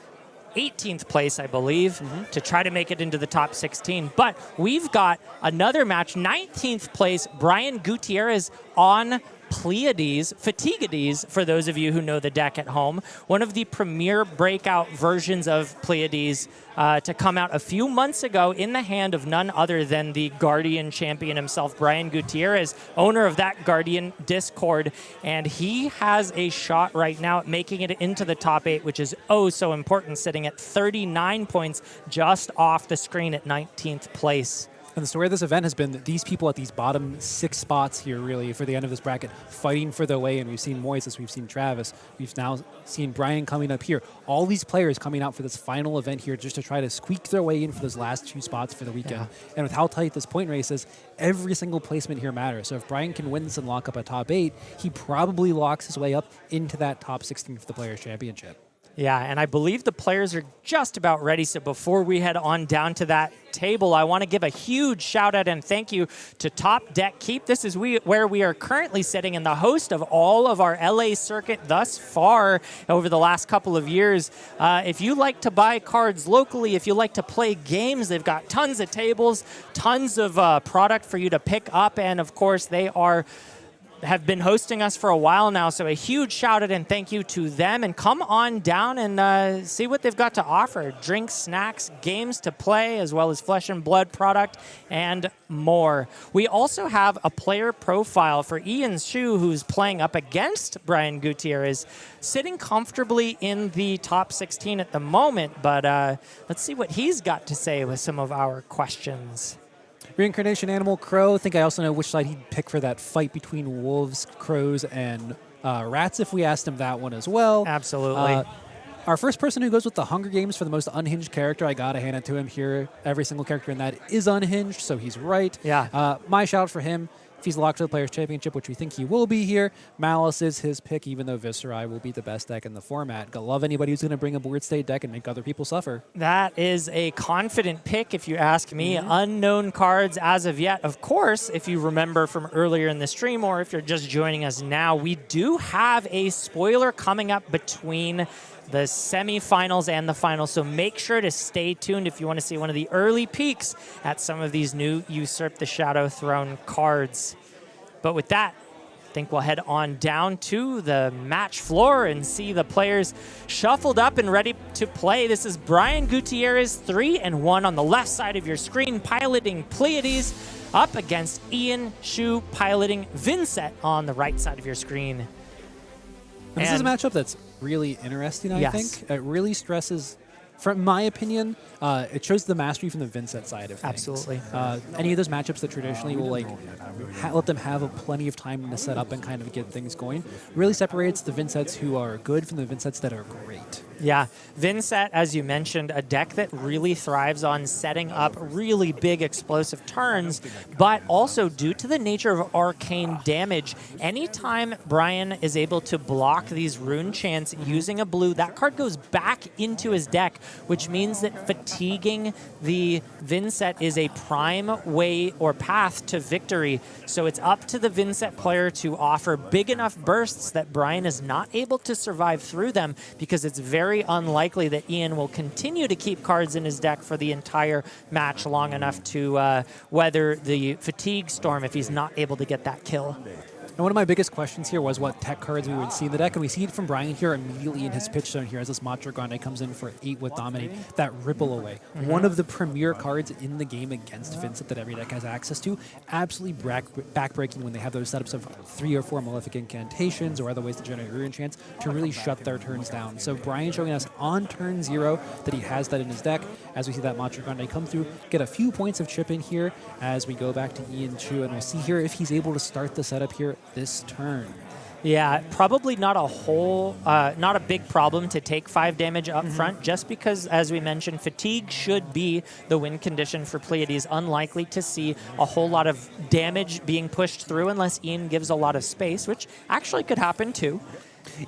18th place, I believe, to try to make it into the top 16. But we've got another match, 19th place, Brian Gutierrez on Pleiades, Pleiades, for those of you who know the deck at home. One of the premier breakout versions of Pleiades to come out a few months ago in the hand of none other than the Guardian champion himself, Brian Gutierrez, owner of that Guardian Discord. And he has a shot right now at making it into the top 8, which is oh so important, sitting at 39 points just off the screen at 19th place. And the story of this event has been that these people at these bottom 6 spots here, really, for the end of this bracket, fighting for their way. And we've seen Moises, we've seen Travis, we've now seen Brian coming up here. All these players coming out for this final event here just to try to squeak their way in for those last 2 spots for the weekend. Yeah. And with how tight this point race is, every single placement here matters. So if Brian can win this and lock up a top 8, he probably locks his way up into that top 16 for the Players' Championship. Yeah, and I believe the players are just about ready. So before we head on down to that table, I want to give a huge shout out and thank you to Top Deck Keep. This is where we are currently sitting, and the host of all of our LA circuit thus far over the last couple of years. If you like to buy cards locally, if you like to play games, they've got tons of tables, tons of product for you to pick up, and of course they have been hosting us for a while now, so a huge shout out and thank you to them. And come on down and see what they've got to offer. Drinks, snacks, games to play, as well as flesh and blood product and more. We also have a player profile for Ian Shu, who's playing up against Brian Gutierrez, sitting comfortably in the top 16 at the moment, but let's see what he's got to say with some of our questions. Reincarnation Animal Crow. I think I also know which side he'd pick for that fight between wolves, crows, and rats if we asked him that one as well. Absolutely. Our first person who goes with the Hunger Games for the most unhinged character, I gotta hand it to him here. Every single character in that is unhinged, so he's right. Yeah. My shout for him, if he's locked to the Players' Championship, which we think he will be here, Malice is his pick, even though Viscerai will be the best deck in the format. Gotta love anybody who's going to bring a board state deck and make other people suffer. That is a confident pick, if you ask me. Unknown cards as of yet. Of course, if you remember from earlier in the stream, or if you're just joining us now, we do have a spoiler coming up between the semifinals and the finals, so make sure to stay tuned if you want to see one of the early peeks at some of these new Usurp the Shadow Throne cards. But with that, I think we'll head on down to the match floor and see the players shuffled up and ready to play. This is Brian Gutierrez, 3-1 on the left side of your screen, piloting Pleiades, up against Ian Shu, piloting Vynnset on the right side of your screen. And this is a matchup that's really interesting, I think. It really stresses, from my opinion, it shows the mastery from the Vynnset side of things. Absolutely. Any of those matchups that traditionally will let them have plenty of time to set up and kind of get things going really separates the Vynsets who are good from the Vynsets that are great. Yeah, Vynnset, as you mentioned, a deck that really thrives on setting up really big explosive turns, but also due to the nature of arcane damage, anytime Brian is able to block these rune chants using a blue, that card goes back into his deck, which means that fatiguing the Vynnset is a prime way or path to victory. So it's up to the Vynnset player to offer big enough bursts that Brian is not able to survive through them, because it's very unlikely that Ian will continue to keep cards in his deck for the entire match long enough to weather the fatigue storm if he's not able to get that kill. And one of my biggest questions here was what tech cards we would see in the deck, and we see it from Brian here immediately in his pitch zone here as this Matra Grande comes in for 8 with Dominate, that Ripple Away. One of the premier cards in the game against Vynnset that every deck has access to, absolutely backbreaking when they have those setups of 3 or 4 Malefic Incantations or other ways to generate Rune Chants to really shut their turns down. So Brian showing us on turn 0 that he has that in his deck. As we see that Matra Grande come through, get a few points of chip in here as we go back to Ian Chu, and we'll see here if he's able to start the setup here this turn. Yeah, probably not a big problem to take 5 damage up front, just because, as we mentioned, fatigue should be the win condition for Pleiades. Unlikely to see a whole lot of damage being pushed through unless Ian gives a lot of space, which actually could happen too.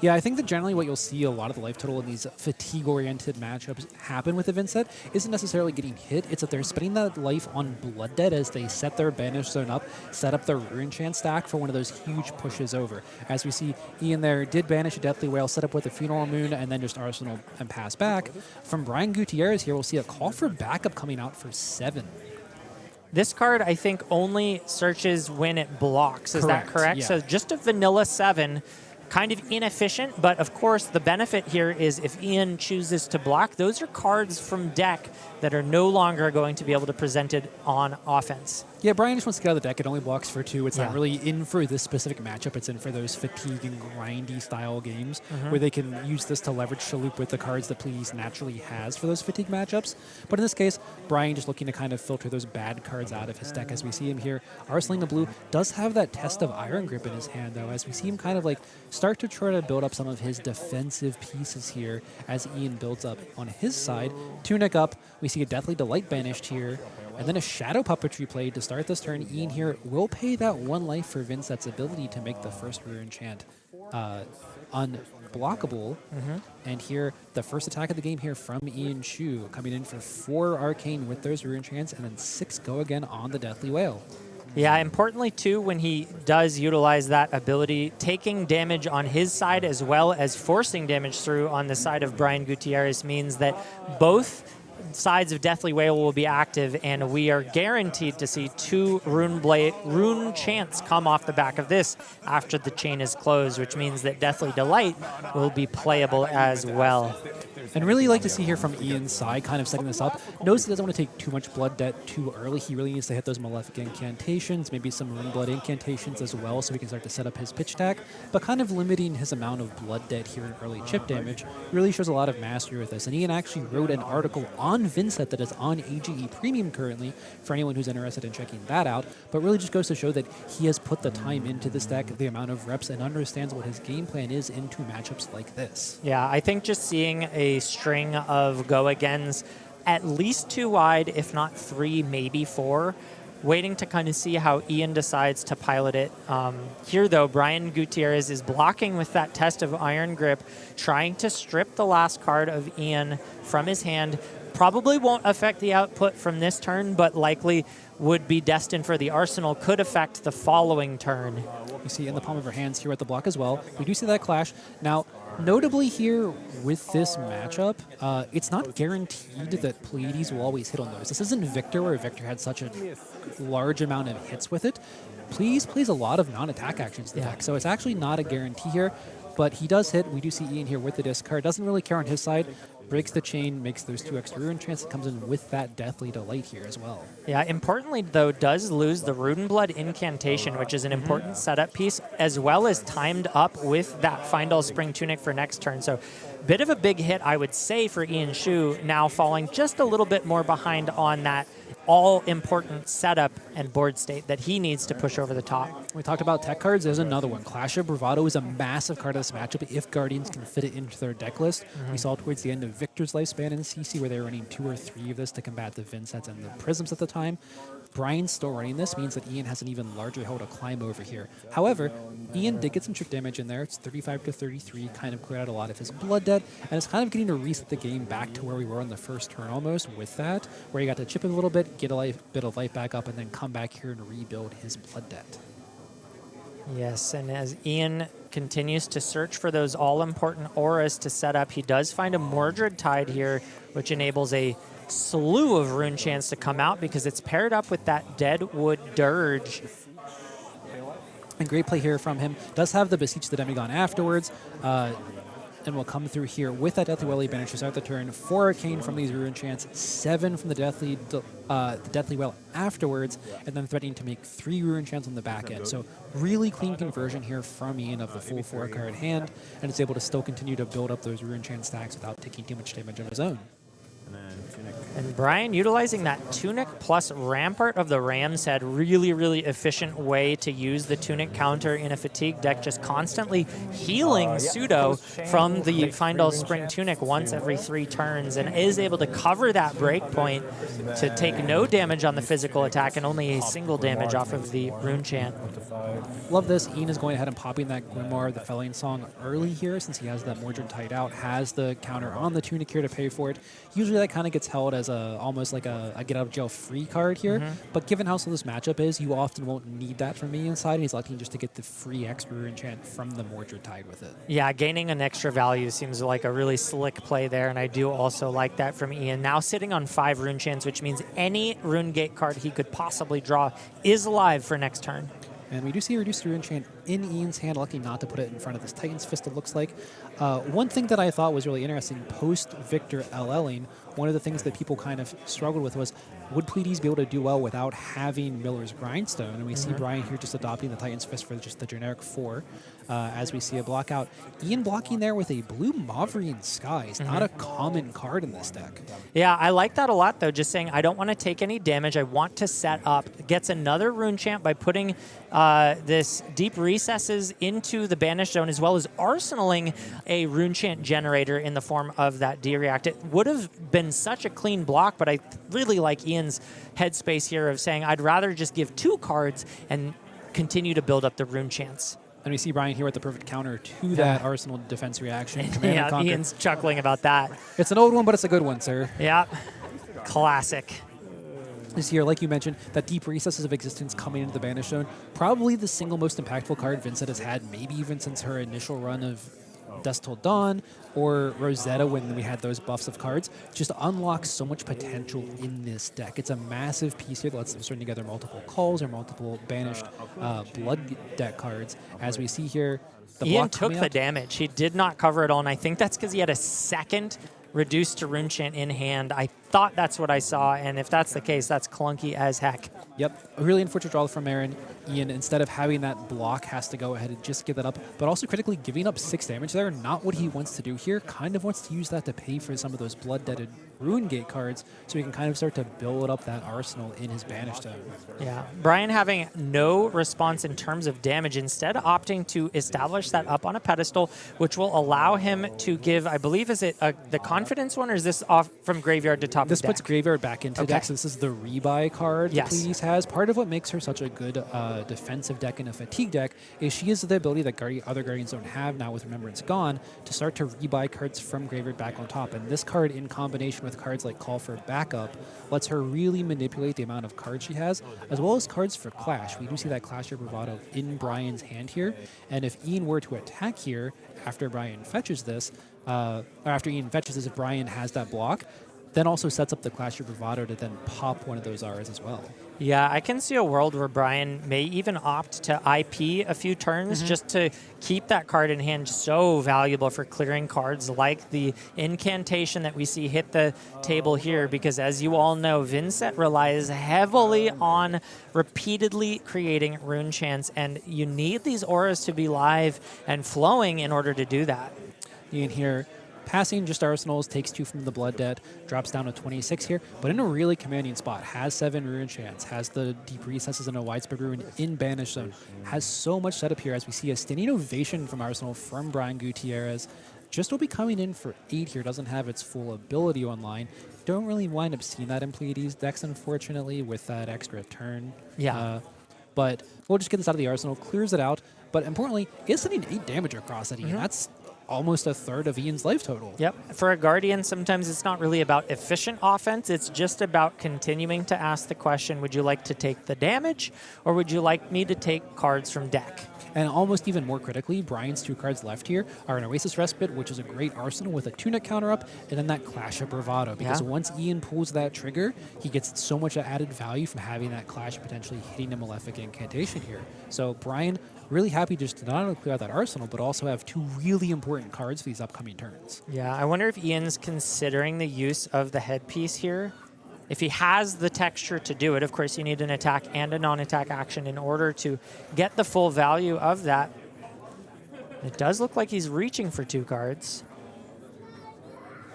Yeah, I think that generally what you'll see a lot of the life total in these fatigue-oriented matchups happen with the Vynnset isn't necessarily getting hit. It's that they're spending that life on Blood Dead as they set their Banish Zone up, set up their Rune Chant stack for one of those huge pushes over. As we see, Ian there did banish a Deathly Whale, set up with a Funeral Moon, and then just Arsenal and pass back. From Brian Gutierrez here, we'll see a call for backup coming out for 7. This card, I think, only searches when it blocks. Is that correct? Yeah. So just a vanilla 7. Kind of inefficient, but of course the benefit here is if Ian chooses to block, those are cards from deck that are no longer going to be able to present it on offense. Yeah, Brian just wants to get out of the deck. It only blocks for 2. It's not really in for this specific matchup. It's in for those fatigue and grindy style games where they can use this to leverage Shaloop with the cards that Pleiades naturally has for those fatigue matchups. But in this case, Brian just looking to kind of filter those bad cards out of his deck. As we see him here, Arsenal the Blue does have that Test of Iron Grip in his hand, though, as we see him kind of like start to try to build up some of his defensive pieces here as Ian builds up on his side. Tunic up, we see a Deathly Delight banished here, and then a Shadow Puppetry played to start this turn. Ian here will pay that 1 life for Vynnset's ability to make the first Rune Chant unblockable. And here, the first attack of the game here from Ian Shu, coming in for 4 Arcane with those Rune Chants, and then 6 go again on the Deathly Whale. Yeah, importantly too, when he does utilize that ability, taking damage on his side as well as forcing damage through on the side of Brian Gutierrez means that both sides of Deathly Whale will be active, and we are guaranteed to see 2 Rune Chants come off the back of this after the chain is closed, which means that Deathly Delight will be playable as well. And really like to see here from Ian's side, kind of setting this up. Knows he doesn't want to take too much blood debt too early. He really needs to hit those Malefic incantations, maybe some Rune Blood incantations as well, so he can start to set up his pitch attack. But kind of limiting his amount of blood debt here in early chip damage really shows a lot of mastery with this. And Ian actually wrote an article on Vynnset that is on AGE Premium currently for anyone who's interested in checking that out. But really just goes to show that he has put the time into this deck, the amount of reps, and understands what his game plan is into matchups like this. Yeah, I think just seeing a string of go-agains, at least 2 wide, if not 3, maybe 4. Waiting to kind of see how Ian decides to pilot it. Here, though, Brian Gutierrez is blocking with that Test of Iron Grip, trying to strip the last card of Ian from his hand. Probably won't affect the output from this turn, but likely would be destined for the Arsenal, could affect the following turn. You see in the palm of her hands here at the block as well. We do see that clash. Now, notably here with this matchup, it's not guaranteed that Pleiades will always hit on those. This isn't Victor, where Victor had such a large amount of hits with it. Pleiades plays a lot of non-attack actions in the deck, so it's actually not a guarantee here, but he does hit. We do see Ian here with the discard. Doesn't really care on his side. Breaks the chain, makes those 2 extra Rune Chants, and comes in with that Deathly Delight here as well. Yeah, importantly, though, does lose the Rune Blood incantation, which is an important setup piece, as well as timed up with that Findall Spring Tunic for next turn. So bit of a big hit, I would say, for Ian Shu, now falling just a little bit more behind on that all-important setup and board state that he needs to push over the top. We talked about tech cards. There's another one. Clash of Bravado is a massive card of this matchup if Guardians can fit it into their deck list. We saw towards the end of Victor's lifespan in CC where they were running 2 or 3 of this to combat the Vynsets and the Prisms at the time. Brian's still running this, means that Ian has an even larger hill to climb over here. However, Ian did get some trick damage in there. It's 35 to 33, kind of cleared out a lot of his blood debt, and it's kind of getting to reset the game back to where we were on the first turn almost with that, where he got to chip it a little bit, get a bit of life back up, and then come back here and rebuild his blood debt. Yes, and as Ian continues to search for those all-important auras to set up, he does find a Mordred Tide here, which enables a slew of Rune Chants to come out because it's paired up with that Deadwood Dirge. And great play here from him. Does have the Beseech the Demigod afterwards. And will come through here with that Deathly Whale banish to start the turn. 4 Arcane from these Rune Chants, 7 from the Deathly Whale afterwards, and then threatening to make 3 Rune Chants on the back end. So really clean conversion here from Ian of the full 4-card hand, and is able to still continue to build up those Rune Chant stacks without taking too much damage of his own. And then Tunic. And Brian utilizing that Tunic plus Rampart of the Ram's Head, really, really efficient way to use the Tunic counter in a fatigue deck, just constantly healing Pseudo from the Findall Spring Tunic once every 3 turns, and is able to cover that breakpoint to take no damage on the physical attack and only a single damage off of the Rune Chant. Love this. Ian is going ahead and popping that Grimoire, the Felling Song, early here since he has that Mordred tied out, has the counter on the Tunic here to pay for it. Usually that kind of gets held as almost like a get-out-of-jail-free card here, but given how slow this matchup is, you often won't need that from Ian's side, and he's electing just to get the free extra Rune Chant from the Mordred tied with it. Yeah, gaining an extra value seems like a really slick play there, and I do also like that from Ian. Now sitting on 5 Rune Chants, which means any Rune Gate card he could possibly draw is alive for next turn. And we do see a reduced Rune Chant in Ian's hand, lucky not to put it in front of this Titan's Fist, it looks like. One thing that I thought was really interesting, post-Victor LLing, one of the things that people kind of struggled with was, would Pleiades be able to do well without having Miller's Grindstone? And we see Brian here just adopting the Titan's Fist for just the generic 4, as we see a block out. Ian blocking there with a blue Mauvrian Skies, not a common card in this deck. Yeah, I like that a lot, though, just saying I don't want to take any damage. I want to set up. Gets another Rune Chant by putting this Deep Recesses into the Banished Zone, as well as arsenaling a Rune Chant generator in the form of that D-React. It would have been such a clean block, but I really like Ian's headspace here of saying I'd rather just give 2 cards and continue to build up the Rune Chants. And we see Brian here with the perfect counter to that Arsenal defense reaction. Command and Conquer. Ian's chuckling about that. It's an old one, but it's a good one, sir. Yeah, classic. This year, like you mentioned, that Deep Recesses of Existence coming into the Banished Zone, probably the single most impactful card Vynnset has had, maybe even since her initial run of Dusk Till Dawn or Rosetta when we had those buffs of cards, just unlocks so much potential in this deck. It's a massive piece here that lets them string together multiple calls or multiple banished blood deck cards. As we see here, the Ian took the damage. He did not cover it all, and I think that's because he had a second reduced to Rune Chant in hand. I thought that's what I saw, and if that's the case, that's clunky as heck. Yep, a really unfortunate draw from Aaron. Ian, instead of having that block, has to go ahead and just give that up, but also critically giving up 6 damage there, not what he wants to do here, kind of wants to use that to pay for some of those blood-deaded Rune Gate cards, so he can kind of start to build up that arsenal in his Banished Zone. Yeah, Brian having no response in terms of damage, instead opting to establish that up on a pedestal, which will allow him to give, I believe, is it the Confidence one, or is this off from Graveyard to top of This deck? puts Graveyard back into deck, so this is the rebuy card that Pleiades has. Part of what makes her such a good defensive deck and a fatigue deck is she has the ability that other Guardians don't have now with Remembrance gone to start to rebuy cards from Graveyard back on top. And this card, in combination with cards like Call for Backup, lets her really manipulate the amount of cards she has, as well as cards for Clash. We do see that Clash of Bravado in Brian's hand here. And if Ian were to attack here after Brian fetches this, or after Ian fetches this, if Brian has that block, then also sets up the Clash of Bravado to then pop one of those R's as well. Yeah, I can see a world where Brian may even opt to IP a few turns just to keep that card in hand, so valuable for clearing cards like the incantation that we see hit the table here, because as you all know, Vynnset relies heavily on repeatedly creating Rune Chants, and you need these auras to be live and flowing in order to do that. Ian here passing just Arsenals, takes 2 from the Blood Debt, drops down to 26 here, but in a really commanding spot. Has 7 Rune Chants, has the Deep Recesses and a Widespread Ruin in Banished Zone. Has so much setup here as we see a standing ovation from Arsenal from Brian Gutierrez. Just will be coming in for 8 here, doesn't have its full ability online. Don't really wind up seeing that in Pleiades decks, unfortunately, with that extra turn. Yeah. But we'll just get this out of the Arsenal, clears it out, but importantly, is sending 8 damage across at Ian. That's almost a third of Ian's life total. Yep. For a Guardian, sometimes it's not really about efficient offense. It's just about continuing to ask the question, would you like to take the damage, or would you like me to take cards from deck? And almost even more critically, Brian's 2 cards left here are an Oasis Respite, which is a great arsenal with a Tunic counter up, and then that Clash of Bravado. Because once Ian pulls that trigger, he gets so much added value from having that Clash potentially hitting a Malefic Incantation here. So Brian, really happy just to not only clear out that arsenal, but also have 2 really important cards for these upcoming turns. Yeah, I wonder if Ian's considering the use of the headpiece here. If he has the texture to do it, of course you need an attack and a non-attack action in order to get the full value of that. It does look like he's reaching for 2 cards.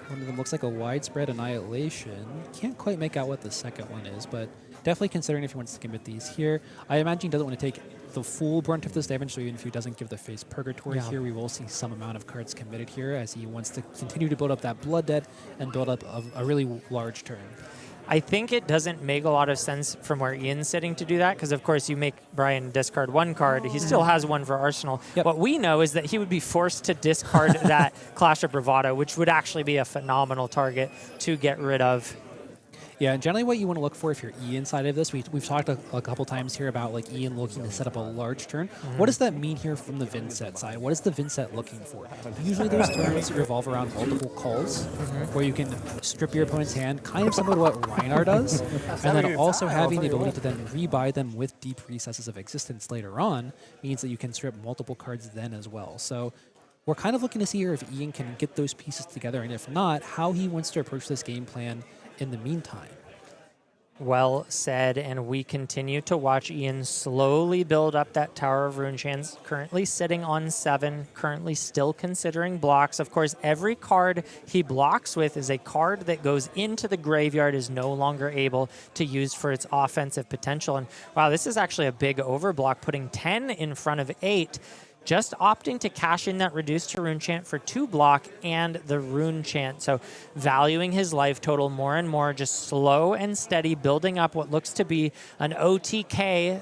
One of them looks like a widespread annihilation. Can't quite make out what the second one is, but definitely considering if he wants to commit these here. I imagine he doesn't want to take the full brunt of this damage, so even if he doesn't give the face purgatory here, we will see some amount of cards committed here as he wants to continue to build up that blood debt and build up a really large turn. I think it doesn't make a lot of sense from where Ian's sitting to do that, because of course you make Brian discard one card. He still has one for Arsenal. What we know is that he would be forced to discard that Clash of Bravado, which would actually be a phenomenal target to get rid of. Yeah, and generally what you want to look for if you're Ian side of this, we've talked a couple times here about like Ian looking to set up a large turn. What does that mean here from the Vynnset side? What is the Vynnset looking for? Usually those turns revolve around multiple calls, where you can strip your opponent's hand, kind of similar to what Rhinar does, and then also having the ability to then rebuy them with deep recesses of existence later on means that you can strip multiple cards then as well. So we're kind of looking to see here if Ian can get those pieces together, and if not, how he wants to approach this game plan in the meantime. Well said, and we continue to watch Ian slowly build up that Tower of Runechants, currently sitting on 7, currently still considering blocks. Of course, every card he blocks with is a card that goes into the graveyard, is no longer able to use for its offensive potential. And wow, this is actually a big overblock, putting 10 in front of 8. Just opting to cash in that reduced to Runechant for 2 block and the Runechant. So valuing his life total more and more, just slow and steady, building up what looks to be an OTK.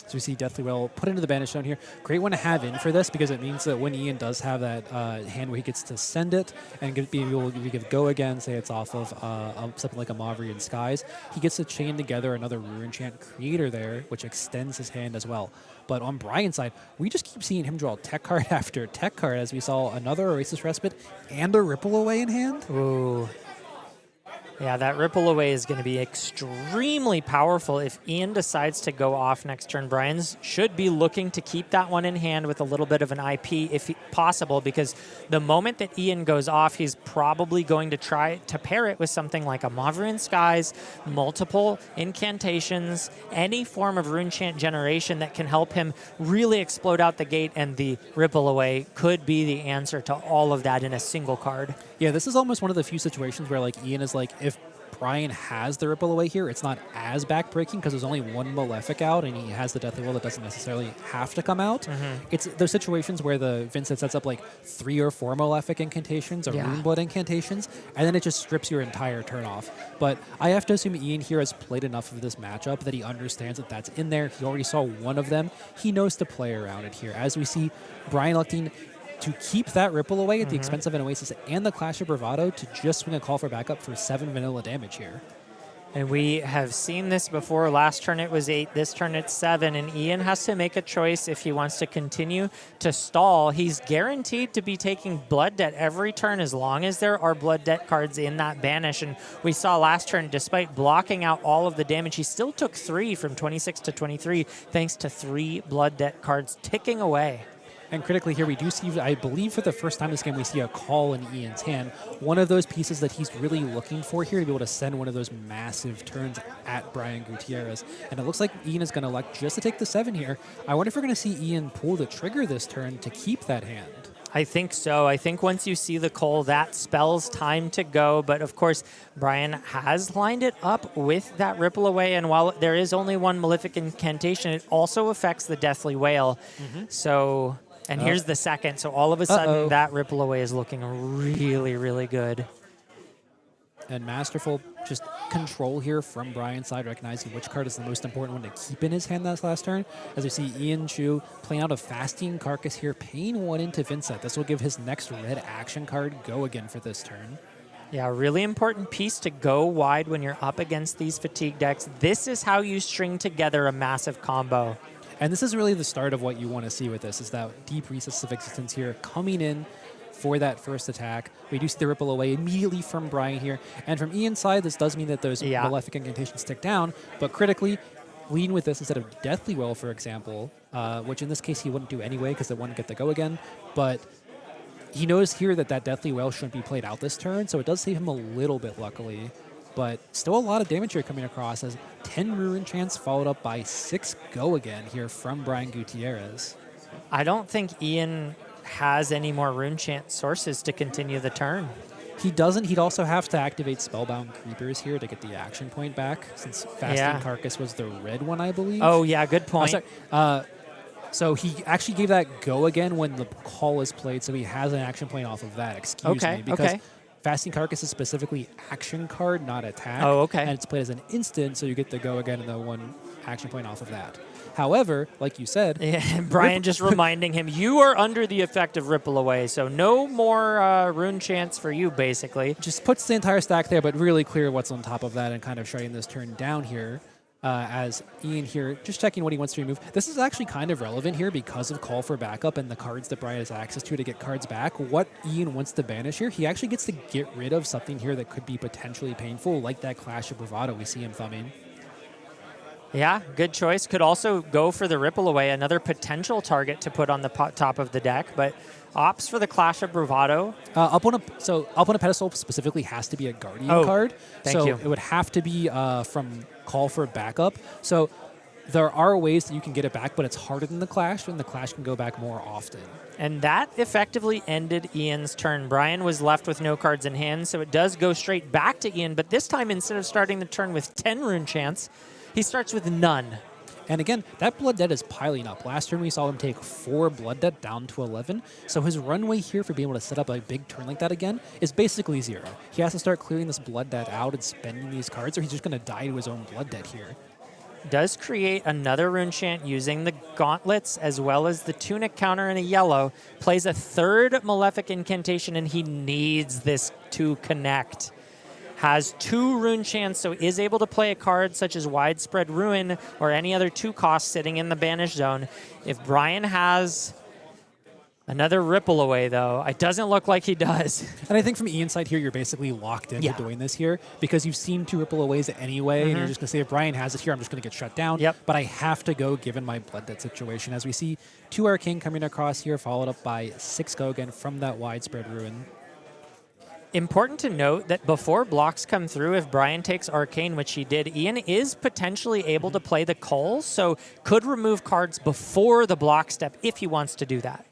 So we see Deathly Well put into the banish zone here. Great one to have in for this because it means that when Ian does have that hand where he gets to send it and be able to give go again, say it's off of something like a Mavrian Skies, he gets to chain together another Runechant creator there, which extends his hand as well. But on Brian's side, we just keep seeing him draw tech card after tech card as we saw another Oasis Respite and a Ripple Away in hand. Ooh. Yeah, that Ripple Away is going to be extremely powerful if Ian decides to go off next turn. Brian's should be looking to keep that one in hand with a little bit of an IP if possible, because the moment that Ian goes off, he's probably going to try to pair it with something like a Mavrian Skies, multiple incantations, any form of Runechant generation that can help him really explode out the gate, and the Ripple Away could be the answer to all of that in a single card. Yeah, this is almost one of the few situations where like Ian is like, if Brian has the Ripple Away here, it's not as backbreaking because there's only one Malefic out and he has the Deathly Will that doesn't necessarily have to come out. It's those situations where the Vynnset sets up like 3 or 4 Malefic incantations or Runeblood incantations, and then it just strips your entire turn off. But I have to assume Ian here has played enough of this matchup that he understands that that's in there. He already saw one of them. He knows to play around it here. As we see Brian electing to keep that Ripple Away at the expense of an Oasis and the Clash of Bravado to just swing a call for backup for 7 vanilla damage here. And we have seen this before. Last turn it was 8, this turn it's 7, and Ian has to make a choice if he wants to continue to stall. He's guaranteed to be taking Blood Debt every turn as long as there are Blood Debt cards in that banish. And we saw last turn, despite blocking out all of the damage, he still took 3 from 26 to 23 thanks to 3 Blood Debt cards ticking away. And critically here, we do see, I believe for the first time this game, we see a call in Ian's hand. One of those pieces that he's really looking for here to be able to send one of those massive turns at Brian Gutierrez. And it looks like Ian is going to elect just to take the 7 here. I wonder if we're going to see Ian pull the trigger this turn to keep that hand. I think so. I think once you see the call, that spells time to go. But of course, Brian has lined it up with that Ripple Away. And while there is only one Malefic incantation, it also affects the Deathly Wail. So... And here's the second, so all of a sudden that Ripple Away is looking really, really good. And masterful just control here from Brian's side, recognizing which card is the most important one to keep in his hand that last turn. As we see Ian Chu playing out a Fasting Carcass here, paying 1 into Vynnset. This will give his next red action card go again for this turn. Yeah, really important piece to go wide when you're up against these fatigue decks. This is how you string together a massive combo. And this is really the start of what you want to see with this, is that deep recess of existence here coming in for that first attack. We do see the Ripple Away immediately from Brian here. And from Ian's side, this does mean that those Malefic incantations stick down, but critically, lean with this instead of Deathly Well, for example, which in this case he wouldn't do anyway because it wouldn't get the go again. But he knows here that that Deathly Well shouldn't be played out this turn, so it does save him a little bit, luckily. But still a lot of damage here coming across as 10 Runechants followed up by 6 go again here from Brian Gutierrez. I don't think Ian has any more Runechant sources to continue the turn. He doesn't. He'd also have to activate Spellbound Creepers here to get the action point back, since Fasting Carcass was the red one, I believe. Oh, yeah, good point. So he actually gave that go again when the call is played, so he has an action point off of that. Excuse me, because Fasting Carcass is specifically action card, not attack. Oh, okay. And it's played as an instant, so you get the go again and the one action point off of that. However, like you said... Brian just reminding him, you are under the effect of Ripple Away, so no more rune chance for you, basically. Just puts the entire stack there, but really clear what's on top of that and kind of shutting this turn down here. As Ian here, just checking what he wants to remove. This is actually kind of relevant here because of Call for Backup and the cards that Brian has access to get cards back. What Ian wants to banish here, he actually gets to get rid of something here that could be potentially painful, like that Clash of Bravado we see him thumbing. Yeah, good choice. Could also go for the Ripple Away, another potential target to put on the top of the deck, but opts for the Clash of Bravado. Up on a pedestal specifically has to be a Guardian card. Thank you. It would have to be from Call for Backup. So there are ways that you can get it back, but it's harder than the Clash, and the Clash can go back more often. And that effectively ended Ian's turn. Brian was left with no cards in hand, so it does go straight back to Ian, but this time instead of starting the turn with 10 rune chance, he starts with none. And again, that Blood Debt is piling up. Last turn we saw him take 4 Blood Debt down to 11. So his runway here for being able to set up a big turn like that again is basically 0. He has to start clearing this Blood Debt out and spending these cards, or he's just going to die to his own Blood Debt here. Does create another rune chant using the gauntlets as well as the tunic counter in a yellow. Plays a third Malefic Incantation, and he needs this to connect. Has 2 rune chants, so is able to play a card such as Widespread Ruin or any other 2 costs sitting in the banish zone. If Brian has another Ripple Away, though, it doesn't look like he does. And I think from Ian's side here, you're basically locked into doing this here because you've seen 2 Ripple Aways anyway, and you're just going to say, if Brian has it here, I'm just going to get shut down. But I have to go given my Blood Debt situation. As we see 2 Arcane coming across here, followed up by 6 go again from that Widespread Ruin. Important to note that before blocks come through, if Brian takes Arcane, which he did, Ian is potentially able to play the calls, so could remove cards before the block step if he wants to do that.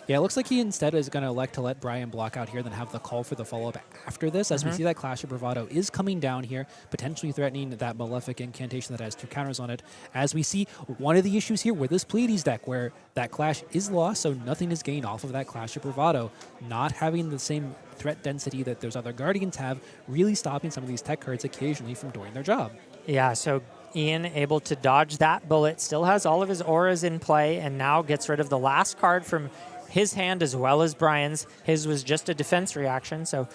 Yeah, it looks like he instead is going to elect to let Brian block out here, then have the call for the follow-up after this. As we see that Clash of Bravado is coming down here, potentially threatening that Malefic Incantation that has 2 counters on it. As we see one of the issues here with this Pleiades deck, where that Clash is lost, so nothing is gained off of that Clash of Bravado. Not having the same threat density that those other Guardians have, really stopping some of these tech cards occasionally from doing their job. Yeah, so Ian able to dodge that bullet, still has all of his auras in play, and now gets rid of the last card from his hand as well as Brian's. His was just a defense reaction, so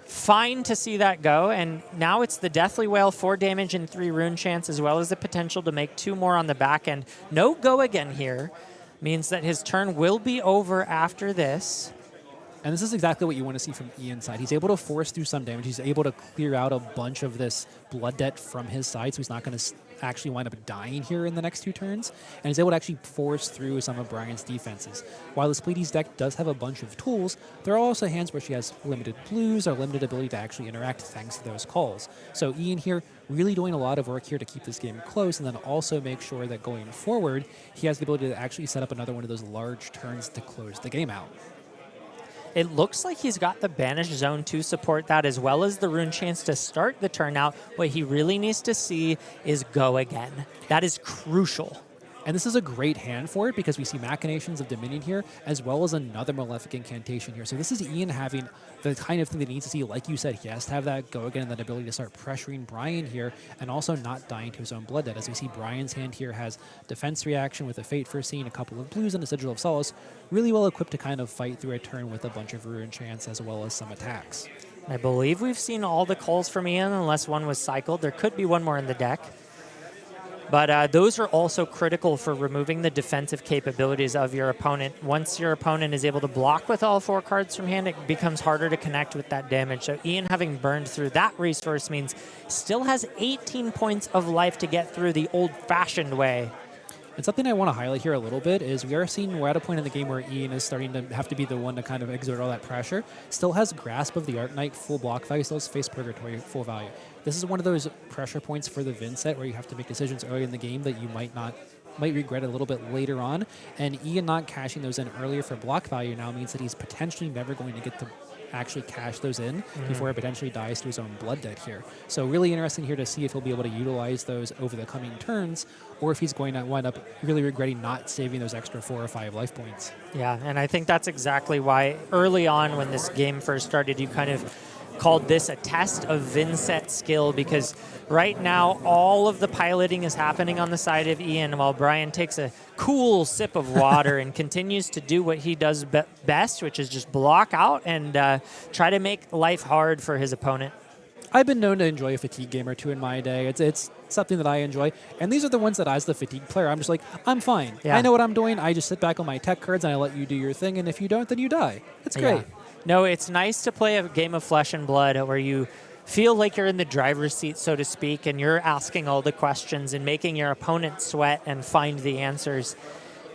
fine to see that go. And now it's the Deathly Wail, 4 damage and 3 rune chance, as well as the potential to make 2 more on the back end. No go again here means that his turn will be over after this. And this is exactly what you want to see from Ian's side. He's able to force through some damage. He's able to clear out a bunch of this Blood Debt from his side, so he's not going to actually wind up dying here in the next 2 turns, and he's able to actually force through some of Brian's defenses. While this Pleiades deck does have a bunch of tools, there are also hands where she has limited blues or limited ability to actually interact thanks to those calls. So Ian here really doing a lot of work here to keep this game close, and then also make sure that going forward, he has the ability to actually set up another one of those large turns to close the game out. It looks like he's got the Banish Zone to support that, as well as the Rune Chance to start the turn out. What he really needs to see is go again. That is crucial. And this is a great hand for it because we see Machinations of Dominion here, as well as another Malefic Incantation here. So this is Ian having the kind of thing that he needs to see. Like you said, he has to have that go again and that ability to start pressuring Brian here, and also not dying to his own Blood Debt. As we see, Brian's hand here has defense reaction with a Fate First Scene, a couple of blues, and a Sigil of Solace. Really well equipped to kind of fight through a turn with a bunch of Ruin Chance as well as some attacks. I believe we've seen all the calls from Ian, unless one was cycled. There could be one more in the deck. But those are also critical for removing the defensive capabilities of your opponent. Once your opponent is able to block with all 4 cards from hand, it becomes harder to connect with that damage. So Ian, having burned through that resource, means still has 18 points of life to get through the old-fashioned way. And something I want to highlight here a little bit is we're at a point in the game where Ian is starting to have to be the one to kind of exert all that pressure. Still has Grasp of the Arknight, full block value, still has Face Purgatory, full value. This is one of those pressure points for the Vynnset where you have to make decisions early in the game that you might regret a little bit later on. And Ian not cashing those in earlier for block value now means that he's potentially never going to get to actually cash those in before it potentially dies to his own blood debt here. So really interesting here to see if he'll be able to utilize those over the coming turns, or if he's going to wind up really regretting not saving those extra 4 or 5 life points. Yeah, and I think that's exactly why early on when this game first started, you kind of called this a test of Vynnset skill, because right now all of the piloting is happening on the side of Ian while Brian takes a cool sip of water and continues to do what he does best, which is just block out and try to make life hard for his opponent. I've been known to enjoy a fatigue game or two in my day. It's something that I enjoy. And these are the ones that as the fatigue player, I'm just like, I'm fine. Yeah. I know what I'm doing. I just sit back on my tech cards and I let you do your thing. And if you don't, then you die. It's great. Yeah. No, it's nice to play a game of Flesh and Blood where you feel like you're in the driver's seat, so to speak, and you're asking all the questions and making your opponent sweat and find the answers.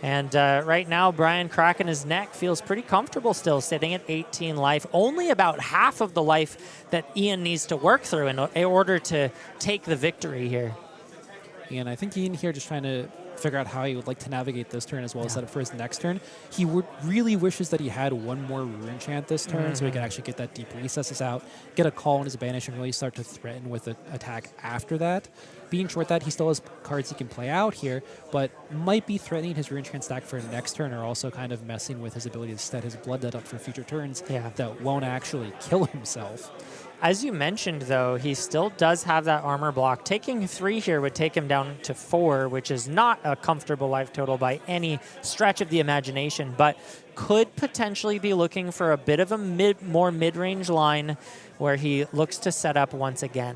And right now, Brian cracking his neck feels pretty comfortable still, sitting at 18 life. Only about half of the life that Ian needs to work through in order to take the victory here. And I think Ian here just trying to figure out how he would like to navigate this turn as well as set up for his next turn. He really wishes that he had one more Rune Chant this turn so he could actually get that Deep Recesses out, get a call on his banish, and really start to threaten with an attack after that. Being short that, he still has cards he can play out here, but might be threatening his Rune Chant stack for next turn, or also kind of messing with his ability to set his blood debt up for future turns that won't actually kill himself. As you mentioned, though, he still does have that armor block. Taking 3 here would take him down to 4, which is not a comfortable life total by any stretch of the imagination, but could potentially be looking for a bit of a more mid-range line where he looks to set up once again.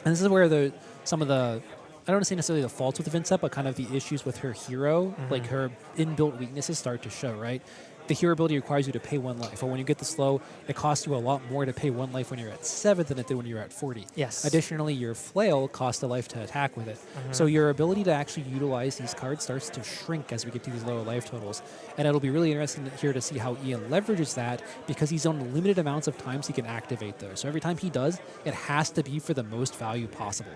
And this is where some of the, I don't want to say necessarily the faults with Vynnset, but kind of the issues with her hero, like her inbuilt weaknesses start to show, right? The hero ability requires you to pay 1 life. But when you get the slow, it costs you a lot more to pay 1 life when you're at 7 than it did when you're at 40. Yes. Additionally, your flail costs a life to attack with it. So your ability to actually utilize these cards starts to shrink as we get to these lower life totals. And it'll be really interesting here to see how Ian leverages that, because he's on limited amounts of times he can activate those. So every time he does, it has to be for the most value possible.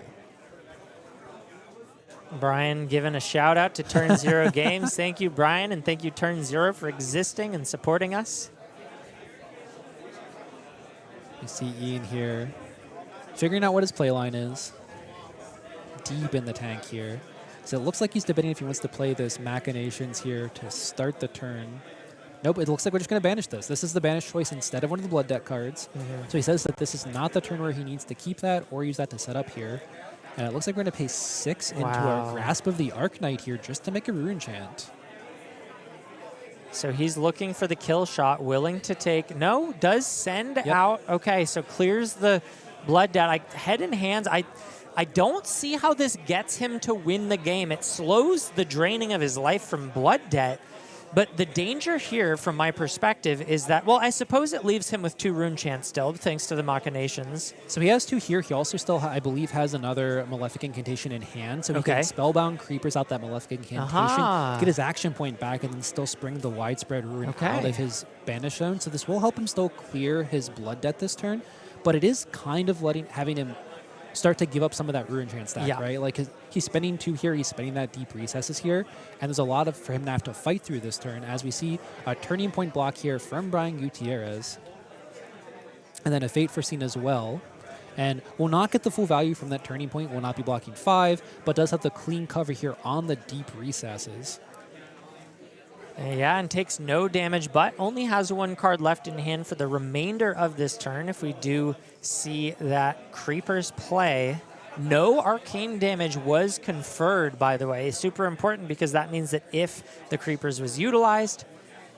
Brian giving a shout out to Turn Zero Games. Thank you, Brian, and thank you, Turn Zero, for existing and supporting us. You see Ian here figuring out what his playline is. Deep in the tank here. So it looks like he's debating if he wants to play this Machinations here to start the turn. Nope, it looks like we're just going to banish this. This is the banish choice instead of one of the Blood Debt cards. So he says that this is not the turn where he needs to keep that or use that to set up here. And it looks like we're going to pay 6 into a Grasp of the Arcanite here just to make a Rune Chant. So he's looking for the kill shot, willing to take... No, does send out... Okay, so clears the blood debt. Head in hands, I don't see how this gets him to win the game. It slows the draining of his life from blood debt. But the danger here, from my perspective, is that, well, I suppose it leaves him with 2 Rune Chants still, thanks to the Machinations. So he has 2 here. He also still, I believe, has another Malefic Incantation in hand. So he can Spellbound Creepers out that Malefic Incantation, get his action point back, and then still spring the Widespread Ruin out of his Banish Zone. So this will help him still clear his blood debt this turn. But it is kind of having him start to give up some of that Rune Chant stack, right? Like he's spending 2 here, he's spending that Deep Recesses here, and there's a lot for him to have to fight through this turn, as we see a Turning Point block here from Brian Gutierrez, and then a Fate Foreseen as well. And will not get the full value from that Turning Point, will not be blocking 5, but does have the clean cover here on the Deep Recesses. Yeah, and takes no damage, but only has 1 card left in hand for the remainder of this turn. If we do see that Creepers play, no arcane damage was conferred, by the way. Super important, because that means that if the Creepers was utilized,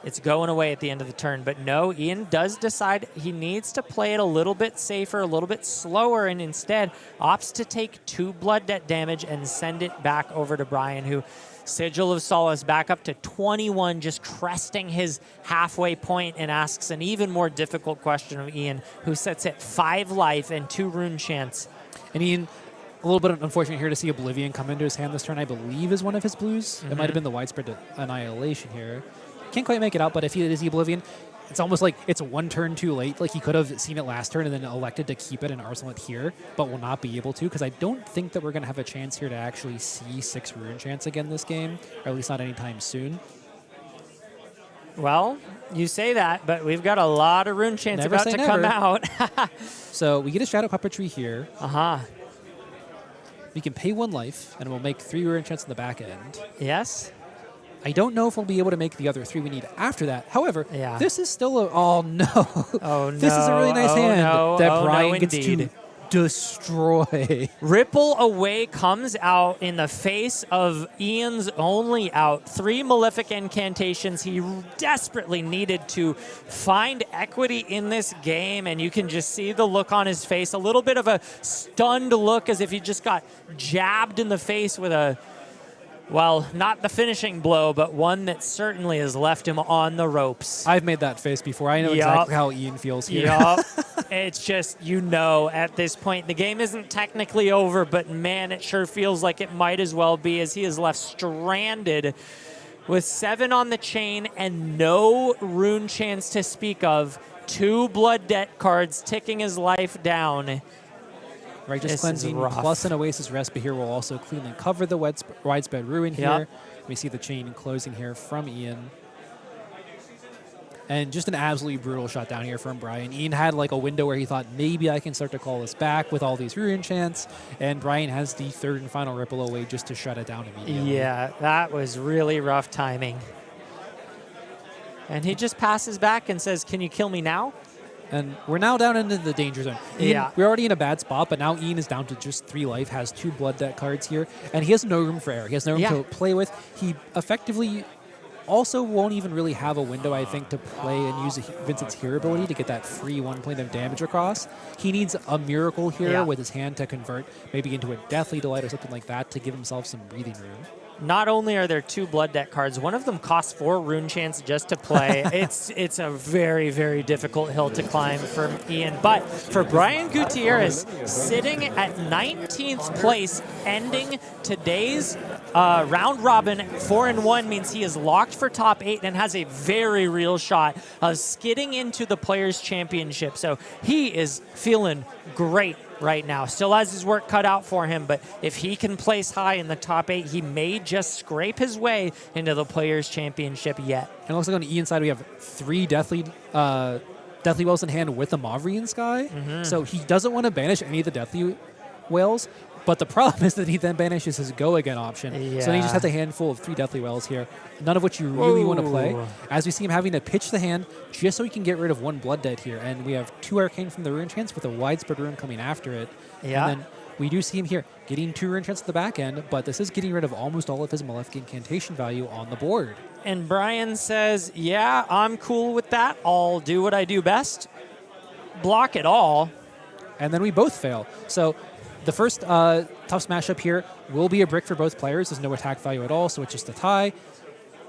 it's going away at the end of the turn. But no, Ian does decide he needs to play it a little bit safer, a little bit slower, and instead opts to take 2 blood debt damage and send it back over to Brian, who... Sigil of Solace back up to 21, just cresting his halfway point, and asks an even more difficult question of Ian, who sits at 5 life and 2 Rune Chants. And Ian, a little bit unfortunate here to see Oblivion come into his hand this turn, I believe is one of his blues. It might have been the Widespread Annihilation here. Can't quite make it out, but if it is the Oblivion, it's almost like it's 1 turn too late. Like he could have seen it last turn and then elected to keep it and arsenal it here, but will not be able to, because I don't think that we're going to have a chance here to actually see 6 Rune Chants again this game, or at least not anytime soon. Well, you say that, but we've got a lot of rune chants Never about say to never. come out. So we get a Shadow Puppetry here. Uh-huh. We can pay 1 life, and we'll make 3 rune chants in the back end. Yes. I don't know if we'll be able to make the other 3 we need after that. However, Yeah. this is still a... Oh, no. Oh, no. This is a really nice Oh, hand no. that Oh, Brian no, gets indeed. to destroy. Ripple Away comes out in the face of Ian's only out. 3 Malefic incantations. He desperately needed to find equity in this game, and you can just see the look on his face. A little bit of a stunned look as if he just got jabbed in the face with a, well, not the finishing blow, but one that certainly has left him on the ropes. I've made that face before. I know Yup. exactly how Ian feels here. Yup. It's just, at this point, the game isn't technically over, but man, it sure feels like it might as well be, as he is left stranded with 7 on the chain and no rune chance to speak of. 2 blood debt cards ticking his life down. Righteous This is Cleansing rough. plus an Oasis Rest, but here we'll also cleanly cover the widespread ruin here. Yep. We see the chain closing here from Ian. And just an absolutely brutal shot down here from Brian. Ian had like a window where he thought, maybe I can start to call this back with all these ruin chants. And Brian has the 3rd and final Ripple Away just to shut it down immediately. Yeah, that was really rough timing. And he just passes back and says, "Can you kill me now?" And we're now down into the danger zone. Ian, Yeah. We're already in a bad spot, but now Ian is down to just 3 life, has 2 blood debt cards here, and he has no room for error. He has no room Yeah. to play with. He effectively also won't even really have a window, I think, to play and use Vynnset's hero ability to get that free 1 point of damage across. He needs a miracle here Yeah. with his hand to convert maybe into a Deathly Delight or something like that to give himself some breathing room. Not only are there 2 blood debt cards, one of them costs 4 rune chants just to play. it's a very, very difficult hill to climb for Ian. But for Brian Gutierrez, sitting at 19th place, ending today's round robin 4-1 means he is locked for top 8 and has a very real shot of skidding into the Players' Championship. So he is feeling great right now. Still has his work cut out for him, but if he can place high in the top 8, he may just scrape his way into the Players' Championship yet. And it looks like on the Ian side, we have 3 Deathly Wells in hand with the Mavrian Sky. So he doesn't want to banish any of the Deathly Wells, but the problem is that he then banishes his Go Again option. So then he just has a handful of 3 Deathly Wells here, none of which you really want to play. As we see him having to pitch the hand just so he can get rid of 1 blood debt here. And we have 2 Arcane from the Rune Chance with a widespread rune coming after it. Yeah. And then we do see him here getting 2 Rune Chance at the back end, but this is getting rid of almost all of his Malefic Incantation value on the board. And Brian says, yeah, I'm cool with that. I'll do what I do best. Block it all. And then we both fail. So the first tough smash up here will be a brick for both players. There's no attack value at all, so it's just a tie.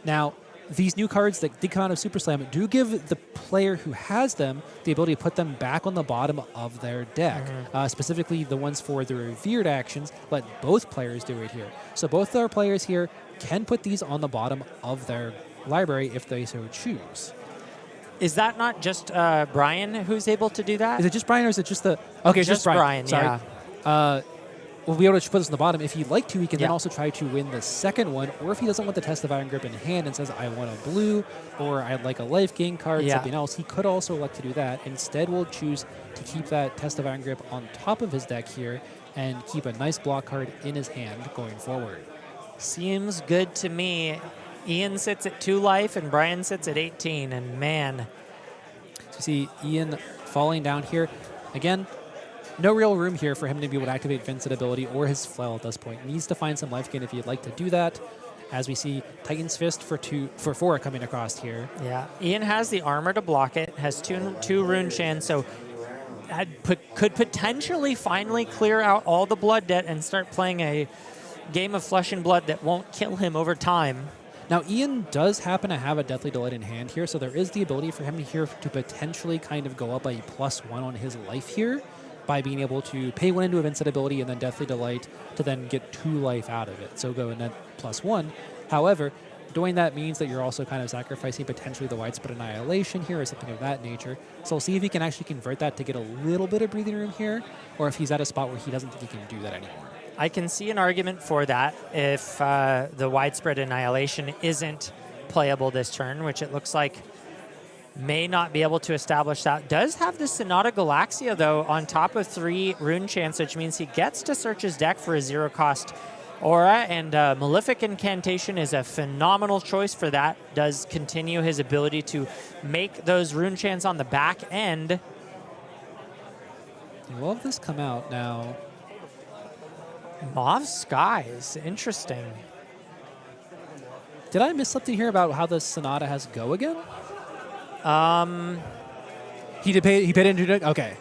Now, these new cards that did come out of Super Slam do give the player who has them the ability to put them back on the bottom of their deck. Specifically, the ones for the revered actions let both players do it here. So both our players here can put these on the bottom of their library if they so choose. Is that not just Brian who's able to do that? Is it just Brian or is it just the... Okay, it's just Brian. Sorry. Yeah. We'll be able to put this on the bottom. If he'd like to, he can then Yeah. also try to win the second one. Or if he doesn't want the Test of Iron Grip in hand and says, I want a blue, or I'd like a life gain card, Yeah. something else, he could also elect to do that. Instead, we'll choose to keep that Test of Iron Grip on top of his deck here and keep a nice block card in his hand going forward. Seems good to me. Ian sits at 2 life and Brian sits at 18, and man. So you see Ian falling down here. Again, no real room here for him to be able to activate Vynnset ability or his flail at this point. Needs to find some life gain if he'd like to do that. As we see Titan's Fist for 4 coming across here. Yeah, Ian has the armor to block it, has two rune chans, so could potentially finally clear out all the blood debt and start playing a game of Flesh and Blood that won't kill him over time. Now, Ian does happen to have a Deathly Delight in hand here, so there is the ability for him here to potentially kind of go up a +1 on his life here by being able to pay 1 into a Vynnset ability and then Deathly Delight to then get 2 life out of it. So go in that +1. However, doing that means that you're also kind of sacrificing potentially the widespread annihilation here or something of that nature. So we'll see if he can actually convert that to get a little bit of breathing room here, or if he's at a spot where he doesn't think he can do that anymore. I can see an argument for that if the widespread annihilation isn't playable this turn, which it looks like may not be able to establish that. Does have the Sonata Galaxia, though, on top of 3 Rune Chants, which means he gets to search his deck for a 0-cost Aura, and Malefic Incantation is a phenomenal choice for that. Does continue his ability to make those Rune Chants on the back end. Will this come out now? Mauve Skies, interesting. Did I miss something here about how the Sonata has go again? He paid into it. Okay.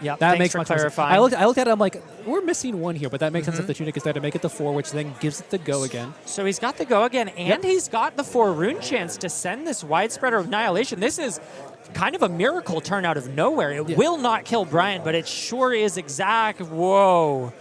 Yeah, that thanks makes for much more sense. clarifying. I looked at it. I'm like, we're missing one here, but that makes sense if the Tunic is there to make it the 4, which then gives it the go again. So he's got the go again, and he's got the 4 Rune Chants to send this Widespread of Annihilation. This is kind of a miracle turn out of nowhere. It will not kill Brian, but it sure is exact. Whoa.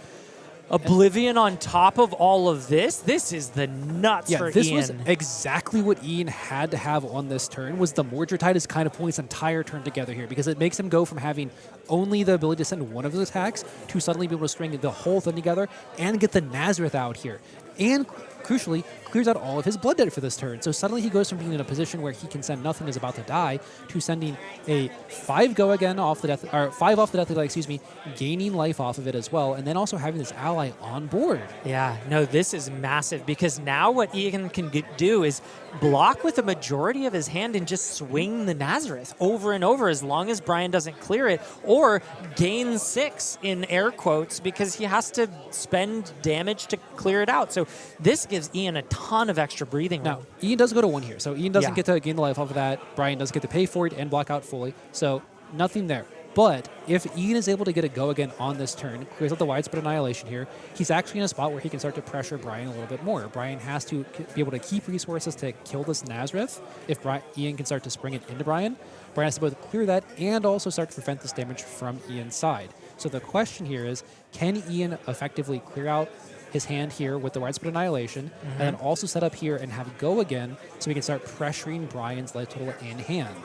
Oblivion on top of all of this. This is the nuts for this Ian. was exactly what Ian had to have on this turn, was the Mordred Tide is kind of pulling his entire turn together here, because it makes him go from having only the ability to send one of his attacks to suddenly be able to string the whole thing together and get the Nazareth out here. And crucially, clears out all of his blood debt for this turn. So suddenly he goes from being in a position where he can send nothing is about to die to sending a 5 go again off the death, or 5 off the death, excuse me, gaining life off of it as well, and then also having this ally on board. Yeah, no, this is massive, because now what Ian can do is block with a majority of his hand and just swing the Nazareth over and over as long as Brian doesn't clear it, or gain 6 in air quotes, because he has to spend damage to clear it out. So this gives Ian a ton of extra breathing room. Now, Ian does go to 1 here, so Ian doesn't get to gain the life off of that. Brian does get to pay for it and block out fully, so nothing there. But if Ian is able to get a go again on this turn, clears out the Widespread Annihilation here, he's actually in a spot where he can start to pressure Brian a little bit more. Brian has to be able to keep resources to kill this Nazareth. If Ian can start to spring it into Brian, Brian has to be able to clear that and also start to prevent this damage from Ian's side. So the question here is, can Ian effectively clear out his hand here with the Widespread Annihilation, and then also set up here and have go again so we can start pressuring Brian's life total in hand?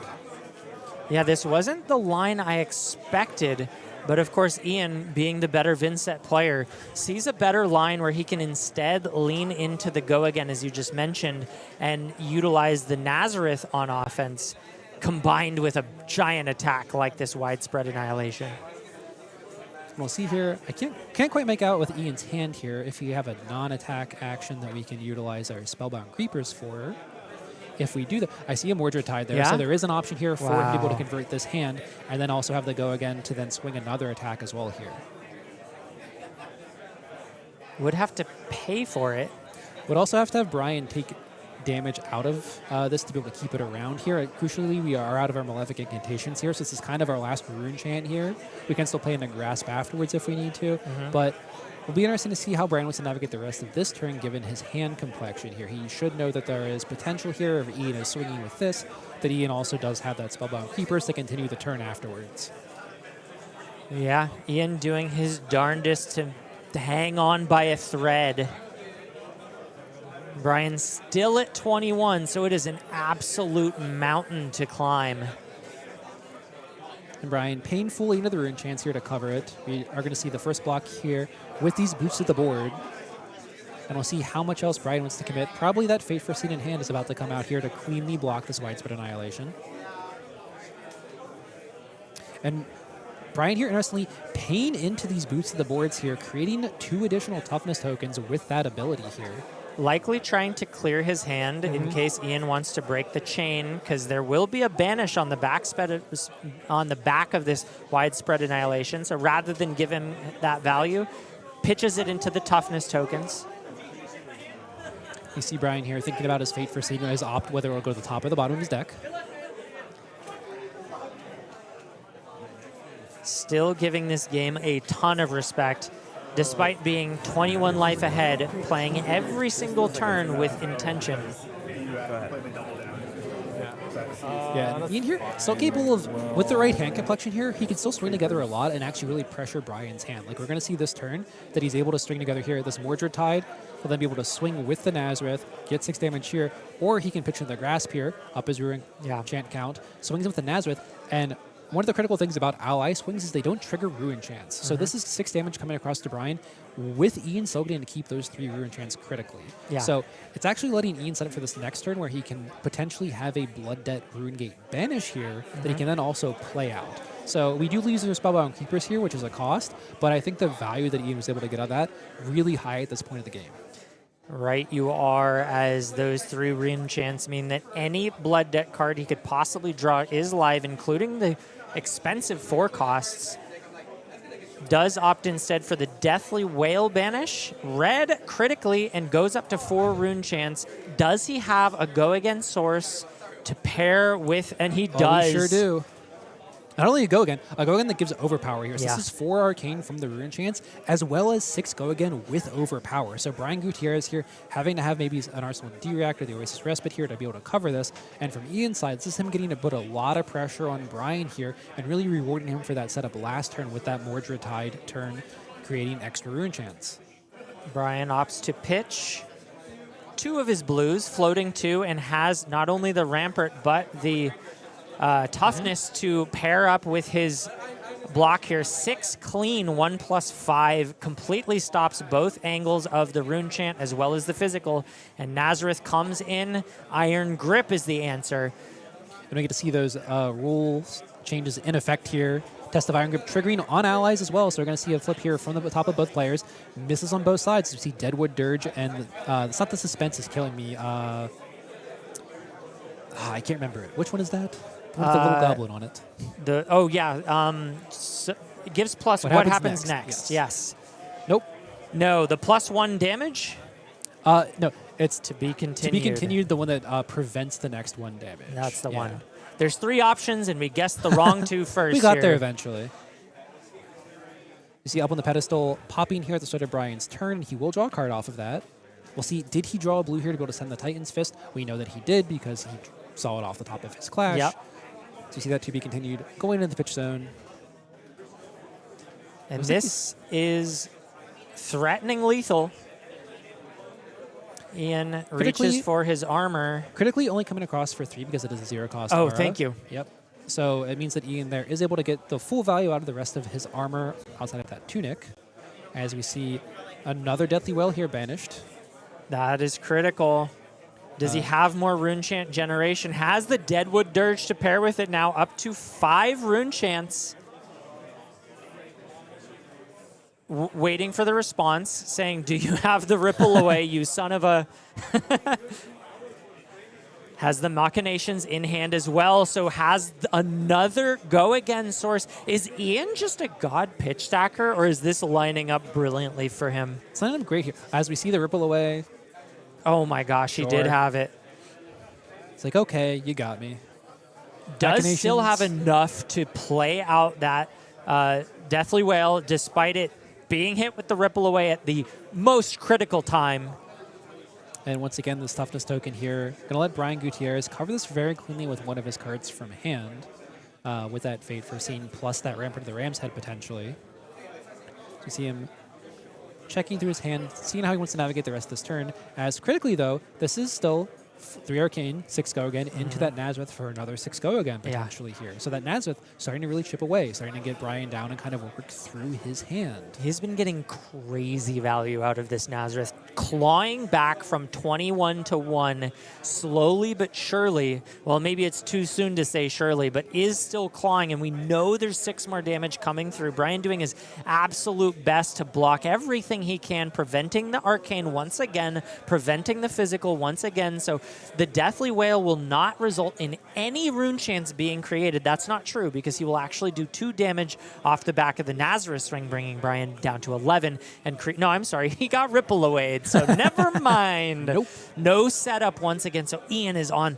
Yeah, this wasn't the line I expected, but of course Ian, being the better Vynnset player, sees a better line where he can instead lean into the go again, as you just mentioned, and utilize the Nazareth on offense combined with a giant attack like this Widespread Annihilation. We'll see here. I can't quite make out with Ian's hand here if you have a non-attack action that we can utilize our Spellbound Creepers for. If we do that, I see a Mordred Tide there, so there is an option here for him to be able to convert this hand, and then also have the go again to then swing another attack as well here. Would have to pay for it. Would also have to have Brian take damage out of this to be able to keep it around here. Crucially, we are out of our Malefic Incantations here, so this is kind of our last Rune Chant here. We can still play in the Grasp afterwards if we need to, but it'll be interesting to see how Brian wants to navigate the rest of this turn given his hand complexion here. He should know that there is potential here if Ian is swinging with this, that Ian also does have that Spellbound Creepers to continue the turn afterwards. Yeah, Ian doing his darndest to hang on by a thread. Brian's still at 21, so it is an absolute mountain to climb. And Brian painfully into the Rune Chance here to cover it. We are going to see the first block here with these boots to the board. And we'll see how much else Brian wants to commit. Probably that Fate Foreseen in hand is about to come out here to cleanly block this Widespread Annihilation. And Brian here, interestingly, paying into these boots to the boards here, creating 2 additional toughness tokens with that ability here. Likely trying to clear his hand in case Ian wants to break the chain, because there will be a banish on the back of this Widespread Annihilation. So rather than give him that value, pitches it into the toughness tokens. You see Brian here thinking about his Fate Foreseen, his opt whether it will go to the top or the bottom of his deck. Still giving this game a ton of respect, despite being 21 life ahead, playing every single turn with intention. Yeah, and Ian here, still capable of, with the right hand complexion here, he can still string together a lot and actually really pressure Brian's hand. Like, we're going to see this turn that he's able to string together here, this Mordred Tide, will then be able to swing with the Nazareth, get 6 damage here, or he can pitch in the Grasp here, up his Ruin Chant count, swings with the Nazareth, and one of the critical things about ally swings is they don't trigger Ruin Chance. So this is 6 damage coming across to Brian, with Ian still getting to keep those 3 Ruin Chants critically. Yeah. So it's actually letting Ian set up for this next turn where he can potentially have a Blood Debt Ruin Gate banish here that he can then also play out. So we do lose the Spellbound Keepers here, which is a cost, but I think the value that Ian was able to get out of that really high at this point of the game. Right, you are, as those 3 Ruin Chants mean that any Blood Debt card he could possibly draw is live, including the expensive 4 costs. Does opt instead for the Deathly Whale banish. Red critically and goes up to 4 Rune Chants. Does he have a Go Again source to pair with? And he does. We sure do. Not only a Go Again that gives Overpower here. So Yeah. this is 4 Arcane from the Ruin Chants, as well as 6 Go Again with Overpower. So Brian Gutierrez here having to have maybe an Arsenal D-React or the Oasis Respite here to be able to cover this. And from Ian's side, this is him getting to put a lot of pressure on Brian here and really rewarding him for that setup last turn with that Mordred Tide turn, creating extra Ruin Chants. Brian opts to pitch 2 of his blues, floating 2, and has not only the Rampart, but the toughness to pair up with his block here. 6 clean, 1+5, completely stops both angles of the Rune Chant as well as the physical. And Nazareth comes in. Iron Grip is the answer. And we get to see those rules changes in effect here. Test of Iron Grip triggering on allies as well. So we're going to see a flip here from the top of both players. Misses on both sides. We see Deadwood Dirge, and it's not the suspense is killing me. I can't remember it. Which one is that? The one with the little goblin on it. So it gives plus what happens next. Yes. Nope. No, the +1 damage? No, it's to be continued. To be continued, the one that prevents the next 1 damage. That's the one. There's 3 options, and we guessed the wrong 2 first. We got here. there eventually. You see up on the pedestal, popping here at the start of Brian's turn. He will draw a card off of that. We'll see, did he draw a blue here to be able to send the Titan's Fist? We know that he did because he saw it off the top of his Clash. Yep. So you see that to be continued. Going into the pitch zone. And this is threatening lethal. Ian reaches for his armor. Critically only coming across for 3 because it is a 0 cost. Oh, aura. thank you. Yep. So it means that Ian there is able to get the full value out of the rest of his armor outside of that tunic. As we see another Deathly Well here banished. That is critical. Does he have more Rune Chant generation? Has the Deadwood Dirge to pair with it now, up to 5 Rune Chants. Waiting for the response, saying, do you have the Ripple Away, you son of a... Has the Machinations in hand as well, so has another Go Again source. Is Ian just a god pitch stacker, or is this lining up brilliantly for him? It's lining up great here. As we see the Ripple Away. Oh my gosh, he did have it. It's like, okay, you got me. Does still have enough to play out that Deathly Whale, despite it being hit with the Ripple Away at the most critical time. And once again, this toughness token here. Going to let Brian Gutierrez cover this very cleanly with one of his cards from hand. With that Fate Foreseen plus that Rampart of the Ram's Head potentially. So you see him checking through his hand, seeing how he wants to navigate the rest of this turn. As critically, though, this is still 3 Arcane, 6 Go Again, into that Nazareth for another 6 Go Again potentially here. So that Nazareth starting to really chip away, starting to get Brian down and kind of work through his hand. He's been getting crazy value out of this Nazareth, clawing back from 21 to 1, slowly but surely. Well, maybe it's too soon to say surely, but is still clawing, and we know there's 6 more damage coming through. Brian doing his absolute best to block everything he can, preventing the Arcane once again, preventing the physical once again. So the Deathly Whale will not result in any Rune Chants being created. That's not true, because he will actually do 2 damage off the back of the Nazareth swing, bringing Brian down to 11. And no, I'm sorry, he got Ripple Away, so never mind. Nope. No setup once again. So Ian is on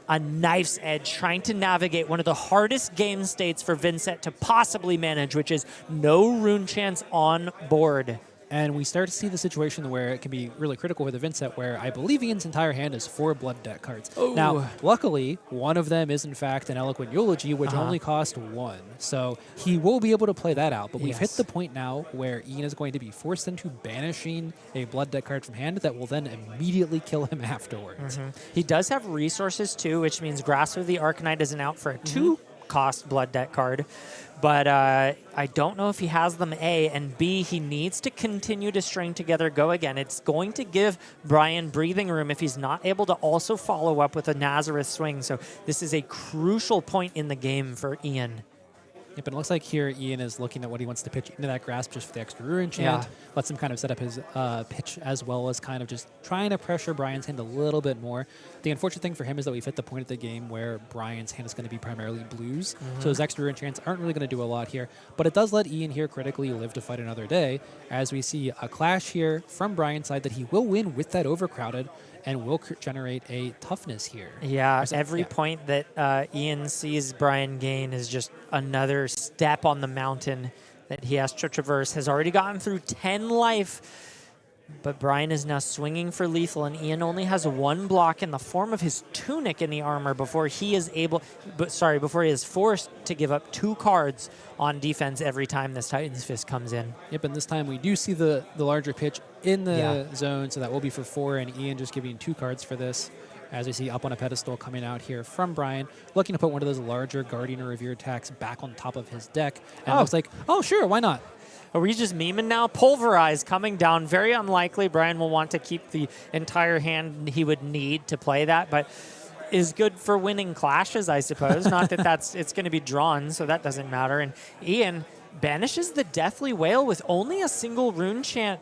a knife's edge, trying to navigate one of the hardest game states for Vynnset to possibly manage, which is no Rune Chants on board. And we start to see the situation where it can be really critical with a Vynnset, where I believe Ian's entire hand is 4 Blood Debt cards. Oh. Now, luckily, one of them is in fact an Eloquent Eulogy, which only cost 1. So he will be able to play that out. But we've hit the point now where Ian is going to be forced into banishing a Blood Debt card from hand that will then immediately kill him afterwards. He does have resources too, which means Grasp of the Arcanite isn't out for a 2 cost blood debt card. But I don't know if he has them, A, and B, he needs to continue to string together Go Again. It's going to give Brian breathing room if he's not able to also follow up with a Nazareth swing. So this is a crucial point in the game for Ian. Yep, and it looks like here Ian is looking at what he wants to pitch into that grasp just for the extra Ruin Chant. Yeah. Lets him kind of set up his pitch as well as kind of just trying to pressure Brian's hand a little bit more. The unfortunate thing for him is that we've hit the point of the game where Brian's hand is going to be primarily blues. So his extra Ruin Chants aren't really going to do a lot here. But it does let Ian here critically live to fight another day, as we see a clash here from Brian's side that he will win with that overcrowded and will generate a toughness here. Yeah, every point that Ian sees Brian gain is just another step on the mountain that he has to traverse. Has already gotten through 10 life, but Brian is now swinging for lethal, and Ian only has one block in the form of his tunic in the armor before he is before he is forced to give up 2 cards on defense every time this Titan's Fist comes in. Yep, and this time we do see the larger pitch in the zone, so that will be for 4, and Ian just giving 2 cards for this. As we see up on a pedestal coming out here from Brian, looking to put one of those larger Guardian or Revere attacks back on top of his deck. And it looks like, oh, sure, why not? Are we just memeing now? Pulverize coming down. Very unlikely Brian will want to keep the entire hand he would need to play that, but is good for winning clashes, I suppose. Not that it's going to be drawn, so that doesn't matter. And Ian banishes the Deathly Whale with only a single Rune Chant.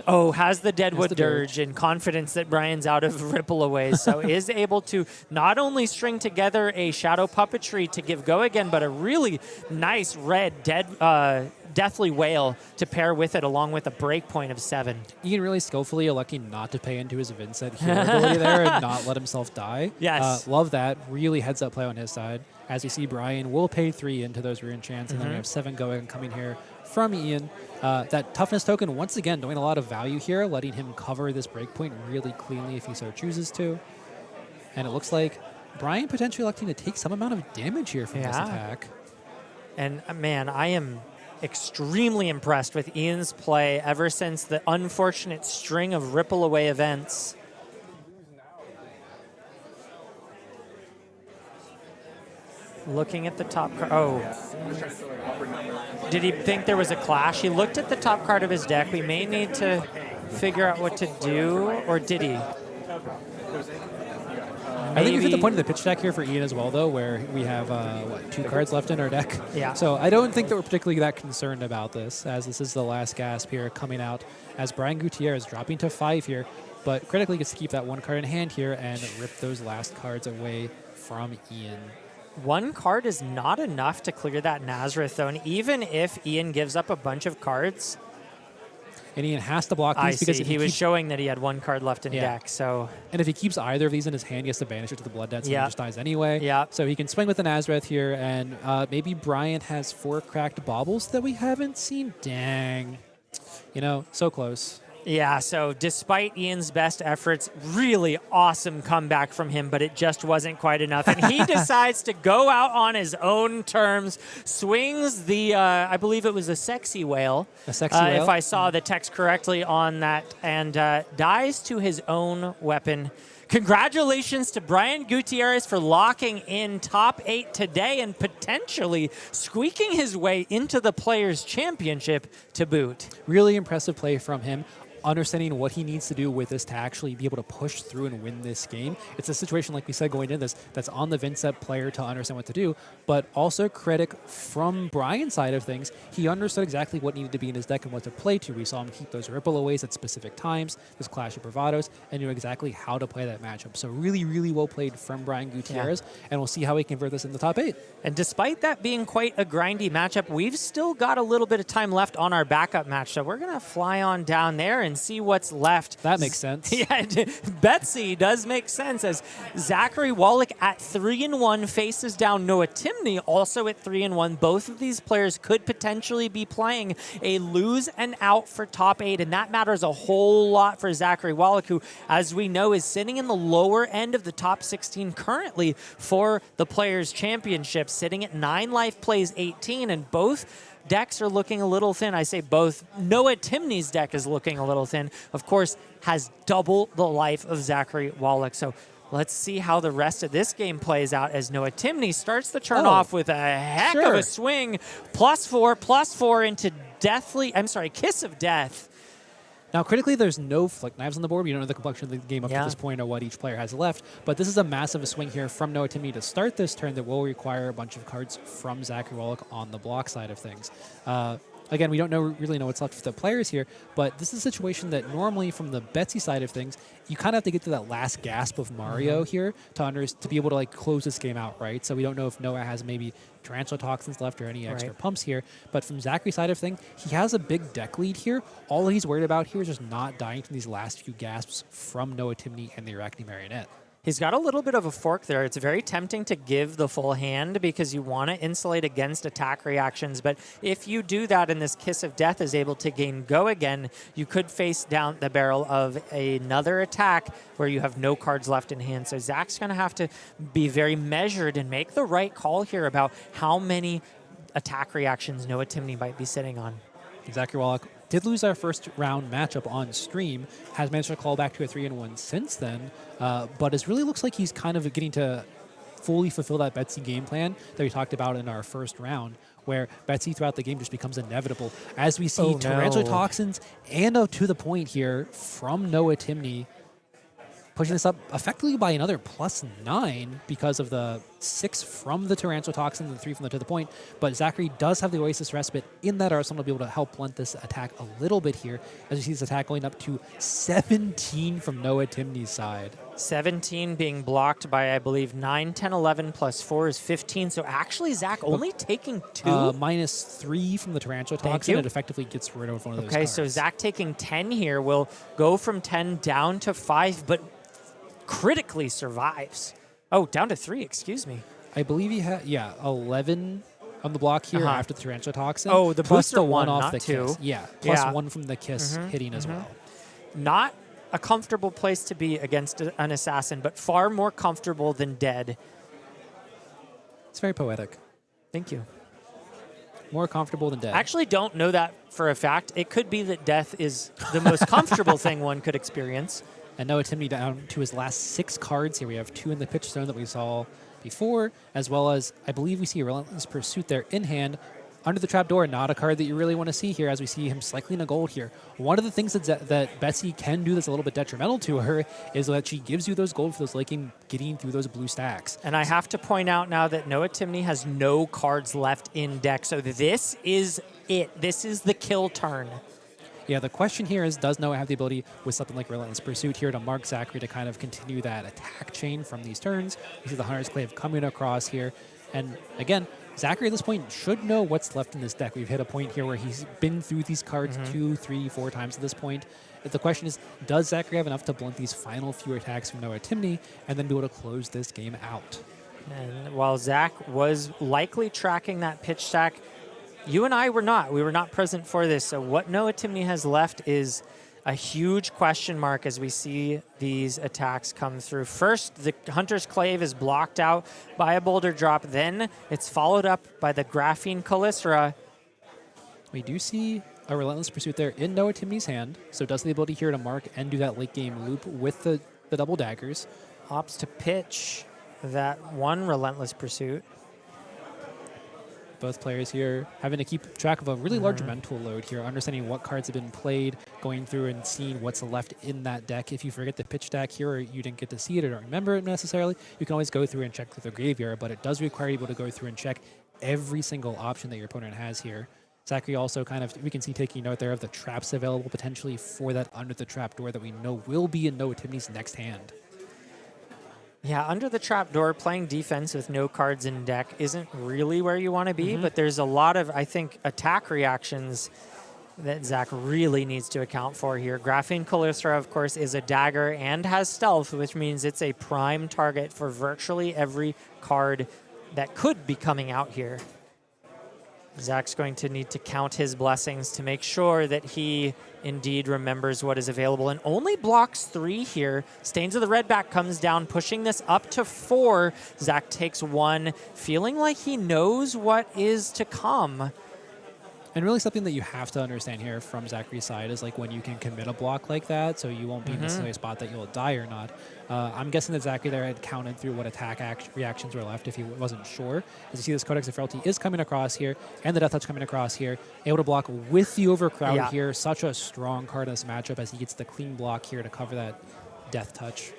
Oh, has the Deadwood Dirge in confidence that Brian's out of Ripple Away, so is able to not only string together a Shadow Puppetry to give Go Again, but a really nice red Deathly Whale to pair with it, along with a breakpoint of 7. Ian really skillfully electing not to pay into his Vynnset hero ability there and not let himself die. Yes. Love that. Really heads up play on his side. As we see, Brian will pay 3 into those Rune Chants, and then we have 7 Go Again coming here from Ian. That toughness token, once again, doing a lot of value here, letting him cover this breakpoint really cleanly if he so chooses to. And it looks like Brian potentially electing to take some amount of damage here from this attack. And man, I am extremely impressed with Ian's play ever since the unfortunate string of Ripple Away events. Looking at the top card. Oh. Did he think there was a clash? He looked at the top card of his deck. We may need to figure out what to do, or did he? I think we've hit the point of the pitch deck here for Ian as well, though, where we have, 2 cards left in our deck. Yeah. So I don't think that we're particularly that concerned about this, as this is the last gasp here coming out, as Brian Gutierrez dropping to 5 here, but critically gets to keep that 1 card in hand here and rip those last cards away from Ian. 1 card is not enough to clear that Nazareth, though, and even if Ian gives up a bunch of cards... And Ian has to block these I because see. He was showing that he had 1 card left in deck, so... And if he keeps either of these in his hand, he has to banish it to the Blood Debts, and he just dies anyway. Yeah. So he can swing with the Nazareth here, and maybe Brian has 4 cracked baubles that we haven't seen. Dang. You know, so close. Yeah, so despite Ian's best efforts, really awesome comeback from him, but it just wasn't quite enough. And he decides to go out on his own terms, swings the, I believe it was a Sexy Whale. A Sexy Whale? If I saw the text correctly on that, and dies to his own weapon. Congratulations to Brian Gutierrez for locking in top 8 today and potentially squeaking his way into the Players' Championship to boot. Really impressive play from him. Understanding what he needs to do with this to actually be able to push through and win this game. It's a situation, like we said going into this, that's on the Vynnset player to understand what to do, but also credit from Brian's side of things. He understood exactly what needed to be in his deck and what to play to. We saw him keep those Ripple Aways at specific times, this Clash of Bravados, and knew exactly how to play that matchup. So really, really well played from Brian Gutierrez, and we'll see how he can convert this in the top 8. And despite that being quite a grindy matchup, we've still got a little bit of time left on our backup match, so we're going to fly on down there and see what's left. That makes sense. Yeah, Betsy does make sense, as Zachary Wallach at 3-1 faces down Noah Timney also at 3-1. Both of these players could potentially be playing a lose and out for top 8, and that matters a whole lot for Zachary Wallach, who, as we know, is sitting in the lower end of the top 16 currently for the Players' Championship, sitting at 9 life, plays 18, and both decks are looking a little thin. I say both. Noah Timney's deck is looking a little thin. Of course, has double the life of Zachary Wallach. So Let's see how the rest of this game plays out as Noah Timney starts the turn Oh, off with a heck of a swing. +4 into Kiss of Death. Now, critically, there's no flick knives on the board. We don't know the complexion of the game up to this point or what each player has left. But this is a massive swing here from Noah Timney to start this turn that will require a bunch of cards from Zachary Wallach on the block side of things. Again, we don't really know what's left for the players here, but this is a situation that normally from the Betsy side of things, you kind of have to get to that last gasp of Mario here to be able to like close this game out, right? So we don't know if Noah has maybe Tarantula Toxins left or any extra pumps here, but from Zachary's side of things, he has a big deck lead here. All he's worried about here is just not dying from these last few gasps from Noah Timney and the Arachne Marionette. He's got a little bit of a fork there. It's very tempting to give the full hand because you want to insulate against attack reactions. But if you do that and this Kiss of Death is able to gain go again, you could face down the barrel of another attack where you have no cards left in hand. So Zach's going to have to be very measured and make the right call here about how many attack reactions Noah Timney might be sitting on. Zachary Wallach did lose our first round matchup on stream, has managed to call back to a 3-1 since then, but it really looks like he's kind of getting to fully fulfill that Betsy game plan that we talked about in our first round, where Betsy throughout the game just becomes inevitable. As we see Tarantula Toxins and to the point here from Noah Timney, pushing this up effectively by another +9 because of the 6 from the Tarantula Toxin and the 3 from the to the point. But Zachary does have the Oasis Respite in that arsenal to be able to help blunt this attack a little bit here, as you see this attack going up to 17 from Noah Timney's side. 17 being blocked by, I believe, 9, 10, 11 +4 is 15. So actually, Zach only taking 2? -3 from the Tarantula Toxin. It effectively gets rid of one of those cards. So Zach taking 10 here will go from 10 down to 5, but critically survives. Oh, down to 3, excuse me. I believe he had, 11 on the block here after the Tarantula Toxin. Oh, the plus booster the one one, off not the 2. Kiss. Yeah, plus 1 from the Kiss hitting as well. Not a comfortable place to be against an assassin, but far more comfortable than dead. It's very poetic. Thank you. More comfortable than dead. I actually don't know that for a fact. It could be that death is the most comfortable thing one could experience. And Noah Timney down to his last 6 cards here. We have 2 in the pitch zone that we saw before, as well as I believe we see a Relentless Pursuit there in hand. Under the Trapdoor, not a card that you really want to see here as we see him cycling a gold here. One of the things that Betsy can do that's a little bit detrimental to her is that she gives you those gold for those late game getting through those blue stacks. And I have to point out now that Noah Timney has no cards left in deck. So this is it. This is the kill turn. Yeah, the question here is, does Noah have the ability with something like Relentless Pursuit here to mark Zachary to kind of continue that attack chain from these turns? You see the Hunter's Clave coming across here. And again, Zachary at this point should know what's left in this deck. We've hit a point here where he's been through these cards 2, 3, 4 times at this point. The question is, does Zachary have enough to blunt these final few attacks from Noah Timney and then be able to close this game out? And while Zach was likely tracking that pitch stack, you and I were not. We were not present for this. So what Noah Timney has left is a huge question mark as we see these attacks come through. First, the Hunter's Clave is blocked out by a boulder drop. Then it's followed up by the Graphene Callistra. We do see a Relentless Pursuit there in Noah Timney's hand. So does the ability here to mark and do that late game loop with the double daggers. Opts to pitch that one Relentless Pursuit. Both players here having to keep track of a really large mental load here, understanding what cards have been played, going through and seeing what's left in that deck. If you forget the pitch stack here or you didn't get to see it or don't remember it necessarily, you can always go through and check through the graveyard, but it does require you to go through and check every single option that your opponent has here. Zachary also kind of, we can see taking note there of the traps available potentially for that Under the Trapdoor that we know will be in Noah Timney's next hand. Yeah, Under the Trapdoor, playing defense with no cards in deck isn't really where you want to be, but there's a lot of, I think, attack reactions that Zach really needs to account for here. Graphene Callistra, of course, is a dagger and has stealth, which means it's a prime target for virtually every card that could be coming out here. Zach's going to need to count his blessings to make sure that he indeed remembers what is available and only blocks 3 here. Stains of the Redback comes down, pushing this up to 4. Zach takes 1, feeling like he knows what is to come. And really something that you have to understand here from Zachary's side is like when you can commit a block like that, so you won't be necessarily a spot that you'll die or not. I'm guessing that Zachary there had counted through what attack reactions were left if he wasn't sure. As you see, this Codex of Frailty is coming across here, and the Death Touch coming across here. Able to block with the Overcrowd here. Such a strong card in this matchup as he gets the clean block here to cover that Death Touch.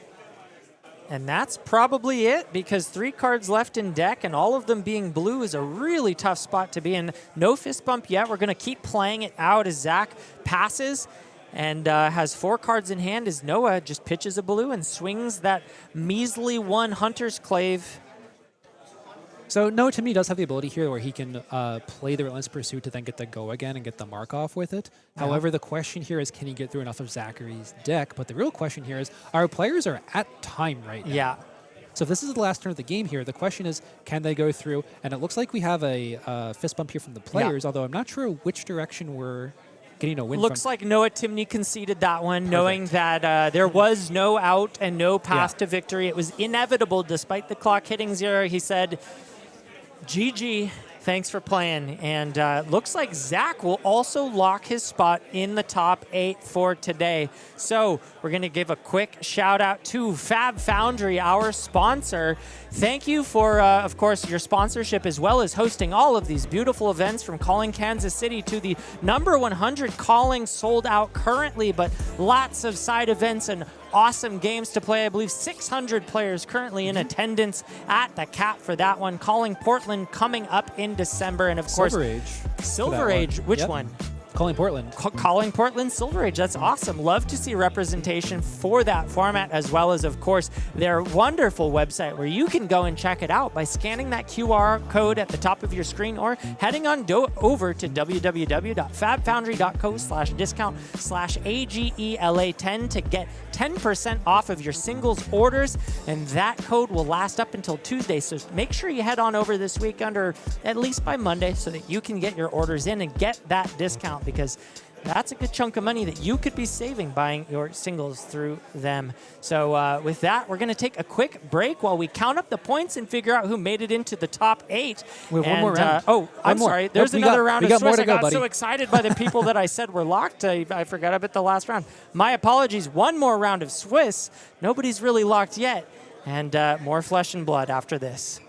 And that's probably it, because 3 cards left in deck, and all of them being blue is a really tough spot to be in. No fist bump yet. We're going to keep playing it out as Zach passes and has 4 cards in hand as Noah just pitches a blue and swings that measly 1 Hunter's Clave. So Noah, to me, does have the ability here where he can play the Relentless Pursuit to then get the go again and get the mark off with it. Yeah. However, the question here is, can he get through enough of Zachary's deck? But the real question here is, our players are at time right now. Yeah. So if this is the last turn of the game here, the question is, can they go through? And it looks like we have a fist bump here from the players, although I'm not sure which direction we're getting a win Looks from. like Noah Timney conceded that one, knowing that there was no out and no path to victory. It was inevitable despite the clock hitting 0. He said, GG, thanks for playing. And looks like Zach will also lock his spot in the top 8 for today. So we're going to give a quick shout out to Fab Foundry, our sponsor. Thank you for, of course, your sponsorship, as well as hosting all of these beautiful events, from Calling Kansas City to the number 100 Calling, sold out currently, but lots of side events and awesome games to play. I believe 600 players currently in attendance at the cap for that one. Calling Portland coming up in December. And of course, Silver Age. Silver Age, which one? Calling Portland. Calling Portland Silver Age. That's awesome. Love to see representation for that format, as well as, of course, their wonderful website where you can go and check it out by scanning that QR code at the top of your screen or heading on over to www.fabfoundry.co/discount/AGELA10 to get 10% off of your singles orders. And that code will last up until Tuesday. So make sure you head on over this weekend, or at least by Monday, so that you can get your orders in and get that discount, because that's a good chunk of money that you could be saving buying your singles through them. So with that, we're going to take a quick break while we count up the points and figure out who made it into the top 8. We have one more round. I'm sorry. There's another round of Swiss. I got so excited by the people that I said were locked, I forgot about the last round. My apologies. One more round of Swiss. Nobody's really locked yet. And more flesh and blood after this.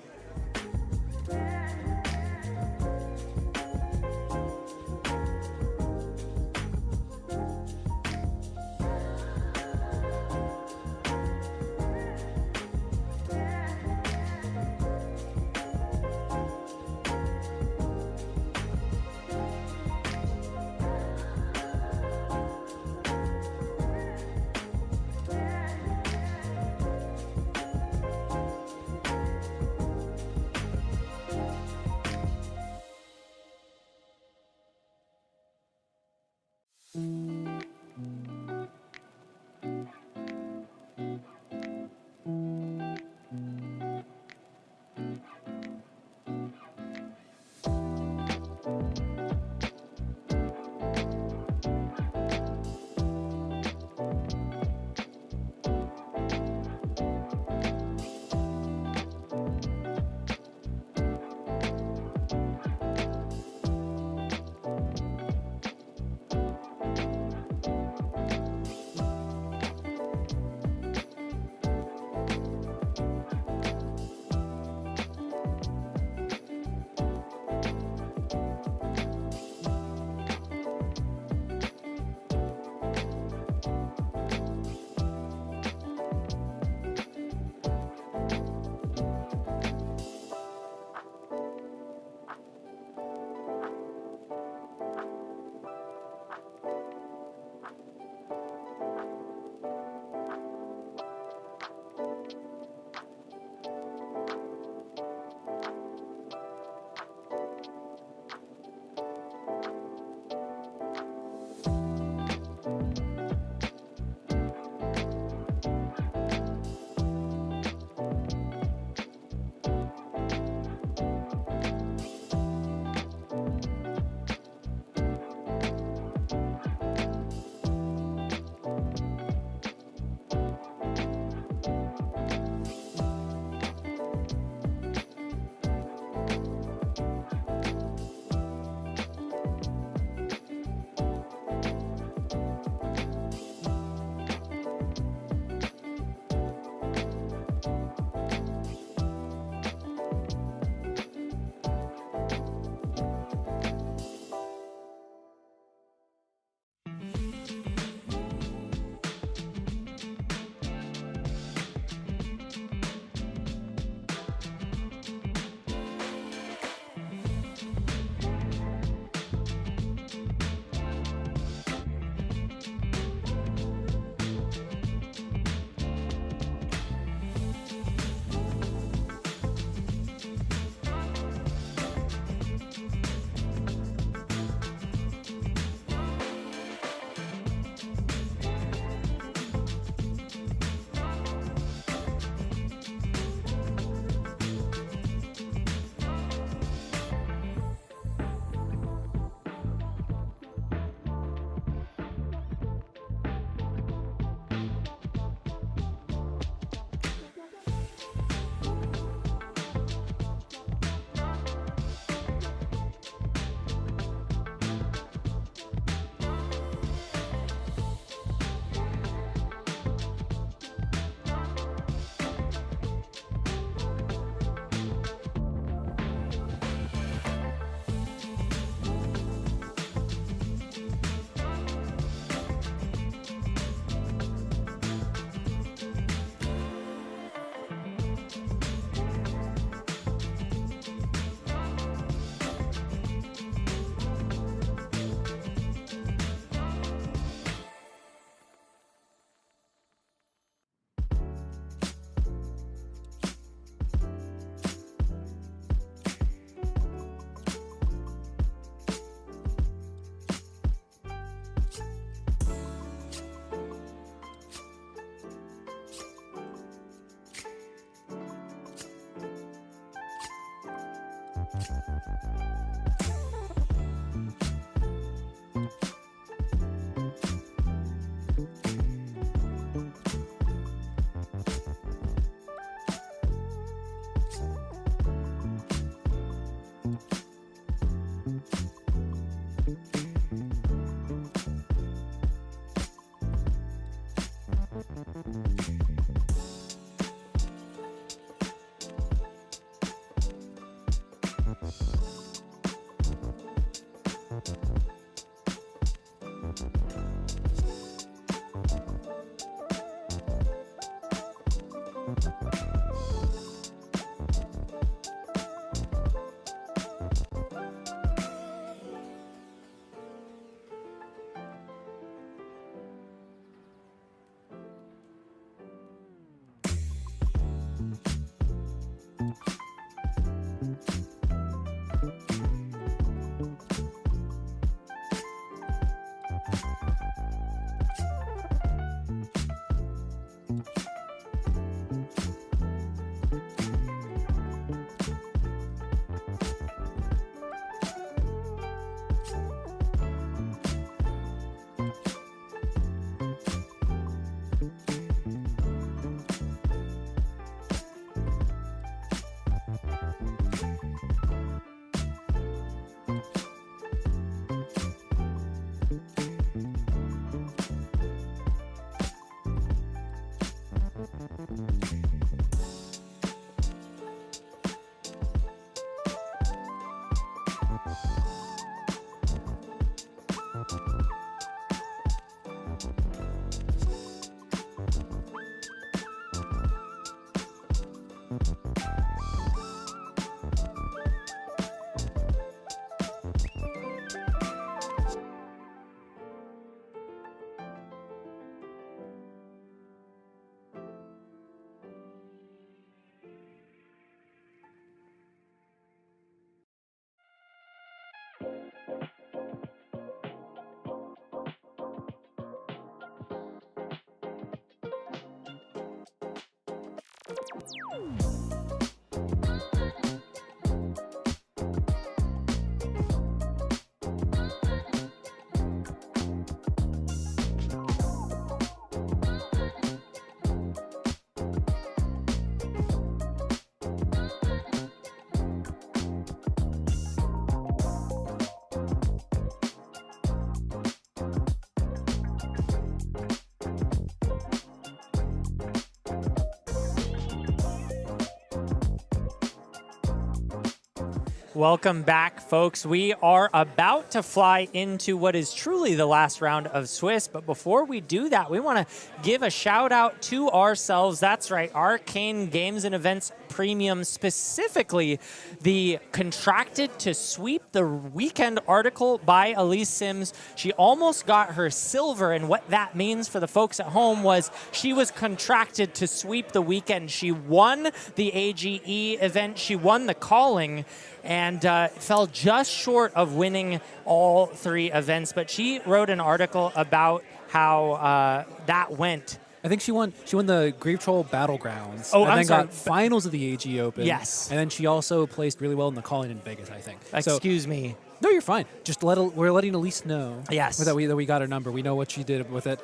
Welcome back, folks. We are about to fly into what is truly the last round of Swiss, but before we do that, we want to give a shout out to ourselves. That's right, Arcane Games and Events Premium, specifically the contracted to sweep the weekend article by Elise Sims. She almost got her silver, and what that means for the folks at home was she was contracted to sweep the weekend. She won the AGE event, she won the calling, and fell just short of winning all three events. But she wrote an article about how that went. I think she won the Grave Troll Battlegrounds. Oh, and I'm then sorry. got finals of the AG Open. Yes. And then she also placed really well in the Colin in Vegas, I think. Excuse me. No, you're fine. Just we're letting Elise know. Yes. That we got her number. We know what she did with it.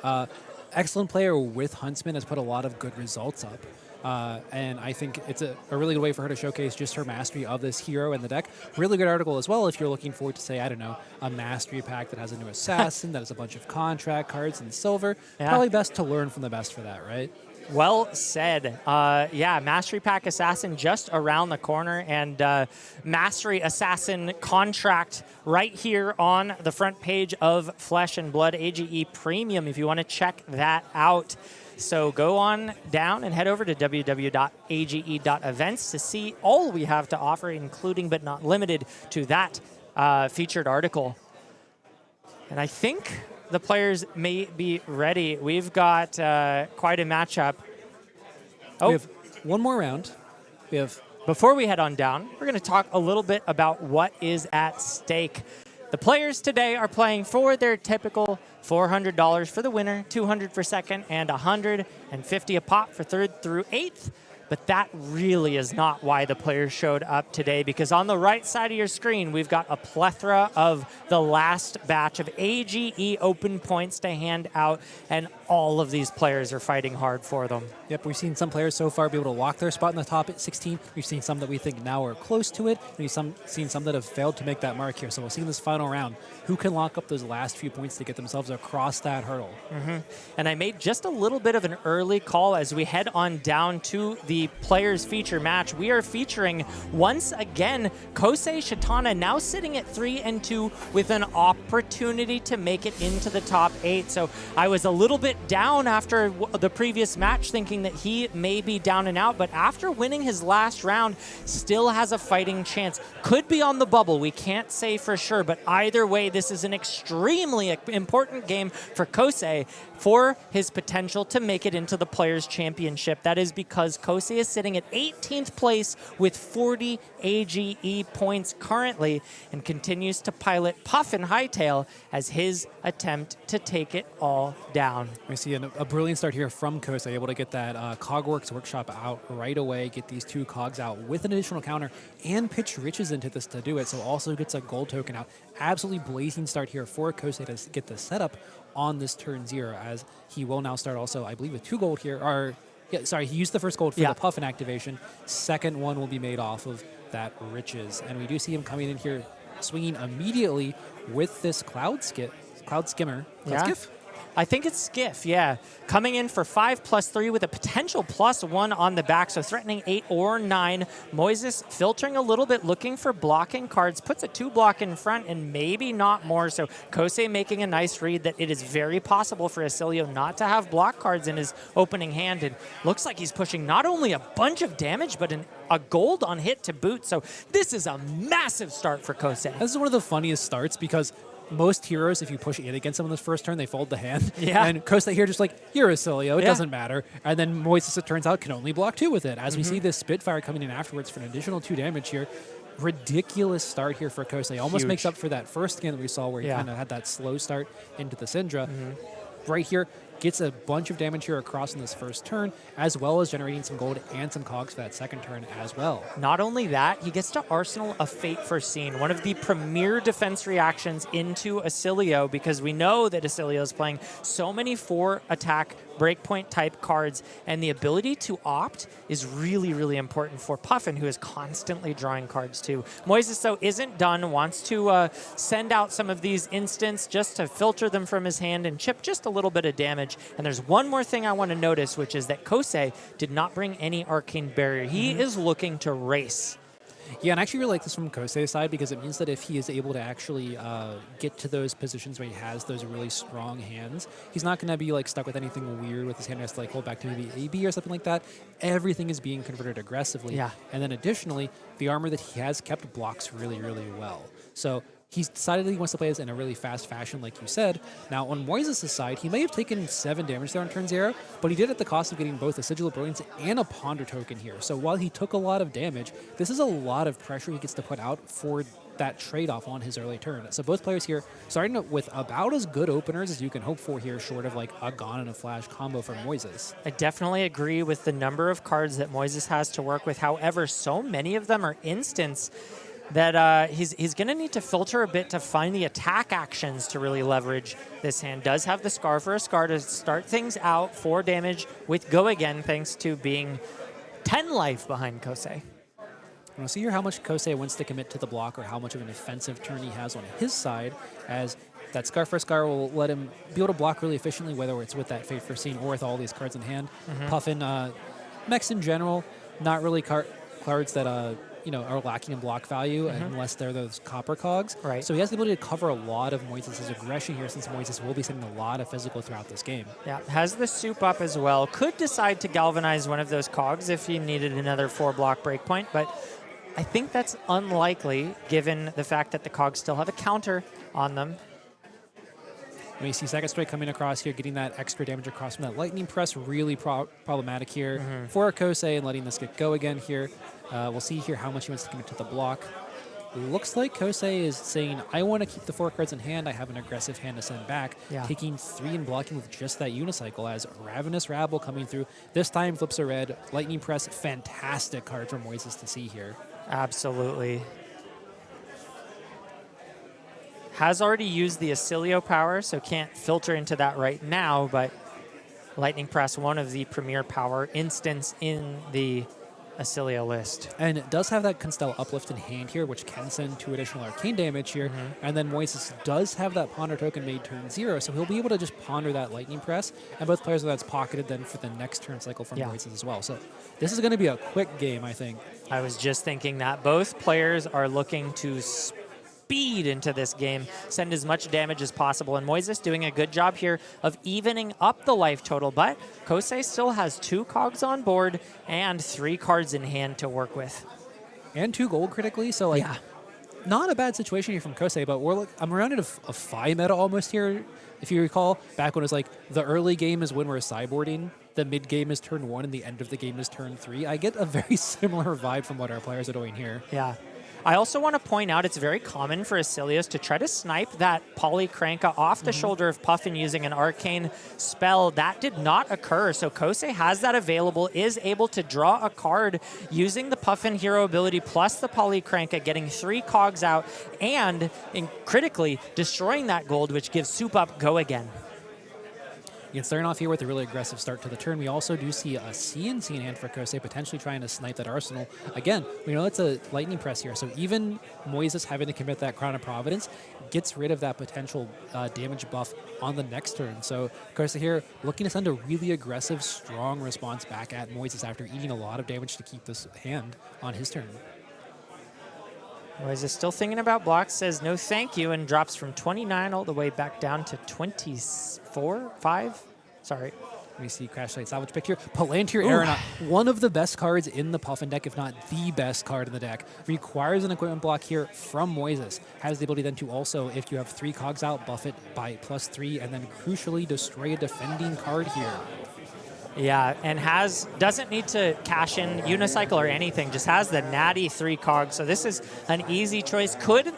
Excellent player with Huntsman, has put a lot of good results up. And I think it's a really good way for her to showcase just her mastery of this hero in the deck. Really good article as well if you're looking forward to, say, I don't know, a mastery pack that has a new assassin, that has a bunch of contract cards and silver. Yeah. Probably best to learn from the best for that, right? Well said. Yeah, Mastery Pack Assassin just around the corner, and Mastery Assassin contract right here on the front page of Flesh and Blood AGE Premium if you want to check that out. So go on down and head over to www.age.events to see all we have to offer, including but not limited to that featured article. And I think the players may be ready. We've got quite a matchup. We have one more round. Before we head on down, we're going to talk a little bit about what is at stake. The players today are playing for their typical $400 for the winner, $200 for second, and $150 a pop for third through eighth. But that really is not why the players showed up today, because on the right side of your screen, we've got a plethora of the last batch of AGE open points to hand out, and all of these players are fighting hard for them. Yep, we've seen some players so far be able to lock their spot in the top at 16. We've seen some that we think now are close to it. And we've seen some that have failed to make that mark here. So we'll see in this final round who can lock up those last few points to get themselves across that hurdle. And I made just a little bit of an early call as we head on down to the players feature match. We are featuring once again Kosei Chetanna, now sitting at 3-2 with an opportunity to make it into the top 8. So I was a little bit down after the previous match, thinking that he may be down and out, but after winning his last round, still has a fighting chance. Could be on the bubble, we can't say for sure, but either way, this is an extremely important game for Kosei for his potential to make it into the Players' Championship. That is because Kosei is sitting at 18th place with 40 AGE points currently and continues to pilot Puffin Hightail as his attempt to take it all down. We see a brilliant start here from Kosei, able to get that Cogworks Workshop out right away, get these 2 cogs out with an additional counter, and pitch riches into this to do it, so also gets a gold token out. Absolutely blazing start here for Kosei to get the setup on this turn 0, as he will now start also, I believe, with 2 gold here. Or, yeah, sorry, he used the first gold for the Puffin activation. Second one will be made off of that riches. And we do see him coming in here, swinging immediately with this Cloud Skimmer. Skiff? I think it's Skiff, yeah. Coming in for 5+3 with a potential +1 on the back, so threatening 8 or 9. Moises filtering a little bit, looking for blocking cards, puts a 2 block in front and maybe not more. So Kosei making a nice read that it is very possible for Oscilio not to have block cards in his opening hand. And looks like he's pushing not only a bunch of damage, but a gold on hit to boot. So this is a massive start for Kosei. This is one of the funniest starts because most heroes, if you push in against them on this first turn, they fold the hand. Yeah. And Kosei here just like, you're Oscilio, it doesn't matter. And then Moises, it turns out, can only block 2 with it. As we see this Spitfire coming in afterwards for an additional 2 damage here. Ridiculous start here for Kosei. Almost makes up for that first game that we saw where he kind of had that slow start into the Cindra. Right here, gets a bunch of damage here across in this first turn, as well as generating some gold and some cogs for that second turn as well. Not only that, he gets to Arsenal a Fate Foreseen, one of the premier defense reactions into Oscilio, because we know that Oscilio is playing so many 4-attack breakpoint type cards, and the ability to opt is really, really important for Puffin, who is constantly drawing cards too. Moises, though, isn't done, wants to send out some of these instants just to filter them from his hand and chip just a little bit of damage. And there's one more thing I want to notice, which is that Kosei did not bring any Arcane Barrier. He is looking to race. Yeah, and I actually really like this from Kosei's side because it means that if he is able to actually get to those positions where he has those really strong hands, he's not going to be like stuck with anything weird with his hand. He has to like hold back to maybe AB or something like that. Everything is being converted aggressively. Yeah. And then additionally, the armor that he has kept blocks really, really well. So he's decided that he wants to play this in a really fast fashion, like you said. Now, on Moises' side, he may have taken 7 damage there on turn 0, but he did it at the cost of getting both a Sigil of Brilliance and a Ponder token here. So while he took a lot of damage, this is a lot of pressure he gets to put out for that trade-off on his early turn. So both players here starting with about as good openers as you can hope for here, short of like a Gone and a Flash combo from Moises. I definitely agree with the number of cards that Moises has to work with. However, so many of them are instants that he's going to need to filter a bit to find the attack actions to really leverage this hand. Does have the Scar for a Scar to start things out, 4 damage with Go Again, thanks to being 10 life behind Kosei. We'll see here how much Kosei wants to commit to the block or how much of an offensive turn he has on his side, as that Scar for Scar will let him be able to block really efficiently, whether it's with that Fate Foreseen or with all these cards in hand. Puffin, mechs in general, not really cards that are lacking in block value unless they're those copper cogs. Right. So he has the ability to cover a lot of Moises' aggression here, since Moises will be sending a lot of physical throughout this game. Yeah, has the soup up as well. Could decide to galvanize one of those cogs if he needed another 4-block breakpoint, but I think that's unlikely given the fact that the cogs still have a counter on them. We see Second Strike coming across here, getting that extra damage across from that Lightning Press. Really problematic here for Kosei, and letting this get Go Again here. We'll see here how much he wants to commit to the block. looks like Kosei is saying, I want to keep the 4 cards in hand. I have an aggressive hand to send back. Yeah. Taking 3 and blocking with just that unicycle as Ravenous Rabble coming through. This time flips a red. Lightning Press, fantastic card for Moises to see here. Absolutely. Has already used the Oscilio power, so can't filter into that right now, but Lightning Press, one of the premier power instants in the Oscilio list. And it does have that Constell Uplift in hand here, which can send 2 additional arcane damage here. And then Moises does have that Ponder token made turn 0, so he'll be able to just ponder that Lightning Press, and both players are that's pocketed then for the next turn cycle from Moises as well. So this is going to be a quick game, I think. I was just thinking that both players are looking to speed into this game, send as much damage as possible, and Moises doing a good job here of evening up the life total, but Kosei still has 2 cogs on board and 3 cards in hand to work with. And 2 gold critically, so like, not a bad situation here from Kosei, but I'm around at a Phi meta almost here, if you recall, back when it was like, the early game is when we're sideboarding, the mid game is turn 1, and the end of the game is turn 3. I get a very similar vibe from what our players are doing here. Yeah. I also want to point out it's very common for Oscilios to try to snipe that Polycranka off the shoulder of Puffin using an arcane spell. That did not occur, so Kosei has that available, is able to draw a card using the Puffin hero ability plus the Polycranka, getting 3 cogs out, and critically destroying that gold, which gives Soup Up go again. Again, starting off here with a really aggressive start to the turn. We also do see a CNC in hand for Kosei, potentially trying to snipe that Arsenal. Again, we know it's a Lightning Press here, so even Moises having to commit that Crown of Providence gets rid of that potential damage buff on the next turn. So Kosei here looking to send a really aggressive, strong response back at Moises after eating a lot of damage to keep this hand on his turn. Moises still thinking about blocks, says no thank you, and drops from 29 all the way back down to 24, 5? Sorry. Let me see Crash Light Salvage pick here. Palantir Aeronaut, one of the best cards in the Puffin deck, if not the best card in the deck. Requires an equipment block here from Moises. Has the ability then to also, if you have 3 cogs out, buff it by +3, and then crucially destroy a defending card here. Yeah, and doesn't need to cash in Unicycle or anything, just has the natty 3 cogs. So this is an easy choice. Could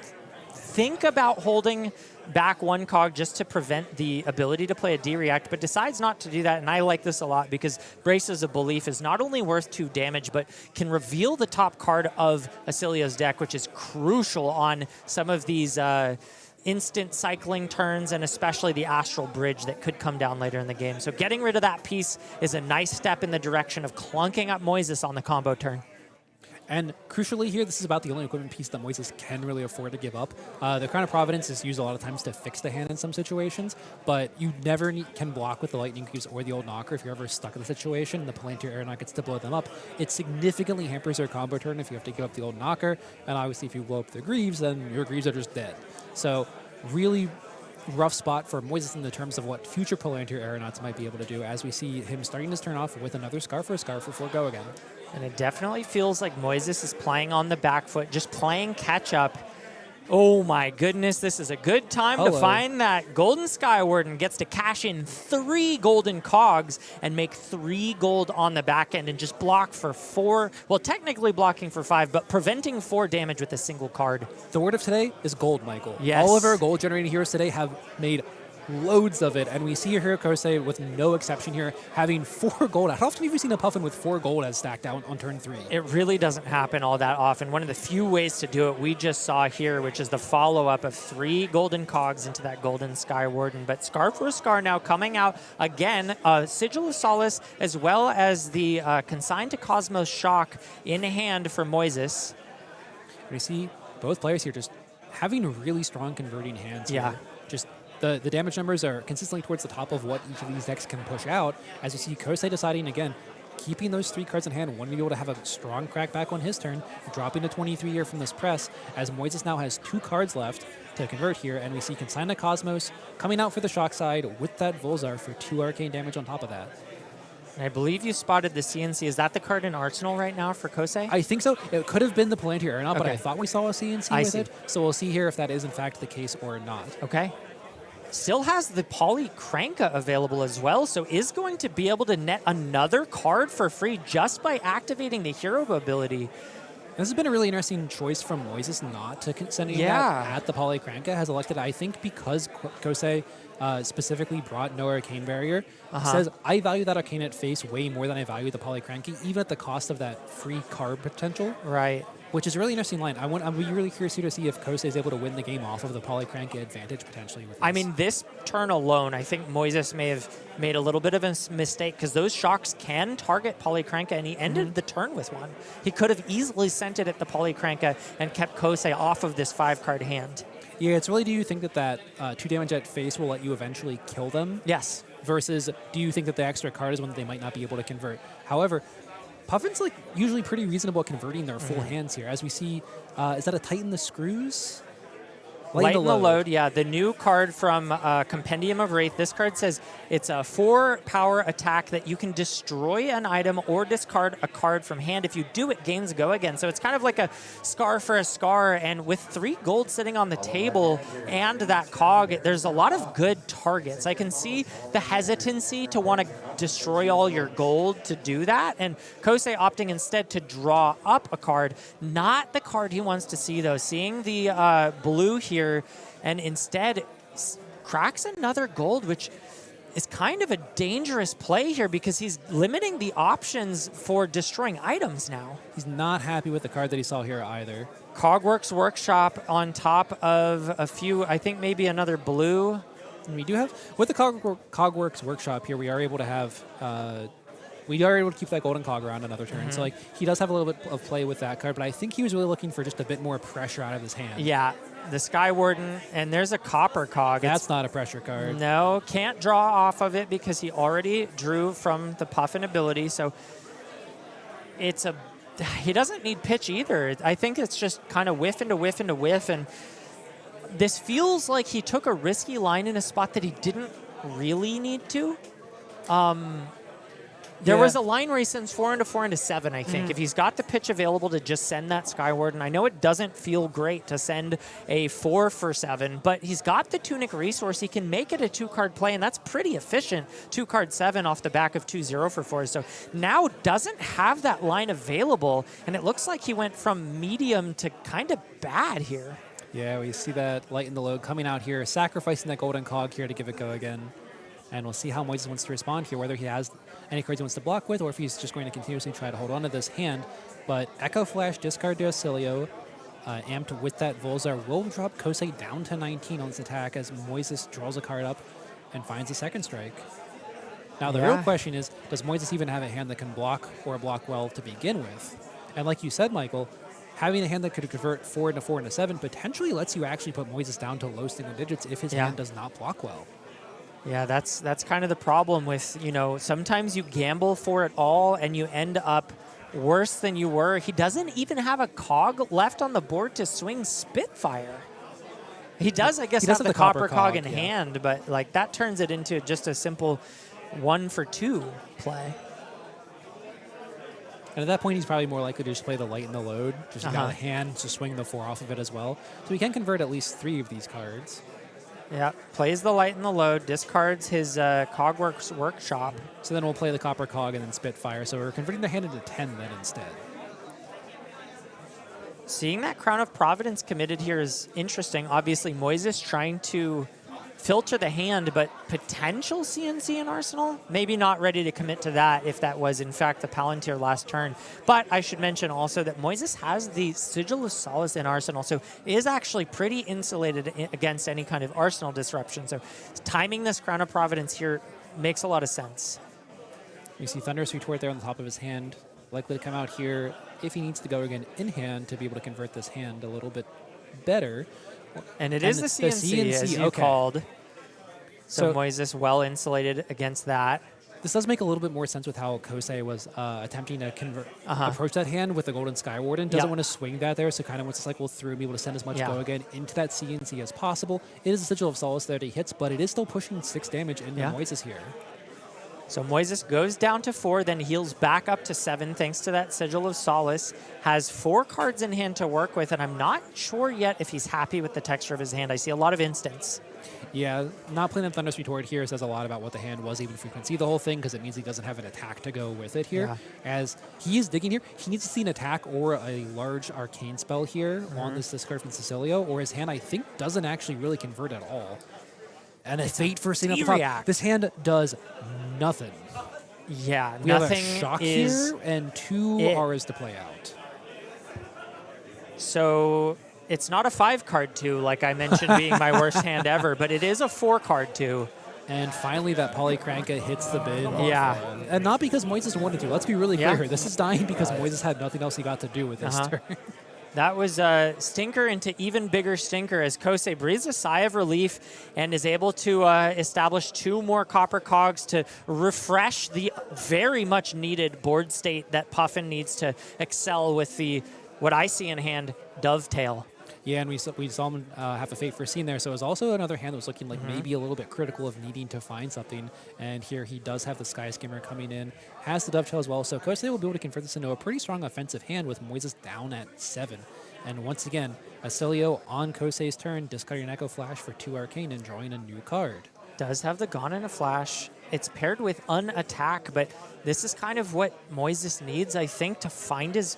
think about holding back 1 cog just to prevent the ability to play a D-React, but decides not to do that, and I like this a lot because Braces of Belief is not only worth 2 damage, but can reveal the top card of Oscilio's deck, which is crucial on some of these instant cycling turns, and especially the Astral Bridge that could come down later in the game. So getting rid of that piece is a nice step in the direction of clunking up Moises on the combo turn. And crucially here, this is about the only equipment piece that Moises can really afford to give up. The Crown of Providence is used a lot of times to fix the hand in some situations, but you never can block with the Lightning Goose or the Old Knocker if you're ever stuck in the situation. The Palantir Aeronaut gets to blow them up. It significantly hampers their combo turn if you have to give up the Old Knocker, and obviously if you blow up the Greaves, then your Greaves are just dead. So really rough spot for Moises in the terms of what future Palantir Aeronauts might be able to do, as we see him starting his turn off with another Scarf or a Scarf before go again. And it definitely feels like Moises is playing on the back foot, just playing catch up. Oh my goodness, this is a good time to find that Golden Skyward, and gets to cash in 3 golden cogs and make 3 gold on the back end and just block for 4, well, technically blocking for 5, but preventing 4 damage with a single card. The word of today is gold, Michael. Yes. All of our gold generating heroes today have made loads of it, and we see here Kosei with no exception here having 4 gold. How often have you seen a Puffin with 4 gold as stacked out on turn 3? It really doesn't happen all that often. One of the few ways to do it we just saw here, which is the follow-up of 3 golden cogs into that golden Skywarden. But Scar for Scar now coming out again, Sigil of Solace, as well as the Consigned to Cosmos Shock in hand for Moises. We see both players here just having really strong converting hands. Yeah. Here. Just the damage numbers are consistently towards the top of what each of these decks can push out, as you see Kosei deciding again, keeping those 3 cards in hand, wanting to be able to have a strong crackback on his turn, dropping to 23 here from this press, as Moises now has 2 cards left to convert here, and we see Consign to Cosmos coming out for the shock side with that Volzar for 2 arcane damage on top of that. And I believe you spotted the CNC. Is that the card in Arsenal right now for Kosei? I think so. It could have been the Palantir Aeronaut, but I thought we saw a CNC with it, so we'll see here if that is in fact the case or not. Okay. Still has the Polycranka available as well, so is going to be able to net another card for free just by activating the hero ability. This has been a really interesting choice from Moises not to send that at the Polycranka. Has elected, I think, because Kosei specifically brought no Arcane Barrier, says, I value that Arcane at face way more than I value the Polycranky, even at the cost of that free card potential. Right. Which is a really interesting line. I'm really curious to see if Kosei is able to win the game off of the Polycranky advantage potentially. With this. I mean, this turn alone, I think Moises may have made a little bit of a mistake because those shocks can target Polycranka, and he ended the turn with one. He could have easily sent it at the Polycranka and kept Kosei off of this 5-card hand. Yeah, it's really, do you think that 2 damage at face will let you eventually kill them? Yes. Versus, do you think that the extra card is one that they might not be able to convert? However, Puffin's like usually pretty reasonable at converting their full hands here. As we see, is that a Tighten the Screws? Lighten the load, yeah. The new card from Compendium of Wraith. This card says it's a 4-power attack that you can destroy an item or discard a card from hand. If you do it, gains go again. So it's kind of like a scar for a scar. And with 3 gold sitting on the table and that cog, there's a lot of good targets. I can see the hesitancy to want to destroy all your gold to do that. And Kosei opting instead to draw up a card. Not the card he wants to see, though. Seeing the blue here, and instead cracks another gold, which is kind of a dangerous play here because he's limiting the options for destroying items now. He's not happy with the card that he saw here either. Cogworks Workshop on top of a few, I think maybe another blue. And we do have, with the Cogworks Workshop here, we are able to have, we are able to keep that golden cog around another turn. So like he does have a little bit of play with that card, but I think he was really looking for just a bit more pressure out of his hand. Yeah. The Sky Warden, and there's a copper cog. That's not a pressure card. No, can't draw off of it because he already drew from the Puffin ability. So he doesn't need pitch either. I think it's just kind of whiff into whiff into whiff. And this feels like he took a risky line in a spot that he didn't really need to. There was a line where he sends 4 into 4 into 7, I think. If he's got the pitch available to just send that Skywarden, I know it doesn't feel great to send a 4 for 7, but he's got the Tunic resource. He can make it a 2-card play, and that's pretty efficient. 2-card 7 off the back of 2 0 for 4. So now doesn't have that line available, and it looks like he went from medium to kind of bad here. Yeah, we see that Lighten the Load coming out here, sacrificing that golden cog here to give it go again. And we'll see how Moises wants to respond here, whether he has any cards he wants to block with or if he's just going to continuously try to hold on to this hand. But Echo Flash, discard to Oscilio, amped with that Volzar, will drop Kosei down to 19 on this attack as Moises draws a card up and finds a second strike. Now the real question is, does Moises even have a hand that can block or block well to begin with? And like you said, Michael, having a hand that could convert 4 into 4 into 7 potentially lets you actually put Moises down to low single digits if his hand does not block well. Yeah, that's kind of the problem with, sometimes you gamble for it all and you end up worse than you were. He doesn't even have a cog left on the board to swing Spitfire. He does, I guess, have the copper cog in hand, but like that turns it into just a simple 1 for 2 play. And at that point, he's probably more likely to just play the Lighten the Load, just got a hand to swing the 4 off of it as well. So he can convert at least 3 of these cards. Yeah, plays the Lighten the Load, discards his Cogworks Workshop. So then we'll play the Copper Cog and then Spitfire. So we're converting the hand into 10 then instead. Seeing that Crown of Providence committed here is interesting. Obviously, Moises trying to filter the hand, but potential CNC in Arsenal? Maybe not ready to commit to that if that was, in fact, the Palantir last turn. But I should mention also that Moises has the Sigil of Solace in Arsenal, so is actually pretty insulated against any kind of Arsenal disruption. So timing this Crown of Providence here makes a lot of sense. We see Thunderous Retort there on the top of his hand, likely to come out here if he needs to go again in hand to be able to convert this hand a little bit better. And it is the CNC as you called. So Moises well insulated against that. This does make a little bit more sense with how Kosei was attempting to approach that hand with the Golden Skywarden. Doesn't want to swing that there, so kind of wants to cycle through and be able to send as much go again into that CNC as possible. It is a Sigil of Solace there that he hits, but it is still pushing 6 damage into Moises here. So Moises goes down to 4, then heals back up to 7 thanks to that Sigil of Solace. Has 4 cards in hand to work with, and I'm not sure yet if he's happy with the texture of his hand. I see a lot of instants. Yeah, not playing the Thunderous Retort here says a lot about what the hand was, even if we can see the whole thing, because it means he doesn't have an attack to go with it here. Yeah. As he is digging here, he needs to see an attack or a large arcane spell here on this discard from Oscilio, or his hand, I think, doesn't actually really convert at all. And a Fate first thing up the top. react. This hand does nothing. Yeah, We nothing have a shock is here and 2 it. auras to play out. So it's not a 5-card 2, like I mentioned being my worst hand ever, but it is a 4-card 2. And finally, that Polycranka hits the bin. Yeah. And not because Moises wanted to. Let's be really clear Yeah. here. This is dying because Moises had nothing else he got to do with this turn. That was a stinker into even bigger stinker as Kosei breathes a sigh of relief and is able to establish 2 more copper cogs to refresh the very much needed board state that Puffin needs to excel with the, what I see in hand, Dovetail. Yeah, and we saw him have a Fate for scene there, so it was also another hand that was looking like maybe a little bit critical of needing to find something. And here he does have the Sky Skimmer coming in, has the Dovetail as well, so Kosei will be able to convert this into a pretty strong offensive hand with Moises down at 7. And once again, Oscilio on Kosei's turn, discarding an Echo Flash for 2 Arcane and drawing a new card. Does have the Gone in a Flash. It's paired with Unattack, but this is kind of what Moises needs, I think, to find his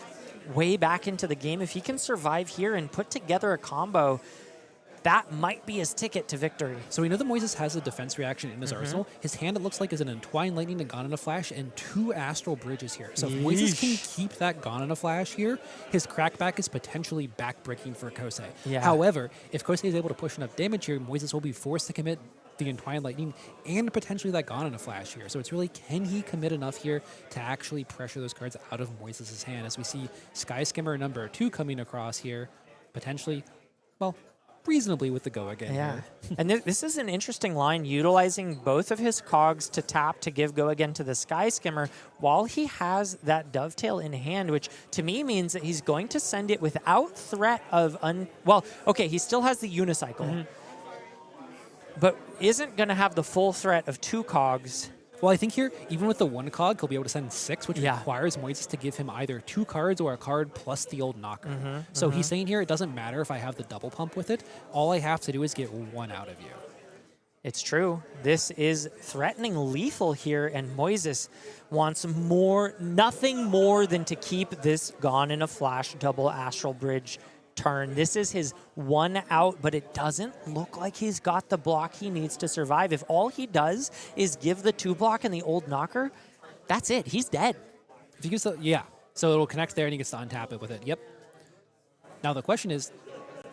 way back into the game. If he can survive here and put together a combo, that might be his ticket to victory. So we know that Moises has a defense reaction in his arsenal. His hand, it looks like, is an Entwine Lightning, a Gone in a Flash, and 2 Astral Bridges here. So if Moises can keep that Gone in a Flash here, his crackback is potentially backbreaking for Kosei. Yeah. However, if Kosei is able to push enough damage here, Moises will be forced to commit the Entwine Lightning and potentially that Gone in a Flash here. So it's really, can he commit enough here to actually pressure those cards out of Moises' hand, as we see Sky Skimmer number 2 coming across here, potentially, well, reasonably with the go again. Yeah. Here. And this is an interesting line, utilizing both of his cogs to tap to give go again to the Sky Skimmer while he has that Dovetail in hand, which to me means that he's going to send it without threat of well, okay, he still has the Unicycle, but isn't going to have the full threat of 2 cogs. Well, I think here, even with the 1 cog, he'll be able to send 6, which Yeah. requires Moises to give him either 2 cards or a card plus the old knocker. So he's saying here, it doesn't matter if I have the double pump with it. All I have to do is get 1 out of you. It's true. This is threatening lethal here, and Moises wants nothing more than to keep this Gone in a Flash double Astral Bridge turn. This is his 1 out, but it doesn't look like he's got the block he needs to survive. If all he does is give the 2 block and the old knocker, that's it. He's dead. If he gives the, yeah, so it'll connect there and he gets to untap it with it. Yep. Now the question is,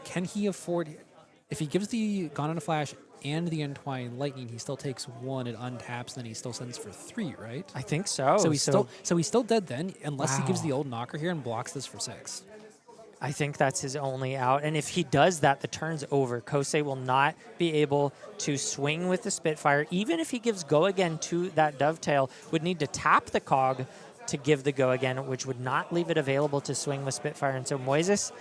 can he afford, if he gives the Gone in a Flash and the Entwine Lightning, he still takes 1, it untaps, and then he still sends for 3, right? I think so. So he's still dead then, unless he gives the old knocker here and blocks this for 6. I think that's his only out. And if he does that, the turn's over. Kosei will not be able to swing with the Spitfire. Even if he gives go again to that Dovetail, would need to tap the cog to give the go again, which would not leave it available to swing with Spitfire. And so Moises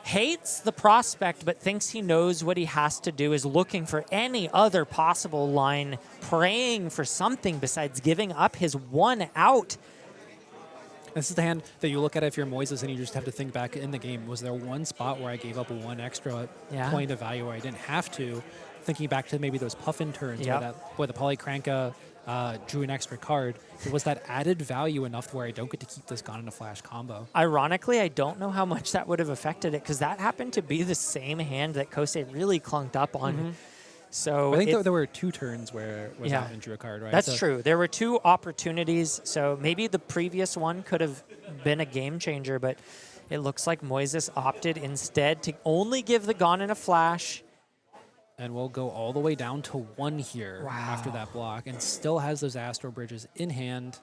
hates the prospect, but thinks he knows what he has to do, is looking for any other possible line, praying for something besides giving up his 1 out. This is the hand that you look at if you're Moises and you just have to think back in the game. Was there 1 spot where I gave up 1 extra point of value where I didn't have to? Thinking back to maybe those Puffin turns where the Polycranka drew an extra card. Was that added value enough where I don't get to keep this Gone in a Flash combo? Ironically, I don't know how much that would have affected it, because that happened to be the same hand that Kosei really clunked up on. So I think there were 2 turns where yeah, and drew a card, right? That's true. There were 2 opportunities, so maybe the previous one could have been a game changer, but it looks like Moises opted instead to only give the Gone in a Flash. And we'll go all the way down to 1 here after that block, and still has those Astral Bridges in hand.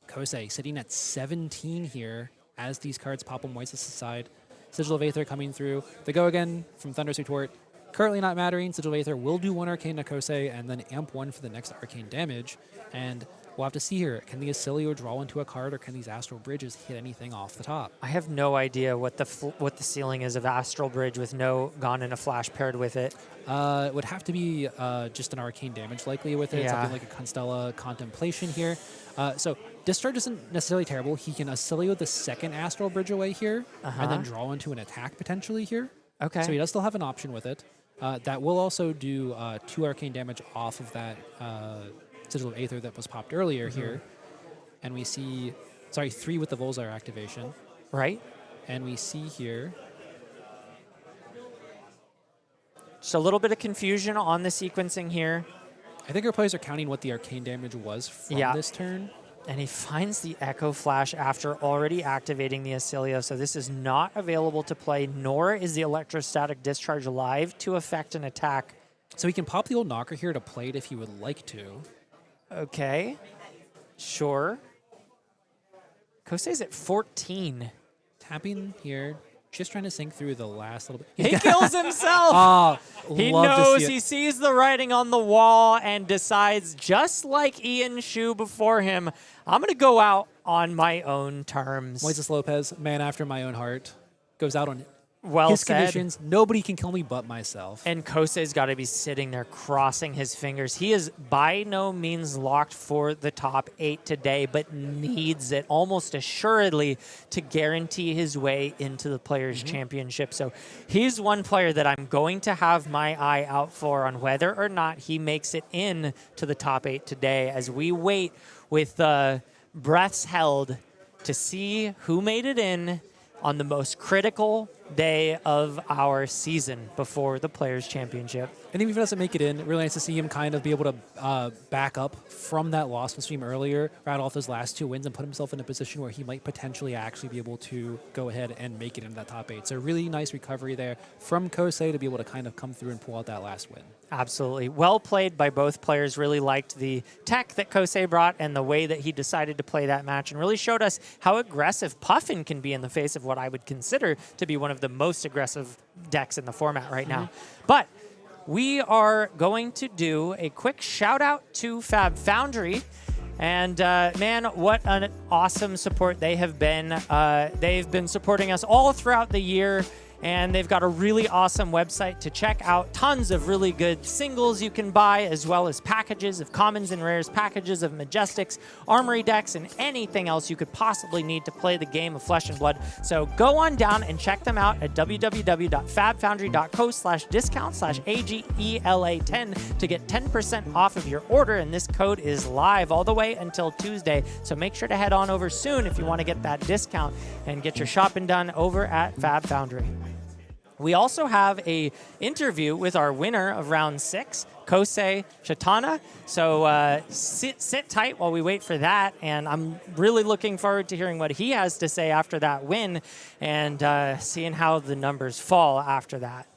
Kosei sitting at 17 here as these cards pop on Moises' side. Sigil of Aether coming through. The go again from Thunderous Retort. Currently not mattering. Sigil of Aether will do 1 Arcane to Kosei and then amp 1 for the next Arcane damage. And We'll have to see here. Can the Oscilio draw into a card, or can these Astral Bridges hit anything off the top? I have no idea what the ceiling is of Astral Bridge with no Gone in a Flash paired with it. It would have to be just an arcane damage likely with it, Yeah. something like a Constella Contemplation here. So Discharge isn't necessarily terrible. He can Oscilio the second Astral Bridge away here, and then draw into an attack potentially here. Okay. So he does still have an option with it. That will also do 2 arcane damage off of that Sigil of Aether that was popped earlier here. And we see, 3 with the Volzar activation. Right. And we see here. Just a little bit of confusion on the sequencing here. I think our players are counting what the arcane damage was from this turn. And he finds the Echo Flash after already activating the Oscilio, so this is not available to play, nor is the Electrostatic Discharge live to affect an attack. So he can pop the old knocker here to play it if he would like to. Okay. Sure. Kosei's at 14. Tapping here. Just trying to sink through the last little bit. He kills himself. He love to knows, see it. he sees the writing on the wall and decides, just like Ian Shu before him, I'm going to go out on my own terms. Moises Lopez, man after my own heart, goes out on Well his said. conditions. Nobody can kill me but myself. And Kosei's got to be sitting there crossing his fingers. He is by no means locked for the top 8 today, but needs it almost assuredly to guarantee his way into the Players' Championship. So he's one player that I'm going to have my eye out for on whether or not he makes it in to the top 8 today, as we wait with breaths held to see who made it in on the most critical day of our season before the Players' Championship. And even if he doesn't make it in, really nice to see him kind of be able to back up from that loss from stream earlier, rattle off those last 2 wins, and put himself in a position where he might potentially actually be able to go ahead and make it into that top 8. So really nice recovery there from Kosei to be able to kind of come through and pull out that last win. Absolutely. Well played by both players. Really liked the tech that Kosei brought and the way that he decided to play that match, and really showed us how aggressive Puffin can be in the face of what I would consider to be one of the most aggressive decks in the format right now. But we are going to do a quick shout out to Fabtcg. And man, what an awesome support they have been. They've been supporting us all throughout the year. And they've got a really awesome website to check out. Tons of really good singles you can buy, as well as packages of commons and rares, packages of majestics, armory decks, and anything else you could possibly need to play the game of Flesh and Blood. So go on down and check them out at www.fabtcg.co/discount/AGELA10 to get 10% off of your order. And this code is live all the way until Tuesday. So make sure to head on over soon if you want to get that discount and get your shopping done over at Fabtcg. We also have a interview with our winner of round 6, Kosei Chetanna. So sit tight while we wait for that. And I'm really looking forward to hearing what he has to say after that win and seeing how the numbers fall after that.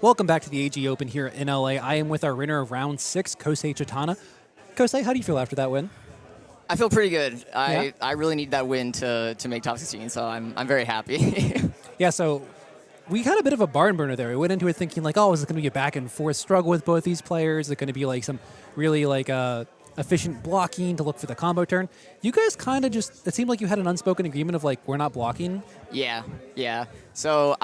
Welcome back to the AG Open here in LA. I am with our winner of round 6, Kosei Chetanna. Kosei, how do you feel after that win? I feel pretty good. Yeah? I really need that win to make top 16, so I'm very happy. Yeah, so we had a bit of a barn burner there. We went into it thinking like, oh, is it going to be a back and forth struggle with both these players? Is it going to be like some really like efficient blocking to look for the combo turn? You guys kind of just, it seemed like you had an unspoken agreement of like, we're not blocking. Yeah. So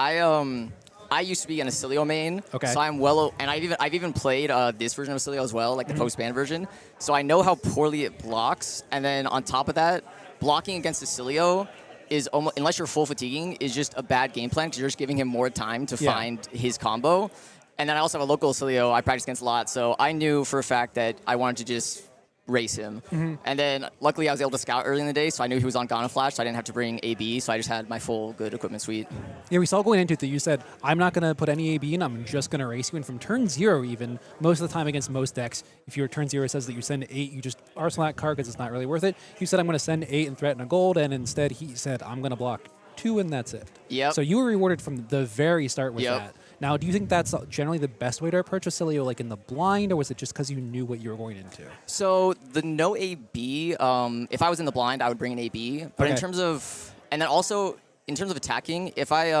I used to be an Oscilio main, Okay. so I'm and I've even played this version of Oscilio as well, like the post-ban version. So I know how poorly it blocks, and then on top of that, blocking against Oscilio is almost, unless you're full fatiguing, is just a bad game plan because you're just giving him more time to find his combo. And then I also have a local Oscilio I practice against a lot, so I knew for a fact that I wanted to just race him. And then luckily I was able to scout early in the day, so I knew he was on Ghana Flash, so I didn't have to bring AB, so I just had my full good equipment suite. Yeah, we saw going into it that you said, I'm not going to put any AB in, I'm just going to race you. And from turn 0 even, most of the time against most decks, if your turn 0 says that you send 8, you just arsenal that card because it's not really worth it. You said, I'm going to send 8 and threaten a gold, and instead he said, I'm going to block 2 and that's it. Yep. So you were rewarded from the very start with that. Now, do you think that's generally the best way to approach Oscilio, like in the blind, or was it just because you knew what you were going into? So the no AB, if I was in the blind, I would bring an AB. But in terms of, and then also in terms of attacking, if I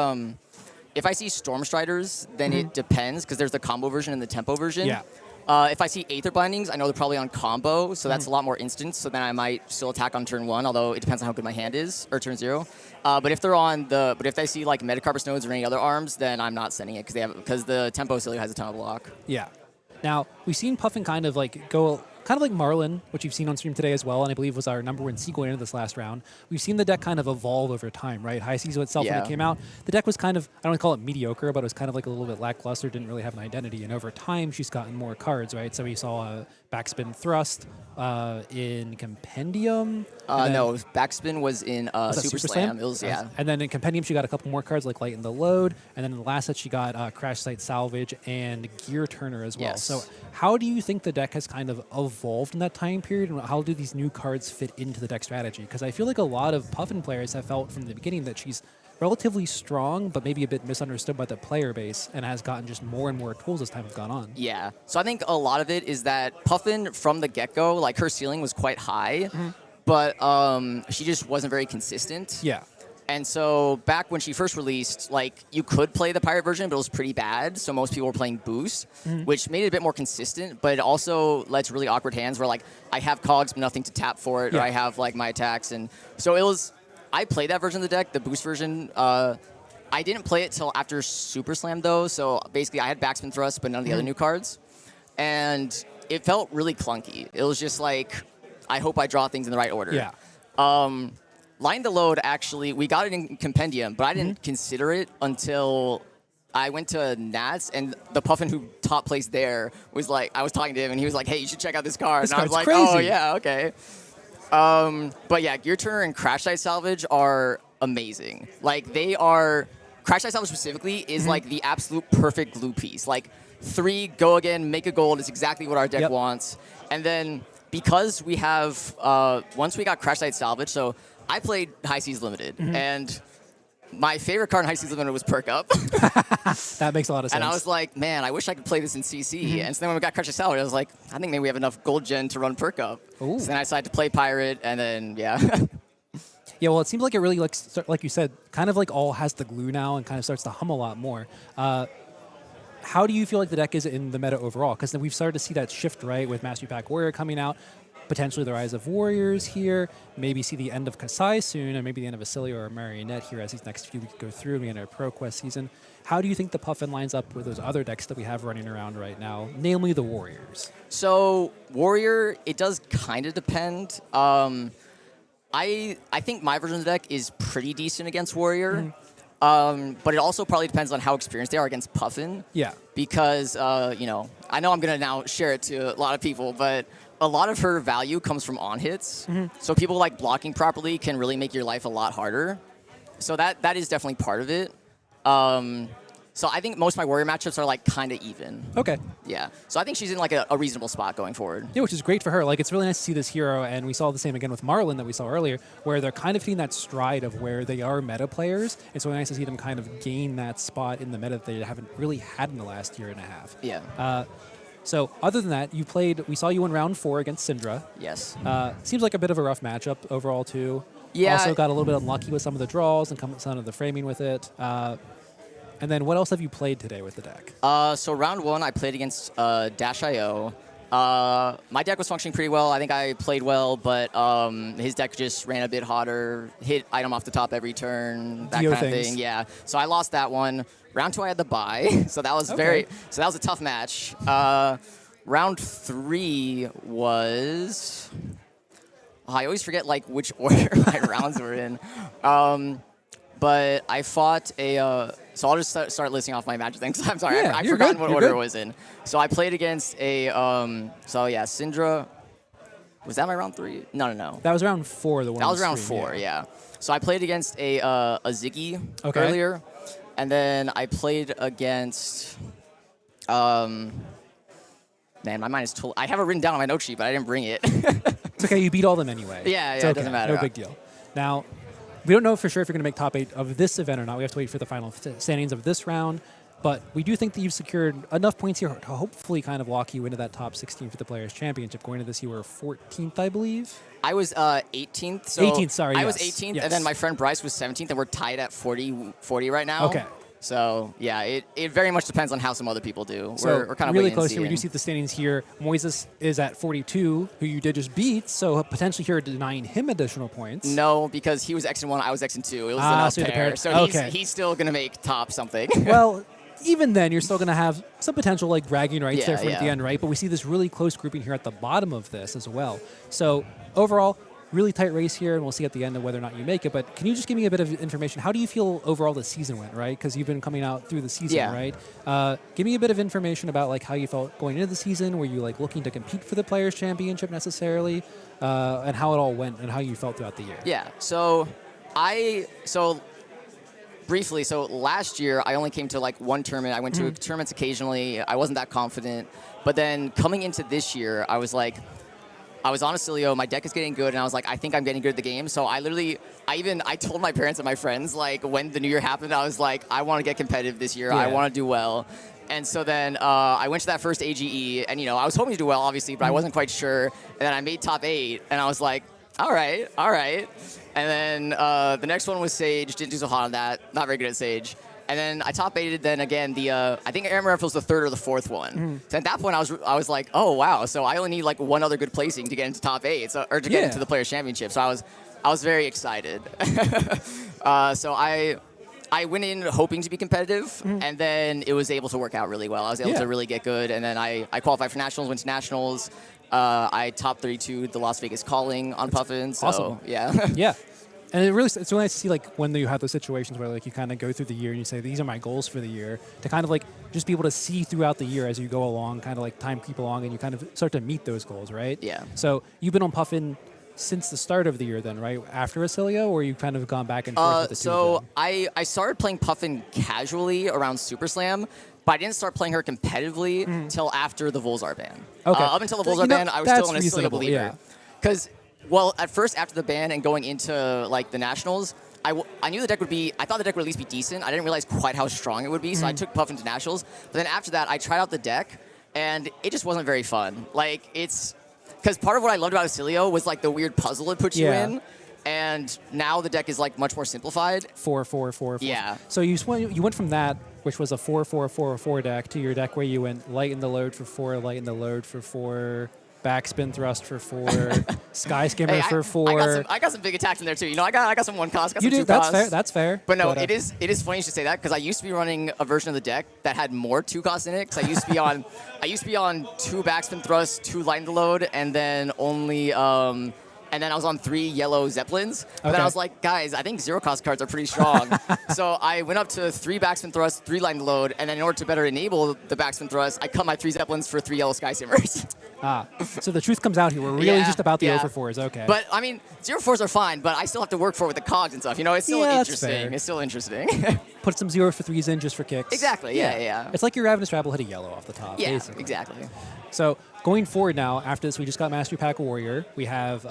see Storm Striders, then it depends because there's the combo version and the tempo version. Yeah. If I see Aether Bindings, I know they're probably on combo, so that's a lot more instance. So then I might still attack on turn 1, although it depends on how good my hand is, or turn 0. But if they're on but if I see like Metacarpus nodes or any other arms, then I'm not sending it because the tempo Oscilio has a ton of block. Yeah. Now, we've seen Puffin kind of like go, kind of like Marlynn, which you've seen on stream today as well, and I believe was our number 1 seed going into this last round. We've seen the deck kind of evolve over time, right? High Season itself, when it came out, the deck was kind of, I don't want to call it mediocre, but it was kind of like a little bit lackluster, didn't really have an identity, and over time, she's gotten more cards, right? So we saw a Backspin Thrust in Compendium. No, Backspin was in Super Slam. It was, And then in Compendium, she got a couple more cards like Lighten the Load, and then in the last set, she got Crash Site Salvage and Gear Turner as well. Yes. So how do you think the deck has kind of evolved in that time period, and how do these new cards fit into the deck strategy? Because I feel like a lot of Puffin players have felt from the beginning that she's relatively strong, but maybe a bit misunderstood by the player base, and has gotten just more and more tools as time has gone on. Yeah. So I think a lot of it is that Puffin, from the get-go, like her ceiling was quite high, but she just wasn't very consistent. Yeah. And so back when she first released, like you could play the pirate version, but it was pretty bad. So most people were playing boost, which made it a bit more consistent, but it also led to really awkward hands where like I have cogs, but nothing to tap for it, or I have like my attacks. And so it was, I played that version of the deck, the boost version. I didn't play it till after Super Slam though. So basically I had Backspin Thrust, but none of the other new cards. And it felt really clunky. It was just like, I hope I draw things in the right order. Yeah. Line the Load, actually, we got it in Compendium, but I didn't consider it until I went to Nats, and the Puffin who top placed there was like, I was talking to him, and he was like, hey, you should check out this card. This and I was like, crazy. oh, yeah, okay. But yeah, Gear Turner and Crash Site Salvage are amazing. Like, they are Crash Ice Salvage specifically is like the absolute perfect glue piece. Like 3, go again, make a gold is exactly what our deck wants. And then because we have, once we got Crash Ice Salvage, so I played High Seas Limited, and my favorite card in High Seas Limited was Perk Up. That makes a lot of sense. And I was like, man, I wish I could play this in CC. And so then when we got Crash Ice Salvage, I was like, I think maybe we have enough gold gen to run Perk Up. Ooh. So then I decided to play Pirate, and then, yeah. Yeah, well, it seems like it really, like you said, kind of like all has the glue now and kind of starts to hum a lot more. How do you feel like the deck is in the meta overall? Because then we've started to see that shift, right, with Mastery Pack Warrior coming out, potentially the rise of Warriors here, maybe see the end of Kassai soon, and maybe the end of Oscilio or Marionette here as these next few weeks go through and we enter a Pro Quest season. How do you think the Puffin lines up with those other decks that we have running around right now, namely the Warriors? So Warrior, it does kind of depend. I think my version of the deck is pretty decent against Warrior. But it also probably depends on how experienced they are against Puffin. Yeah. Because, you know, I know I'm going to now share it to a lot of people, but a lot of her value comes from on hits. So people like blocking properly can really make your life a lot harder. So that is definitely part of it. So I think most of my Warrior matchups are like kind of even. Okay. Yeah. So I think she's in like a reasonable spot going forward. Yeah, which is great for her. Like, it's really nice to see this hero, and we saw the same again with Marlynn that we saw earlier, where they're kind of hitting that stride of where they are meta players. It's really nice to see them kind of gain that spot in the meta that they haven't really had in the last year and a half. Yeah. So other than that, we saw you in round 4 against Cindra. Yes. Seems like a bit of a rough matchup overall too. Yeah. Also got a little bit unlucky with some of the draws and some of the framing with it. And then what else have you played today with the deck? So round 1, I played against Dash.io. My deck was functioning pretty well. I think I played well, but his deck just ran a bit hotter, hit item off the top every turn, that kind of thing. Yeah. So I lost that one. Round 2, I had the bye, so that was so that was a tough match. Round 3 was. I always forget like which order my rounds were in. But I fought a. So I'll just start listing off my matches. Thanks. I'm sorry, Yeah, I've you're forgotten good. what You're order good. it was in. So I played against a. So yeah, Cindra. Was that my round 3? No. That was round 4. The one. That on was round stream, 4. Yeah. So I played against a Zyggy Okay. earlier, and then I played against. Man, my mind is totally. I have it written down on my note sheet, but I didn't bring it. It's okay. You beat all them anyway. Yeah, It's it okay. doesn't matter. No big deal. Now, we don't know for sure if you're going to make top 8 of this event or not. We have to wait for the final standings of this round. But we do think that you've secured enough points here to hopefully kind of lock you into that top 16 for the Players' Championship. Going into this, you were 14th, I believe. I was 18th. So 18th, sorry. I yes. was 18th, Yes. and then my friend Bryce was 17th, and we're tied at 40 right now. Okay. So, yeah, it very much depends on how some other people do. So we're kind of really waiting close and here. We do see the standings here. Moises is at 42, who you did just beat, so potentially here denying him additional points. No, because he was X and 1, I was X and 2. It was an up so the pair. pair. So Okay. he's still going to make top something. Well, even then, you're still going to have some potential like bragging rights there Yeah, for at the yeah. end, right? But we see this really close grouping here at the bottom of this as well. So overall, really tight race here, and we'll see at the end of whether or not you make it. But can you just give me a bit of information? How do you feel overall the season went, right? Because you've been coming out through the season, Yeah. right? Give me a bit of information about like how you felt going into the season. Were you like looking to compete for the Players' Championship necessarily, and how it all went and how you felt throughout the year? Yeah. So briefly, so last year I only came to like one tournament. I went to tournaments occasionally. I wasn't that confident. But then coming into this year, I was like, I was on Oscilio, my deck is getting good, and I was like, I think I'm getting good at the game. So I told my parents and my friends, like, when the new year happened, I was like, I want to get competitive this year. I want to do well. And so then I went to that first AGE, and, I was hoping to do well, obviously, but I wasn't quite sure. And then I made top 8, and I was like, all right. And then the next one was Sage. Didn't do so hot on that. Not very good at Sage. And then I top 8'd then again I think Amaranth was the 3rd or the 4th one. So at that point I was like, oh wow, so I only need like one other good placing to get into top 8, or to get into the Players' Championship. So I was very excited. So I went in hoping to be competitive, and then it was able to work out really well. I was able to really get good, and then I qualified for nationals, went to nationals. I top 32 the Las Vegas Calling on Puffin. So, awesome. Yeah. Yeah. And it's really nice to see like when you have those situations where like you kind of go through the year and you say these are my goals for the year, to kind of like just be able to see throughout the year as you go along, kind of like time creep along, and you kind of start to meet those goals, right? Yeah. So you've been on Puffin since the start of the year then, right? After Oscilio, or you kind of gone back and forth with the two of them? I started playing Puffin casually around Super Slam, but I didn't start playing her competitively until after the Volzar ban. Okay. Up until the Volzar ban, I was still an Oscilio believer. Yeah. Because, well, at first, after the ban and going into like the Nationals, I knew the deck would be, I thought the deck would at least be decent. I didn't realize quite how strong it would be, so I took Puffin to Nationals. But then after that, I tried out the deck, and it just wasn't very fun. Like, it's, because part of what I loved about Oscilio was like the weird puzzle it puts you in. And now the deck is like much more simplified. 4-4-4-4. Yeah. So you went from that, which was a 4-4-4-4 deck, to your deck where you went light in the load for 4, light in the load for 4, backspin thrust for 4, sky skimmer for 4. I got some big attacks in there too. You know, I got some 1 cost, got You some do. 2 costs. That's fair. That's fair. But no, it is funny you should say that because I used to be running a version of the deck that had more 2 costs in it. Because I used to be on 2 backspin thrusts, 2 light in the load, and then only. And then I was on 3 yellow Zeppelins. But then I was like, guys, I think 0 cost cards are pretty strong. So I went up to 3 backspin thrusts, 3 line load, and then in order to better enable the backspin thrust, I cut my 3 Zeppelins for 3 yellow Sky Simmers. So the truth comes out here. We're really just about the 0 for 4s. Okay. But I mean, 0 4s are fine, but I still have to work for it with the cogs and stuff. You know, it's still interesting. It's still interesting. Put some 0 for 3s in just for kicks. Exactly. Yeah. It's like your Ravenous Rabble hit a yellow off the top. Yeah, basically. exactly. So going forward now, after this, we just got Mastery Pack Warrior. We have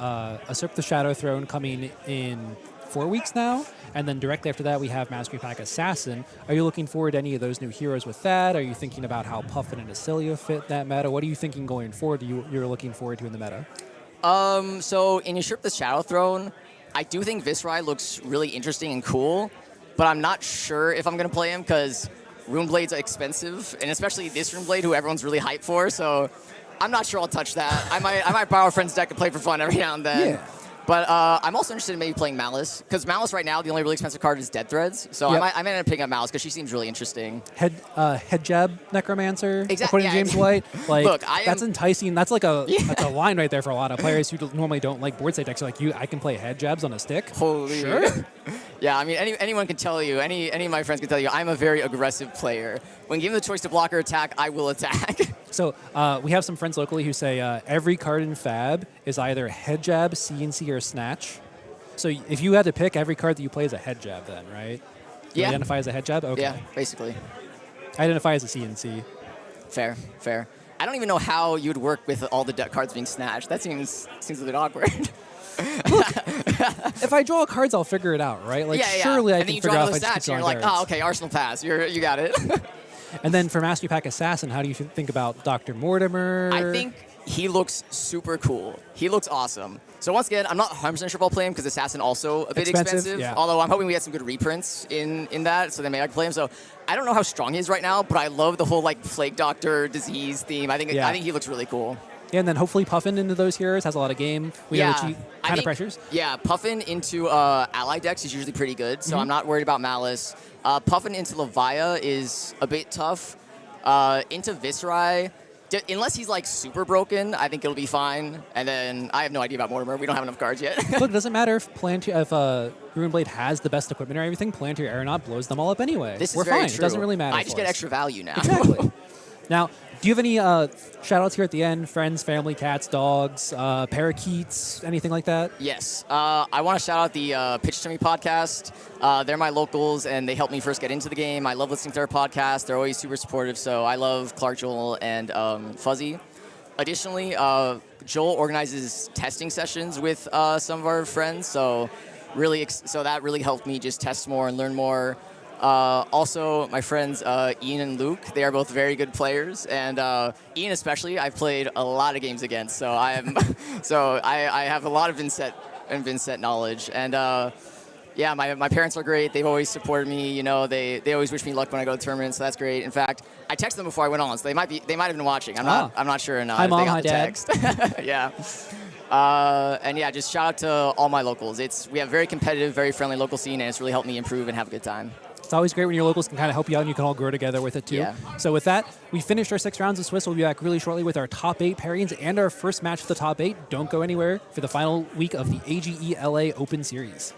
Usurp the Shadow Throne coming in 4 weeks now. And then directly after that, we have Mastery Pack Assassin. Are you looking forward to any of those new heroes with that? Are you thinking about how Puffin and Oscilio fit that meta? What are you thinking going forward you're looking forward to in the meta? So in Usurp the Shadow Throne, I do think Viscerai looks really interesting and cool, but I'm not sure if I'm going to play him because Runeblade's expensive, and especially this Runeblade, who everyone's really hyped for, so I'm not sure I'll touch that. I might borrow a friend's deck and play for fun every now and then. Yeah. But I'm also interested in maybe playing Malice, because Malice right now, the only really expensive card is Dead Threads, so I might end up picking up Malice, because she seems really interesting. Head jab Necromancer, Exactly, according to James White. Like, Look, that's enticing. That's like that's a line right there for a lot of players who normally don't like board state decks. Like, I can play head jabs on a stick. Holy. Sure. Yeah, I mean, anyone can tell you, any of my friends can tell you, I'm a very aggressive player. When given the choice to block or attack, I will attack. So we have some friends locally who say every card in Fab is either head jab, CNC, or snatch. So if you had to pick, every card that you play is a head jab then, right? You identify as a head jab? Okay. Yeah, basically. I identify as a CNC. Fair. I don't even know how you'd work with all the deck cards being snatched. That seems a bit awkward. If I draw cards, I'll figure it out, right? Like, surely I can figure out if I just keep and you're like, oh, okay, Arsenal pass. You got it. And then for Mastery Pack Assassin, how do you think about Dr. Mortimer? I think he looks super cool. He looks awesome. So once again, I'm not 100% sure if I'll play him because Assassin also a bit expensive. Yeah. Although I'm hoping we get some good reprints in that, so then maybe I can play him. So I don't know how strong he is right now, but I love the whole like Plague Doctor disease theme. I think he looks really cool. Yeah, and then hopefully Puffin into those heroes has a lot of game. We know that kind of pressures. Yeah, Puffin into ally decks is usually pretty good, so I'm not worried about Malice. Puffin into Levia is a bit tough. Into Viscerai, unless he's like super broken, I think it'll be fine. And then I have no idea about Mortimer. We don't have enough cards yet. Look, it doesn't matter if Runeblade has the best equipment or everything. Planetary Aeronaut blows them all up anyway. We're fine. True. It doesn't really matter. I just get extra value now. Exactly. Now, do you have any shout-outs here at the end? Friends, family, cats, dogs, parakeets, anything like that? Yes. I want to shout out the Pitch to Me podcast. They're my locals, and they helped me first get into the game. I love listening to their podcast. They're always super supportive, so I love Clark, Joel, and Fuzzy. Additionally, Joel organizes testing sessions with some of our friends, so that really helped me just test more and learn more. Also, my friends Ian and Luke, they are both very good players, and Ian especially, I've played a lot of games against, so I have a lot of Vynnset knowledge, and yeah, my parents are great. They've always supported me. You know, they always wish me luck when I go to tournaments, so that's great. In fact, I texted them before I went on, so they might have been watching. I'm not sure enough. Hi, Mom. They got Hi, the Dad. text. Yeah. And yeah, just shout out to all my locals. We have very competitive, very friendly local scene, and it's really helped me improve and have a good time. It's always great when your locals can kind of help you out and you can all grow together with it too. Yeah. So with that, we finished our 6 rounds of Swiss. We'll be back really shortly with our top 8 pairings and our first match for the top 8. Don't go anywhere for the final week of the AGE LA Open Series.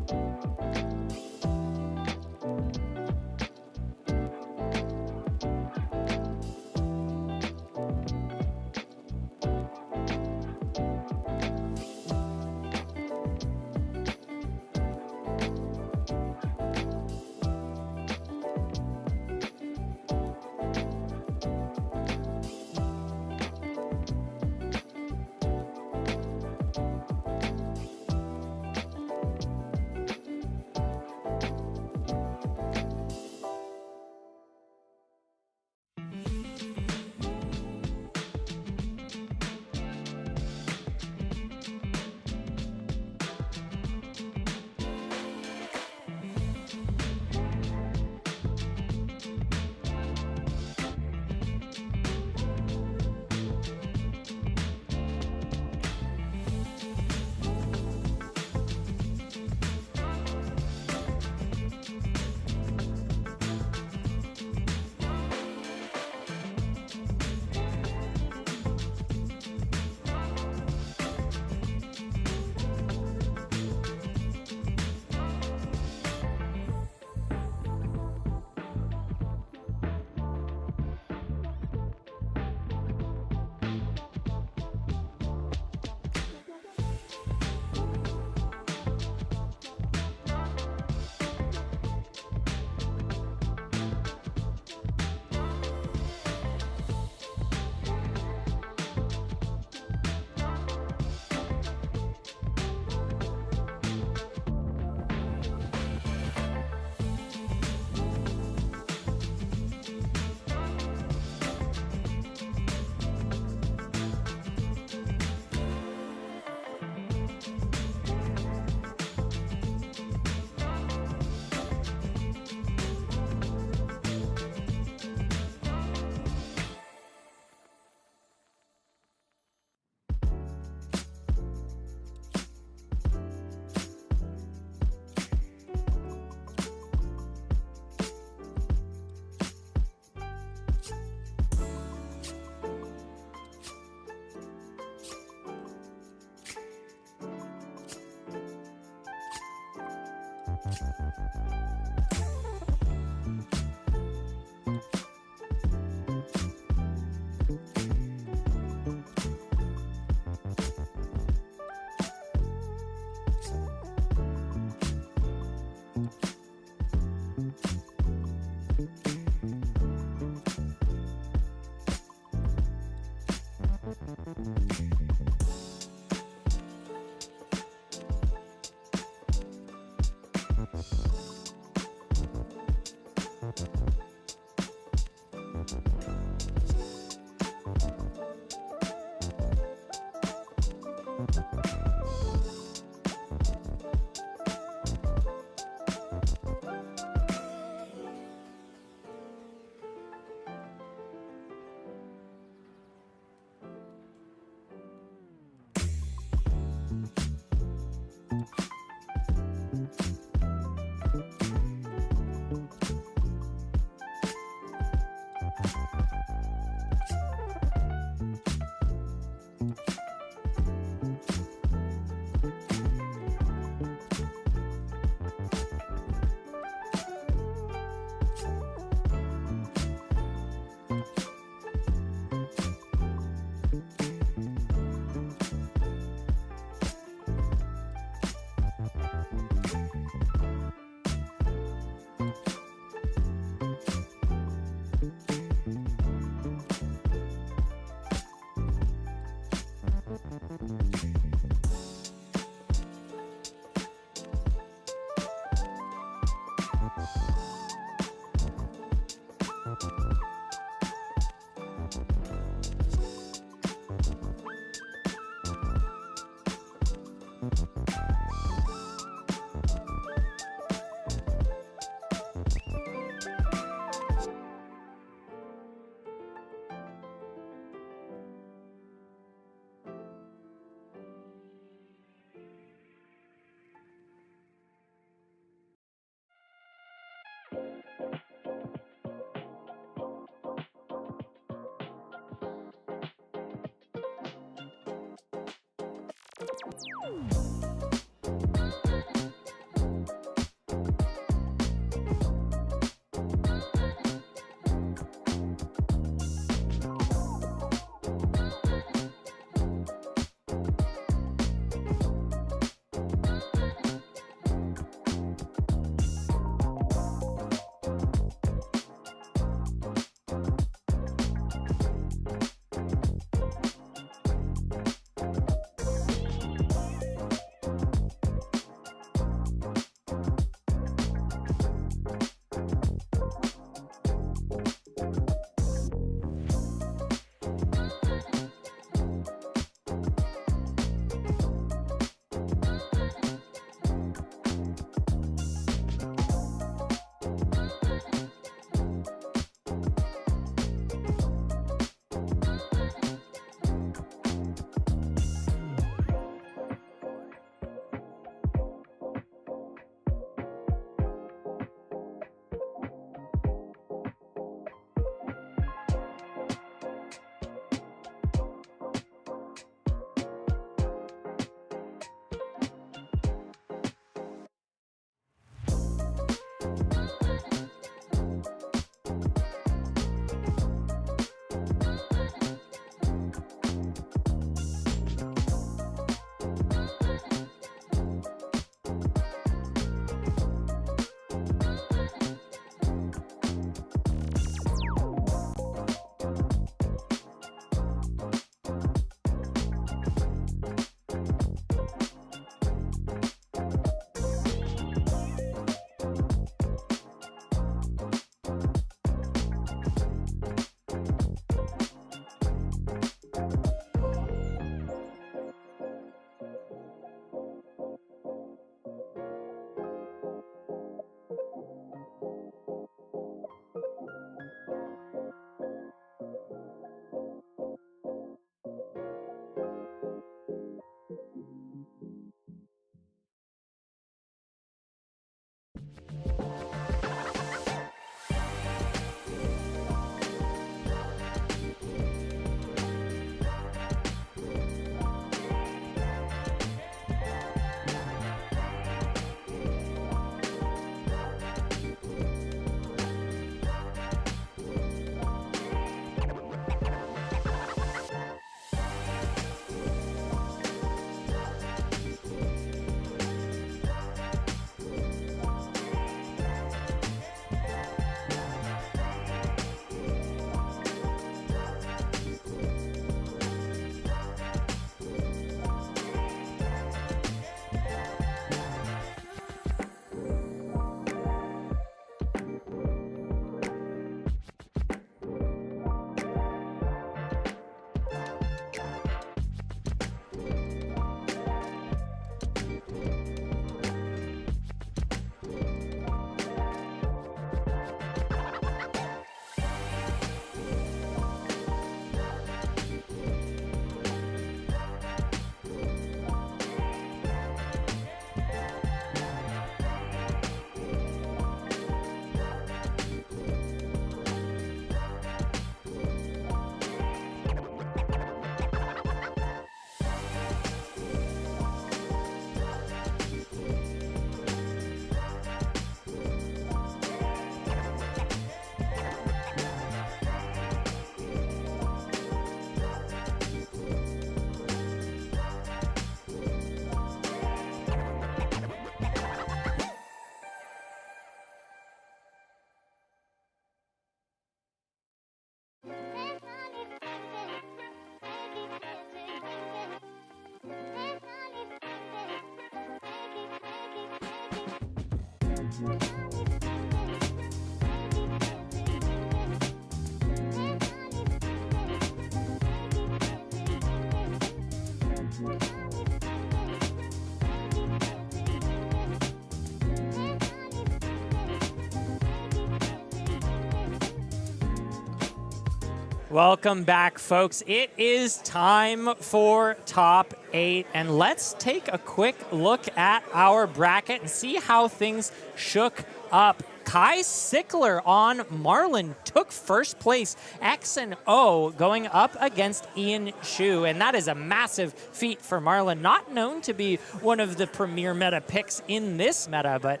Welcome back, folks. It is time for top 8, and let's take a quick look at our bracket and see how things shook up. Kai Sickler on Marlynn took first place, X and O, going up against Ian Shu, and that is a massive feat for Marlynn, not known to be one of the premier meta picks in this meta, but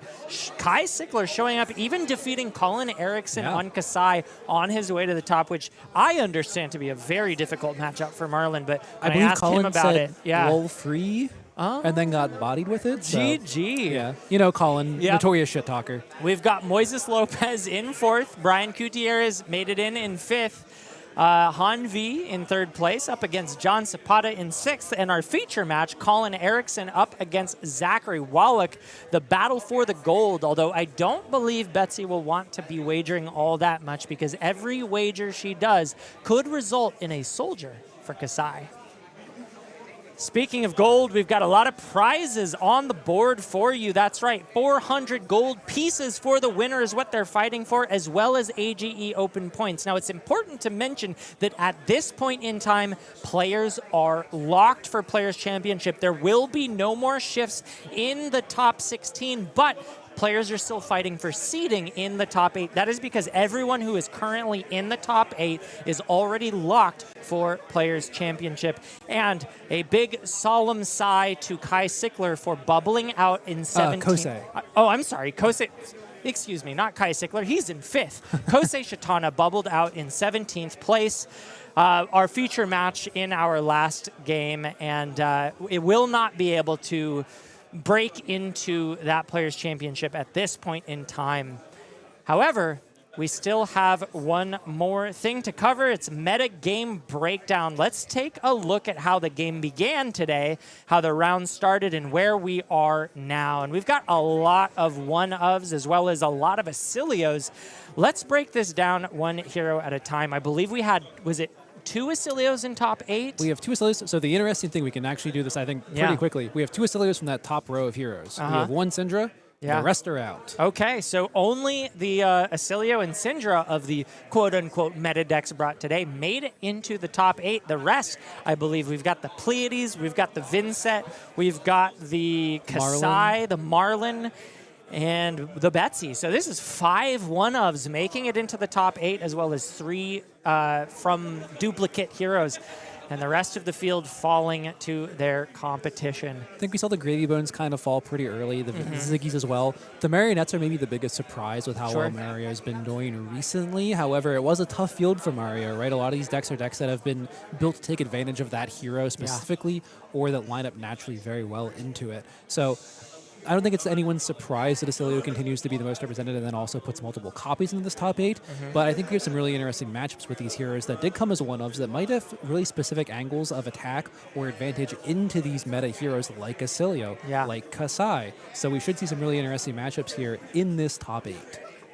Kai Sickler showing up, even defeating Colin Eriksen on Kassai on his way to the top, which I understand to be a very difficult matchup for Marlynn, but when I believe asked Colin him about said it, roll free. And then got bodied with it. So, GG. Yeah. You know Colin, notorious shit talker. We've got Moises Lopez in 4th. Brian Gutierrez made it in 5th. Han V in 3rd place up against John Zapata in 6th. And our feature match, Colin Eriksen up against Zachary Wallach. The battle for the gold, although I don't believe Betsy will want to be wagering all that much because every wager she does could result in a soldier for Kassai. Speaking of gold, we've got a lot of prizes on the board for you. That's right, 400 gold pieces for the winner is what they're fighting for, as well as AGE open points. Now, it's important to mention that at this point in time, players are locked for Players' Championship. There will be no more shifts in the top 16, but players are still fighting for seeding in the top 8. That is because everyone who is currently in the top 8 is already locked for Players' Championship. And a big solemn sigh to Kai Sickler for bubbling out in 17th. Kosei. Oh, I'm sorry. Kosei. Excuse me, not Kai Sickler. He's in 5th. Kosei Chetanna bubbled out in 17th place. Our feature match in our last game, and it will not be able to break into that Players' Championship at this point in time. However, we still have one more thing to cover. It's Metagame Breakdown. Let's take a look at how the game began today, how the round started, and where we are now. And we've got a lot of one-ofs as well as a lot of Oscilios. Let's break this down one hero at a time. I believe we had, was it 2 Oscilios in top 8? We have 2 Oscilios. So the interesting thing, we can actually do this, I think, pretty quickly. We have 2 Oscilios from that top row of heroes. We have 1 Cindra. The rest are out. Okay, so only the Oscilio and Cindra of the quote-unquote meta decks brought today made it into the top 8. The rest, I believe, we've got the Pleiades, we've got the Vynnset, we've got the Kassai, the Marlynn, and the Betsy. So this is 5 one-ofs making it into the top 8, as well as 3 from duplicate heroes, and the rest of the field falling to their competition. I think we saw the Gravy Bones kind of fall pretty early, the Ziggies as well. The Marionettes are maybe the biggest surprise with how well Mario's been doing recently. However, it was a tough field for Mario, right? A lot of these decks are decks that have been built to take advantage of that hero specifically, or that line up naturally very well into it. So I don't think it's anyone's surprise that Oscilio continues to be the most represented and then also puts multiple copies into this top 8. But I think we have some really interesting matchups with these heroes that did come as one-ofs that might have really specific angles of attack or advantage into these meta heroes like Oscilio, like Kassai. So we should see some really interesting matchups here in this top 8.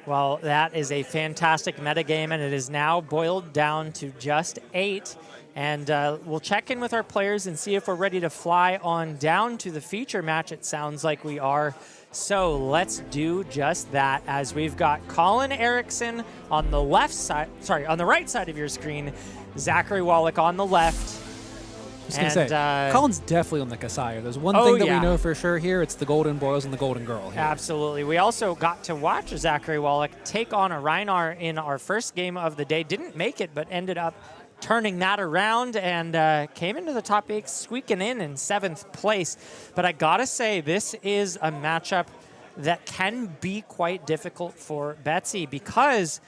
Well, that is a fantastic metagame, and it is now boiled down to just 8. And we'll check in with our players and see if we're ready to fly on down to the feature match. It sounds like we are. So let's do just that, as we've got Colin Eriksen on the left side, sorry, on the right side of your screen, Zachary Wallach on the left. I was going to say, Colin's definitely on the Kassai. There's one thing that we know for sure here. It's the Golden Boys and the Golden Girl here. Absolutely. We also got to watch Zachary Wallach take on a Rhinar in our first game of the day. Didn't make it, but ended up turning that around and came into the top 8, squeaking in 7th place. But I got to say, this is a matchup that can be quite difficult for Betsy because,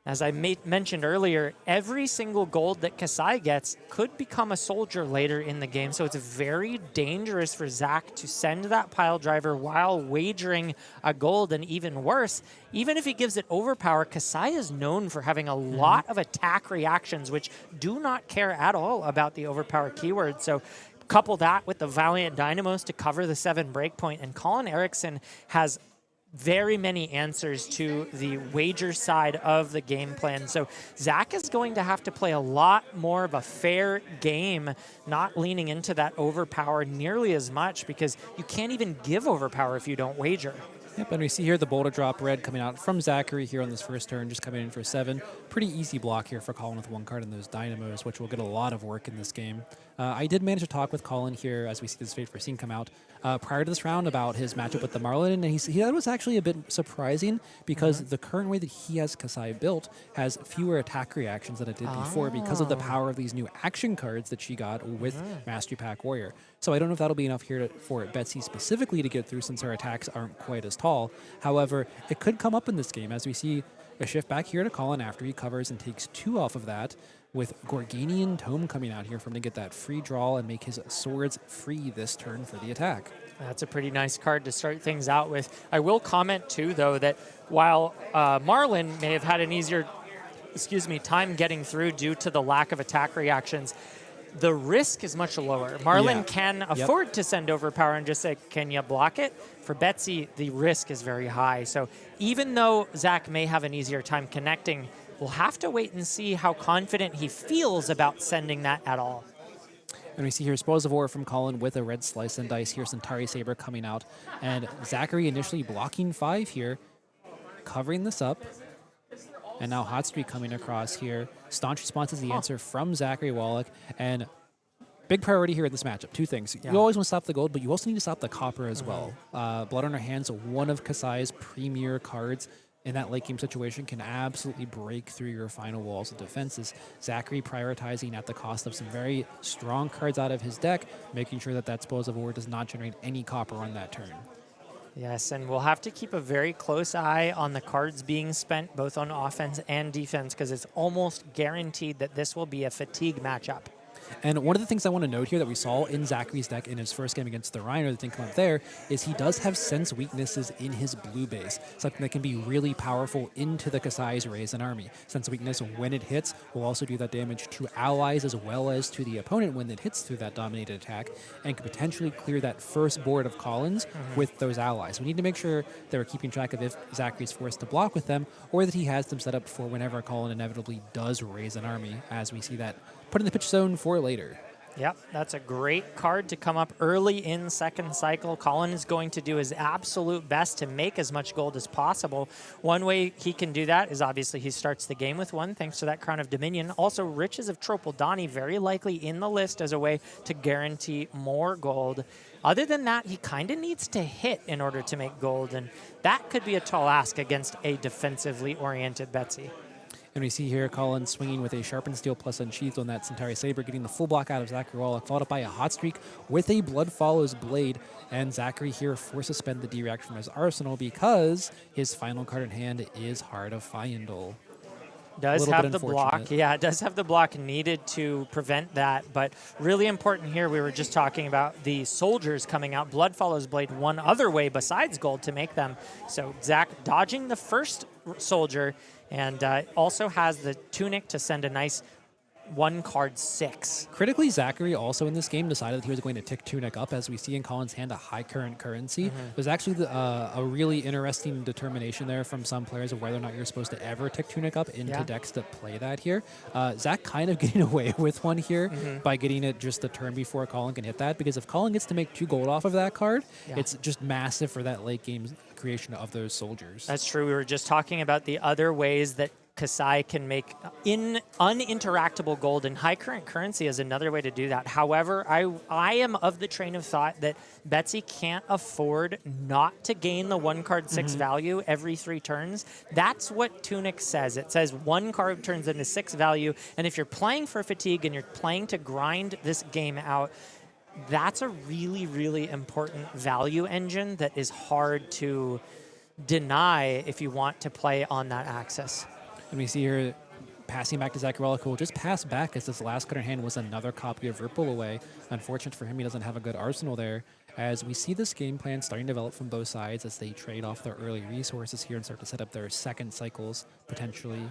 as I mentioned earlier, every single gold that Kassai gets could become a soldier later in the game. So it's very dangerous for Zach to send that pile driver while wagering a gold. And even worse, even if he gives it overpower, Kassai is known for having a lot of attack reactions, which do not care at all about the overpower keyword. So couple that with the Valiant Dynamos to cover the 7 breakpoint, and Colin Eriksen has very many answers to the wager side of the game plan. So Zach is going to have to play a lot more of a fair game, not leaning into that overpower nearly as much, because you can't even give overpower if you don't wager. Yep, and we see here the Boulder Drop red coming out from Zachary here on this first turn, just coming in for 7. Pretty easy block here for Colin with 1 card in those Dynamos, which will get a lot of work in this game. I did manage to talk with Colin here as we see this Fate for Scene come out prior to this round about his matchup with the Marlynn, and that was actually a bit surprising because the current way that he has Kassai built has fewer attack reactions than it did before because of the power of these new action cards that she got with Mastery Pack Warrior. So I don't know if that'll be enough here for Betsy specifically to get through since her attacks aren't quite as tall. However, it could come up in this game as we see a shift back here to Colin after he covers and takes 2 off of that, with Gorganian Tome coming out here for him to get that free draw and make his swords free this turn for the attack. That's a pretty nice card to start things out with. I will comment too, though, that while Marlynn may have had an easier time getting through due to the lack of attack reactions, the risk is much lower. Marlynn can afford to send overpower and just say, can you block it? For Betsy, the risk is very high. So even though Zach may have an easier time connecting, we'll have to wait and see how confident he feels about sending that at all. And we see here Spoils of War from Colin with a red slice and dice. Here, Centauri Saber coming out. And Zachary initially blocking 5 here, covering this up. And now Hot Streak coming across here. Staunch Response is the answer from Zachary Wallach. And big priority here in this matchup, 2 things. You always want to stop the gold, but you also need to stop the copper as well. Blood on Our Hands, one of Kassai's premier cards in that late game situation, can absolutely break through your final walls of defenses. Zachary prioritizing at the cost of some very strong cards out of his deck, making sure that that Spoils of War does not generate any copper on that turn. Yes, and we'll have to keep a very close eye on the cards being spent both on offense and defense because it's almost guaranteed that this will be a fatigue matchup. And one of the things I want to note here that we saw in Zachary's deck in his first game against the Rhinar that didn't come up there is he does have sense weaknesses in his blue base, something that can be really powerful into the Kassai's Raisin army. Sense weakness, when it hits, will also do that damage to allies as well as to the opponent when it hits through that dominated attack, and can potentially clear that first board of Collins with those allies. We need to make sure that we're keeping track of if Zachary's forced to block with them, or that he has them set up for whenever Colin inevitably does raise an army, as we see that put in the pitch zone for later. Yep, that's a great card to come up early in second cycle. Colin is going to do his absolute best to make as much gold as possible. One way he can do that is obviously he starts the game with 1 thanks to that Crown of Dominion. Also, Riches of Tropeldani very likely in the list as a way to guarantee more gold. Other than that, he kind of needs to hit in order to make gold, and that could be a tall ask against a defensively oriented Betsy. And we see here Colin swinging with a Sharpened Steel plus Unsheathed on that Centauri Saber, getting the full block out of Zachary Wallach, followed up by a Hot Streak with a Blood Follows Blade. And Zachary here forced to spend the D-React from his arsenal because his final card in hand is Heart of Fyendal. Does have the block. Yeah, it does have the block needed to prevent that. But really important here, we were just talking about the soldiers coming out. Blood Follows Blade one other way besides gold to make them. So Zach dodging the first soldier and also has the tunic to send a nice 1-card 6. Critically, Zachary also in this game decided that he was going to tick Tunic up, as we see in Colin's hand a high current currency. There's actually a really interesting determination there from some players of whether or not you're supposed to ever tick Tunic up into decks that play that here. Zach kind of getting away with one here by getting it just the turn before Colin can hit that, because if Colin gets to make 2 gold off of that card, it's just massive for that late game creation of those soldiers. That's true. We were just talking about the other ways that Kassai can make uninteractable gold, and high current currency is another way to do that. However, I am of the train of thought that Betsy can't afford not to gain the 1-card 6 value every 3 turns. That's what Tunic says. It says 1 card turns into 6 value, and if you're playing for fatigue and you're playing to grind this game out, that's a really, really important value engine that is hard to deny if you want to play on that axis. And we see here passing back to Zachary Wallach, who will just pass back as this last card in hand was another copy of Ripple away. Unfortunate for him, he doesn't have a good arsenal there, as we see this game plan starting to develop from both sides as they trade off their early resources here and start to set up their second cycles, potentially,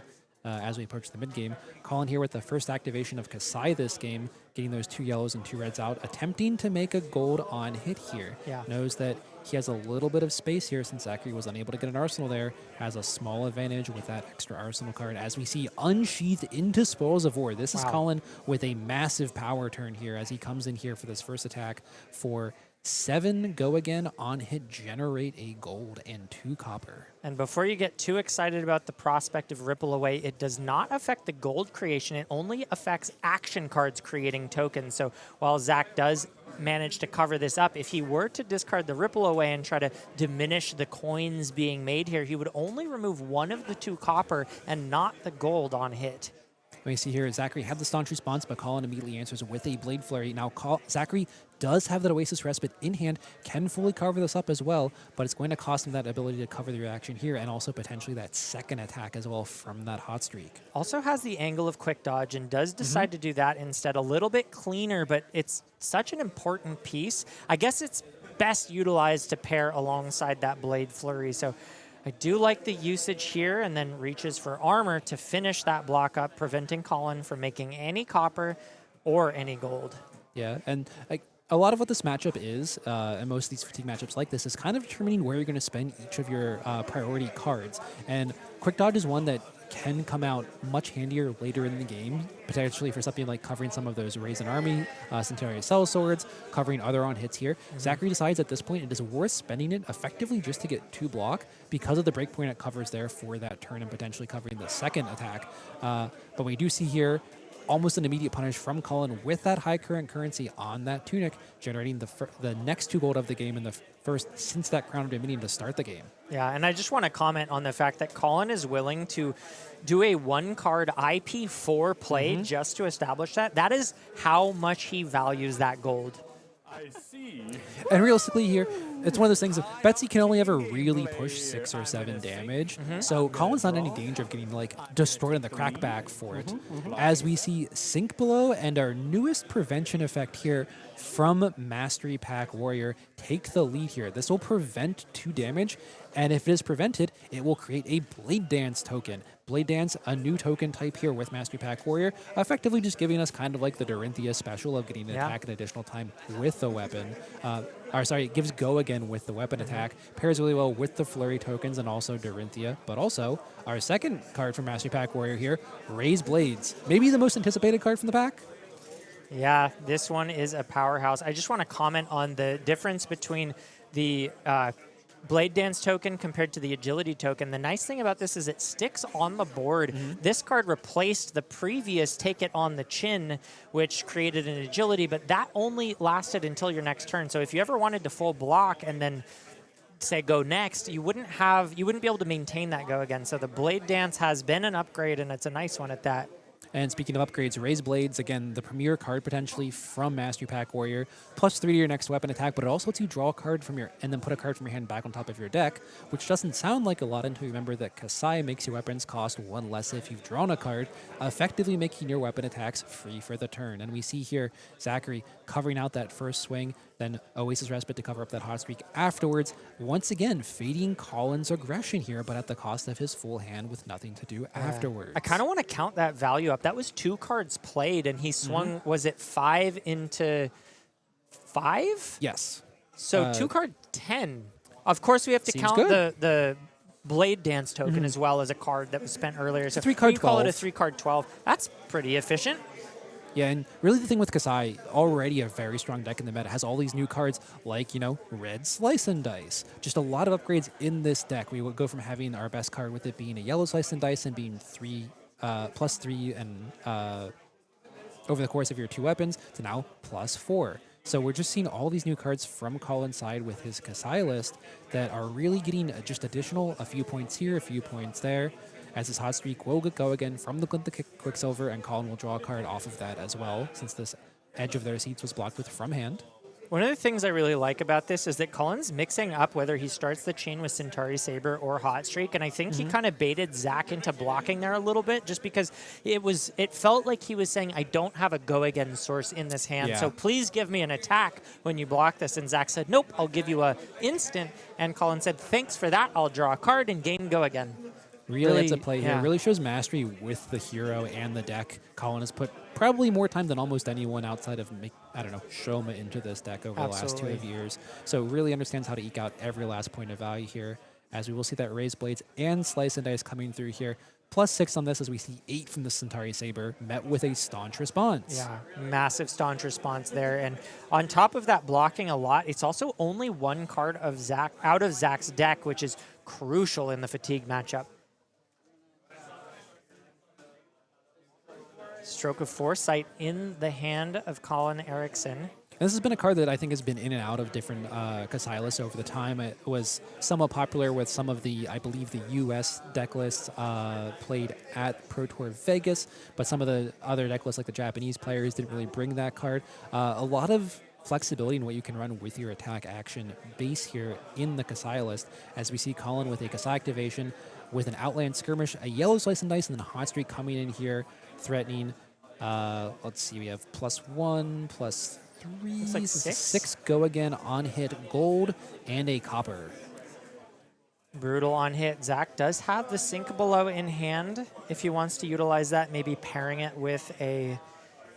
as we approach the mid-game. Colin here with the first activation of Kassai this game, getting those 2 yellows and 2 reds out, attempting to make a gold on hit here. Knows that he has a little bit of space here since Zachary was unable to get an arsenal there, has a small advantage with that extra arsenal card, as we see Unsheathed into Spoils of War. This is Colin with a massive power turn here as he comes in here for this first attack for 7 go again on hit, generate a gold and 2 copper. And before you get too excited about the prospect of Ripple Away, it does not affect the gold creation. It only affects action cards creating tokens. So while Zach does manage to cover this up, if he were to discard the Ripple Away and try to diminish the coins being made here, he would only remove 1 of the 2 copper and not the gold on hit. We see here Zachary had the staunch response, but Colin immediately answers with a Blade Flurry. Now Zachary does have that Oasis Respite in hand, can fully cover this up as well, but it's going to cost him that ability to cover the reaction here and also potentially that second attack as well from that hot streak. Also has the angle of quick dodge and does decide to do that instead. A little bit cleaner, but it's such an important piece. I guess it's best utilized to pair alongside that Blade Flurry. So I do like the usage here, and then reaches for armor to finish that block up, preventing Colin from making any copper or any gold. Yeah, and a lot of what this matchup is, and most of these fatigue matchups like this, is kind of determining where you're going to spend each of your priority cards. And quick dodge is one that can come out much handier later in the game, potentially for something like covering some of those Raisin Army, Centauria Cell Swords, covering other on hits here. Zachary decides at this point it is worth spending it effectively just to get 2 block because of the breakpoint it covers there for that turn and potentially covering the second attack. But we do see here almost an immediate punish from Colin with that high current currency on that Tunic, generating the next 2 gold of the game and the first since that Crown of Dominion to start the game. Yeah, and I just want to comment on the fact that Colin is willing to do a 1-card IP4 play just to establish that. That is how much he values that gold. I see. And realistically here, it's one of those things of Betsy can only ever really push 6 or 7 damage. So Colin's not in any danger of getting like destroyed on the crackback for it. As we see Sink Below and our newest prevention effect here from Mastery Pack Warrior take the lead here. This will prevent 2 damage, and if it is prevented, it will create a Blade Dance token. Blade Dance, a new token type here with Mastery Pack Warrior, effectively just giving us kind of like the Dorinthia special of getting an attack an additional time with the weapon. It gives go again with the weapon attack, pairs really well with the Flurry tokens and also Dorinthia, but also our second card from Mastery Pack Warrior here, Raise Blades. Maybe the most anticipated card from the pack? Yeah, this one is a powerhouse. I just want to comment on the difference between the Blade Dance token compared to the Agility token. The nice thing about this is it sticks on the board. This card replaced the previous Take It on the Chin, which created an Agility, but that only lasted until your next turn. So if you ever wanted to full block and then say go next, you wouldn't be able to maintain that go again. So the Blade Dance has been an upgrade, and it's a nice one at that. And speaking of upgrades, Raise Blades, again, the premier card potentially from Mastery Pack Warrior, plus 3 to your next weapon attack, but it also lets you draw a card from and then put a card from your hand back on top of your deck, which doesn't sound like a lot until you remember that Kassai makes your weapons cost 1 less if you've drawn a card, effectively making your weapon attacks free for the turn. And we see here Zachary covering out that first swing, then Oasis Respite to cover up that hot streak afterwards, once again fading Colin's aggression here, but at the cost of his full hand with nothing to do afterwards. I kind of want to count that value up. That was 2 cards played, and he swung, was it 5 into 5? Yes. So 2 card 10. Of course, we have to count the Blade Dance token as well as a card that was spent earlier. So 3 card 12. Call it a 3 card 12. That's pretty efficient. Yeah, and really the thing with Kassai, already a very strong deck in the meta, has all these new cards like, Red Slice and Dice. Just a lot of upgrades in this deck. We would go from having our best card with it being a Yellow Slice and Dice and being +3 and over the course of your 2 weapons to now +4. So we're just seeing all these new cards from Colin's side with his Kassai list that are really getting just additional, a few points here, a few points there, as his hot streak will go again from the Quicksilver, and Colin will draw a card off of that as well, since this edge of their seats was blocked with from hand. One of the things I really like about this is that Colin's mixing up whether he starts the chain with Centauri Saber or Hot Streak, and I think he kind of baited Zach into blocking there a little bit, just because it felt like he was saying, I don't have a go again source in this hand, so please give me an attack when you block this. And Zach said, nope, I'll give you a instant. And Colin said, thanks for that, I'll draw a card and game go again. Really at play here. Really shows mastery with the hero and the deck. Colin has put probably more time than almost anyone outside of, Shoma into this deck over the last 2 years. So really understands how to eke out every last point of value here, as we will see that Raise Blades and Slice and Dice coming through here. +6 on this as we see 8 from the Centauri Saber, met with a staunch response. Yeah, massive staunch response there. And on top of that blocking a lot, it's also only one card of Zach out of Zach's deck, which is crucial in the fatigue matchup. Stroke of Foresight in the hand of Colin Eriksen. This has been a card that I think has been in and out of different Kassai lists over the time. It was somewhat popular with some of the, I believe, the U.S. deck lists played at Pro Tour Vegas, but some of the other deck lists, like the Japanese players, didn't really bring that card. A lot of flexibility in what you can run with your attack action base here in the Kassai list, as we see Colin with a Kassai activation, with an Outland Skirmish, a Yellow Slice and Dice, and then a Hot Streak coming in here, threatening. Let's see, we have +1, +3. Looks like 6 go again on hit gold and a copper. Brutal on hit. Zach does have the Sink Below in hand if he wants to utilize that, maybe pairing it with a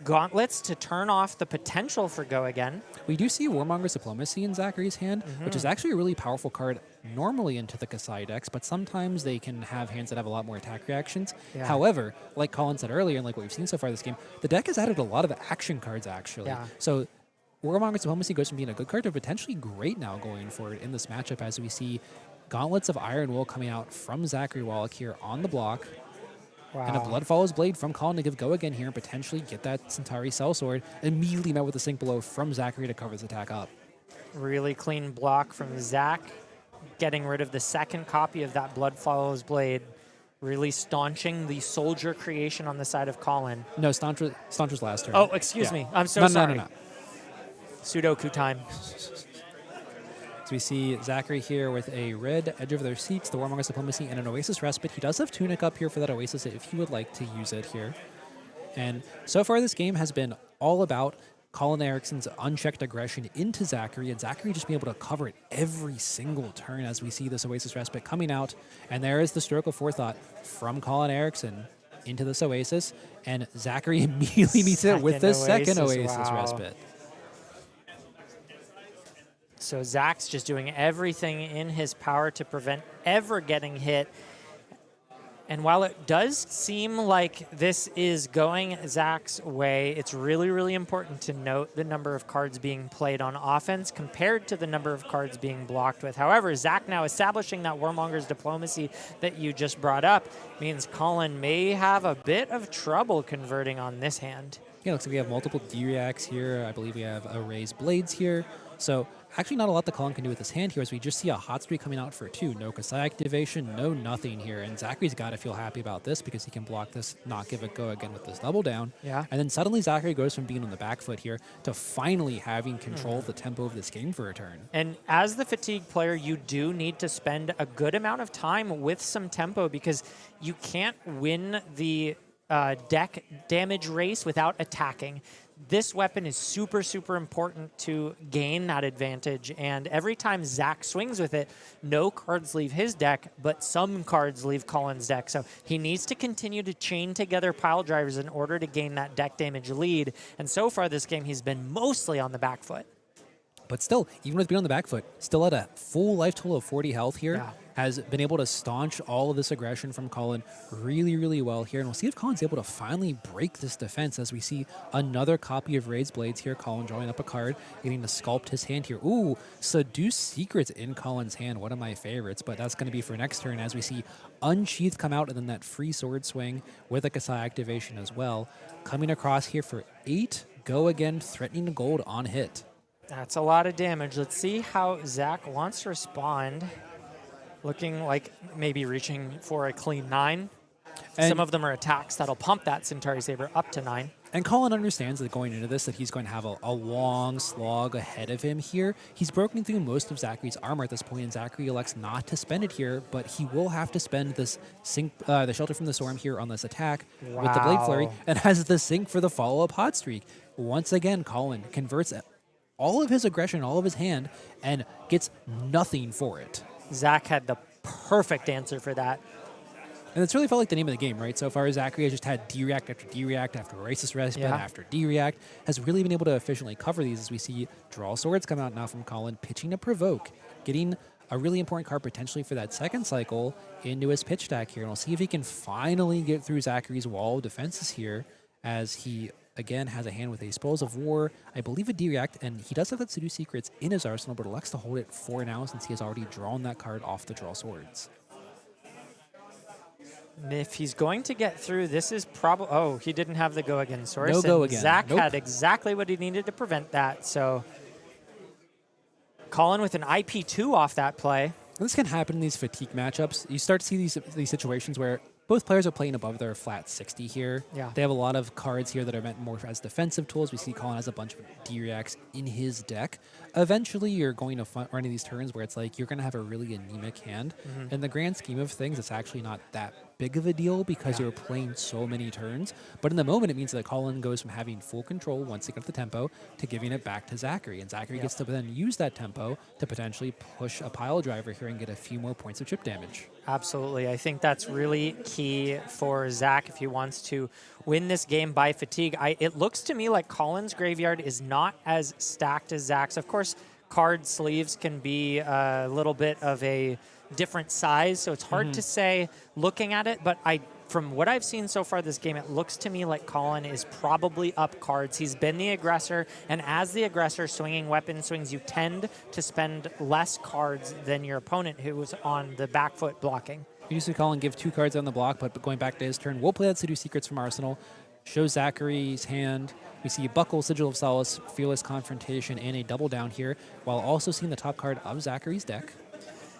Gauntlets to turn off the potential for go again. We do see Warmonger's Diplomacy in Zachary's hand, which is actually a really powerful card normally into the Kassai decks, but sometimes they can have hands that have a lot more attack reactions. Yeah. However, like Colin said earlier, and like what we've seen so far this game, the deck has added a lot of action cards, actually. Yeah. So Warmonger's Diplomacy goes from being a good card to potentially great now going forward in this matchup, as we see Gauntlets of Iron Will coming out from Zachary Wallach here on the block. Wow. And a Blood Follows Blade from Colin to give go again here and potentially get that Centauri Sellsword. Immediately met with a Sink Below from Zachary to cover this attack up. Really clean block from Zach, getting rid of the second copy of that Blood Follows Blade, really staunching the soldier creation on the side of Colin. No, Staunch was last turn. Oh, excuse me. I'm so sorry. No. Sudoku time. So we see Zachary here with a red Edge of their seats, the Warmonger's Diplomacy, and an Oasis Respite. He does have Tunic up here for that Oasis if he would like to use it here. And so far this game has been all about Colin Eriksen's unchecked aggression into Zachary, and Zachary just being able to cover it every single turn as we see this Oasis Respite coming out. And there is the Stroke of Forethought from Colin Eriksen into this Oasis, and Zachary immediately meets it with the second Oasis Respite. So Zach's just doing everything in his power to prevent ever getting hit. And while it does seem like this is going Zach's way, it's really, really important to note the number of cards being played on offense compared to the number of cards being blocked with. However, Zach now establishing that Warmonger's Diplomacy that you just brought up means Colin may have a bit of trouble converting on this hand. Yeah, looks like we have multiple D-Reacts here. I believe we have Erased Blades here. So actually not a lot that Colin can do with his hand here, as we just see a Hot Streak coming out for 2. No Kassai activation, no nothing here. And Zachary's got to feel happy about this because he can block this, not give it go again with this double down. Yeah. And then suddenly Zachary goes from being on the back foot here to finally having control of the tempo of this game for a turn. And as the fatigue player, you do need to spend a good amount of time with some tempo because you can't win the deck damage race without attacking. This weapon is super, super important to gain that advantage. And every time Zach swings with it, no cards leave his deck, but some cards leave Colin's deck. So he needs to continue to chain together pile drivers in order to gain that deck damage lead. And so far this game, he's been mostly on the back foot. But still, even with being on the back foot, still at a full life total of 40 health here, has been able to staunch all of this aggression from Colin really, really well here. And we'll see if Colin's able to finally break this defense as we see another copy of Raised Blades here. Colin drawing up a card, getting to sculpt his hand here. Ooh, Seduce Secrets in Colin's hand, one of my favorites, but that's going to be for next turn as we see Unsheathed come out and then that free sword swing with a Kassai activation as well. Coming across here for 8, go again, threatening the gold on hit. That's a lot of damage. Let's see how Zach wants to respond. Looking like maybe reaching for a clean 9. And some of them are attacks that'll pump that Centauri Saber up to 9. And Colin understands that going into this that he's going to have a long slog ahead of him here. He's broken through most of Zachary's armor at this point, and Zachary elects not to spend it here, but he will have to spend this the Shelter from the Storm here on this attack with the Blade Flurry, and has the Sink for the follow-up Hot Streak. Once again, Colin converts all of his aggression, all of his hand, and gets nothing for it. Zach had the perfect answer for that. And it's really felt like the name of the game, right? So far, Zachary has just had D-React after D-React after Oasis Respite after D-React, has really been able to efficiently cover these as we see Draw Swords come out now from Colin, pitching a Provoke, getting a really important card potentially for that second cycle into his pitch stack here. And we'll see if he can finally get through Zachary's wall of defenses here, as he, again, has a hand with a Spoils of War, I believe a D-React, and he does have that Seduce Secrets in his arsenal, but elects to hold it for now since he has already drawn that card off the Draw Swords. If he's going to get through, this is probably... Oh, he didn't have the go again source. No go again. Zach Nope. had exactly what he needed to prevent that, so... Colin with an IP2 off that play. This can happen in these fatigue matchups. You start to see these situations where both players are playing above their flat 60 here. Yeah. They have a lot of cards here that are meant more as defensive tools. We see Colin has a bunch of D-Reacts in his deck. Eventually, you're going to run into these turns where it's like you're going to have a really anemic hand. In the grand scheme of things, it's actually not that big of a deal because you're playing so many turns. But in the moment, it means that Colin goes from having full control once he gets the tempo to giving it back to Zachary. And Zachary gets to then use that tempo to potentially push a pile driver here and get a few more points of chip damage. Absolutely. I think that's really key for Zach if he wants to win this game by fatigue. It looks to me like Colin's graveyard is not as stacked as Zach's. Of course, card sleeves can be a little bit of a different size, so it's hard to say looking at it, but from what I've seen so far this game, it looks to me like Colin is probably up cards. He's been the aggressor, and as the aggressor swinging weapon swings, you tend to spend less cards than your opponent who was on the back foot blocking. You see Colin give 2 cards on the block, but going back to his turn, we'll play that Seduce Secrets from Arsenal, show Zachary's hand. We see Buckle, Sigil of Solace, Fearless Confrontation, and a double down here, while also seeing the top card of Zachary's deck.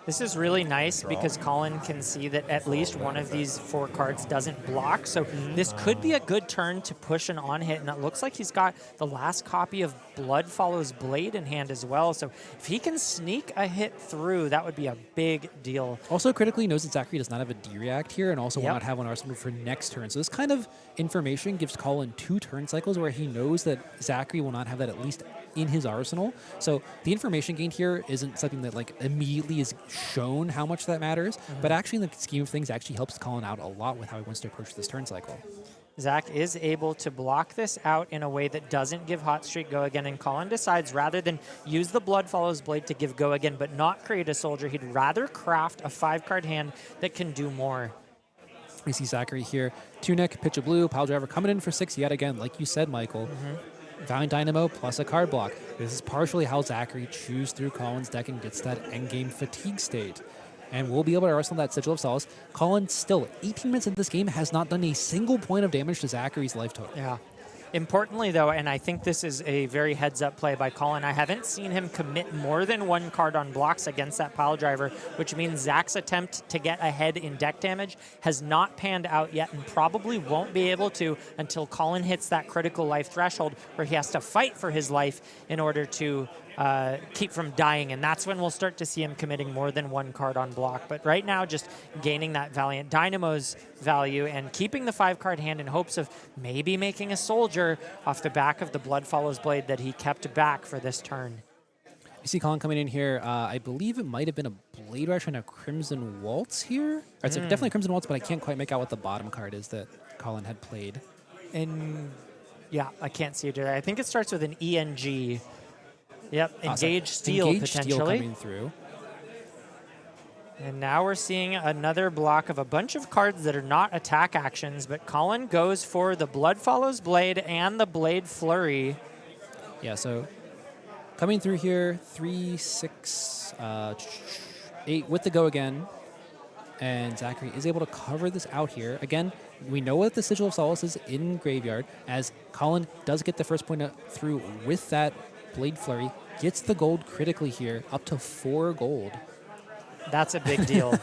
This is really nice because Colin can see that at least one of these 4 cards doesn't block. So this could be a good turn to push an on-hit, and it looks like he's got the last copy of Blood Follows Blade in hand as well. So if he can sneak a hit through, that would be a big deal. Also critically knows that Zachary does not have a D-React here and also will not have one arsenal for next turn. So this kind of information gives Colin 2 turn cycles where he knows that Zachary will not have that at least in his arsenal. So the information gained here isn't something that like immediately is shown how much that matters, but actually in the scheme of things actually helps Colin out a lot with how he wants to approach this turn cycle. Zach is able to block this out in a way that doesn't give Hot Streak go again, and Colin decides rather than use the Blood Follows Blade to give go again but not create a soldier, he'd rather craft a 5-card hand that can do more. We see Zachary here, Tunic, Pitch of Blue, Pile Driver coming in for 6 yet again, like you said, Michael. Valiant Dynamo plus a card block. This is partially how Zachary chews through Colin's deck and gets that endgame fatigue state. And we'll be able to arsenal that Sigil of Solace. Colin still, 18 minutes into this game, has not done a single point of damage to Zachary's life total. Yeah. Importantly, though, and I think this is a very heads-up play by Colin, I haven't seen him commit more than 1 card on blocks against that pile driver, which means Zach's attempt to get ahead in deck damage has not panned out yet and probably won't be able to until Colin hits that critical life threshold where he has to fight for his life in order to keep from dying, and that's when we'll start to see him committing more than 1 card on block. But right now, just gaining that Valiant Dynamo's value and keeping the 5-card hand in hopes of maybe making a soldier off the back of the Blood Follows Blade that he kept back for this turn. You see Colin coming in here. I believe it might have been a Blade Rush and a Crimson Waltz here. Or it's definitely Crimson Waltz, but I can't quite make out what the bottom card is that Colin had played. And yeah, I can't see it there. I think it starts with an ENG. Yep, Engage Steel Engage potentially. Steel coming through. And now we're seeing another block of a bunch of cards that are not attack actions, but Colin goes for the Blood Follows Blade and the Blade Flurry. Yeah, so coming through here, 3, 6, 8 with the go again. And Zachary is able to cover this out here. Again, we know what the Sigil of Solace is in Graveyard, as Colin does get the first point through with that Blade Flurry, gets the gold critically here, up to 4 gold. That's a big deal.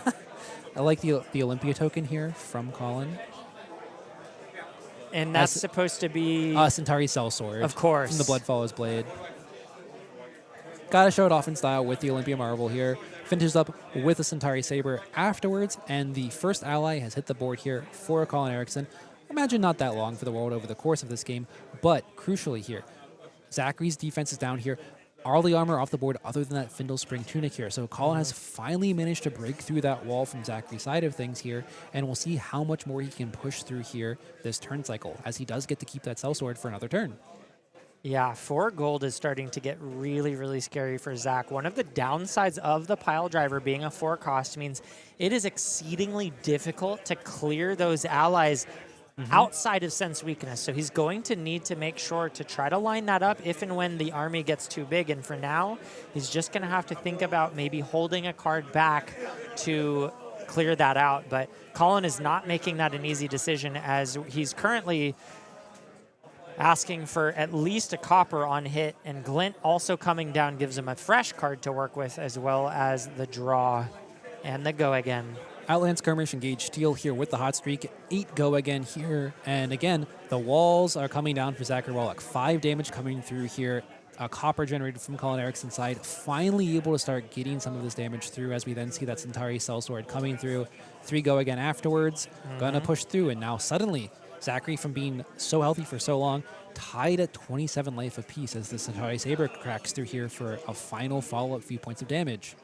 I like the Olympia token here from Colin. And that's supposed to be... Centauri Sellsword. Of course. From the Blood Follows Blade. Gotta show it off in style with the Olympia Marvel here. Finishes up with a Centauri Saber afterwards, and the first ally has hit the board here for Colin Eriksen. Imagine not that long for the world over the course of this game, but crucially here, Zachary's defense is down here. All the armor off the board other than that Findle Spring Tunic here. So Colin has finally managed to break through that wall from Zachary's side of things here, and we'll see how much more he can push through here this turn cycle, as he does get to keep that Sellsword for another turn. Yeah, 4 gold is starting to get really, really scary for Zach. One of the downsides of the pile driver being a 4 cost means it is exceedingly difficult to clear those allies outside of sense weakness. So he's going to need to make sure to try to line that up if and when the army gets too big. And for now, he's just going to have to think about maybe holding a card back to clear that out. But Colin is not making that an easy decision, as he's currently asking for at least a copper on hit, and Glint also coming down gives him a fresh card to work with, as well as the draw and the go again. Outland Skirmish, Engage Steel here with the hot streak. 8 go again here. And again, the walls are coming down for Zachary Wallach. 5 damage coming through here. A copper generated from Colin Eriksen's side. Finally able to start getting some of this damage through, as we then see that Centauri Sellsword coming through. 3 go again afterwards. Gonna push through, and now suddenly Zachary, from being so healthy for so long, tied at 27 life apiece as the Centauri Saber cracks through here for a final follow-up few points of damage.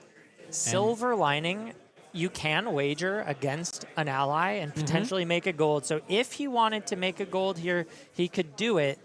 Silver lining, you can wager against an ally and potentially make a gold. So if he wanted to make a gold here, he could do it.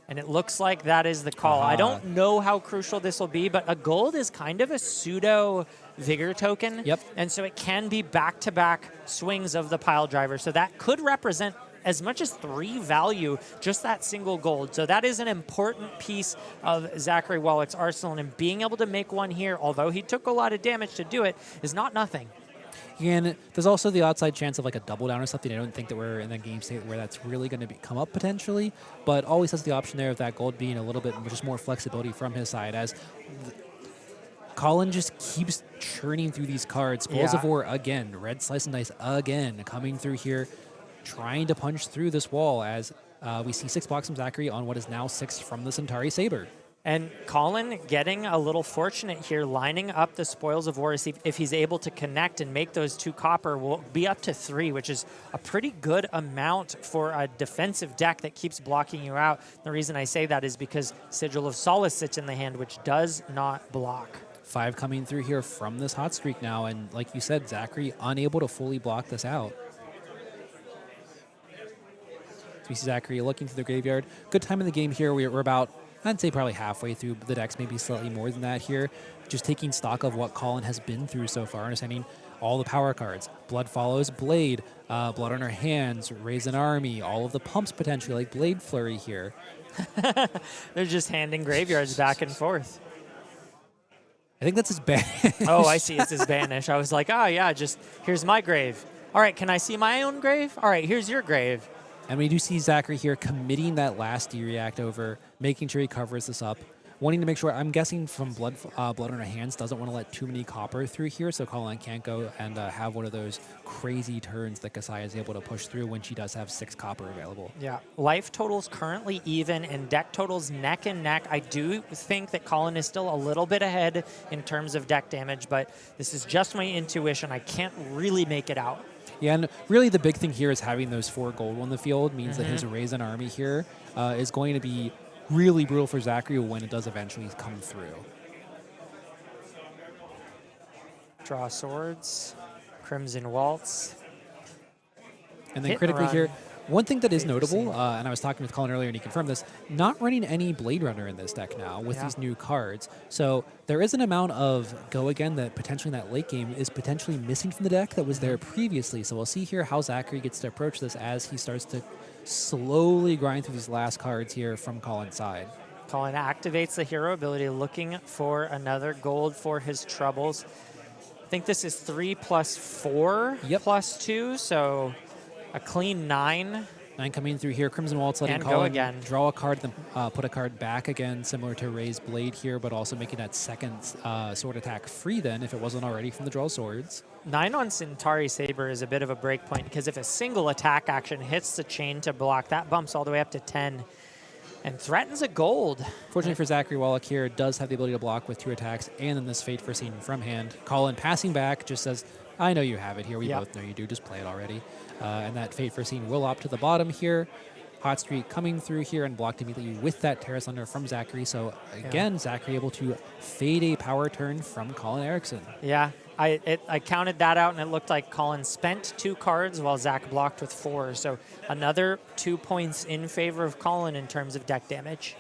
And it looks like that is the call. I don't know how crucial this will be, but a gold is kind of a pseudo vigor token. Yep. And so it can be back-to-back swings of the pile driver. So that could represent as much as 3 value, just that single gold. So that is an important piece of Zachary Wallach's arsenal, and being able to make one here, although he took a lot of damage to do it, is not nothing. And there's also the outside chance of like a double down or something. I don't think that we're in a game state where that's really going to come up potentially, but always has the option there of that gold being a little bit just more flexibility from his side, as Colin just keeps churning through these cards. Spoils of War again, Red Slice and Dice again, coming through here, trying to punch through this wall, as we see 6 blocks from Zachary on what is now 6 from the Centauri Saber. And Colin getting a little fortunate here, lining up the Spoils of War. If he's able to connect and make those 2 copper, will be up to 3, which is a pretty good amount for a defensive deck that keeps blocking you out. The reason I say that is because Sigil of Solace sits in the hand, which does not block. 5 coming through here from this hot streak now, and like you said, Zachary unable to fully block this out. So we see Zachary looking through the graveyard. Good time in the game here. We're about, I'd say, probably halfway through the decks, maybe slightly more than that here. Just taking stock of what Colin has been through so far, understanding all the power cards. Blood Follows Blade, Blood on Her Hands, Raise an Army, all of the pumps potentially, like Blade Flurry here. They're just handing graveyards back and forth. I think that's his banish. Oh, I see. It's his banish. I was like, oh, yeah, just here's my grave. All right, can I see my own grave? All right, here's your grave. And we do see Zachary here committing that last D-React over, making sure he covers this up, wanting to make sure, I'm guessing from Blood on Her Hands, doesn't want to let too many copper through here, so Colin can't go and have one of those crazy turns that Kassai is able to push through when she does have 6 copper available. Yeah, life totals currently even and deck totals neck and neck. I do think that Colin is still a little bit ahead in terms of deck damage, but this is just my intuition. I can't really make it out. Yeah, and really the big thing here is having those 4 gold on the field means that his Raise an Army here is going to be really brutal for Zachary when it does eventually come through. Draw swords, Crimson Waltz. And then critically here, one thing that is notable, and I was talking with Colin earlier and he confirmed this, not running any Blade Runner in this deck now with these new cards. So there is an amount of go again that potentially in that late game is potentially missing from the deck that was there previously. So we'll see here how Zachary gets to approach this as he starts to slowly grind through these last cards here from Colin's side. Colin activates the hero ability, looking for another gold for his troubles. I think this is 3 plus 4 plus 2, so a clean 9. 9 coming through here. Crimson Waltz letting And Colin go again. draw a card, then put a card back again, similar to Raise Blade here, but also making that second sword attack free then, if it wasn't already from the draw swords. 9 on Centauri Saber is a bit of a break point, because if a single attack action hits the chain to block, that bumps all the way up to 10 and threatens a gold. Fortunately for Zachary Wallach here, does have the ability to block with 2 attacks and then this Fate Foreseen from hand. Colin passing back just says, I know you have it here. We both know you do. Just play it already. And that Fate Foreseen will opt to the bottom here. Hot Streak coming through here and blocked immediately with that Terra Slender from Zachary. So again, Zachary able to fade a power turn from Colin Eriksen. Yeah, I counted that out, and it looked like Colin spent 2 cards while Zach blocked with 4. So another 2 points in favor of Colin in terms of deck damage.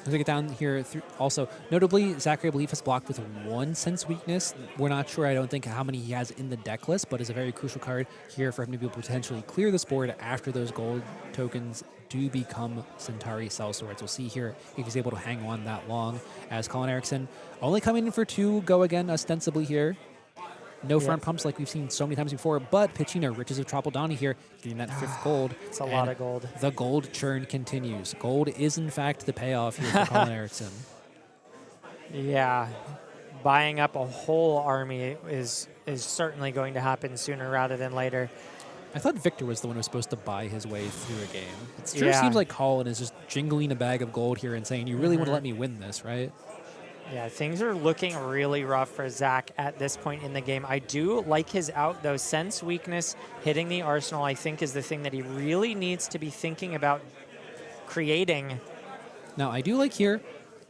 As we get down here, also, notably, Zachary, I believe, has blocked with 1 Sense Weakness. We're not sure, I don't think, how many he has in the deck list, but it's a very crucial card here for him to be able to potentially clear this board after those gold tokens do become Centauri Sellswords. We'll see here if he's able to hang on that long, as Colin Eriksen only coming in for 2 go again, ostensibly here. No front pumps like we've seen so many times before, but pitching a Riches of Tropaldani here, getting that 5th gold. It's a lot of gold. The gold churn continues. Gold is, in fact, the payoff here for Colin Eriksen. Yeah. Buying up a whole army is certainly going to happen sooner rather than later. I thought Victor was the one who was supposed to buy his way through a game. It sure seems like Colin is just jingling a bag of gold here and saying, you really want to let me win this, right? Yeah, things are looking really rough for Zach at this point in the game. I do like his out, though. Sense Weakness hitting the arsenal, I think, is the thing that he really needs to be thinking about creating. Now, I do like here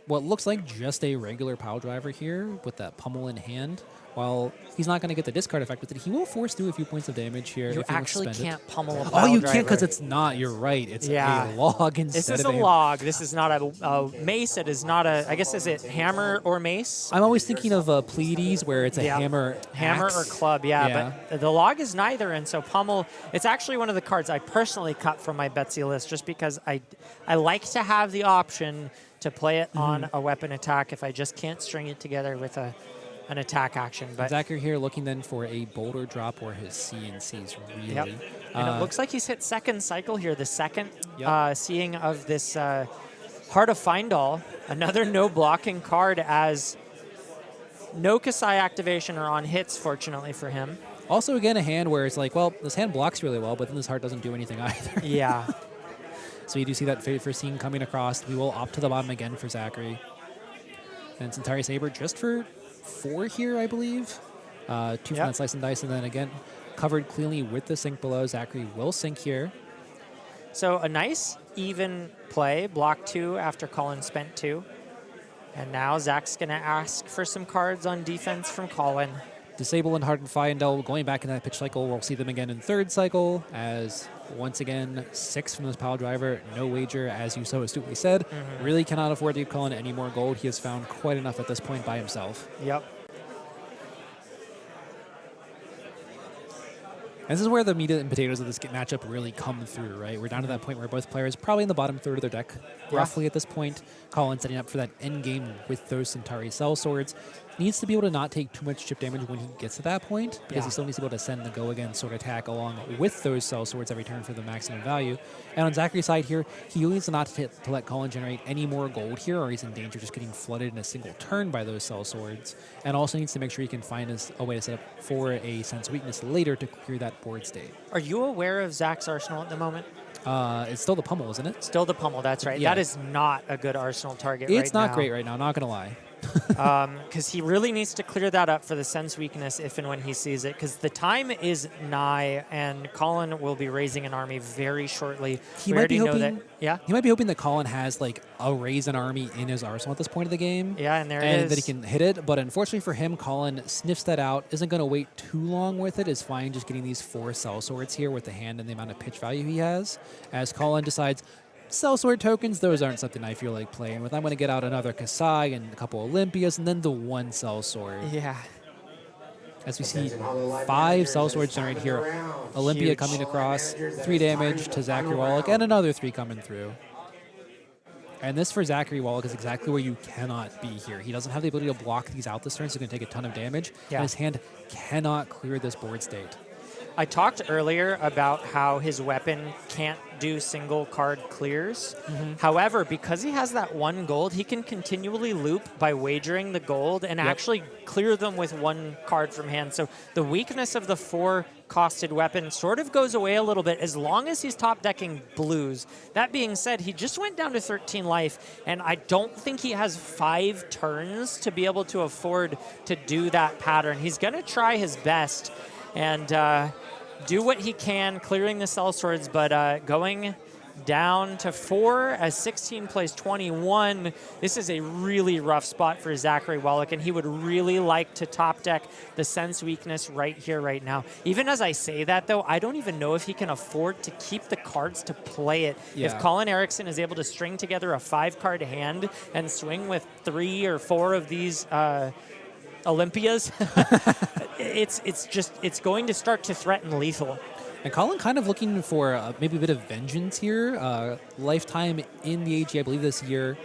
what looks like just a regular pile driver here with that pummel in hand. While he's not going to get the discard effect with it, he will force through a few points of damage here. You actually can't pummel a pile Oh, you driver. can't because it's not. You're right. It's a log instead This is of a log. This is not a mace. It is not a, I guess, is it hammer or mace? I'm always thinking of Pleiades where it's a hammer axe. Or club, but the log is neither, and so pummel, it's actually one of the cards I personally cut from my Betsy list just because I like to have the option to play it on a weapon attack if I just can't string it together with an attack action. But Zachary here looking then for a boulder drop or his CNCs, really. Yep. And it looks like he's hit second cycle here, the second seeing of this Heart of Findall, another no blocking card as no Kassai activation or on hits, fortunately for him. Also, again, a hand where it's like, well, this hand blocks really well, but then this heart doesn't do anything either. Yeah. So you do see that fade for scene coming across. We will opt to the bottom again for Zachary. And Centauri Saber just for 4 here, I believe. 2 from that Slice and Dice, and then again, covered cleanly with the sink below. Zachary will sink here. So a nice even play, block 2 after Colin spent 2. And now Zach's going to ask for some cards on defense from Colin. Disable and Hardened Fyendel going back in that pitch cycle. We'll see them again in 3rd cycle as once again 6 from this pile driver. No wager, as you so astutely said. Really cannot afford to give Colin any more gold. He has found quite enough at this point by himself. Yep. And this is where the meat and potatoes of this matchup really come through, right? We're down to that point where both players probably in the bottom third of their deck, roughly at this point. Colin setting up for that end game with those Centauri Sellswords. Needs to be able to not take too much chip damage when he gets to that point, because he still needs to be able to send the go again sword attack along with those Sellswords every turn for the maximum value. And on Zachary's side here, he needs to not to let Colin generate any more gold here, or he's in danger just getting flooded in a single turn by those Sellswords. And also needs to make sure he can find a way to set up for a Sense Weakness later to clear that board state. Are you aware of Zach's arsenal at the moment? It's still the pummel, isn't it? Still the pummel, that's right. Yeah. That is not a good arsenal target It's not great right now, not going to lie. Because he really needs to clear that up for the Sense Weakness if and when he sees it, because the time is nigh, and Colin will be raising an army very shortly. He might be hoping, he might be hoping that Colin has like a raise an army in his arsenal at this point of the game. Yeah, and there it is. That he can hit it, but unfortunately for him, Colin sniffs that out, isn't going to wait too long with it, is fine just getting these 4 Sellswords here with the hand and the amount of pitch value he has, as Colin decides, Sellsword tokens, those aren't something I feel like playing with. I'm going to get out another Kassai and a couple Olympias, and then the 1 Sellsword. Yeah. As we see 5 Sellswords generate here. Olympia coming across, 3 damage to Zachary Wallach, and another 3 coming through. And this for Zachary Wallach is exactly where you cannot be here. He doesn't have the ability to block these out this turn, so he's going to take a ton of damage. Yeah. And his hand cannot clear this board state. I talked earlier about how his weapon can't do single card clears. However, because he has that 1 gold, he can continually loop by wagering the gold and actually clear them with 1 card from hand. So the weakness of the 4-costed weapon sort of goes away a little bit as long as he's top decking blues. That being said, he just went down to 13 life, and I don't think he has 5 turns to be able to afford to do that pattern. He's going to try his best and do what he can, clearing the Sellswords, but going down to 4 as 16 plays 21. This is a really rough spot for Zachary Wallach, and he would really like to top deck the Sense weakness right here, right now. Even as I say that, though, I don't even know if he can afford to keep the cards to play it. Yeah. If Colin Eriksen is able to string together a 5-card hand and swing with 3 or 4 of these Olympias, it's going to start to threaten lethal. And Colin kind of looking for maybe a bit of vengeance here. Lifetime in the AG, I believe this year.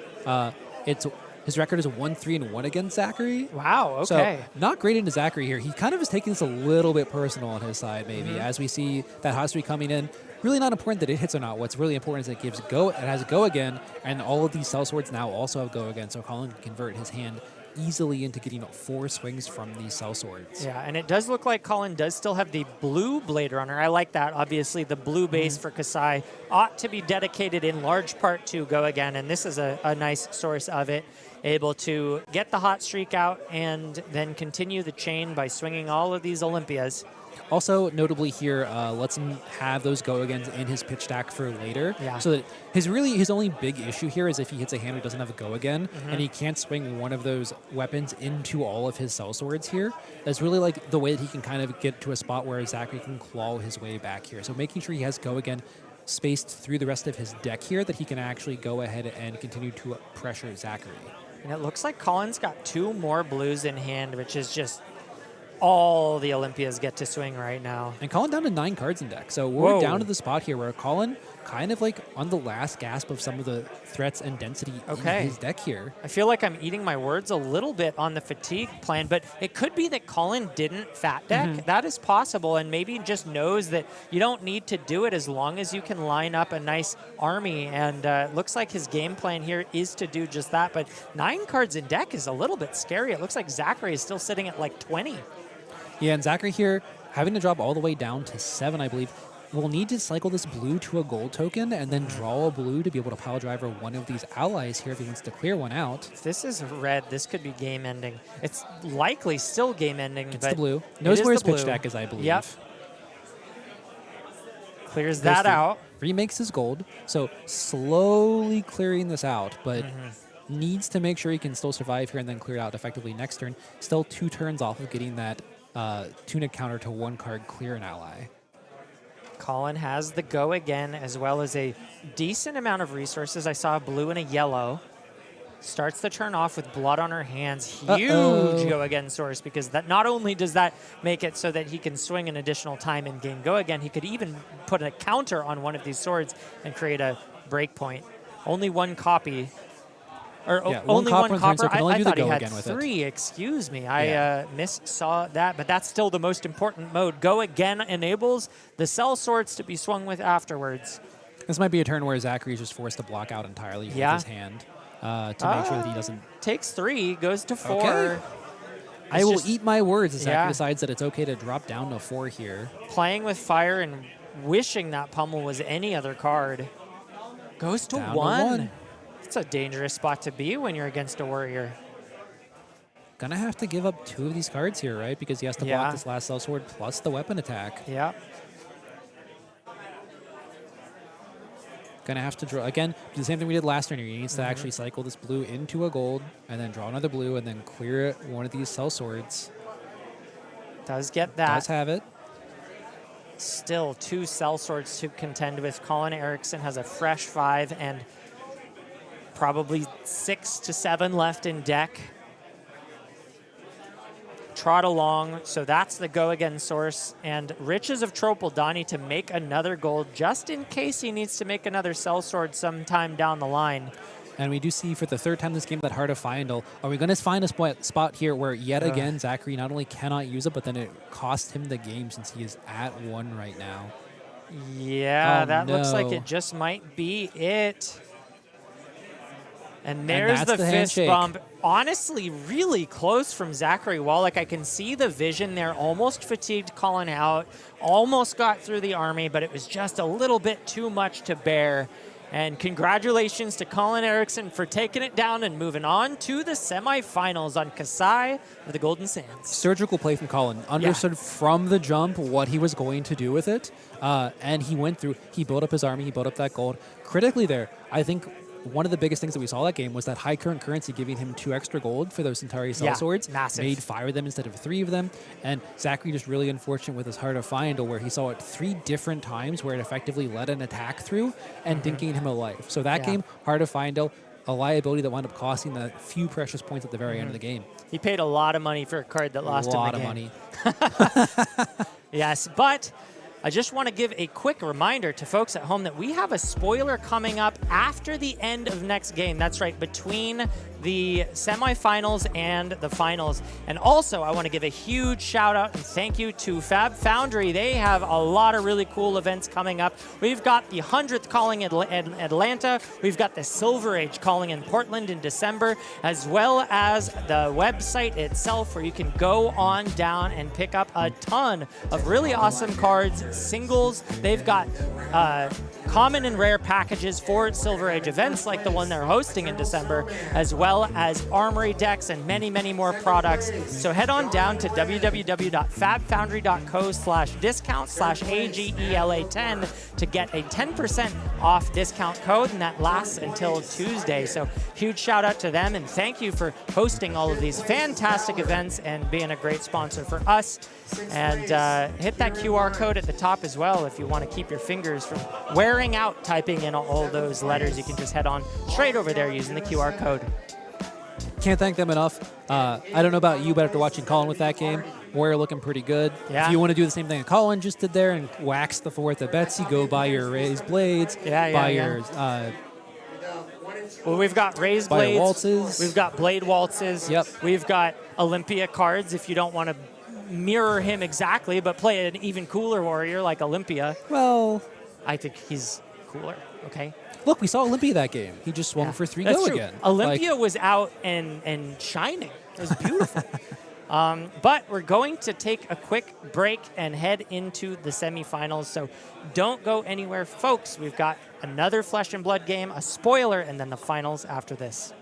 His record is 1-3-1 against Zachary. Wow, okay. So not great into Zachary here. He kind of is taking this a little bit personal on his side, maybe, as we see that hot streak coming in. Really not important that it hits or not. What's really important is it gives go. It has go again, and all of these cell swords now also have go again. So Colin can convert his hand easily into getting 4 swings from these cell swords. Yeah, and it does look like Colin does still have the blue Blade Runner. I like that. Obviously, the blue base for Kassai ought to be dedicated in large part to go again, and this is a nice source of it. Able to get the hot streak out and then continue the chain by swinging all of these Olympias. Also, notably here, lets him have those go-agains in his pitch stack for later. Yeah. So that his only big issue here is if he hits a hand who doesn't have a go-again, and he can't swing one of those weapons into all of his cell swords here. That's really like the way that he can kind of get to a spot where Zachary can claw his way back here. So making sure he has go-again spaced through the rest of his deck here that he can actually go ahead and continue to pressure Zachary. And it looks like Colin's got 2 more blues in hand, which is just all the Olympias get to swing right now. And Colin down to 9 cards in deck. So we're down to the spot here where Colin kind of like on the last gasp of some of the threats and density in his deck here. I feel like I'm eating my words a little bit on the fatigue plan, but it could be that Colin didn't fat deck. That is possible, and maybe just knows that you don't need to do it as long as you can line up a nice army, and it looks like his game plan here is to do just that, but 9 cards in deck is a little bit scary. It looks like Zachary is still sitting at like 20. Yeah, and Zachary here having to drop all the way down to 7, I believe. We'll need to cycle this blue to a gold token and then draw a blue to be able to pile driver one of these allies here if he wants to clear one out. If this is red, this could be game ending. It's likely still game ending. It's but the blue. Knows where his pitch blue. stack is, I believe. Yep. Clears that out. Remakes his gold. So slowly clearing this out, but needs to make sure he can still survive here and then clear it out effectively next turn. Still 2 turns off of getting that Tunic counter to 1 card clear an ally. Colin has the go again, as well as a decent amount of resources. I saw a blue and a yellow. Starts the turn off with blood on her hands. Huge go again source, because that not only does that make it so that he can swing an additional time in game go again, he could even put a counter on one of these swords and create a break point. Only 1 copy. Or only one copper. So I thought he had 3. Excuse me. I missaw that, but that's still the most important mode. Go again enables the cell swords to be swung with afterwards. This might be a turn where Zachary is just forced to block out entirely with his hand to make sure that he doesn't. Takes 3, goes to 4. Okay. I will eat my words as Zachary decides that it's okay to drop down to 4 here. Playing with fire and wishing that pummel was any other card. Goes to 1. It's a dangerous spot to be when you're against a warrior. Gonna have to give up 2 of these cards here, right? Because he has to block this last cell sword plus the weapon attack. Yeah. Gonna have to draw, again, do the same thing we did last turn here. He needs to actually cycle this blue into a gold and then draw another blue and then clear one of these cell swords. Does get that. Does have it. Still 2 cell swords to contend with. Colin Eriksen has a fresh 5 and probably 6 to 7 left in deck. Trot along, so that's the go again source. And Riches of Tropeldani to make another gold, just in case he needs to make another cell sword sometime down the line. And we do see for the 3rd time this game that Heart of Findle. Are we going to find a spot here where yet again Zachary not only cannot use it, but then it cost him the game since he is at 1 right now? Yeah, that looks like it just might be it. And there's the fist bump. Honestly, really close from Zachary Wallach. I can see the vision there. Almost fatigued Colin out. Almost got through the army, but it was just a little bit too much to bear. And congratulations to Colin Eriksen for taking it down and moving on to the semifinals on Kassai of the Golden Sands. Surgical play from Colin. Understood from the jump what he was going to do with it. And he went through, he built up his army, he built up that gold. Critically there, I think one of the biggest things that we saw that game was that high current currency giving him 2 extra gold for those Centauri cell swords. Massive. Made 5 of them instead of 3 of them. And Zachary just really unfortunate with his Heart of Final where he saw it 3 different times where it effectively led an attack through and didn't gain him a life. So that game, Heart of Final, a liability that wound up costing the few precious points at the very end of the game. He paid a lot of money for a card that lost him the game. A lot of money. Yes, but I just want to give a quick reminder to folks at home that we have a spoiler coming up after the end of next game. That's right, between the semifinals and the finals. And also, I want to give a huge shout out and thank you to Fab Foundry. They have a lot of really cool events coming up. We've got the 100th calling in Atlanta. We've got the Silver Age calling in Portland in December, as well as the website itself where you can go on down and pick up a ton of really awesome cards, singles. They've got common and rare packages for Silver Age events like the one they're hosting in December, as well as armory decks and many, many more products. So head on down to www.fabfoundry.co/discount/AGELA10 to get a 10% off discount code, and that lasts until Tuesday. So huge shout out to them, and thank you for hosting all of these fantastic events and being a great sponsor for us. And hit that QR code at the top as well if you want to keep your fingers from wearing out typing in all those letters. You can just head on straight over there using the QR code. Can't thank them enough. I don't know about you, but after watching Colin with that game, Warrior looking pretty good. Yeah. If you want to do the same thing that Colin just did there and wax the 4th at Betsy, go buy your raised blades. Buy your... well, we've got raised buy blades. waltzes. We've got blade waltzes. Yep. We've got Olympia cards if you don't want to mirror him exactly, but play an even cooler warrior like Olympia. Well, I think he's cooler, okay? Look, we saw Olympia that game. He just swung for 3 That's go true. again. Olympia was out and shining. It was beautiful. But we're going to take a quick break and head into the semifinals. So don't go anywhere, folks. We've got another Flesh and Blood game, a spoiler, and then the finals after this.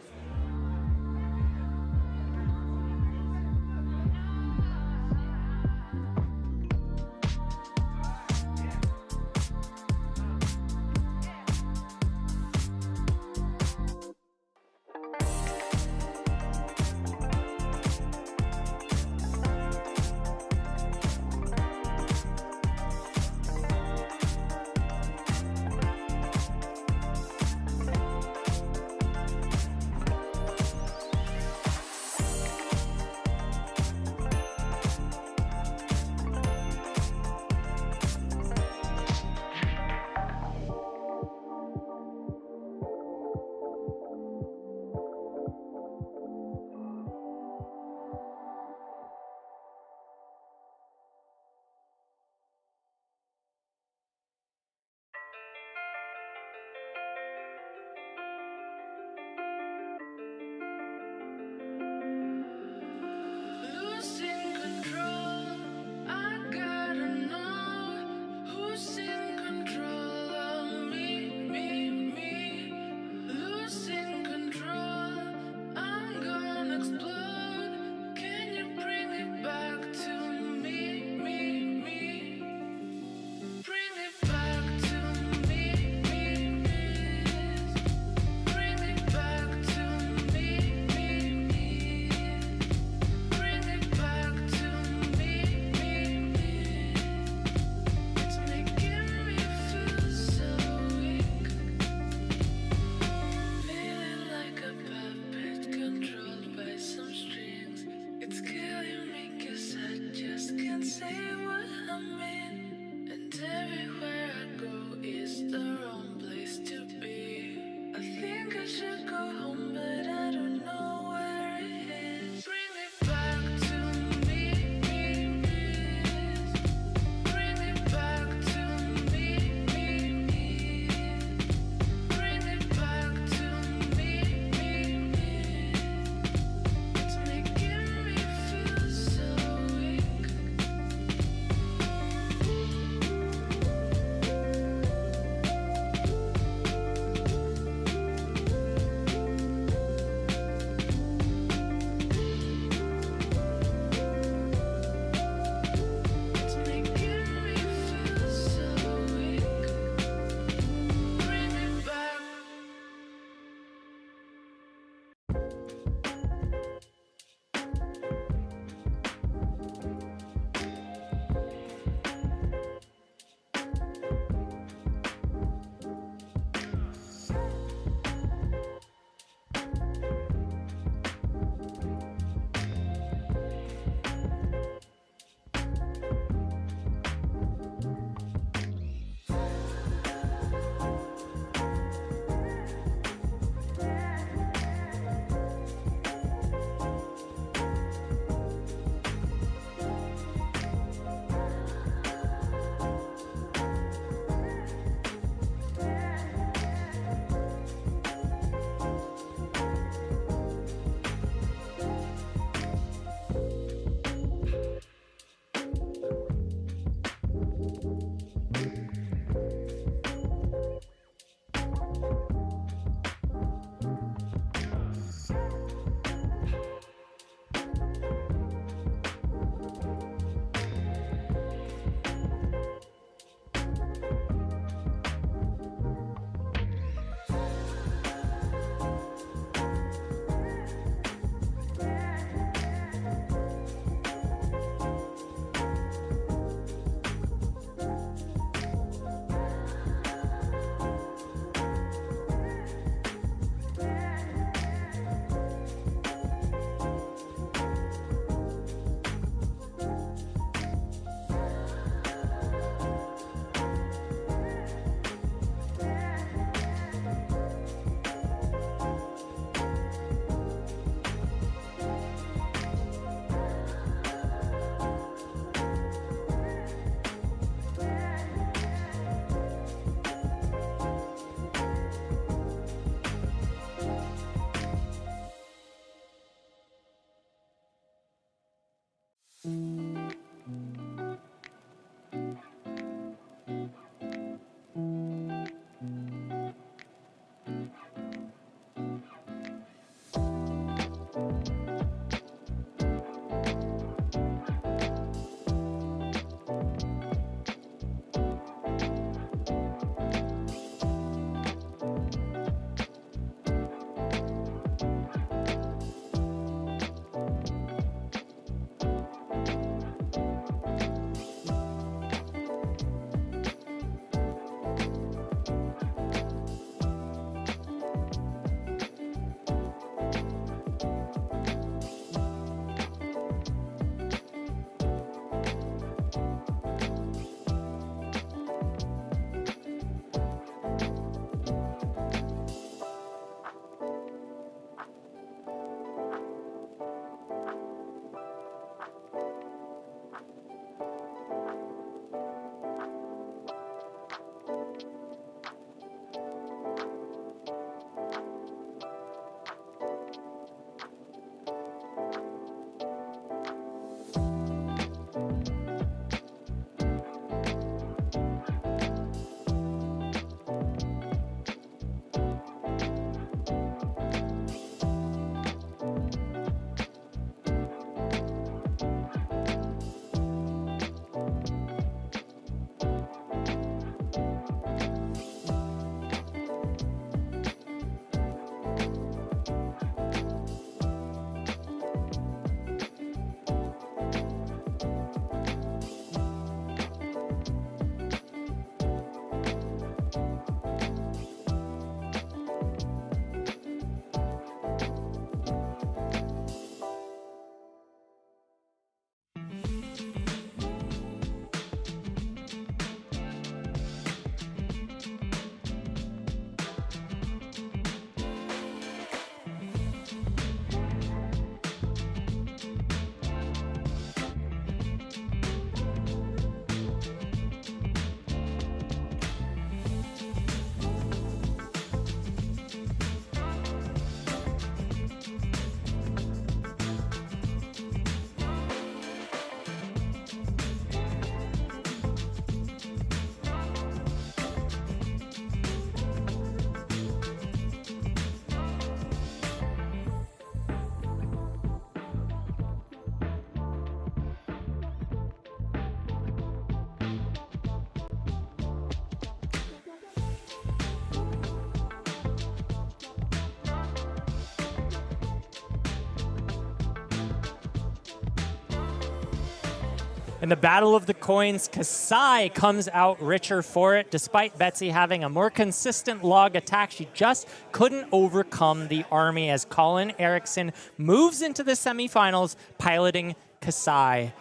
In the battle of the coins, Kassai comes out richer for it. Despite Betsy having a more consistent log attack, she just couldn't overcome the army as Colin Eriksen moves into the semifinals, piloting Kassai.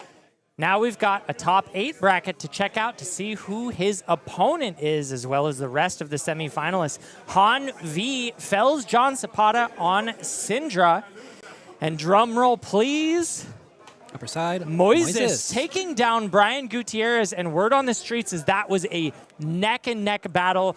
Now we've got a top 8 bracket to check out to see who his opponent is, as well as the rest of the semifinalists. Han V fells John Zapata on Cindra. And drum roll, please. Upper side, Moises taking down Brian Gutierrez, and word on the streets is that was a neck-and-neck battle.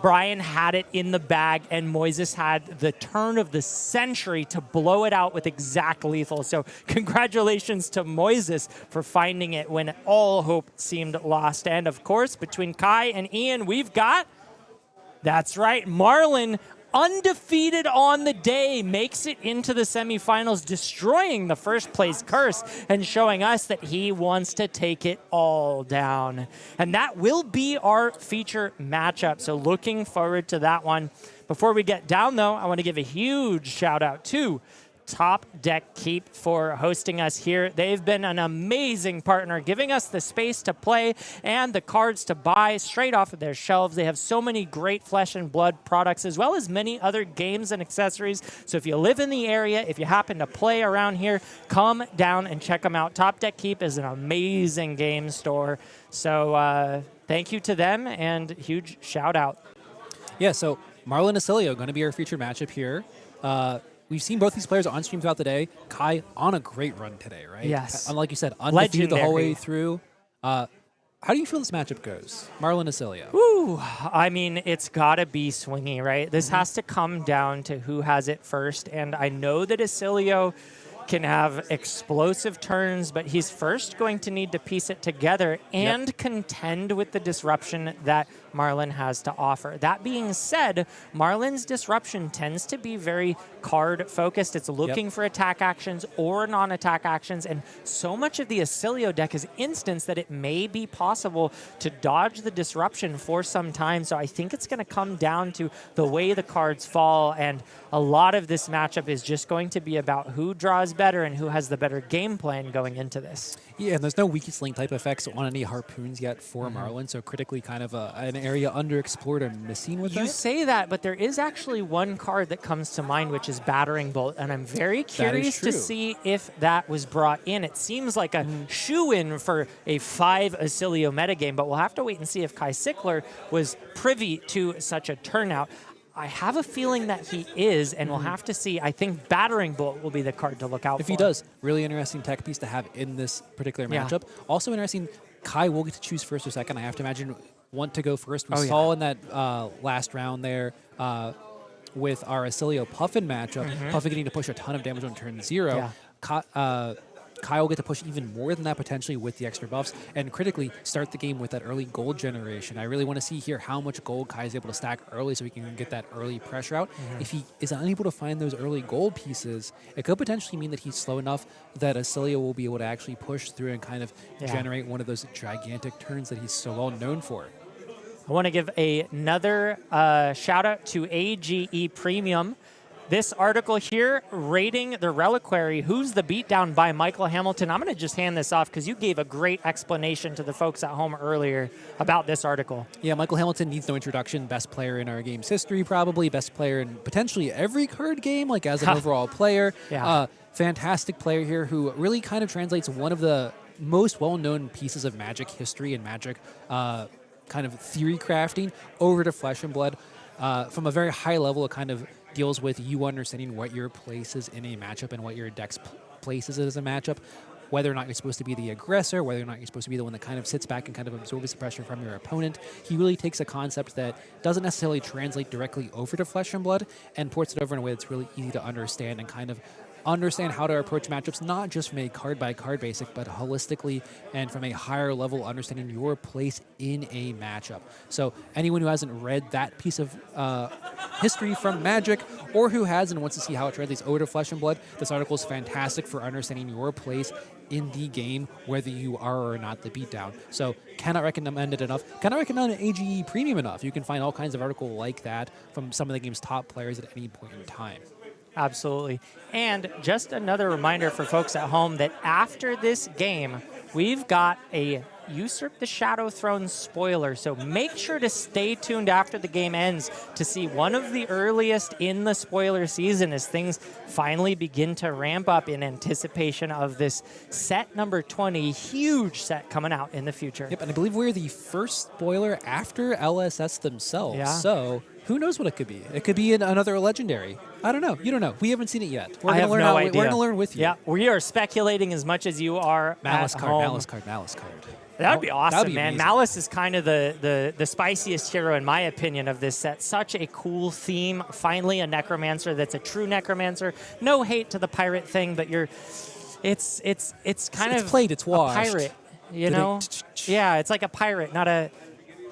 Brian had it in the bag, and Moises had the turn of the century to blow it out with exact lethal. So congratulations to Moises for finding it when all hope seemed lost. And of course, between Kai and Ian, we've got, that's right, Marlynn, undefeated on the day, makes it into the semifinals, destroying the first place curse and showing us that he wants to take it all down. And that will be our feature matchup, so looking forward to that one. Before we get down, though, I want to give a huge shout out to Top Deck Keep for hosting us here. They've been an amazing partner, giving us the space to play and the cards to buy straight off of their shelves. They have so many great Flesh and Blood products, as well as many other games and accessories. So if you live in the area, if you happen to play around here, come down and check them out. Top Deck Keep is an amazing game store. So thank you to them, and huge shout out. Yeah, so Marlynn and Oscilio going to be our featured matchup here. We've seen both these players on stream throughout the day. Kai on a great run today, right? Yes. Like you said, undefeated the whole way Legendary. through. How do you feel this matchup goes? Marlynn and Oscilio. Woo! I mean, it's got to be swingy, right? This has to come down to who has it first. And I know that Oscilio can have explosive turns, but he's first going to need to piece it together and contend with the disruption that Marlynn has to offer. That being said, Marlynn's disruption tends to be very card-focused. It's looking for attack actions or non-attack actions, and so much of the Oscilio deck is instance that it may be possible to dodge the disruption for some time. So I think it's going to come down to the way the cards fall, and a lot of this matchup is just going to be about who draws better and who has the better game plan going into this. Yeah, and there's no weakest link type effects on any harpoons yet for Marlynn, so critically kind of an area underexplored and missing with You that. say that, but there is actually one card that comes to mind, which is Battering Bolt, and I'm very curious to see if that was brought in. It seems like a shoe-in for a 5 Oscilio metagame, but we'll have to wait and see if Kai Sickler was privy to such a turnout. I have a feeling that he is, and we'll have to see. I think Battering Bolt will be the card to look out for. If he does, really interesting tech piece to have in this particular matchup. Also interesting, Kai will get to choose first or second. I have to imagine want to go first. We saw in that last round there with our Oscilio Puffin matchup, Puffin getting to push a ton of damage on turn 0. Kai will get to push even more than that potentially with the extra buffs, and critically start the game with that early gold generation. I really want to see here how much gold Kai is able to stack early so we can get that early pressure out. If he is unable to find those early gold pieces, it could potentially mean that he's slow enough that Oscilio will be able to actually push through and kind of generate one of those gigantic turns that he's so well known for. I want to give another shout out to AGE Premium. This article here, rating the Reliquary, Who's the Beatdown by Michael Hamilton. I'm going to just hand this off because you gave a great explanation to the folks at home earlier about this article. Yeah, Michael Hamilton needs no introduction. Best player in our game's history, probably. Best player in potentially every card game, like as an overall player. Fantastic player here who really kind of translates one of the most well-known pieces of Magic history and Magic kind of theory crafting over to Flesh and Blood. From a very high level, it kind of deals with you understanding what your place is in a matchup and what your deck's places as a matchup, whether or not you're supposed to be the aggressor, whether or not you're supposed to be the one that kind of sits back and kind of absorbs the pressure from your opponent. He really takes a concept that doesn't necessarily translate directly over to Flesh and Blood and ports it over in a way that's really easy to understand and kind of understand how to approach matchups, not just from a card-by-card basic, but holistically and from a higher level understanding your place in a matchup. So anyone who hasn't read that piece of history from Magic, or who has and wants to see how it translates over to Flesh and Blood, this article is fantastic for understanding your place in the game, whether you are or not the beatdown. So cannot recommend it enough. Cannot recommend an AGE Premium enough. You can find all kinds of articles like that from some of the game's top players at any point in time. Absolutely. And just another reminder for folks at home that after this game, we've got a Usurp the Shadow Throne spoiler, so make sure to stay tuned after the game ends to see one of the earliest in the spoiler season as things finally begin to ramp up in anticipation of this set number 20, huge set coming out in the future. Yep, and I believe we're the first spoiler after LSS themselves, Yeah. so who knows what it could be? It could be another legendary. I don't know. You don't know. We haven't seen it yet. We're I have learn no idea. We're going to learn with you. Yeah, we are speculating as much as you are Malice at card, home. Malice card, Malice card. That would be awesome, That'd be man. amazing. Malice is kind of the spiciest hero, in my opinion, of this set. Such a cool theme. Finally, a necromancer that's a true necromancer. No hate to the pirate thing, but it's kind of played, it's a washed. pirate, you know? Yeah, it's like a pirate, not a...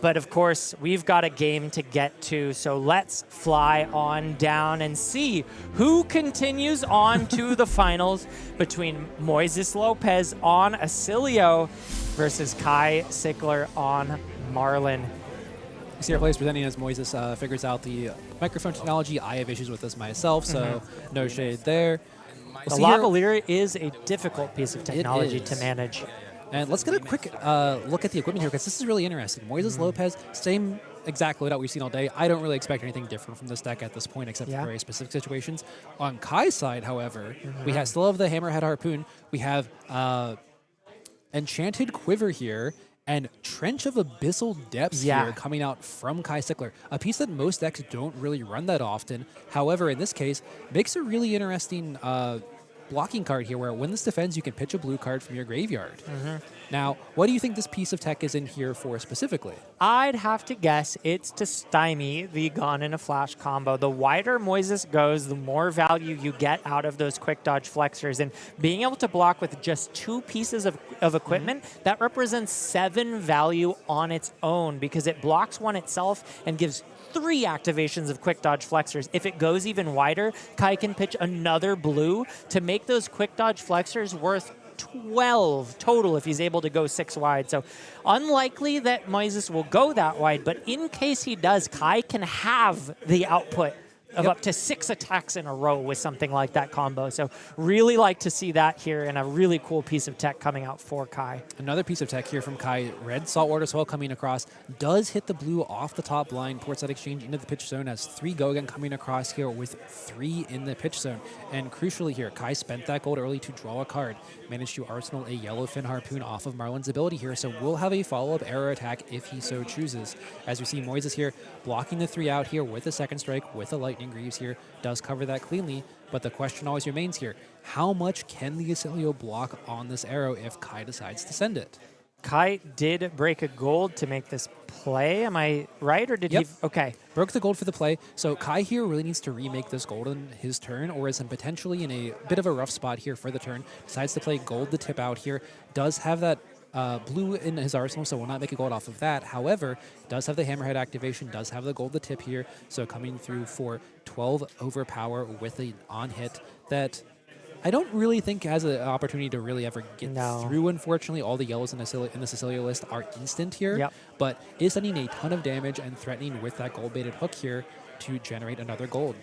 But of course, we've got a game to get to, so let's fly on down and see who continues on to the finals between Moises Lopez on Oscilio versus Kai Sickler on Marlynn. You see our players presenting as Moises figures out the microphone technology. I have issues with this myself, so no shade there. The lavalier is a difficult piece of technology to manage. And let's get a quick look at the equipment here, because this is really interesting. Moises Lopez, same exact loadout we've seen all day. I don't really expect anything different from this deck at this point, except for very specific situations. On Kai's side, however, we still have the Hammerhead Harpoon. We have Enchanted Quiver here, and Trench of Abyssal Depths here coming out from Kai Sickler. A piece that most decks don't really run that often. However, in this case, makes a really interesting blocking card here, where when this defends, you can pitch a blue card from your graveyard. Now, what do you think this piece of tech is in here for specifically? I'd have to guess it's to stymie the Gone in a Flash combo. The wider Moises goes, the more value you get out of those quick dodge flexors. And being able to block with just 2 pieces of equipment, that represents 7 value on its own, because it blocks one itself and gives 3 activations of quick dodge flexors. If it goes even wider, Kai can pitch another blue to make those quick dodge flexors worth 12 total if he's able to go 6 wide. So unlikely that Moises will go that wide, but in case he does, Kai can have the output of up to 6 attacks in a row with something like that combo. So really like to see that here, and a really cool piece of tech coming out for Kai. Another piece of tech here from Kai, red Saltwater Swell coming across, does hit the blue off the top line, ports that exchange into the pitch zone, has 3 go again coming across here with 3 in the pitch zone. And crucially here, Kai spent that gold early to draw a card, managed to arsenal a Yellowfin Harpoon off of Marlynn's ability here, so we'll have a follow-up arrow attack if he so chooses. As we see Moises here blocking the 3 out here with a second strike, with a Lightning Greaves here, does cover that cleanly, but the question always remains here, how much can the Oscilio block on this arrow if Kai decides to send it? Kai did break a gold to make this play. Am I right, or did he? Okay. Broke the gold for the play. So Kai here really needs to remake this gold in his turn, or is potentially in a bit of a rough spot here for the turn. Decides to play gold to tip out here. Does have that blue in his arsenal, so will not make a gold off of that. However, does have the Hammerhead activation, does have the gold to tip here, so coming through for 12 overpower with an on-hit that I don't really think has an opportunity to really ever get through, unfortunately. All the yellows in the Oscilio list are instant here, but is sending a ton of damage and threatening with that gold-baited hook here to generate another gold.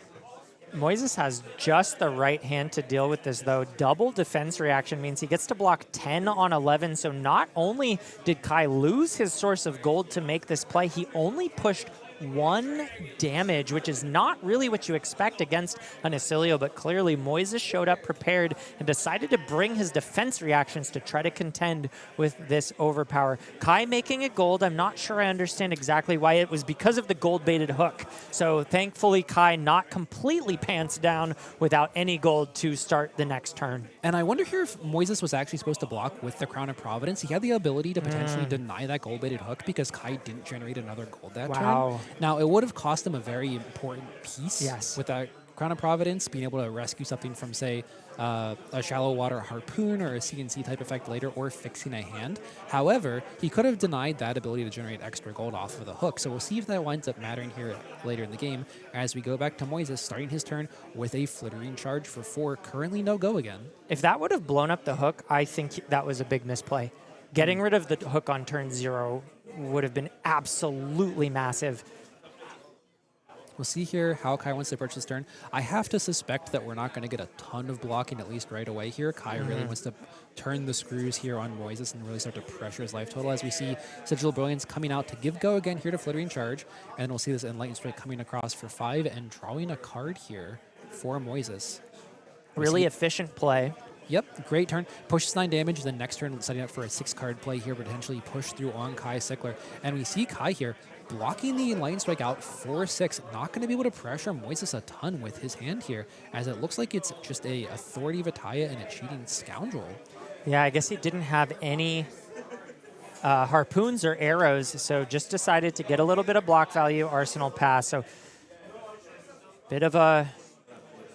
Moises has just the right hand to deal with this, though. Double defense reaction means he gets to block 10 on 11, so not only did Kai lose his source of gold to make this play, he only pushed 1 damage, which is not really what you expect against an Oscilio, but clearly Moises showed up prepared and decided to bring his defense reactions to try to contend with this overpower. Kai making it gold, I'm not sure I understand exactly why. It was because of the gold-baited hook. So thankfully, Kai not completely pants down without any gold to start the next turn. And I wonder here if Moises was actually supposed to block with the Crown of Providence. He had the ability to potentially deny that gold-baited hook because Kai didn't generate another gold that turn. Now, it would have cost him a very important piece with that Crown of Providence, being able to rescue something from, say, a Shallow Water Harpoon or a CNC type effect later, or fixing a hand. However, he could have denied that ability to generate extra gold off of the hook. So we'll see if that winds up mattering here later in the game as we go back to Moises starting his turn with a Flittering Charge for 4, currently no go again. If that would have blown up the hook, I think that was a big misplay. Getting rid of the hook on turn 0 would have been absolutely massive. We'll see here how Kai wants to approach this turn. I have to suspect that we're not going to get a ton of blocking, at least right away here. Kai really wants to turn the screws here on Moises and really start to pressure his life total, as we see Sigil Brilliance coming out to give go again here to Flittering Charge. And we'll see this Enlightened Strike coming across for 5 and drawing a card here for Moises. Really efficient play. Yep, great turn. Pushes 9 damage, then next turn setting up for a 6-card play here, potentially push through on Kai Sickler. And we see Kai here blocking the Enlightened Strike out for 6. Not going to be able to pressure Moises a ton with his hand here, as it looks like it's just a Authority of Ataya and a Cheating Scoundrel. Yeah, I guess he didn't have any harpoons or arrows, so just decided to get a little bit of block value, Arsenal pass. So bit of a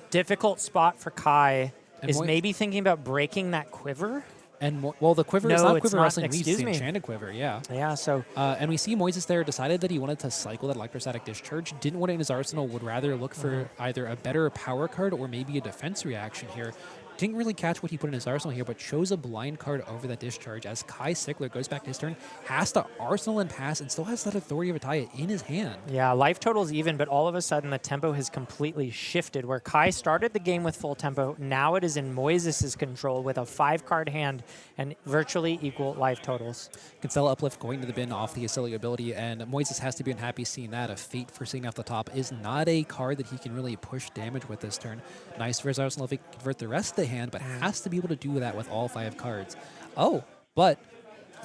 difficult spot for Kai. And is maybe thinking about breaking that quiver. And well, the quiver is No, not it's quiver not. wrestling, it's Excuse the me. enchanted quiver, yeah. Yeah, so and we see Moises there decided that he wanted to cycle that electrostatic discharge, didn't want it in his arsenal, would rather look for either a better power card or maybe a defense reaction here. Didn't really catch what he put in his arsenal here, but chose a blind card over that discharge as Kai Sickler goes back to his turn, has to arsenal and pass, and still has that Authority of Ataya in his hand. yeah, life total's even, but all of a sudden the tempo has completely shifted. Where Kai started the game with full tempo, now it is in Moises' control with a 5-card hand and virtually equal life totals. Constella Uplift going to the bin off the Oscilio ability, and Moises has to be unhappy seeing that. A Fate for sitting off the top is not a card that he can really push damage with this turn. Nice for his arsenal if he can convert the rest of the hand, but has to be able to do that with all 5 cards. Oh, but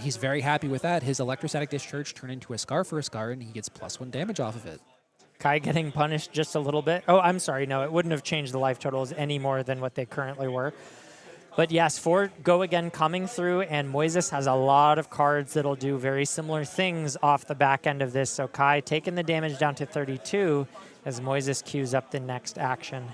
he's very happy with that. His electrostatic discharge turned into a Scar for a Scar, and he gets +1 damage off of it. Kai getting punished just a little bit. Oh, I'm sorry, no, it wouldn't have changed the life totals any more than what they currently were. But yes, 4 go again coming through, and Moises has a lot of cards that'll do very similar things off the back end of this. So Kai taking the damage down to 32 as Moises queues up the next action.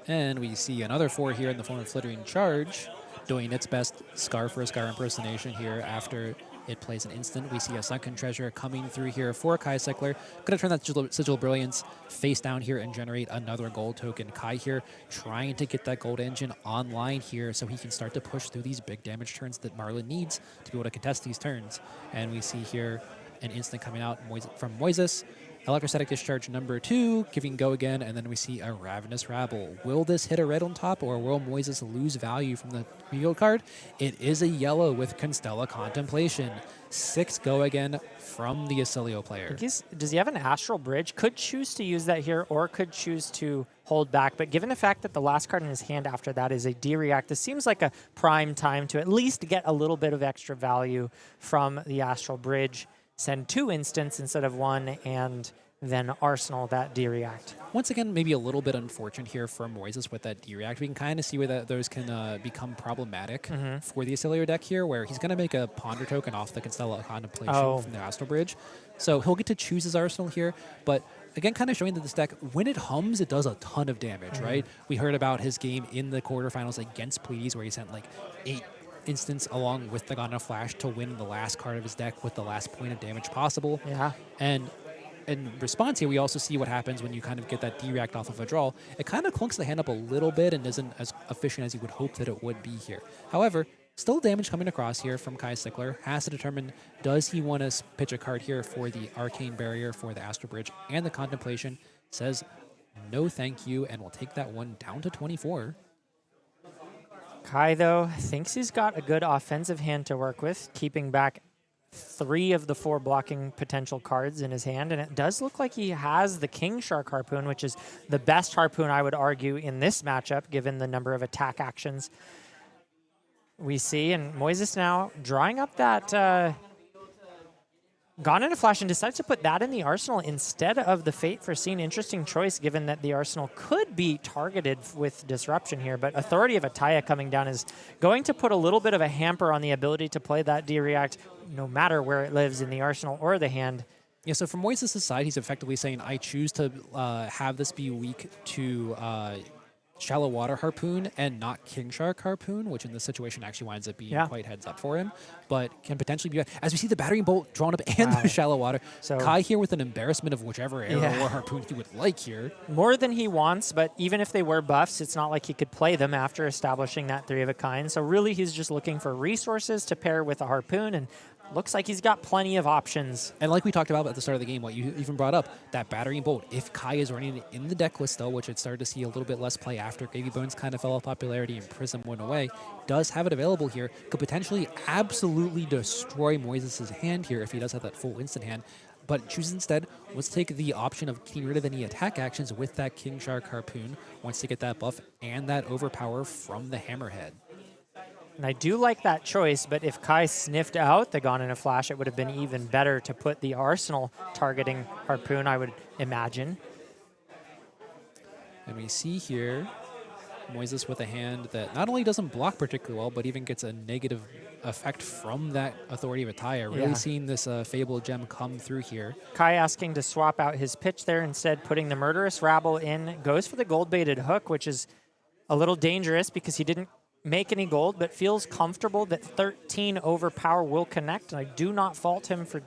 And we see another 4 here in the form of Flittering Charge, doing its best Scar for a Scar impersonation here after it plays an instant. We see a Sunken Treasure coming through here for Kai Sickler. Going to turn that Sigil Brilliance face down here and generate another gold token. Kai here trying to get that gold engine online here so he can start to push through these big damage turns that Marlynn needs to be able to contest these turns. And we see here an instant coming out from Moises. Electrostatic Discharge number 2, giving go again, and then we see a Ravenous Rabble. Will this hit a red on top, or will Moises lose value from the reveal card? It is a yellow with Constella Contemplation. 6 go again from the Oscilio player. Does he have an Astral Bridge? Could choose to use that here, or could choose to hold back. But given the fact that the last card in his hand after that is a D-React, this seems like a prime time to at least get a little bit of extra value from the Astral Bridge. Send 2 instants instead of 1, and then arsenal that D-React. Once again, maybe a little bit unfortunate here for Moises with that D-React. We can kind of see where those can become problematic for the Oscilio deck here, where he's going to make a Ponder token off the Constella Contemplation from the Astral Bridge. So he'll get to choose his arsenal here, but again, kind of showing that this deck, when it hums, it does a ton of damage, right? We heard about his game in the quarterfinals against Pleiades, where he sent like 8 instance along with the Gauntlet Flash to win the last card of his deck with the last point of damage possible. Yeah. And in response here, we also see what happens when you kind of get that D-React off of a draw. It kind of clunks the hand up a little bit and isn't as efficient as you would hope that it would be here. However, still damage coming across here from Kai Sickler. Has to determine, does he want to pitch a card here for the Arcane Barrier, for the Astral Bridge, and the Contemplation? Says, no thank you, and will take that one down to 24. Kai, though, thinks he's got a good offensive hand to work with, keeping back 3 of the 4 blocking potential cards in his hand. And it does look like he has the King Shark Harpoon, which is the best harpoon, I would argue, in this matchup, given the number of attack actions we see. And Moises now drawing up that Gone into Flash and decides to put that in the arsenal instead of the Fate for Scene. Interesting choice, given that the arsenal could be targeted with Disruption here. But Authority of Ataya coming down is going to put a little bit of a hamper on the ability to play that D-React, no matter where it lives in the arsenal or the hand. Yeah, so from Moises' side, he's effectively saying, I choose to have this be weak to Shallow Water Harpoon and not King Shark Harpoon, which in this situation actually winds up being quite heads up for him, but can potentially be, as we see the Battering Bolt drawn up and the Shallow Water. So Kai here with an embarrassment of whichever arrow or harpoon he would like here. More than he wants, but even if they were buffs, it's not like he could play them after establishing that 3 of a kind. So really he's just looking for resources to pair with a harpoon, and looks like he's got plenty of options. And like we talked about at the start of the game, what you even brought up, that Battering Bolt, if Kai is running it in the deck list, though, which it started to see a little bit less play after Gravy Bones kind of fell off popularity and Prism went away, does have it available here, could potentially absolutely destroy Moises' hand here if he does have that full instant hand. But choose instead, let's take the option of getting rid of any attack actions with that King Shark Harpoon once they get that buff and that overpower from the Hammerhead. And I do like that choice, but if Kai sniffed out the Gone in a Flash, it would have been even better to put the Arsenal targeting Harpoon, I would imagine. And we see here Moises with a hand that not only doesn't block particularly well, but even gets a negative effect from that Authority of Ataya. Really seeing this Fable gem come through here. Kai asking to swap out his pitch there, instead putting the Murderous Rabble in, goes for the gold-baited hook, which is a little dangerous because he didn't make any gold, but feels comfortable that 13 overpower will connect, and I do not fault him for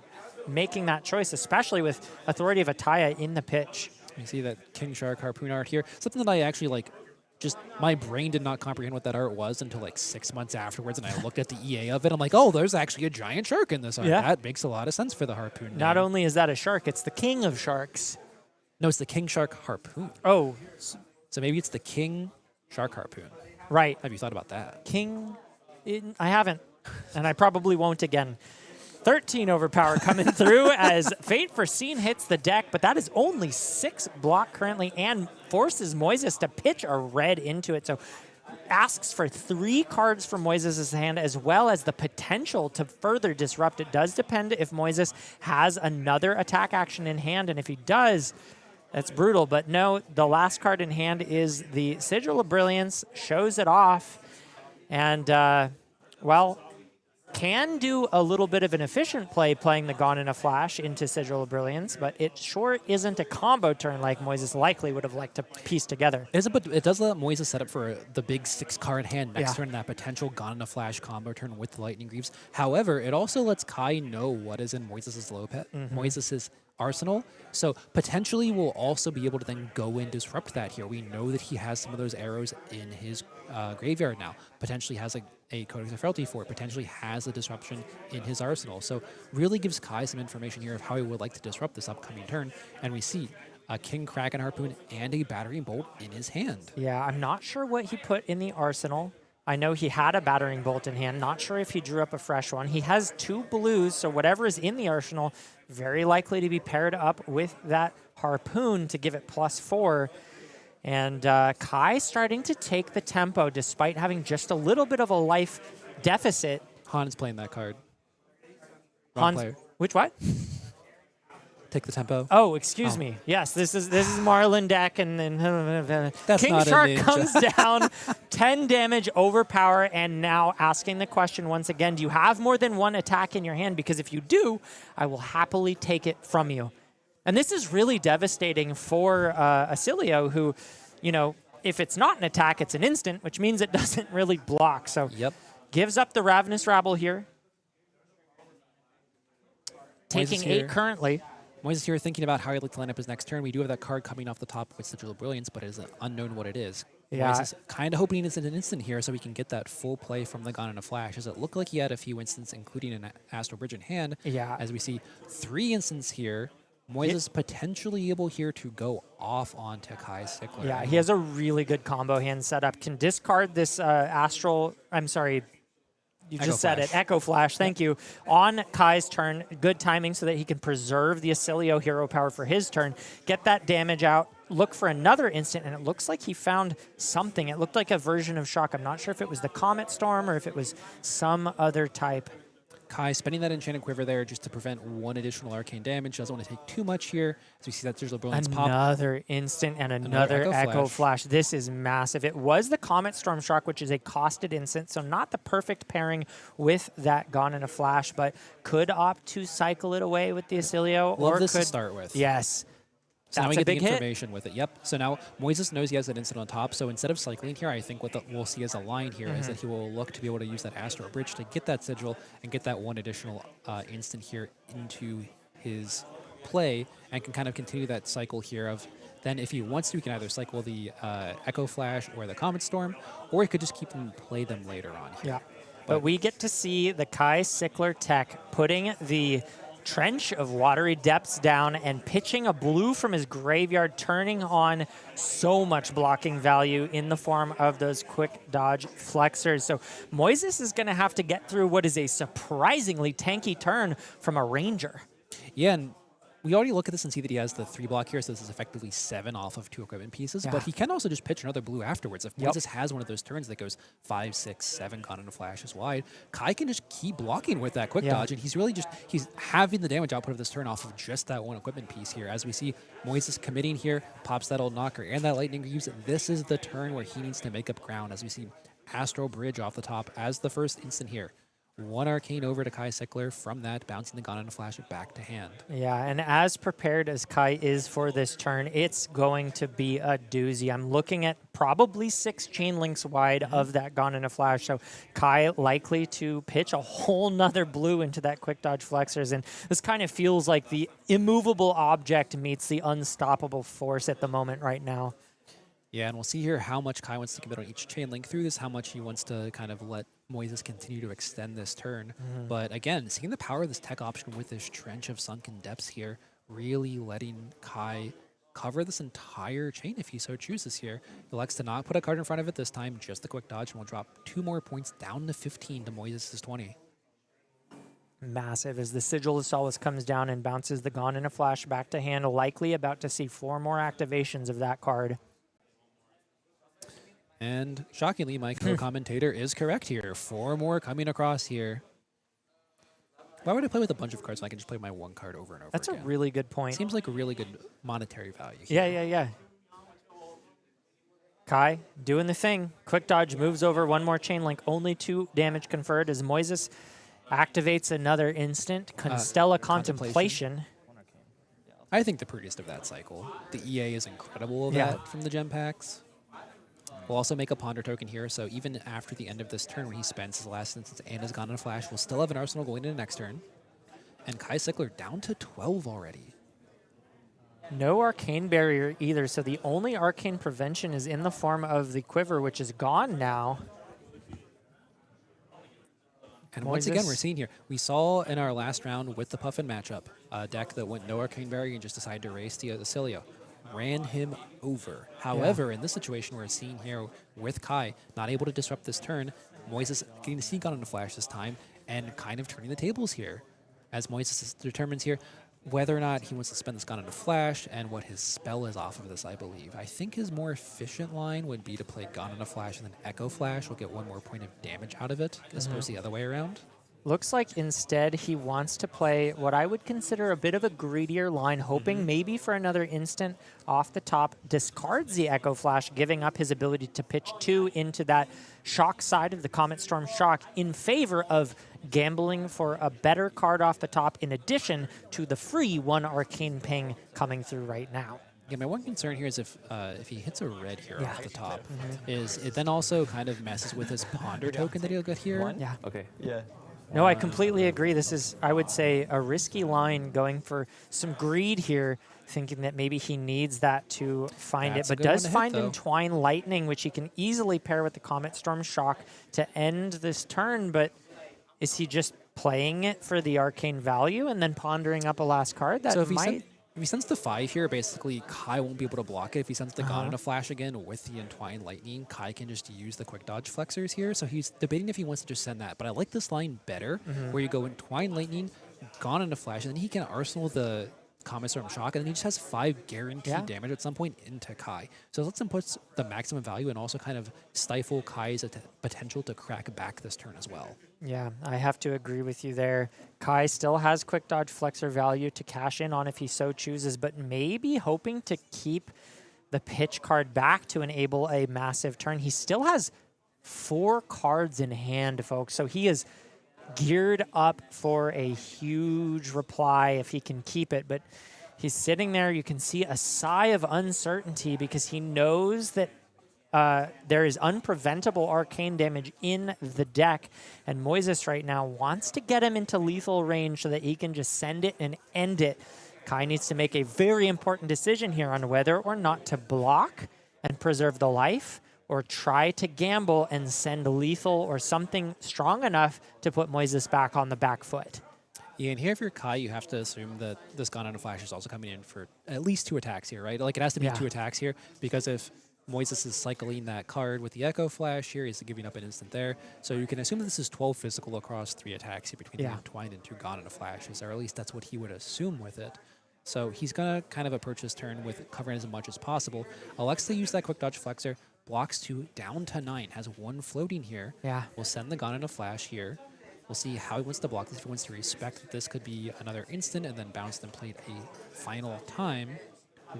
making that choice, especially with Authority of Ataya in the pitch. You see that King Shark Harpoon art here. Something that I actually like, just my brain did not comprehend what that art was until like 6 months afterwards, and I looked at the EA of it. I'm like, oh, there's actually a giant shark in this art. Yeah. That makes a lot of sense for the Harpoon. Not only is that a shark, it's the king of sharks. No, it's the King Shark Harpoon. Oh. So maybe it's the King Shark Harpoon. Right. Have you thought about that? I haven't, and I probably won't again. 13 overpower coming through as Fate Foreseen hits the deck, but that is only 6 block currently and forces Moises to pitch a red into it. So asks for 3 cards from Moises' hand as well as the potential to further disrupt. It does depend if Moises has another attack action in hand, and if he does, that's brutal. But no, the last card in hand is the Sigil of Brilliance, shows it off, and, well, can do a little bit of an efficient play playing the Gone in a Flash into Sigil of Brilliance, but it sure isn't a combo turn like Moises likely would have liked to piece together. But it does let Moises set up for the big 6-card hand next turn, that potential Gone in a Flash combo turn with the Lightning Greaves. However, it also lets Kai know what is in Moises' Lopez, Moises' arsenal, so potentially we'll also be able to then go and disrupt that here. We know that he has some of those arrows in his graveyard now, potentially has a Codex of Frailty for it, potentially has a disruption in his arsenal. So really gives Kai some information here of how he would like to disrupt this upcoming turn, and we see a King Kraken Harpoon and a Battering Bolt in his hand. Yeah, I'm not sure what he put in the arsenal. I know he had a Battering Bolt in hand. Not sure if he drew up a fresh one. He has 2 blues, so whatever is in the arsenal, very likely to be paired up with that Harpoon to give it +4. And Kai starting to take the tempo despite having just a little bit of a life deficit. Han's playing that card. Wrong player. Which what? Take the tempo. Oh, excuse me. Yes, this is Marlynn deck, and then King Shark comes down, 10 damage, overpower, and now asking the question once again: do you have more than 1 attack in your hand? Because if you do, I will happily take it from you. And this is really devastating for Oscilio, who, you know, if it's not an attack, it's an instant, which means it doesn't really block. So gives up the Ravenous Rabble here. Taking 8 currently. Moises here thinking about how he'd like to line up his next turn. We do have that card coming off the top with Sigil of Brilliance, but it is unknown what it is. Yeah. Moises kind of hoping it's an instant here so he can get that full play from the Gone in a Flash. As it looked like he had a few instants, including an Astral Bridge in hand. Yeah. As we see 3 instants here. Moises potentially able here to go off onto Kai Sickler. Yeah, he has a really good combo hand set up. Can discard this you just said it. Echo Flash, thank you. On Kai's turn, good timing so that he can preserve the Oscilio hero power for his turn, get that damage out, look for another instant, and it looks like he found something. It looked like a version of Shock. I'm not sure if it was the Comet Storm or if it was some other type. Kai spending that Enchanted Quiver there just to prevent 1 additional arcane damage. Doesn't want to take too much here. As we see that Sigil of Brilliance pop. Another instant and another Echo Flash. This is massive. It was the Comet Storm Shock, which is a costed instant, so not the perfect pairing with that Gone in a Flash, but could opt to cycle it away with the Oscilio. Love or this could, to start with. Yes. So now we That's get a the big information with it. Yep. So now Moises knows he has that instant on top. So instead of cycling here, I think what we'll see as a line here is that he will look to be able to use that Astral Bridge to get that Sigil and get that 1 additional instant here into his play, and can kind of continue that cycle here of then if he wants to, he can either cycle the Echo Flash or the Comet Storm, or he could just keep them play them later on here. Yeah. But we get to see the Kai Sickler tech putting the Trench of Watery Depths down and pitching a blue from his graveyard, turning on so much blocking value in the form of those quick dodge flexors. So Moises is going to have to get through what is a surprisingly tanky turn from a Ranger. Yeah, and we already look at this and see that he has the 3 block here, so this is effectively 7 off of 2 equipment pieces. Yeah. But he can also just pitch another blue afterwards. If Moises has one of those turns that goes 5, 6, 7 gone into flashes wide, Kai can just keep blocking with that quick dodge, and he's really just having the damage output of this turn off of just that one equipment piece here. As we see Moises committing here, pops that old knocker and that lightning greaves. This is the turn where he needs to make up ground, as we see Astral Bridge off the top as the first instant here. 1 Arcane over to Kai Sickler, from that bouncing the gun and a flash it back to hand. Yeah, and as prepared as Kai is for this turn, it's going to be a doozy. I'm looking at probably 6 chain links wide of that Gone in a Flash, so Kai likely to pitch a whole nother blue into that quick dodge flexors, and this kind of feels like the immovable object meets the unstoppable force at the moment right now. Yeah, and we'll see here how much Kai wants to commit on each chain link through this, how much he wants to kind of let Moises continue to extend this turn. But again, seeing the power of this tech option with this Trench of Sunken Depths here, really letting Kai cover this entire chain if he so chooses here. He elects to not put a card in front of it this time, just the quick dodge, and will drop 2 more points down to 15 to Moises' 20. Massive as the Sigil of Solace comes down and bounces the Gone in a Flash back to hand, likely about to see 4 more activations of that card. And shockingly, my co-commentator is correct here. 4 more coming across here. Why would I play with a bunch of cards when I can just play my 1 card over and over That's again? a really good point. Seems like a really good monetary value here. Yeah. Kai doing the thing. Quick dodge moves over 1 more chain link. Only 2 damage conferred as Moises activates another instant. Constella Contemplation. I think the prettiest of that cycle. The EA is incredible of that from the gem packs. We'll also make a Ponder token here, so even after the end of this turn when he spends his last instance and has gone in a flash, we'll still have an arsenal going into the next turn. And Kai Sickler down to 12 already. No Arcane Barrier either, so the only Arcane Prevention is in the form of the Quiver, which is gone now. And once again, we're seeing here, we saw in our last round with the Puffin matchup, a deck that went no Arcane Barrier and just decided to race the Oscilio. Ran him over. However, in this situation we're seeing here with Kai, not able to disrupt this turn, Moises getting the Sea Gun on the flash this time, and kind of turning the tables here. As Moises determines here whether or not he wants to spend this gun on a flash and what his spell is off of this, I believe. I think his more efficient line would be to play Gun on a Flash and then Echo Flash will get 1 more point of damage out of it, as opposed to the other way around. Looks like instead he wants to play what I would consider a bit of a greedier line, hoping maybe for another instant off the top, discards the Echo Flash, giving up his ability to pitch 2 into that shock side of the Comet Storm Shock in favor of gambling for a better card off the top in addition to the free 1 Arcane Ping coming through right now. Yeah, my one concern here is if he hits a red here off the top, is it then also kind of messes with his Ponder token that he'll get here. Yeah. Okay. Yeah. No, I completely agree. This is, I would say, a risky line, going for some greed here, thinking that maybe he needs that to find That's it, a but good one does to hit, find though. Entwine Lightning, which he can easily pair with the Comet Storm Shock to end this turn, but is he just playing it for the arcane value and then pondering up a last card? That So if might... if he sends the 5 here, basically Kai won't be able to block it. If he sends the Gone in a Flash again with the Entwine Lightning, Kai can just use the quick dodge flexors here. So he's debating if he wants to just send that. But I like this line better, where you go Entwine Lightning, Gone in a Flash, and then he can arsenal the Comet Storm Shock, and then he just has 5 guaranteed damage at some point into Kai. So it lets him put the maximum value and also kind of stifle Kai's potential to crack back this turn as well. Yeah, I have to agree with you there. Kai still has quick dodge flexor value to cash in on if he so chooses, but maybe hoping to keep the pitch card back to enable a massive turn. He still has 4 cards in hand, folks, so he is geared up for a huge reply if he can keep it, but he's sitting there. You can see a sigh of uncertainty because he knows that there is unpreventable arcane damage in the deck, and Moises right now wants to get him into lethal range so that he can just send it and end it. Kai needs to make a very important decision here on whether or not to block and preserve the life, or try to gamble and send lethal or something strong enough to put Moises back on the back foot. Yeah, and here if you're Kai, you have to assume that this Gun on a Flash is also coming in for at least 2 attacks here, right? Like it has to be 2 attacks here, because if Moises is cycling that card with the Echo Flash here, he's giving up an instant there. So you can assume that this is 12 physical across 3 attacks here between the Entwined and 2 Gun on a Flashes, or at least that's what he would assume with it. So he's going to kind of approach this turn with covering as much as possible. Alexa used that quick dodge flexor, blocks 2, down to 9, has 1 floating here. Yeah. We'll send the Gun on a Flash here. We'll see how he wants to block this. If he wants to respect that this could be another instant and then bounce and play it a final time.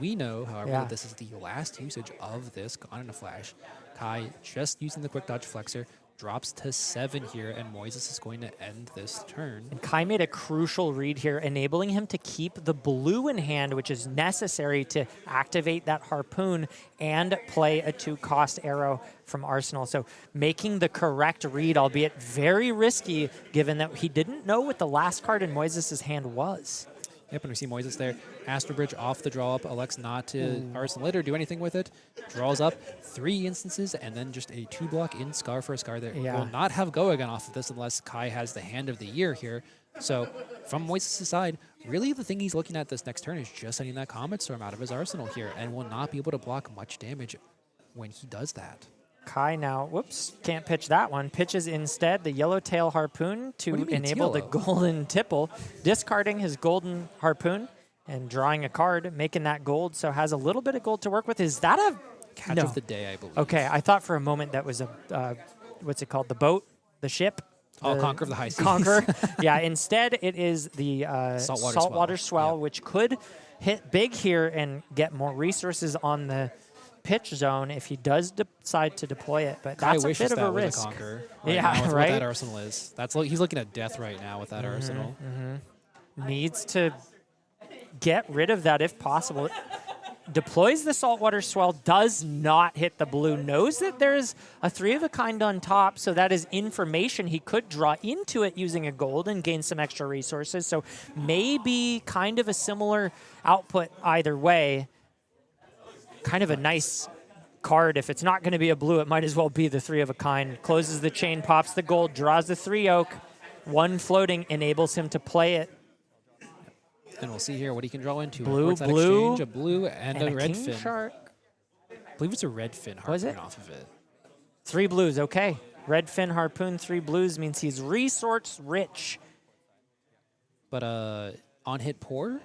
We know, however, that this is the last usage of this Gun on a Flash. Kai just using the quick dodge flexor, drops to 7 here, and Moises is going to end this turn. And Kai made a crucial read here, enabling him to keep the blue in hand, which is necessary to activate that Harpoon and play a 2-cost arrow from Arsenal. So making the correct read, albeit very risky, given that he didn't know what the last card in Moises' hand was. Yep, and we see Moises there. Astro Bridge off the draw up, elects not to Arsenal later, do anything with it. Draws up 3 instances, and then just a 2-block in Scar for a Scar there. Will not have go again off of this unless Kai has the hand of the year here. So from Moises' side, really the thing he's looking at this next turn is just sending that Comet Storm out of his arsenal here, and will not be able to block much damage when he does that. Kai now, whoops, can't pitch that one. Pitches instead the Yellowtail Harpoon to enable the Golden Tipple, discarding his Golden Harpoon and drawing a card, making that gold, so has a little bit of gold to work with. Is that a... Catch of the day, I believe. Okay, I thought for a moment that was a, what's it called, the boat, the ship? Conqueror of the High Seas. Conqueror. Yeah, instead it is the Saltwater Swell, which could hit big here and get more resources on the pitch zone if he does decide to deploy it, but that's a bit of a risk. Conqueror right with what that arsenal is. He's looking at death right now with that arsenal. Needs to get rid of that if possible. Deploys the Saltwater Swell, does not hit the blue, knows that there's a 3-of-a-kind on top, so that is information he could draw into it using a gold and gain some extra resources, so maybe kind of a similar output either way. Kind of a nice card. If it's not going to be a blue, it might as well be the 3-of-a-kind. Closes the chain, pops the gold, draws the 3-oak. 1 floating enables him to play it. And we'll see here what he can draw into. Blue, exchange, a blue, and a red fin. Shark. I believe it's a red fin harpoon off of it. 3 blues, okay. Red fin harpoon, 3 blues means he's resource rich. But on hit poor?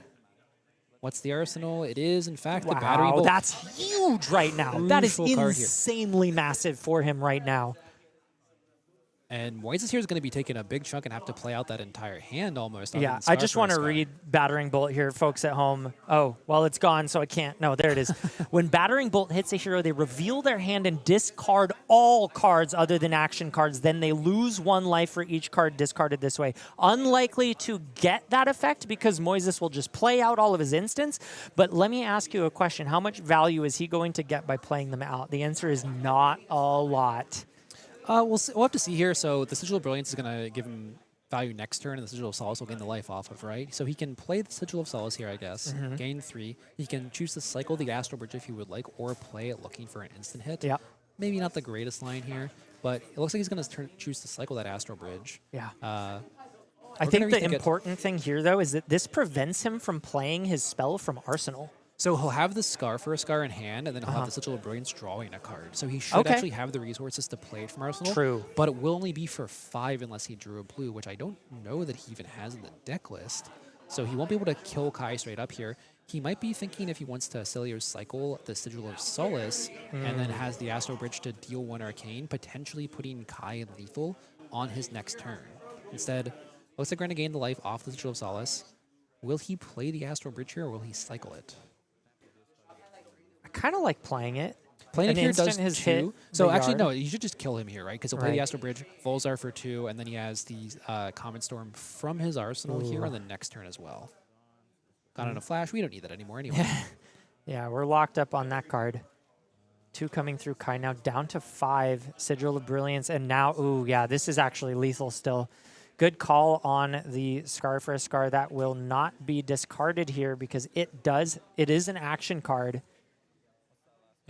What's the arsenal? It is, in fact, the battery bolt. That's huge right now. That is insanely massive for him right now. And Moises here is going to be taking a big chunk and have to play out that entire hand almost. Yeah, I just want to read Battering Bolt here, folks at home. Oh, well, it's gone, so I can't. No, there it is. When Battering Bolt hits a hero, they reveal their hand and discard all cards other than action cards. Then they lose 1 life for each card discarded this way. Unlikely to get that effect because Moises will just play out all of his instants. But let me ask you a question. How much value is he going to get by playing them out? The answer is not a lot. We'll have to see here. So the Sigil of Brilliance is going to give him value next turn, and the Sigil of Solace will gain the life off of, right? So he can play the Sigil of Solace here, I guess, gain 3. He can choose to cycle the Astral Bridge if he would like, or play it looking for an instant hit. Yeah. Maybe not the greatest line here, but it looks like he's going to choose to cycle that Astral Bridge. Yeah. I think the important thing here, though, is that this prevents him from playing his spell from Arsenal. So he'll have the Scar for a Scar in hand, and then he'll have the Sigil of Brilliance drawing a card. So he should actually have the resources to play it from Arsenal. True. But it will only be for 5 unless he drew a blue, which I don't know that he even has in the deck list. So he won't be able to kill Kai straight up here. He might be thinking if he wants to Oscilio cycle the Sigil of Solace and then has the Astral Bridge to deal 1 Arcane, potentially putting Kai in lethal on his next turn. Instead, looks like we're going to gain the life off the Sigil of Solace. Will he play the Astral Bridge here, or will he cycle it? I kind of like playing it. Playing it here does his 2. hit So the actually, yard. no, you should just kill him here, right? Because he'll play the Astral Bridge, Volzar for 2, and then he has the Comet Storm from his arsenal here on the next turn as well. Got on a flash. We don't need that anymore anyway. Yeah, we're locked up on that card. 2 coming through Kai now, down to 5. Sigil of Brilliance, and now, ooh, yeah, this is actually lethal still. Good call on the Scar for a Scar. That will not be discarded here because it is an action card.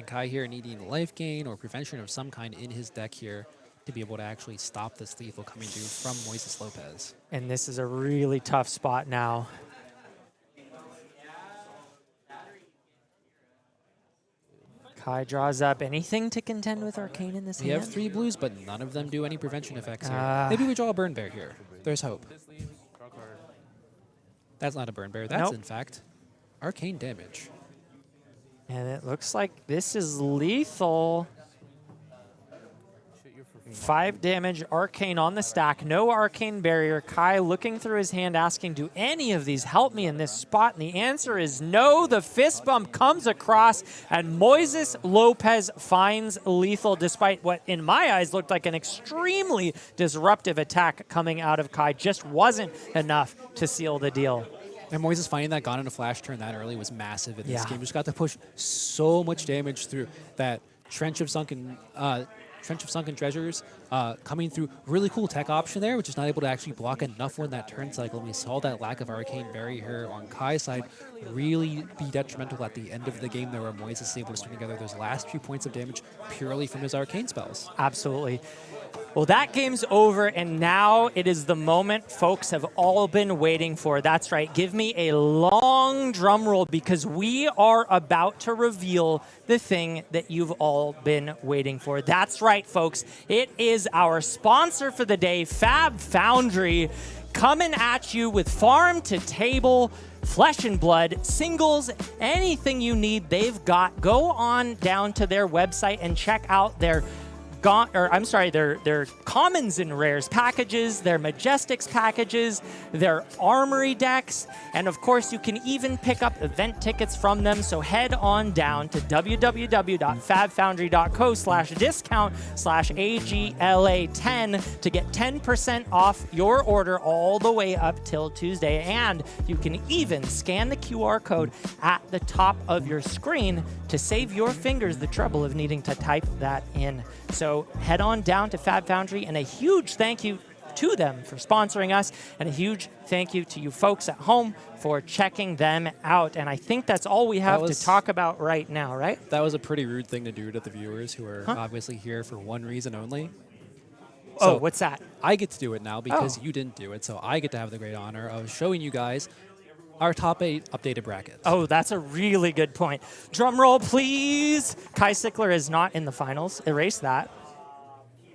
And Kai here needing life gain or prevention of some kind in his deck here to be able to actually stop this lethal coming through from Moises Lopez. And this is a really tough spot now. Kai draws up anything to contend with Arcane in this We hand? have 3 blues, but none of them do any prevention effects here. Maybe we draw a burn bear here. There's hope. That's not a burn bear. That's, Nope. in fact, arcane damage. And it looks like this is lethal. 5 damage, Arcane on the stack. No Arcane barrier. Kai looking through his hand asking, do any of these help me in this spot? And the answer is no. The fist bump comes across, and Moises Lopez finds lethal despite what, in my eyes, looked like an extremely disruptive attack coming out of Kai. Just wasn't enough to seal the deal. And Moises finding that gone in a flash turn that early was massive in this Yeah. game. Just got to push so much damage through that Trench of Sunken Treasures coming through. Really cool tech option there, which is not able to actually block enough on that turn cycle. And we saw that lack of Arcane Barrier here on Kai's side really be detrimental at the end of the game there, where Moises is able to string together those last few points of damage purely from his Arcane spells. Absolutely. Well, that game's over, and now it is the moment folks have all been waiting for. That's right. Give me a long drum roll, because we are about to reveal the thing that you've all been waiting for. That's right, folks. It is our sponsor for the day, Fabtcg, coming at you with farm-to-table, flesh and blood, singles, anything you need, they've got. Go on down to their website and check out their their commons and rares packages, their majestics packages, their armory decks, and of course you can even pick up event tickets from them. So head on down to www.fabtcg.co/discount/AGLA10 to get 10% off your order all the way up till Tuesday. And you can even scan the QR code at the top of your screen to save your fingers the trouble of needing to type that in. So head on down to Fabtcg, and a huge thank you to them for sponsoring us, and a huge thank you to you folks at home for checking them out. And I think that's all we have to talk about right now, right? That was a pretty rude thing to do to the viewers who are obviously here for one reason only. So what's that? I get to do it now because you didn't do it, so I get to have the great honor of showing you guys our top 8 updated brackets. Oh, that's a really good point. Drum roll, please. Kai Sickler is not in the finals. Erase that.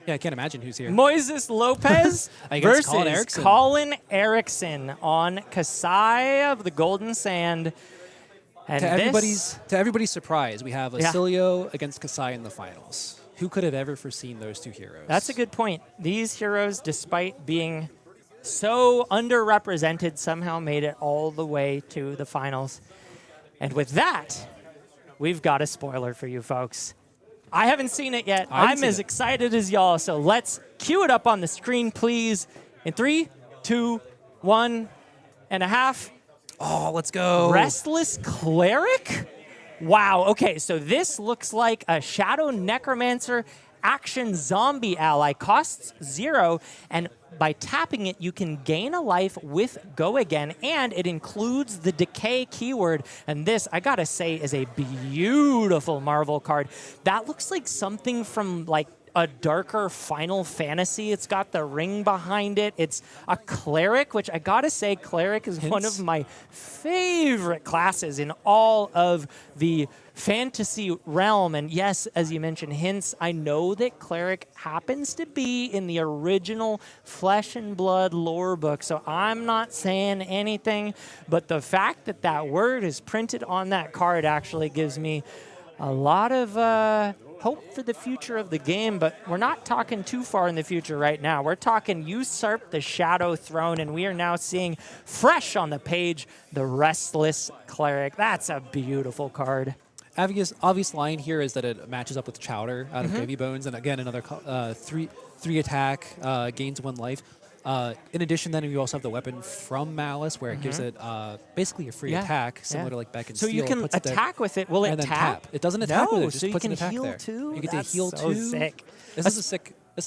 Yeah, I can't imagine who's here. Moises Lopez versus Colin Eriksen on Kassai of the Golden Sand. And to everybody's surprise, we have Oscilio against Kassai in the finals. Who could have ever foreseen those two heroes? That's a good point. These heroes, despite being so underrepresented, somehow made it all the way to the finals. And with that, we've got a spoiler for you folks. I haven't seen it yet. I'm as excited as y'all, so let's cue it up on the screen, please. In 3, 2, 1.5. Oh, let's go. Restless Cleric? Wow, okay, so this looks like a Shadow Necromancer action zombie ally. Costs 0, and by tapping it, you can gain a life with Go Again, and it includes the Decay keyword. And this, I gotta say, is a beautiful Marvel card. That looks like something from like a darker Final Fantasy. It's got the ring behind it. It's a Cleric, which I gotta say, Cleric is one of my favorite classes in all of the fantasy realm. And yes, as you mentioned, hints, I know that Cleric happens to be in the original Flesh and Blood lore book, so I'm not saying anything, but the fact that that word is printed on that card actually gives me a lot of hope for the future of the game. But we're not talking too far in the future right now. We're talking Usurp the Shadow Throne, and we are now seeing fresh on the page the Restless Cleric. That's a beautiful card. Obvious line here is that it matches up with Chowder out of Gravy Bones, and again another 3 attack, gains 1 life. In addition, then you also have the weapon from Malice, where it gives it basically a free attack, similar to like Beck and So Steel. you can attack with it. Will it tap? It doesn't attack with it. It just so you puts can an attack heal there. too? You get That's to heal so too. sick. This is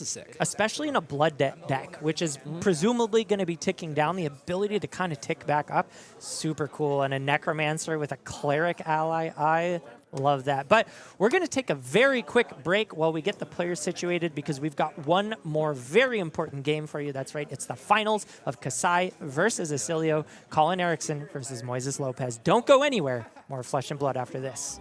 sick. Especially in a blood deck, which is presumably going to be ticking down. The ability to kind of tick back up, super cool. And a Necromancer with a Cleric ally, I Love that. But we're going to take a very quick break while we get the players situated because we've got one more very important game for you. That's right. It's the finals of Kassai versus Oscilio, Colin Eriksen versus Moises Lopez. Don't go anywhere. More Flesh and Blood after this.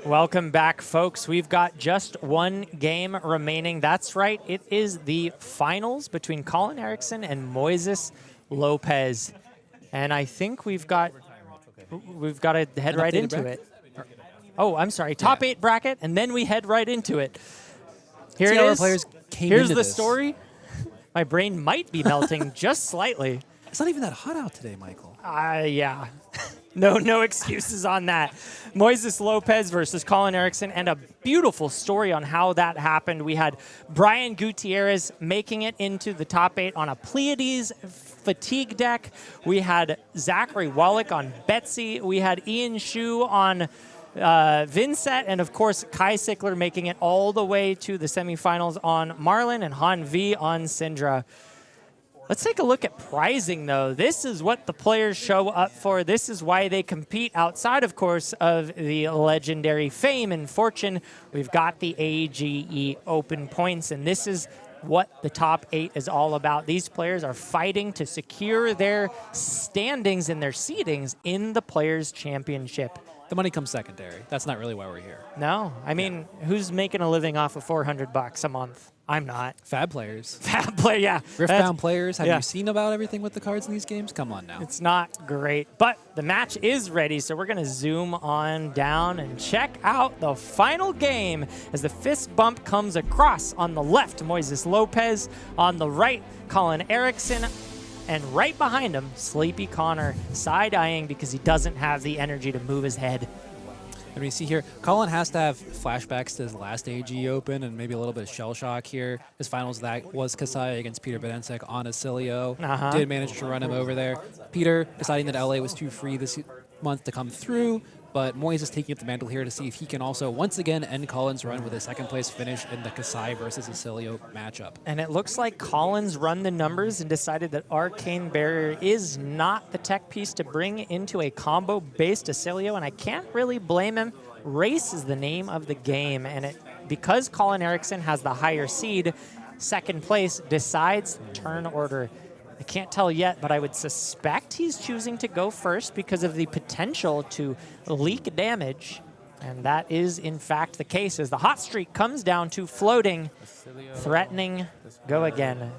Welcome back, folks. We've got just one game remaining. That's right. It is the finals between Colin Eriksen and Moises Lopez. And I think we've got to head right into it. Oh, I'm sorry. Top 8 bracket, and then we head right into it. Here it is. Players came Here's into the this. story. My brain might be melting just slightly. It's not even that hot out today, Michael. Yeah. No excuses on that. Moises Lopez versus Colin Eriksen, and a beautiful story on how that happened. We had Brian Gutierrez making it into the top 8 on a Pleiades fatigue deck. We had Zachary Wallach on Betsy. We had Ian Shu on Vynnset, and of course Kai Sickler making it all the way to the semifinals on Marlynn, and Han V on Cindra. Let's take a look at pricing, though. This is what the players show up for. This is why they compete outside, of course, of the legendary fame and fortune. We've got the AGE Open points, and this is what the top 8 is all about. These players are fighting to secure their standings and their seedings in the Players' Championship. The money comes secondary. That's not really why we're here. No. I mean, who's making a living off of $400 a month? I'm not. Fab players. Fab player, yeah. Riftbound players. Have you seen about everything with the cards in these games? Come on now. It's not great, but the match is ready, so we're going to zoom on down and check out the final game as the fist bump comes across. On the left, Moises Lopez. On the right, Colin Eriksen. And right behind him, Sleepy Connor side-eyeing because he doesn't have the energy to move his head. And we see here, Colin has to have flashbacks to his last AG Open and maybe a little bit of shell shock here. His finals that was Kassai against Peter Bedensek on Oscilio. Did manage to run him over there. Peter deciding that LA was too free this month to come through, but Moises is taking up the mantle here to see if he can also once again end Colin's run with a second place finish in the Kassai versus Oscilio matchup. And it looks like Colin's run the numbers and decided that Arcane Barrier is not the tech piece to bring into a combo-based Oscilio, and I can't really blame him. Race is the name of the game, and because Colin Eriksen has the higher seed, second place decides turn order. I can't tell yet, but I would suspect he's choosing to go first because of the potential to leak damage. And that is, in fact, the case as the hot streak comes down to floating, threatening, go again.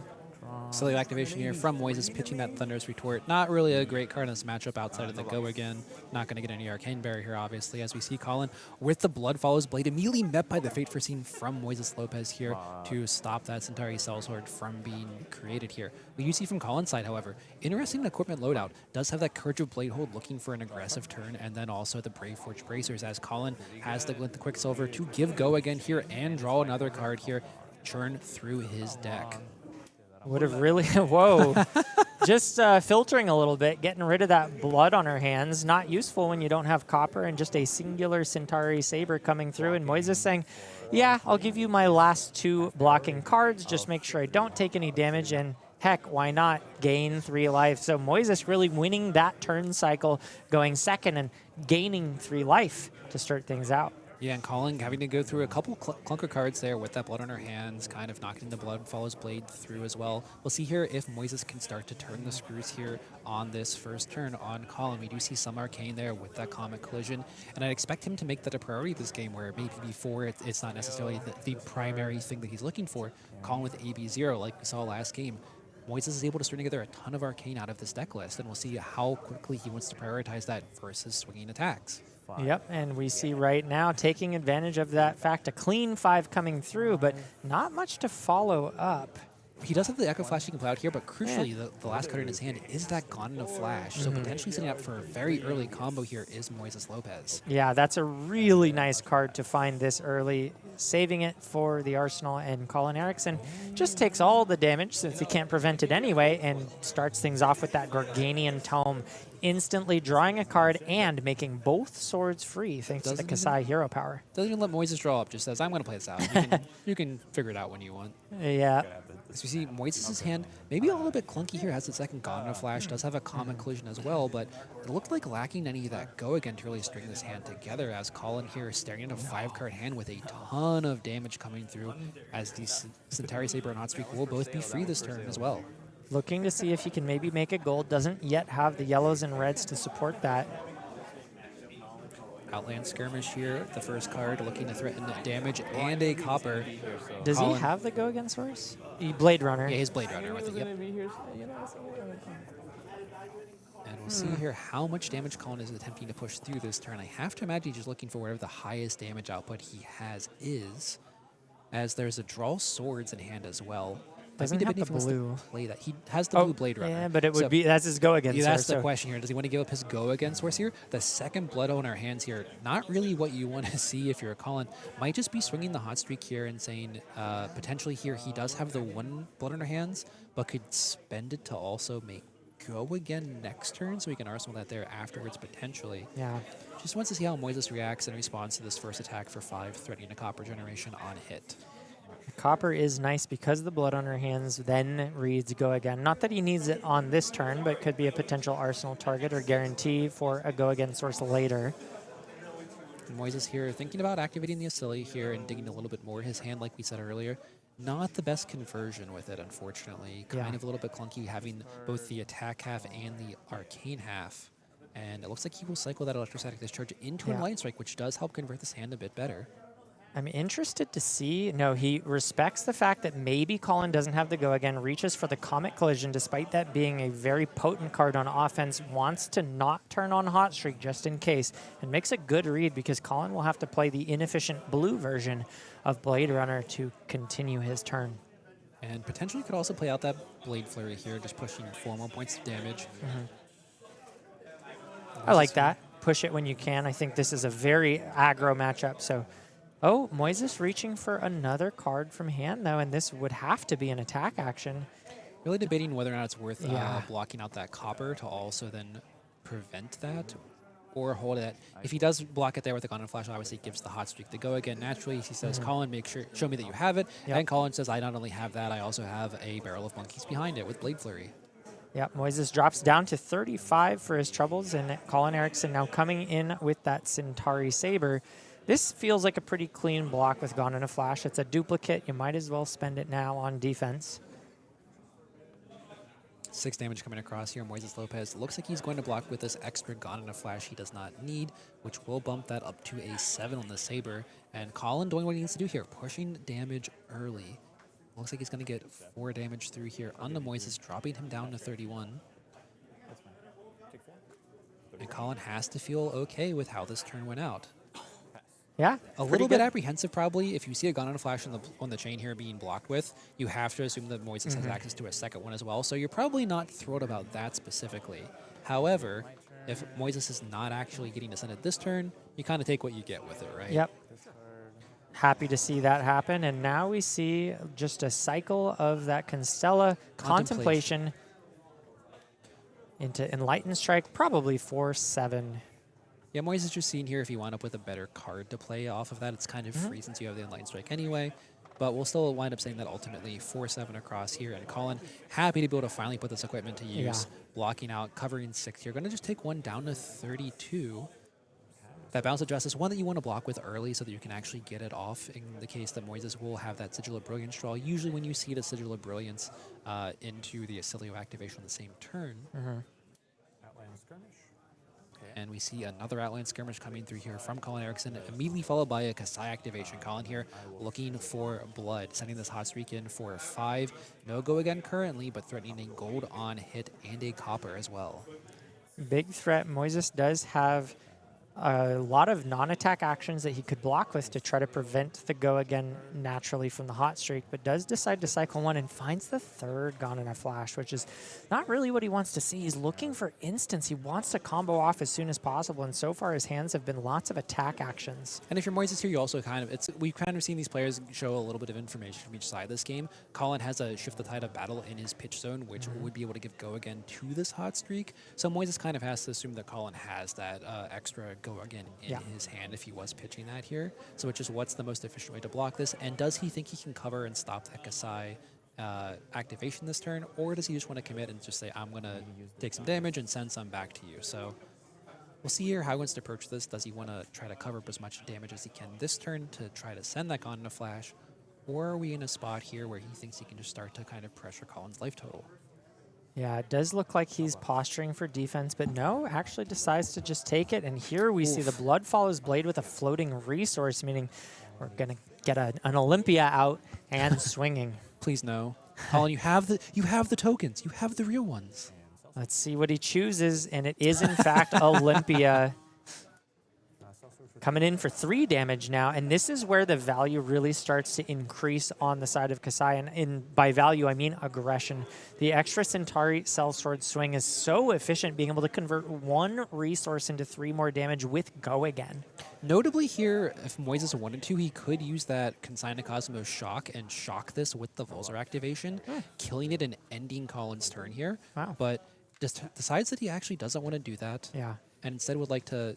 Oscilio activation here from Moises, pitching that Thunderous Retort. Not really a great card in this matchup outside of the go again. Not going to get any Arcane Barrier here, obviously, as we see Colin with the Blood Follows Blade immediately met by the Fate Foreseen from Moises Lopez here to stop that Centauri Sellsword from being created here. We do see from Colin's side, however, interesting equipment loadout. Does have that Courage of Bladehold looking for an aggressive turn, and then also the Brave Forge Bracers as Colin has the Glint the Quicksilver to give go again here and draw another card here, churn through his deck. Would have really, whoa. Just filtering a little bit, getting rid of that blood on her hands. Not useful when you don't have copper and just a singular Centauri Saber coming through. And Moises saying, yeah, I'll give you my last 2 blocking cards. Just make sure I don't take any damage. And heck, why not gain 3 life? So Moises really winning that turn cycle, going second and gaining 3 life to start things out. Yeah, and Colin having to go through a couple clunker cards there with that blood on her hands, kind of knocking the Blood Follows Blade through as well. We'll see here if Moises can start to turn the screws here on this first turn on Colin. We do see some Arcane there with that Comet Collision, and I'd expect him to make that a priority this game, where maybe before it's not necessarily the primary thing that he's looking for. Colin with AB0, like we saw last game, Moises is able to string together a ton of Arcane out of this deck list, and we'll see how quickly he wants to prioritize that versus swinging attacks. Yep, and we see right now taking advantage of that fact, a clean 5 coming through, but not much to follow up. He does have the Echo Flash he can play out here, but crucially, the last card in his hand is that Gone in a Flash. So potentially setting up for a very early combo here is Moises Lopez. Yeah, that's a really nice card to find this early. Saving it for the Arsenal, and Colin Eriksen just takes all the damage since he can't prevent it anyway, and starts things off with that Gorganian Tome, instantly drawing a card and making both swords free thanks to the Kassai hero power. Doesn't even let Moises draw up, just says, I'm going to play this out. You can figure it out when you want. Yeah. As we see, Moises' hand maybe a little bit clunky here, has the second Gone in a Flash, does have a Comet Collision as well, but it looked like lacking any of that go again to really string this hand together, as Colin here is staring at a 5-card hand with a ton of damage coming through, as the Centauri Saber and Hot Streak will both be free this turn as well. Looking to see if he can maybe make a gold, doesn't yet have the yellows and reds to support that. Outland Skirmish here, the first card, looking to threaten damage and a copper. Does he have the go again source? Blade Runner. Yeah, he's Blade Runner with it, yep. And we'll see here how much damage Colin is attempting to push through this turn. I have to imagine he's just looking for whatever the highest damage output he has is, as there's a Draw Swords in hand as well. Doesn't have the blue. Play that. He has the blue Blade Runner. Yeah, but it would be, that's his go again source. That's the question here. Does he want to give up his go again source here? The second Blood on our hands here, not really what you want to see if you're a Colin. Might just be swinging the hot streak here and saying potentially here he does have the 1 Blood on our hands, but could spend it to also make go again next turn, so we can arsenal that there afterwards potentially. Yeah. Just wants to see how Moises reacts in response to this first attack for 5, threatening a copper generation on hit. Copper is nice because the blood on her hands then reads go again. Not that he needs it on this turn, but could be a potential arsenal target or guarantee for a go again source later. And Moises here thinking about activating the Oscilio here and digging a little bit more. His hand, like we said earlier, not the best conversion with it, unfortunately. Kind of a little bit clunky having both the attack half and the arcane half. And it looks like he will cycle that electrostatic discharge into an Light Strike, which does help convert this hand a bit better. I'm interested to see. No, he respects the fact that maybe Colin doesn't have the go again, reaches for the Comet Collision, despite that being a very potent card on offense, wants to not turn on Hot Streak just in case, and makes a good read because Colin will have to play the inefficient blue version of Blade Runner to continue his turn. And potentially could also play out that Blade Flurry here, just pushing 4 more points of damage. I like that. Push it when you can. I think this is a very aggro matchup. So, oh, Moises reaching for another card from hand, though, and this would have to be an attack action. Really debating whether or not it's worth blocking out that copper to also then prevent that or hold it. If he does block it there with the Gone Flash, obviously gives the hot streak to go again. Naturally, he says, Colin, show me that you have it. And Colin says, I not only have that, I also have a barrel of monkeys behind it with Blade Flurry. Yep, Moises drops down to 35 for his troubles, and Colin Eriksen now coming in with that Centauri Saber. This feels like a pretty clean block with Gone in a Flash. It's a duplicate. You might as well spend it now on defense. 6 damage coming across here. Moises Lopez looks like he's going to block with this extra Gone in a Flash he does not need, which will bump that up to a 7 on the Saber. And Colin doing what he needs to do here, pushing damage early. Looks like he's going to get 4 damage through here on the Moises, dropping him down to 31. And Colin has to feel okay with how this turn went out. Yeah, a little bit apprehensive probably. If you see a Gone in a Flash on the chain here being blocked with, you have to assume that Moises has access to a second one as well. So you're probably not thrilled about that specifically. However, if Moises is not actually getting to send it this turn, you kind of take what you get with it, right? Yep. Happy to see that happen. And now we see just a cycle of that Constella contemplation into Enlightened Strike, probably 4-7. Yeah, Moises just seeing here if you wind up with a better card to play off of that. It's kind of free since you have the Enlightened Strike anyway. But we'll still wind up saying that ultimately 4-7 across here. And Colin, happy to be able to finally put this equipment to use. Blocking out, covering 6 here. Going to just take one down to 32. That Bounce of Justice, one that you want to block with early so that you can actually get it off in the case that Moises will have that Sigil of Brilliance draw. Usually when you see the Sigil of Brilliance into the Oscilio activation on the same turn. Outland Skirmish. And we see another Outland Skirmish coming through here from Colin Eriksen, immediately followed by a Kassai activation. Colin here looking for blood, sending this hot streak in for 5. No go again currently, but threatening a gold on hit and a copper as well. Big threat. Moises does have a lot of non-attack actions that he could block with to try to prevent the go again naturally from the hot streak, but does decide to cycle one and finds the third Gone in a Flash, which is not really what he wants to see. He's looking for instants. He wants to combo off as soon as possible, and so far his hands have been lots of attack actions. And if you're Moises here, you also we've kind of seen these players show a little bit of information from each side this game. Colin has a Shift the Tide of Battle in his pitch zone, which would be able to give go again to this hot streak. So Moises kind of has to assume that Colin has that extra go again in his hand if he was pitching that here. So it's just what's the most efficient way to block this, and does he think he can cover and stop that Kassai activation this turn, or does he just want to commit and just say, I'm going to take some damage and send some back to you? So we'll see here how he wants to approach this. Does he want to try to cover up as much damage as he can this turn to try to send that Gone in a Flash, or are we in a spot here where he thinks he can just start to kind of pressure Colin's life total? Yeah, it does look like he's posturing for defense, but no, actually decides to just take it. And here we see the Blood Follows Blade with a floating resource, meaning we're going to get an Olympia out and swinging. Please no. Colin, you have the tokens. You have the real ones. Let's see what he chooses, and it is in fact Olympia. Coming in for 3 damage now, and this is where the value really starts to increase on the side of Kassai, and by value I mean aggression. The extra Centauri Sellsword swing is so efficient, being able to convert 1 resource into 3 more damage with go again. Notably here, if Moises wanted to, he could use that Consign to Cosmos Shock and shock this with the Volzer activation, killing it and ending Colin's turn here. Wow. But decides that he actually doesn't want to do that. Yeah. And instead would like to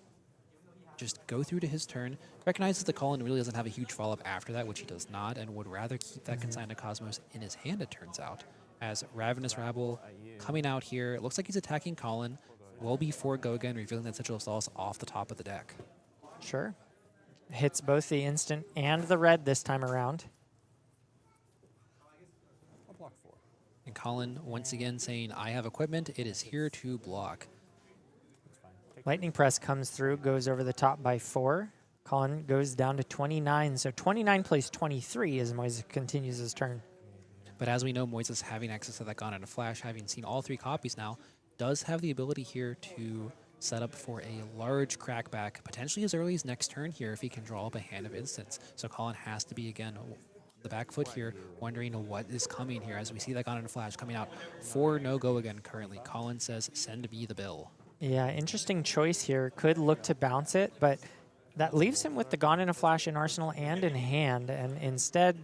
just go through to his turn, recognizes that Colin really doesn't have a huge follow-up after that, which he does not, and would rather keep that Consign to Cosmos in his hand, it turns out. As Ravenous Rabble coming out here, it looks like he's attacking Colin, will be for go again, revealing that Sigil of Solace off the top of the deck. Sure. Hits both the instant and the red this time around. And Colin, once again, saying, I have equipment, it is here to block. Lightning Press comes through, goes over the top by 4. Colin goes down to 29, so 29 plays 23 as Moises continues his turn. But as we know, Moises having access to that Gone in a Flash, having seen all 3 copies now, does have the ability here to set up for a large crackback, potentially as early as next turn here if he can draw up a hand of instants. So Colin has to be, again, the back foot here, wondering what is coming here as we see that Gone in a Flash coming out for no-go again currently. Colin says, send me the bill. Yeah, interesting choice here. Could look to bounce it, but that leaves him with the Gone in a Flash in arsenal and in hand, and instead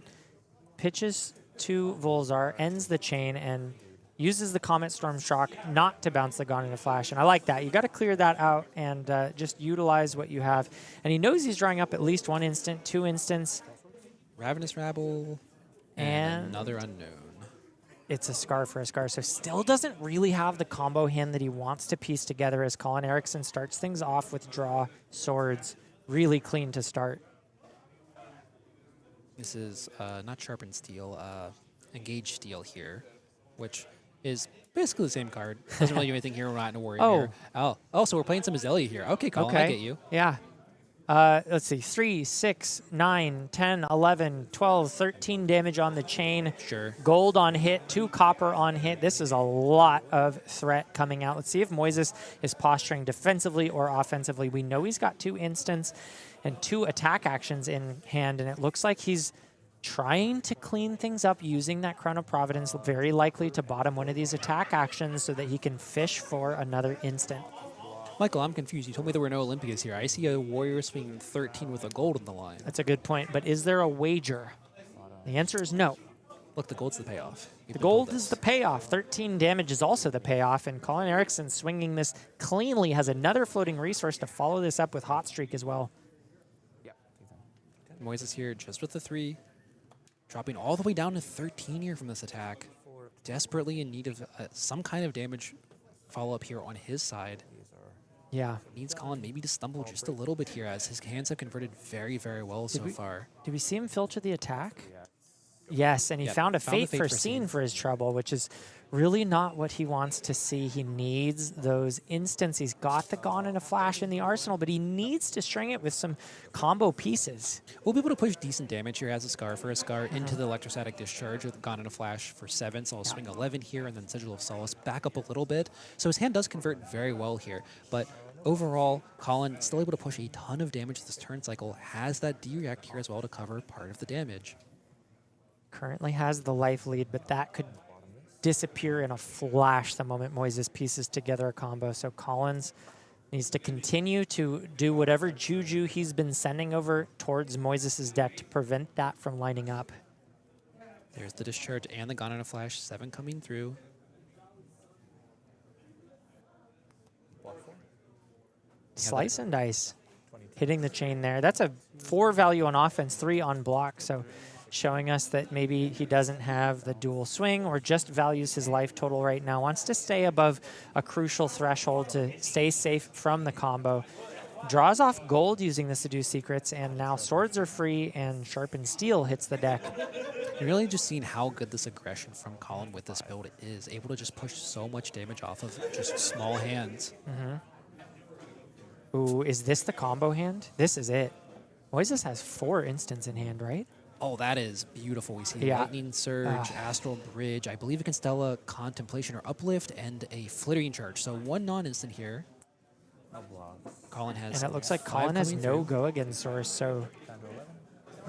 pitches to Volzar, ends the chain, and uses the Comet Storm Shock not to bounce the Gone in a Flash. And I like that. You got to clear that out and just utilize what you have. And he knows he's drawing up at least 1 instant, 2 instants. Ravenous Rabble and another unknown. It's a Scar for a Scar. So still doesn't really have the combo hand that he wants to piece together as Colin Eriksen starts things off with draw, swords, really clean to start. This is not Sharpened Steel, Engaged Steel here, which is basically the same card. Doesn't really do anything here. We're not in a warrior here. Oh, so we're playing some Azalea here. Okay, Colin, I get you. Yeah. Let's see, 3, 6, 9, 10, 11, 12, 13 damage on the chain. Sure. Gold on hit, 2 copper on hit. This is a lot of threat coming out. Let's see if Moises is posturing defensively or offensively. We know he's got 2 instants and 2 attack actions in hand, and it looks like he's trying to clean things up using that Crown of Providence, very likely to bottom one of these attack actions so that he can fish for another instant. Michael, I'm confused. You told me there were no Olympias here. I see a warrior swinging 13 with a gold on the line. That's a good point, but is there a wager? The answer is no. Look, the gold's the payoff. The gold is the payoff. 13 damage is also the payoff, and Colin Eriksen swinging this cleanly has another floating resource to follow this up with Hot Streak as well. Moises here just with the 3, dropping all the way down to 13 here from this attack. Desperately in need of some kind of damage follow-up here on his side. Yeah. Needs Colin maybe to stumble just a little bit here as his hands have converted very, very well so far. Did we see him filter the attack? Yes, and he found a Fate Foreseen for his trouble, which is really not what he wants to see. He needs those instants. He's got the Gone in a Flash in the arsenal, but he needs to string it with some combo pieces. We'll be able to push decent damage here as a Scar for a Scar into the Electrostatic Discharge with Gone in a Flash for 7, so I'll swing 11 here and then Sigil of Solace back up a little bit. So his hand does convert very well here, but overall, Colin still able to push a ton of damage this turn cycle, has that D-React here as well to cover part of the damage. Currently has the life lead, but that could disappear in a flash the moment Moises pieces together a combo. So Collins needs to continue to do whatever juju he's been sending over towards Moises' deck to prevent that from lining up. There's the Discharge and the Gone in a Flash, 7 coming through. Slice and dice, hitting the chain there. That's a 4 value on offense, 3 on block. So showing us that maybe he doesn't have the dual swing or just values his life total right now. Wants to stay above a crucial threshold to stay safe from the combo. Draws off gold using the Seduce Secrets, and now swords are free and Sharpened Steel hits the deck. You're really just seeing how good this aggression from Colin with this build is. Able to just push so much damage off of just small hands. Ooh, is this the combo hand? This is it. Moises has 4 instants in hand, right? Oh, that is beautiful. We see Lightning Surge, Astral Bridge, I believe a Constella Contemplation or Uplift, and a Flittering Charge. So 1 non-instant here. Colin has. And it looks like Colin has no go against Source, so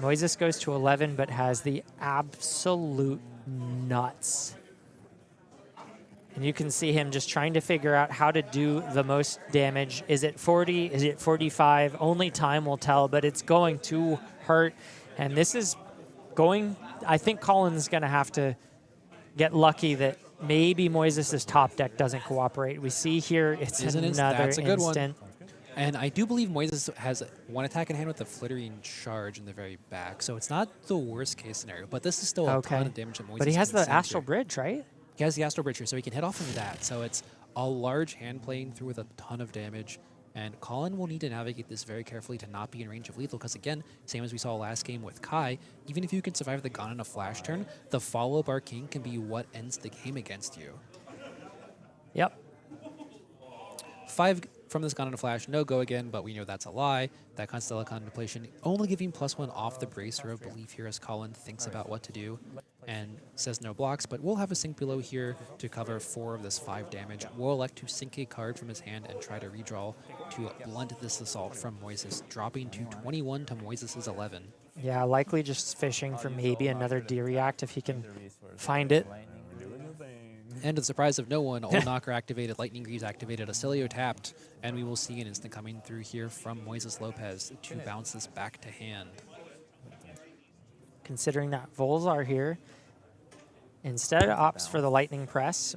Moises goes to 11, but has the absolute nuts. And you can see him just trying to figure out how to do the most damage. Is it 40? Is it 45? Only time will tell, but it's going to hurt. And this is going, I think Colin's going to have to get lucky that maybe Moises' top deck doesn't cooperate. We see here it's another That's a good instant. One. And I do believe Moises has 1 attack in hand with the Flittering Charge in the very back. So it's not the worst case scenario, but this is still a ton of damage that Moises But he has can the send Astral here. Bridge, right? He has the Astral Bridge here, so he can hit off of that. So it's a large hand playing through with a ton of damage. And Colin will need to navigate this very carefully to not be in range of lethal, because again, same as we saw last game with Kai, even if you can survive the Gone in a Flash turn, the follow-up Arcane can be what ends the game against you. Yep. from this Gone in a Flash, no go again, but we know that's a lie. That Constellar Contemplation only giving +1 off the bracer of belief here as Colin thinks about what to do and says no blocks, but we'll have a sink below here to cover 4 of this 5 damage. We'll elect to sink a card from his hand and try to redraw to blunt this assault from Moises, dropping to 21 to Moises' 11. Yeah, likely just fishing for maybe another D-React if he can find it. And to the surprise of no one, Old Knocker activated, Lightning Greaves activated, Oscilio tapped, and we will see an instant coming through here from Moises Lopez to bounce this back to hand. Considering that Vols are here, instead opts for the Lightning Press.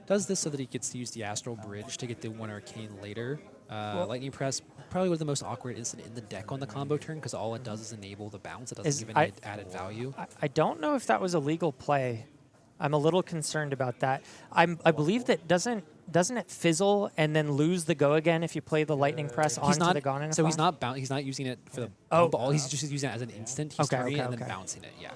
Does this so that he gets to use the Astral Bridge to get the 1 Arcane later. Lightning Press, probably was the most awkward instant in the deck on the combo turn because all it does is enable the bounce. It doesn't give any added value. I don't know if that was a legal play. I'm a little concerned about that. I believe that doesn't it fizzle and then lose the go again if you play the Lightning Press onto the Gone in a So Flash? he's not using it for the ball. He's just using it as an instant. He's targeting it and then bouncing it. Yeah.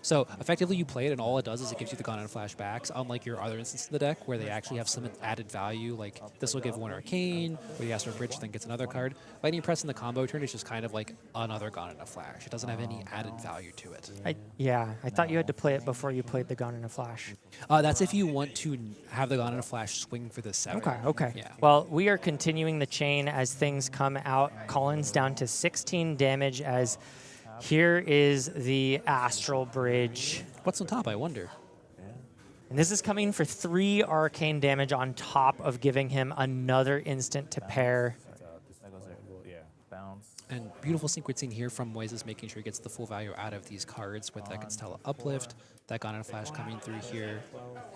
So effectively, you play it, and all it does is it gives you the Gone in a Flash backs, unlike your other instances in the deck where they actually have some added value. Like this will give 1 Arcane, where the Astral Bridge then gets another card. Lightning Press in the combo turn is just kind of like another Gone in a Flash. It doesn't have any added value to it. I thought you had to play it before you played the Gone in a Flash. That's if you want to have the Gone in a Flash swing for the 7. Okay. Yeah. Well, we are continuing the chain as things come out. Colin's down to 16 damage as here is the Astral Bridge. What's on top, I wonder? And this is coming for 3 arcane damage on top of giving him another instant to pair. And beautiful sequencing here from Moises, making sure he gets the full value out of these cards with that Constellar Uplift, that Gone in a Flash coming through here,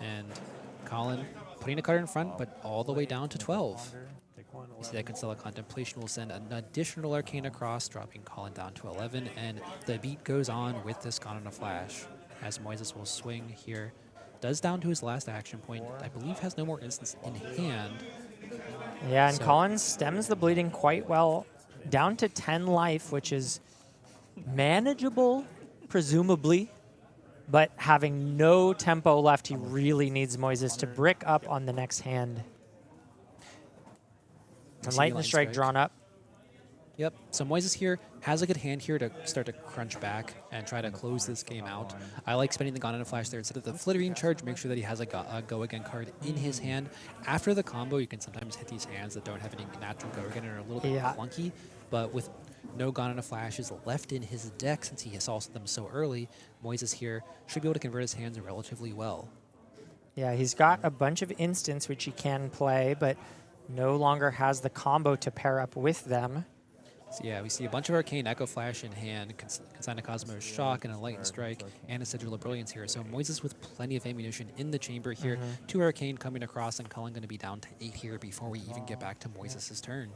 and Colin putting a card in front, but all the way down to 12. You see that Constellar Contemplation will send an additional Arcane across, dropping Colin down to 11, and the beat goes on with this Gone in a Flash, as Moises will swing here. Does down to his last action point, I believe has no more instants in hand. Yeah, and Colin stems the bleeding quite well, down to 10 life, which is manageable, presumably, but having no tempo left, he really needs Moises to brick up on the next hand. And Lightning Strike drawn up. Yep, so Moises here has a good hand here to start to crunch back and try to close this game out. I like spending the Gone in a Flash there instead of the Flittering Charge, make sure that he has a go again card in his hand. After the combo, you can sometimes hit these hands that don't have any natural go again and are a little bit clunky, but with no Gone in a Flashes left in his deck since he saw them so early, Moises here should be able to convert his hands relatively well. Yeah, he's got a bunch of instants which he can play, but no longer has the combo to pair up with them. So yeah, we see a bunch of Arcane Echo Flash in hand, Consigna Cosmos Shock, and a Lightning Strike, and a Sigil of Brilliance here. So Moises with plenty of ammunition in the chamber here. 2 Arcane coming across, and Colin going to be down to 8 here before we even get back to Moises' turn.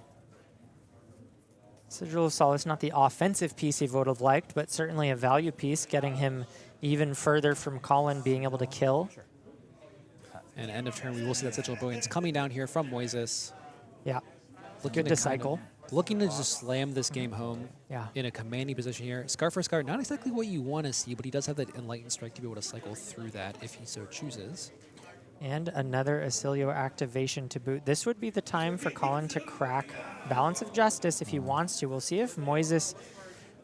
Sigil of Solace, not the offensive piece he would have liked, but certainly a value piece, getting him even further from Colin being able to kill. And end of turn, we will see that Sigil of Brilliance coming down here from Moises. Yeah, looking good to cycle. Looking to just slam this game home in a commanding position here. Scar for Scar, not exactly what you want to see, but he does have that Enlightened Strike to be able to cycle through that if he so chooses. And another Oscilio activation to boot. This would be the time for Colin to crack Balance of Justice if he wants to. We'll see if Moises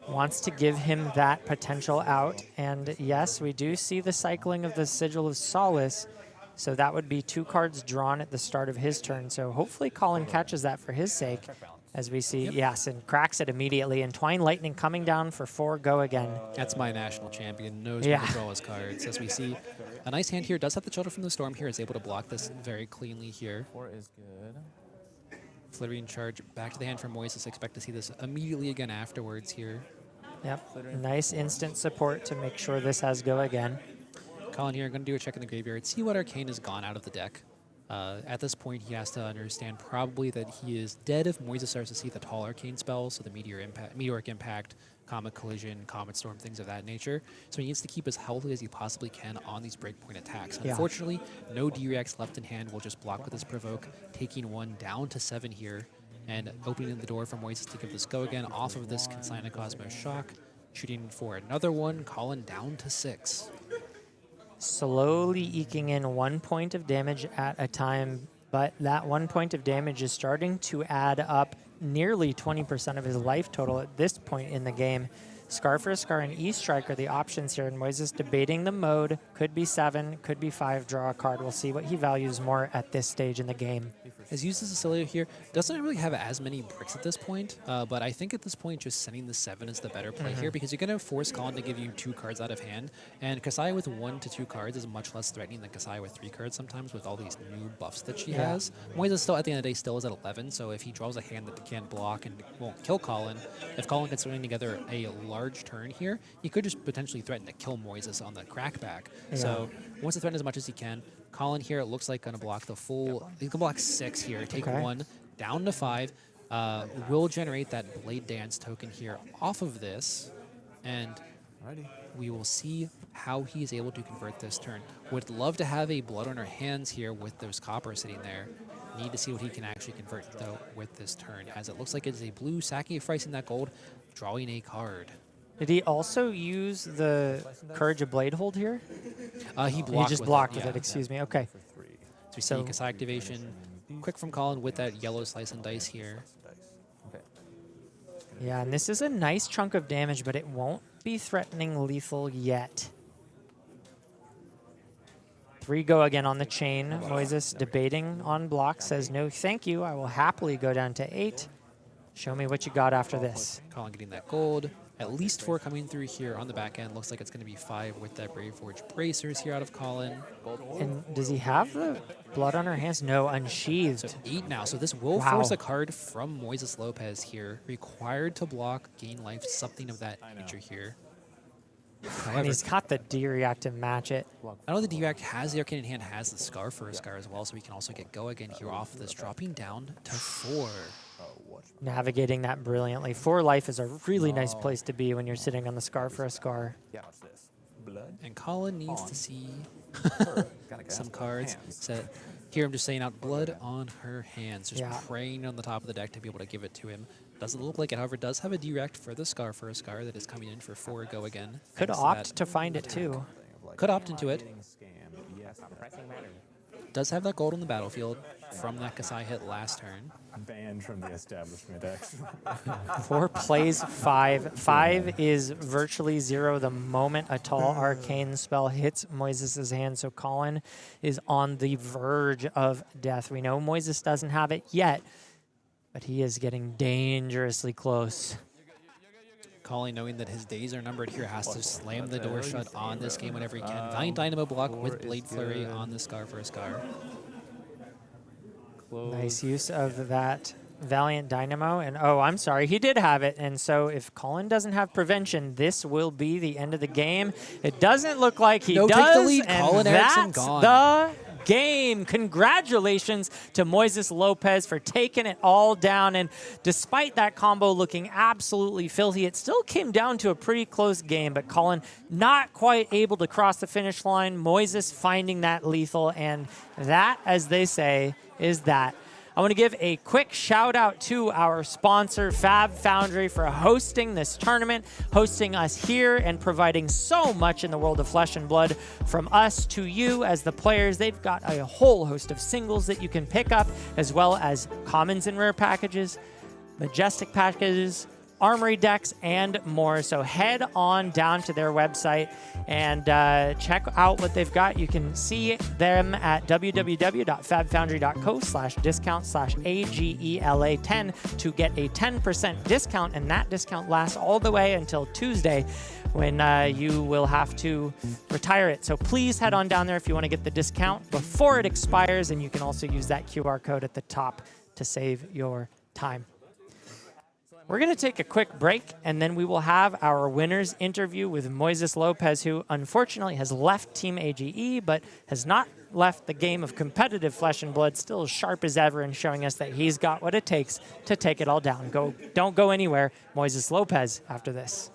wants to give him that potential out. And yes, we do see the cycling of the Sigil of Solace. So that would be 2 cards drawn at the start of his turn. So hopefully Colin catches that for his sake. As we see, yes, and cracks it immediately. And Twine Lightning coming down for 4 go again. That's my national champion, knows when to draw his cards. As we see, a nice hand here, does have the Shelter from the Storm here, is able to block this very cleanly here. 4 is good. Flittering Charge back to the hand from Moises. Expect to see this immediately again afterwards here. Yep, nice instant support to make sure this has go again. Colin here, going to do a check in the graveyard, see what Arcane has gone out of the deck. At this point, he has to understand probably that he is dead if Moises starts to see the tall Arcane spells, so the Meteoric Impact, Comet Collision, Comet Storm, things of that nature. So he needs to keep as healthy as he possibly can on these breakpoint attacks. Unfortunately, no D-Reacts left in hand will just block with this Provoke, taking 1 down to 7 here, and opening the door for Moises to give this go again off of this Consigna Cosmos Shock, shooting for another 1, Colin down to 6. Slowly eking in 1 point of damage at a time But that 1 point of damage is starting to add up nearly 20% of his life total at this point in the game. Scar for a Scar and E-Strike are the options here, and Moises debating the mode. Could be 7, could be 5, draw a card. We'll see what he values more at this stage in the game. Has used his Oscilio here. Doesn't really have as many bricks at this point, but I think at this point just sending the 7 is the better play here, because you're going to force Colin to give you 2 cards out of hand, and Kassai with 1 to 2 cards is much less threatening than Kassai with 3 cards sometimes with all these new buffs that she has. Moises still, at the end of the day, still is at 11, so if he draws a hand that can't block and won't kill Colin, if Colin can string together a large turn here, he could just potentially threaten to kill Moises on the crackback. So wants to threaten as much as he can. Colin here, it looks like going to block the full. He can block 6 here. Take 1 down to 5. Will generate that Blade Dance token here off of this, and we will see how he's able to convert this turn. Would love to have a Blood on her hands here with those copper sitting there. Need to see what he can actually convert though with this turn, as it looks like it's a blue sacrificing that gold, drawing a card. Did he also use the Courage of Blade hold here? He blocked. He just blocked with it. Excuse me. Okay. So we see Kassai activation, quick from Colin with that yellow slice and dice here. Yeah, and this is a nice chunk of damage, but it won't be threatening lethal yet. 3 go again on the chain. Moises debating on block, says no thank you. I will happily go down to 8. Show me what you got after this. Colin getting that gold. At least 4 coming through here on the back end. Looks like it's going to be 5 with that Brave Forge Bracers here out of Colin. And does he have the Blood on her hands? No, unsheathed. So 8 now. So this will force a card from Moises Lopez here. Required to block, gain life, something of that nature here. However, and he's got the D-React to match it. I know the D-React has the Arcane in hand, has the Scar for a Scar as well, so we can also get Go again here off of this, dropping down to 4. Navigating that brilliantly. 4 life is a really nice place to be when you're sitting on the Scar for a Scar. And Colin needs to see some cards. So here I'm just saying out Blood on her hands, just praying on the top of the deck to be able to give it to him. Doesn't look like it, however, does have a direct for the Scar for a Scar that is coming in for 4 go again. Could opt to find it too. Could opt into it. Does have that gold on the battlefield from that Kassai hit last turn. Banned from the establishment, actually. 4 plays 5. 5 is virtually 0 the moment a tall arcane spell hits Moises' hand, so Colin is on the verge of death. We know Moises doesn't have it yet, but he is getting dangerously close. Colin, knowing that his days are numbered here, has to slam the door shut on this game whenever he can. Valiant Dynamo block with Blade Flurry on the Scar for a Scar. Nice use of that Valiant Dynamo. And oh, I'm sorry, he did have it. And so if Colin doesn't have prevention, this will be the end of the game. It doesn't look like he does. Take the lead. And Colin Eriksen that's gone. The game. Congratulations to Moises Lopez for taking it all down. And despite that combo looking absolutely filthy, it still came down to a pretty close game. But Colin not quite able to cross the finish line. Moises finding that lethal. And that, as they say, is that. I want to give a quick shout out to our sponsor, Fabtcg, for hosting this tournament, hosting us here, and providing so much in the world of Flesh and Blood from us to you as the players. They've got a whole host of singles that you can pick up, as well as commons and rare packages, majestic packages, armory decks, and more. So head on down to their website and check out what they've got. You can see them at www.fabtcg.co/discount/AGELA10 to get a 10% discount, and that discount lasts all the way until Tuesday when you will have to retire it. So please head on down there if you want to get the discount before it expires, and you can also use that QR code at the top to save your time. We're going to take a quick break, and then we will have our winners interview with Moises Lopez, who unfortunately has left Team AGE, but has not left the game of competitive Flesh and Blood, still as sharp as ever, and showing us that he's got what it takes to take it all down. Don't go anywhere. Moises Lopez after this.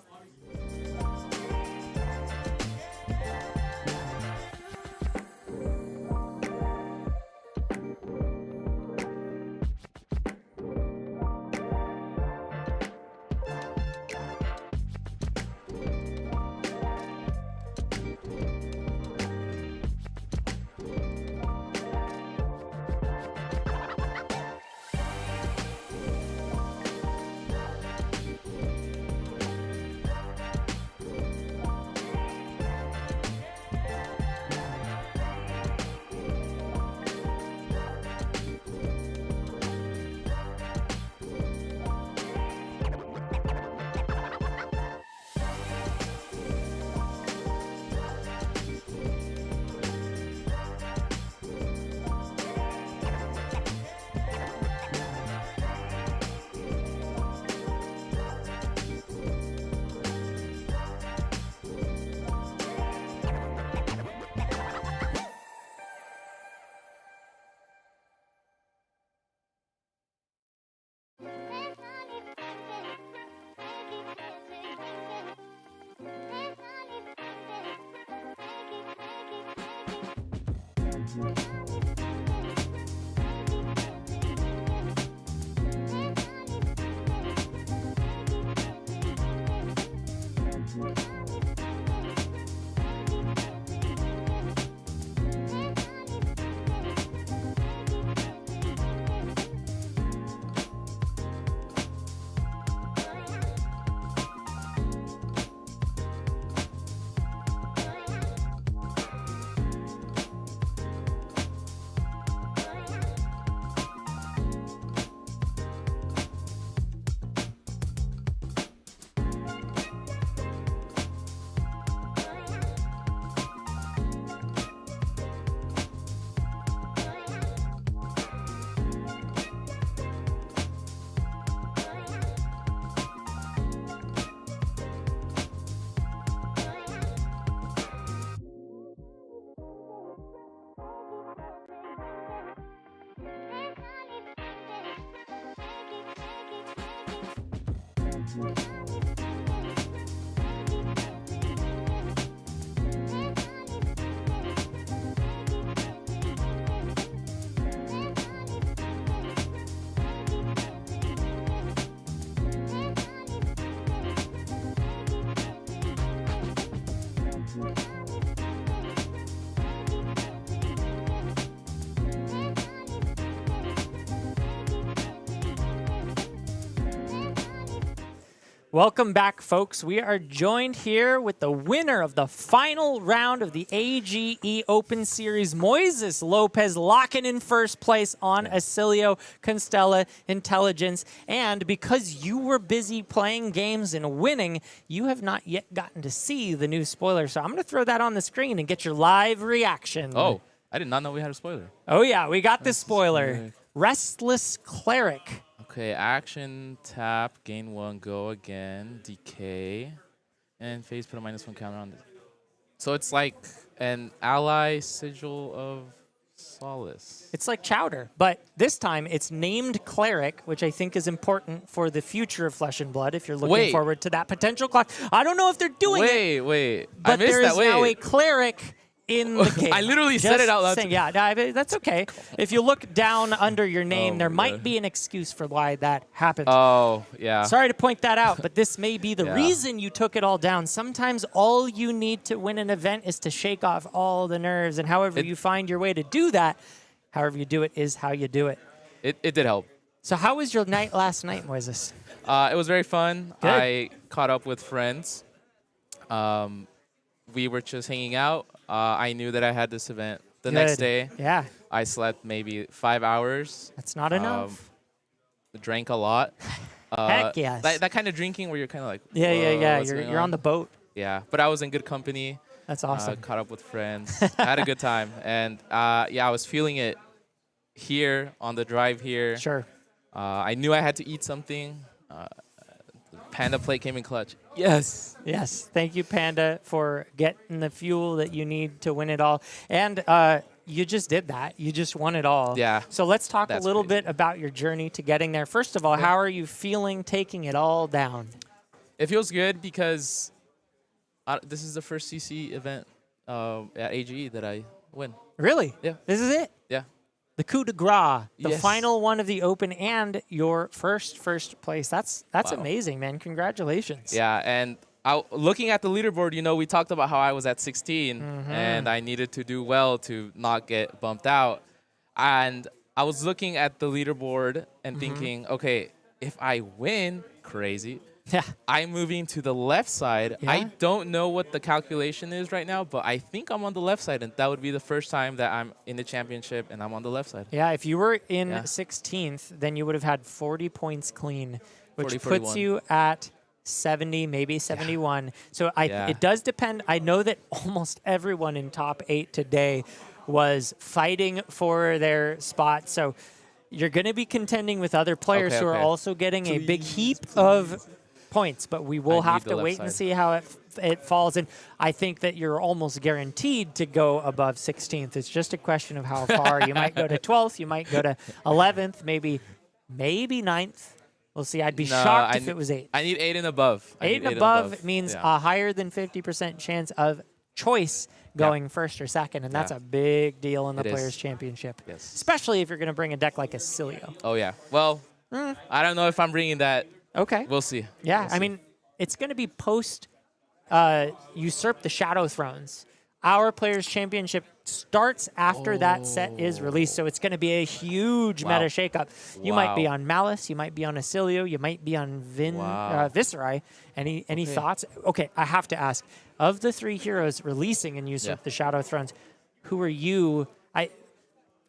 Welcome back, folks. We are joined here with the winner of the final round of the AGE Open Series, Moises Lopez, locking in first place on Oscilio, Constella, Intelligence. And because you were busy playing games and winning, you have not yet gotten to see the new spoiler. So I'm going to throw that on the screen and get your live reaction. Oh, I did not know we had a spoiler. Oh, yeah, we got this spoiler. Restless Cleric. Okay, action, tap, gain 1, go again, decay, and phase put a -1 counter on this. So it's like an ally sigil of solace. It's like Chowder, but this time it's named Cleric, which I think is important for the future of Flesh and Blood if you're looking forward to that potential clock. I don't know if they're doing it. Wait. But I missed there is that. now a Cleric in the game. I literally said it out loud. Yeah, that's okay. If you look down under your name, there might be an excuse for why that happened. Oh, yeah. Sorry to point that out, but this may be the reason you took it all down. Sometimes all you need to win an event is to shake off all the nerves, and however you find your way to do that, however you do it is how you do it. It did help. So how was your night last night, Moises? It was very fun. Good. I caught up with friends. We were just hanging out. I knew that I had this event the next day. Yeah. I slept maybe 5 hours. That's not enough. Drank a lot. Heck yes. That kind of drinking where you're kind of like, Yeah. what's You're going on the boat. Yeah, but I was in good company. That's awesome. Caught up with friends. I had a good time. And yeah, I was feeling it here on the drive here. Sure. I knew I had to eat something. Panda plate came in clutch. Yes. Yes. Thank you, Panda, for getting the fuel that you need to win it all. And you just did that. You just won it all. Yeah. So let's talk a little bit about your journey to getting there. First of all, how are you feeling taking it all down? It feels good because this is the first CC event at AGE that I win. Really? Yeah. This is it? Yeah. The coup de grace, the Yes. final one of the Open, and your first place. That's amazing, man. Congratulations. Yeah, and looking at the leaderboard, you know, we talked about how I was at 16, and I needed to do well to not get bumped out. And I was looking at the leaderboard and thinking, okay, if I win, crazy. Yeah. I'm moving to the left side. Yeah. I don't know what the calculation is right now, but I think I'm on the left side, and that would be the first time that I'm in the championship and I'm on the left side. Yeah, if you were in 16th, then you would have had 40 points clean, which 40, puts 41. you at 70, maybe 71. So it does depend. I know that almost everyone in top 8 today was fighting for their spot. So you're going to be contending with other players who are also getting a big heap of points, but we will have to wait and see how it falls. And I think that you're almost guaranteed to go above 16th. It's just a question of how far. You might go to 12th, you might go to 11th, maybe 9th. We'll see. I'd be shocked if it was 8. I need 8 and above. 8 and above means a higher than 50% chance of choice going first or second, and that's a big deal in the Players' Championship. Yes. Especially if you're going to bring a deck like Oscilio. Oh, yeah. Well, I don't know if I'm bringing that. Okay. We'll see. Yeah, We'll see. I mean, it's going to be post Usurp the Shadow Thrones. Our Players' Championship starts after that set is released, so it's going to be a huge meta shakeup. You might be on Malice, you might be on Oscilio, you might be on Viscerai. Any thoughts? Okay, I have to ask. Of the 3 heroes releasing in Usurp the Shadow Thrones, who are you?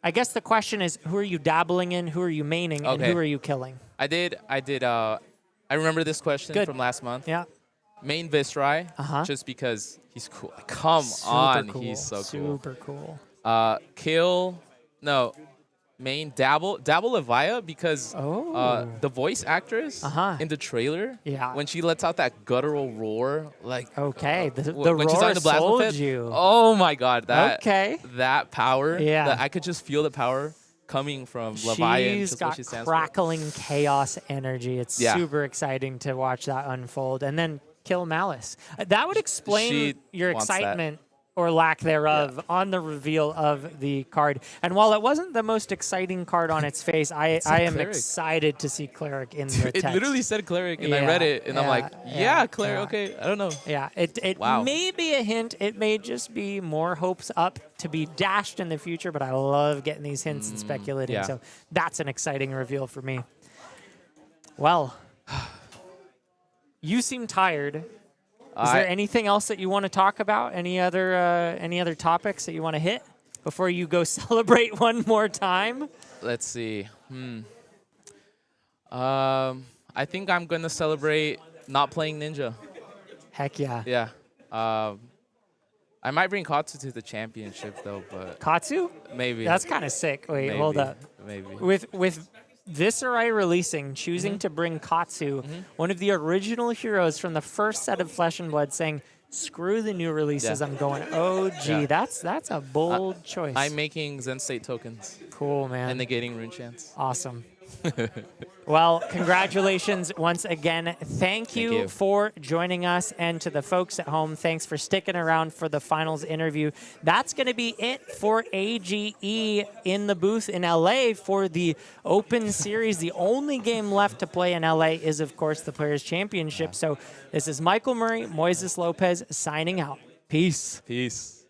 I guess the question is, who are you dabbling in, who are you maining, and who are you killing? I remember this question from last month. Yeah. Main Viscerai, just because he's cool. Come on, he's so cool. Super cool. Main Dabble Levia because the voice actress in the trailer, when she lets out that guttural roar, like the when she's roar on the plasma sold pit, you. oh my god, that Okay. that power, Yeah. that I could just feel the power coming from Leviathan. She's got she stands crackling chaos energy. It's super exciting to watch that unfold. And then kill Malice. That would explain your excitement or lack thereof on the reveal of the card. And while it wasn't the most exciting card on its face, I am excited to see Cleric in the text. It literally said Cleric, and I read it, and I'm like, Cleric, okay, I don't know. Yeah, it may be a hint. It may just be more hopes up to be dashed in the future, but I love getting these hints and speculating. So that's an exciting reveal for me. Well, you seem tired. Is there anything else that you want to talk about? Any other topics that you want to hit before you go celebrate one more time? Let's see. I think I'm going to celebrate not playing Ninja. Heck yeah. Yeah. I might bring Katsu to the championship, though. But Katsu? Maybe. That's kind of sick. Wait, hold up. Maybe. With Viscerai releasing, choosing to bring Katsu, one of the original heroes from the first set of Flesh and Blood, saying, screw the new releases, I'm going OG. That's a bold choice. I'm making Zen State tokens. Cool, man. And negating rune chants. Awesome. Well, congratulations once again. Thank you for joining us. And to the folks at home, thanks for sticking around for the finals interview. That's going to be it for AGE in the booth in LA for the Open Series. The only game left to play in LA is, of course, the Players' Championship. So this is Michael Murray, Moises Lopez signing out. Peace. Peace.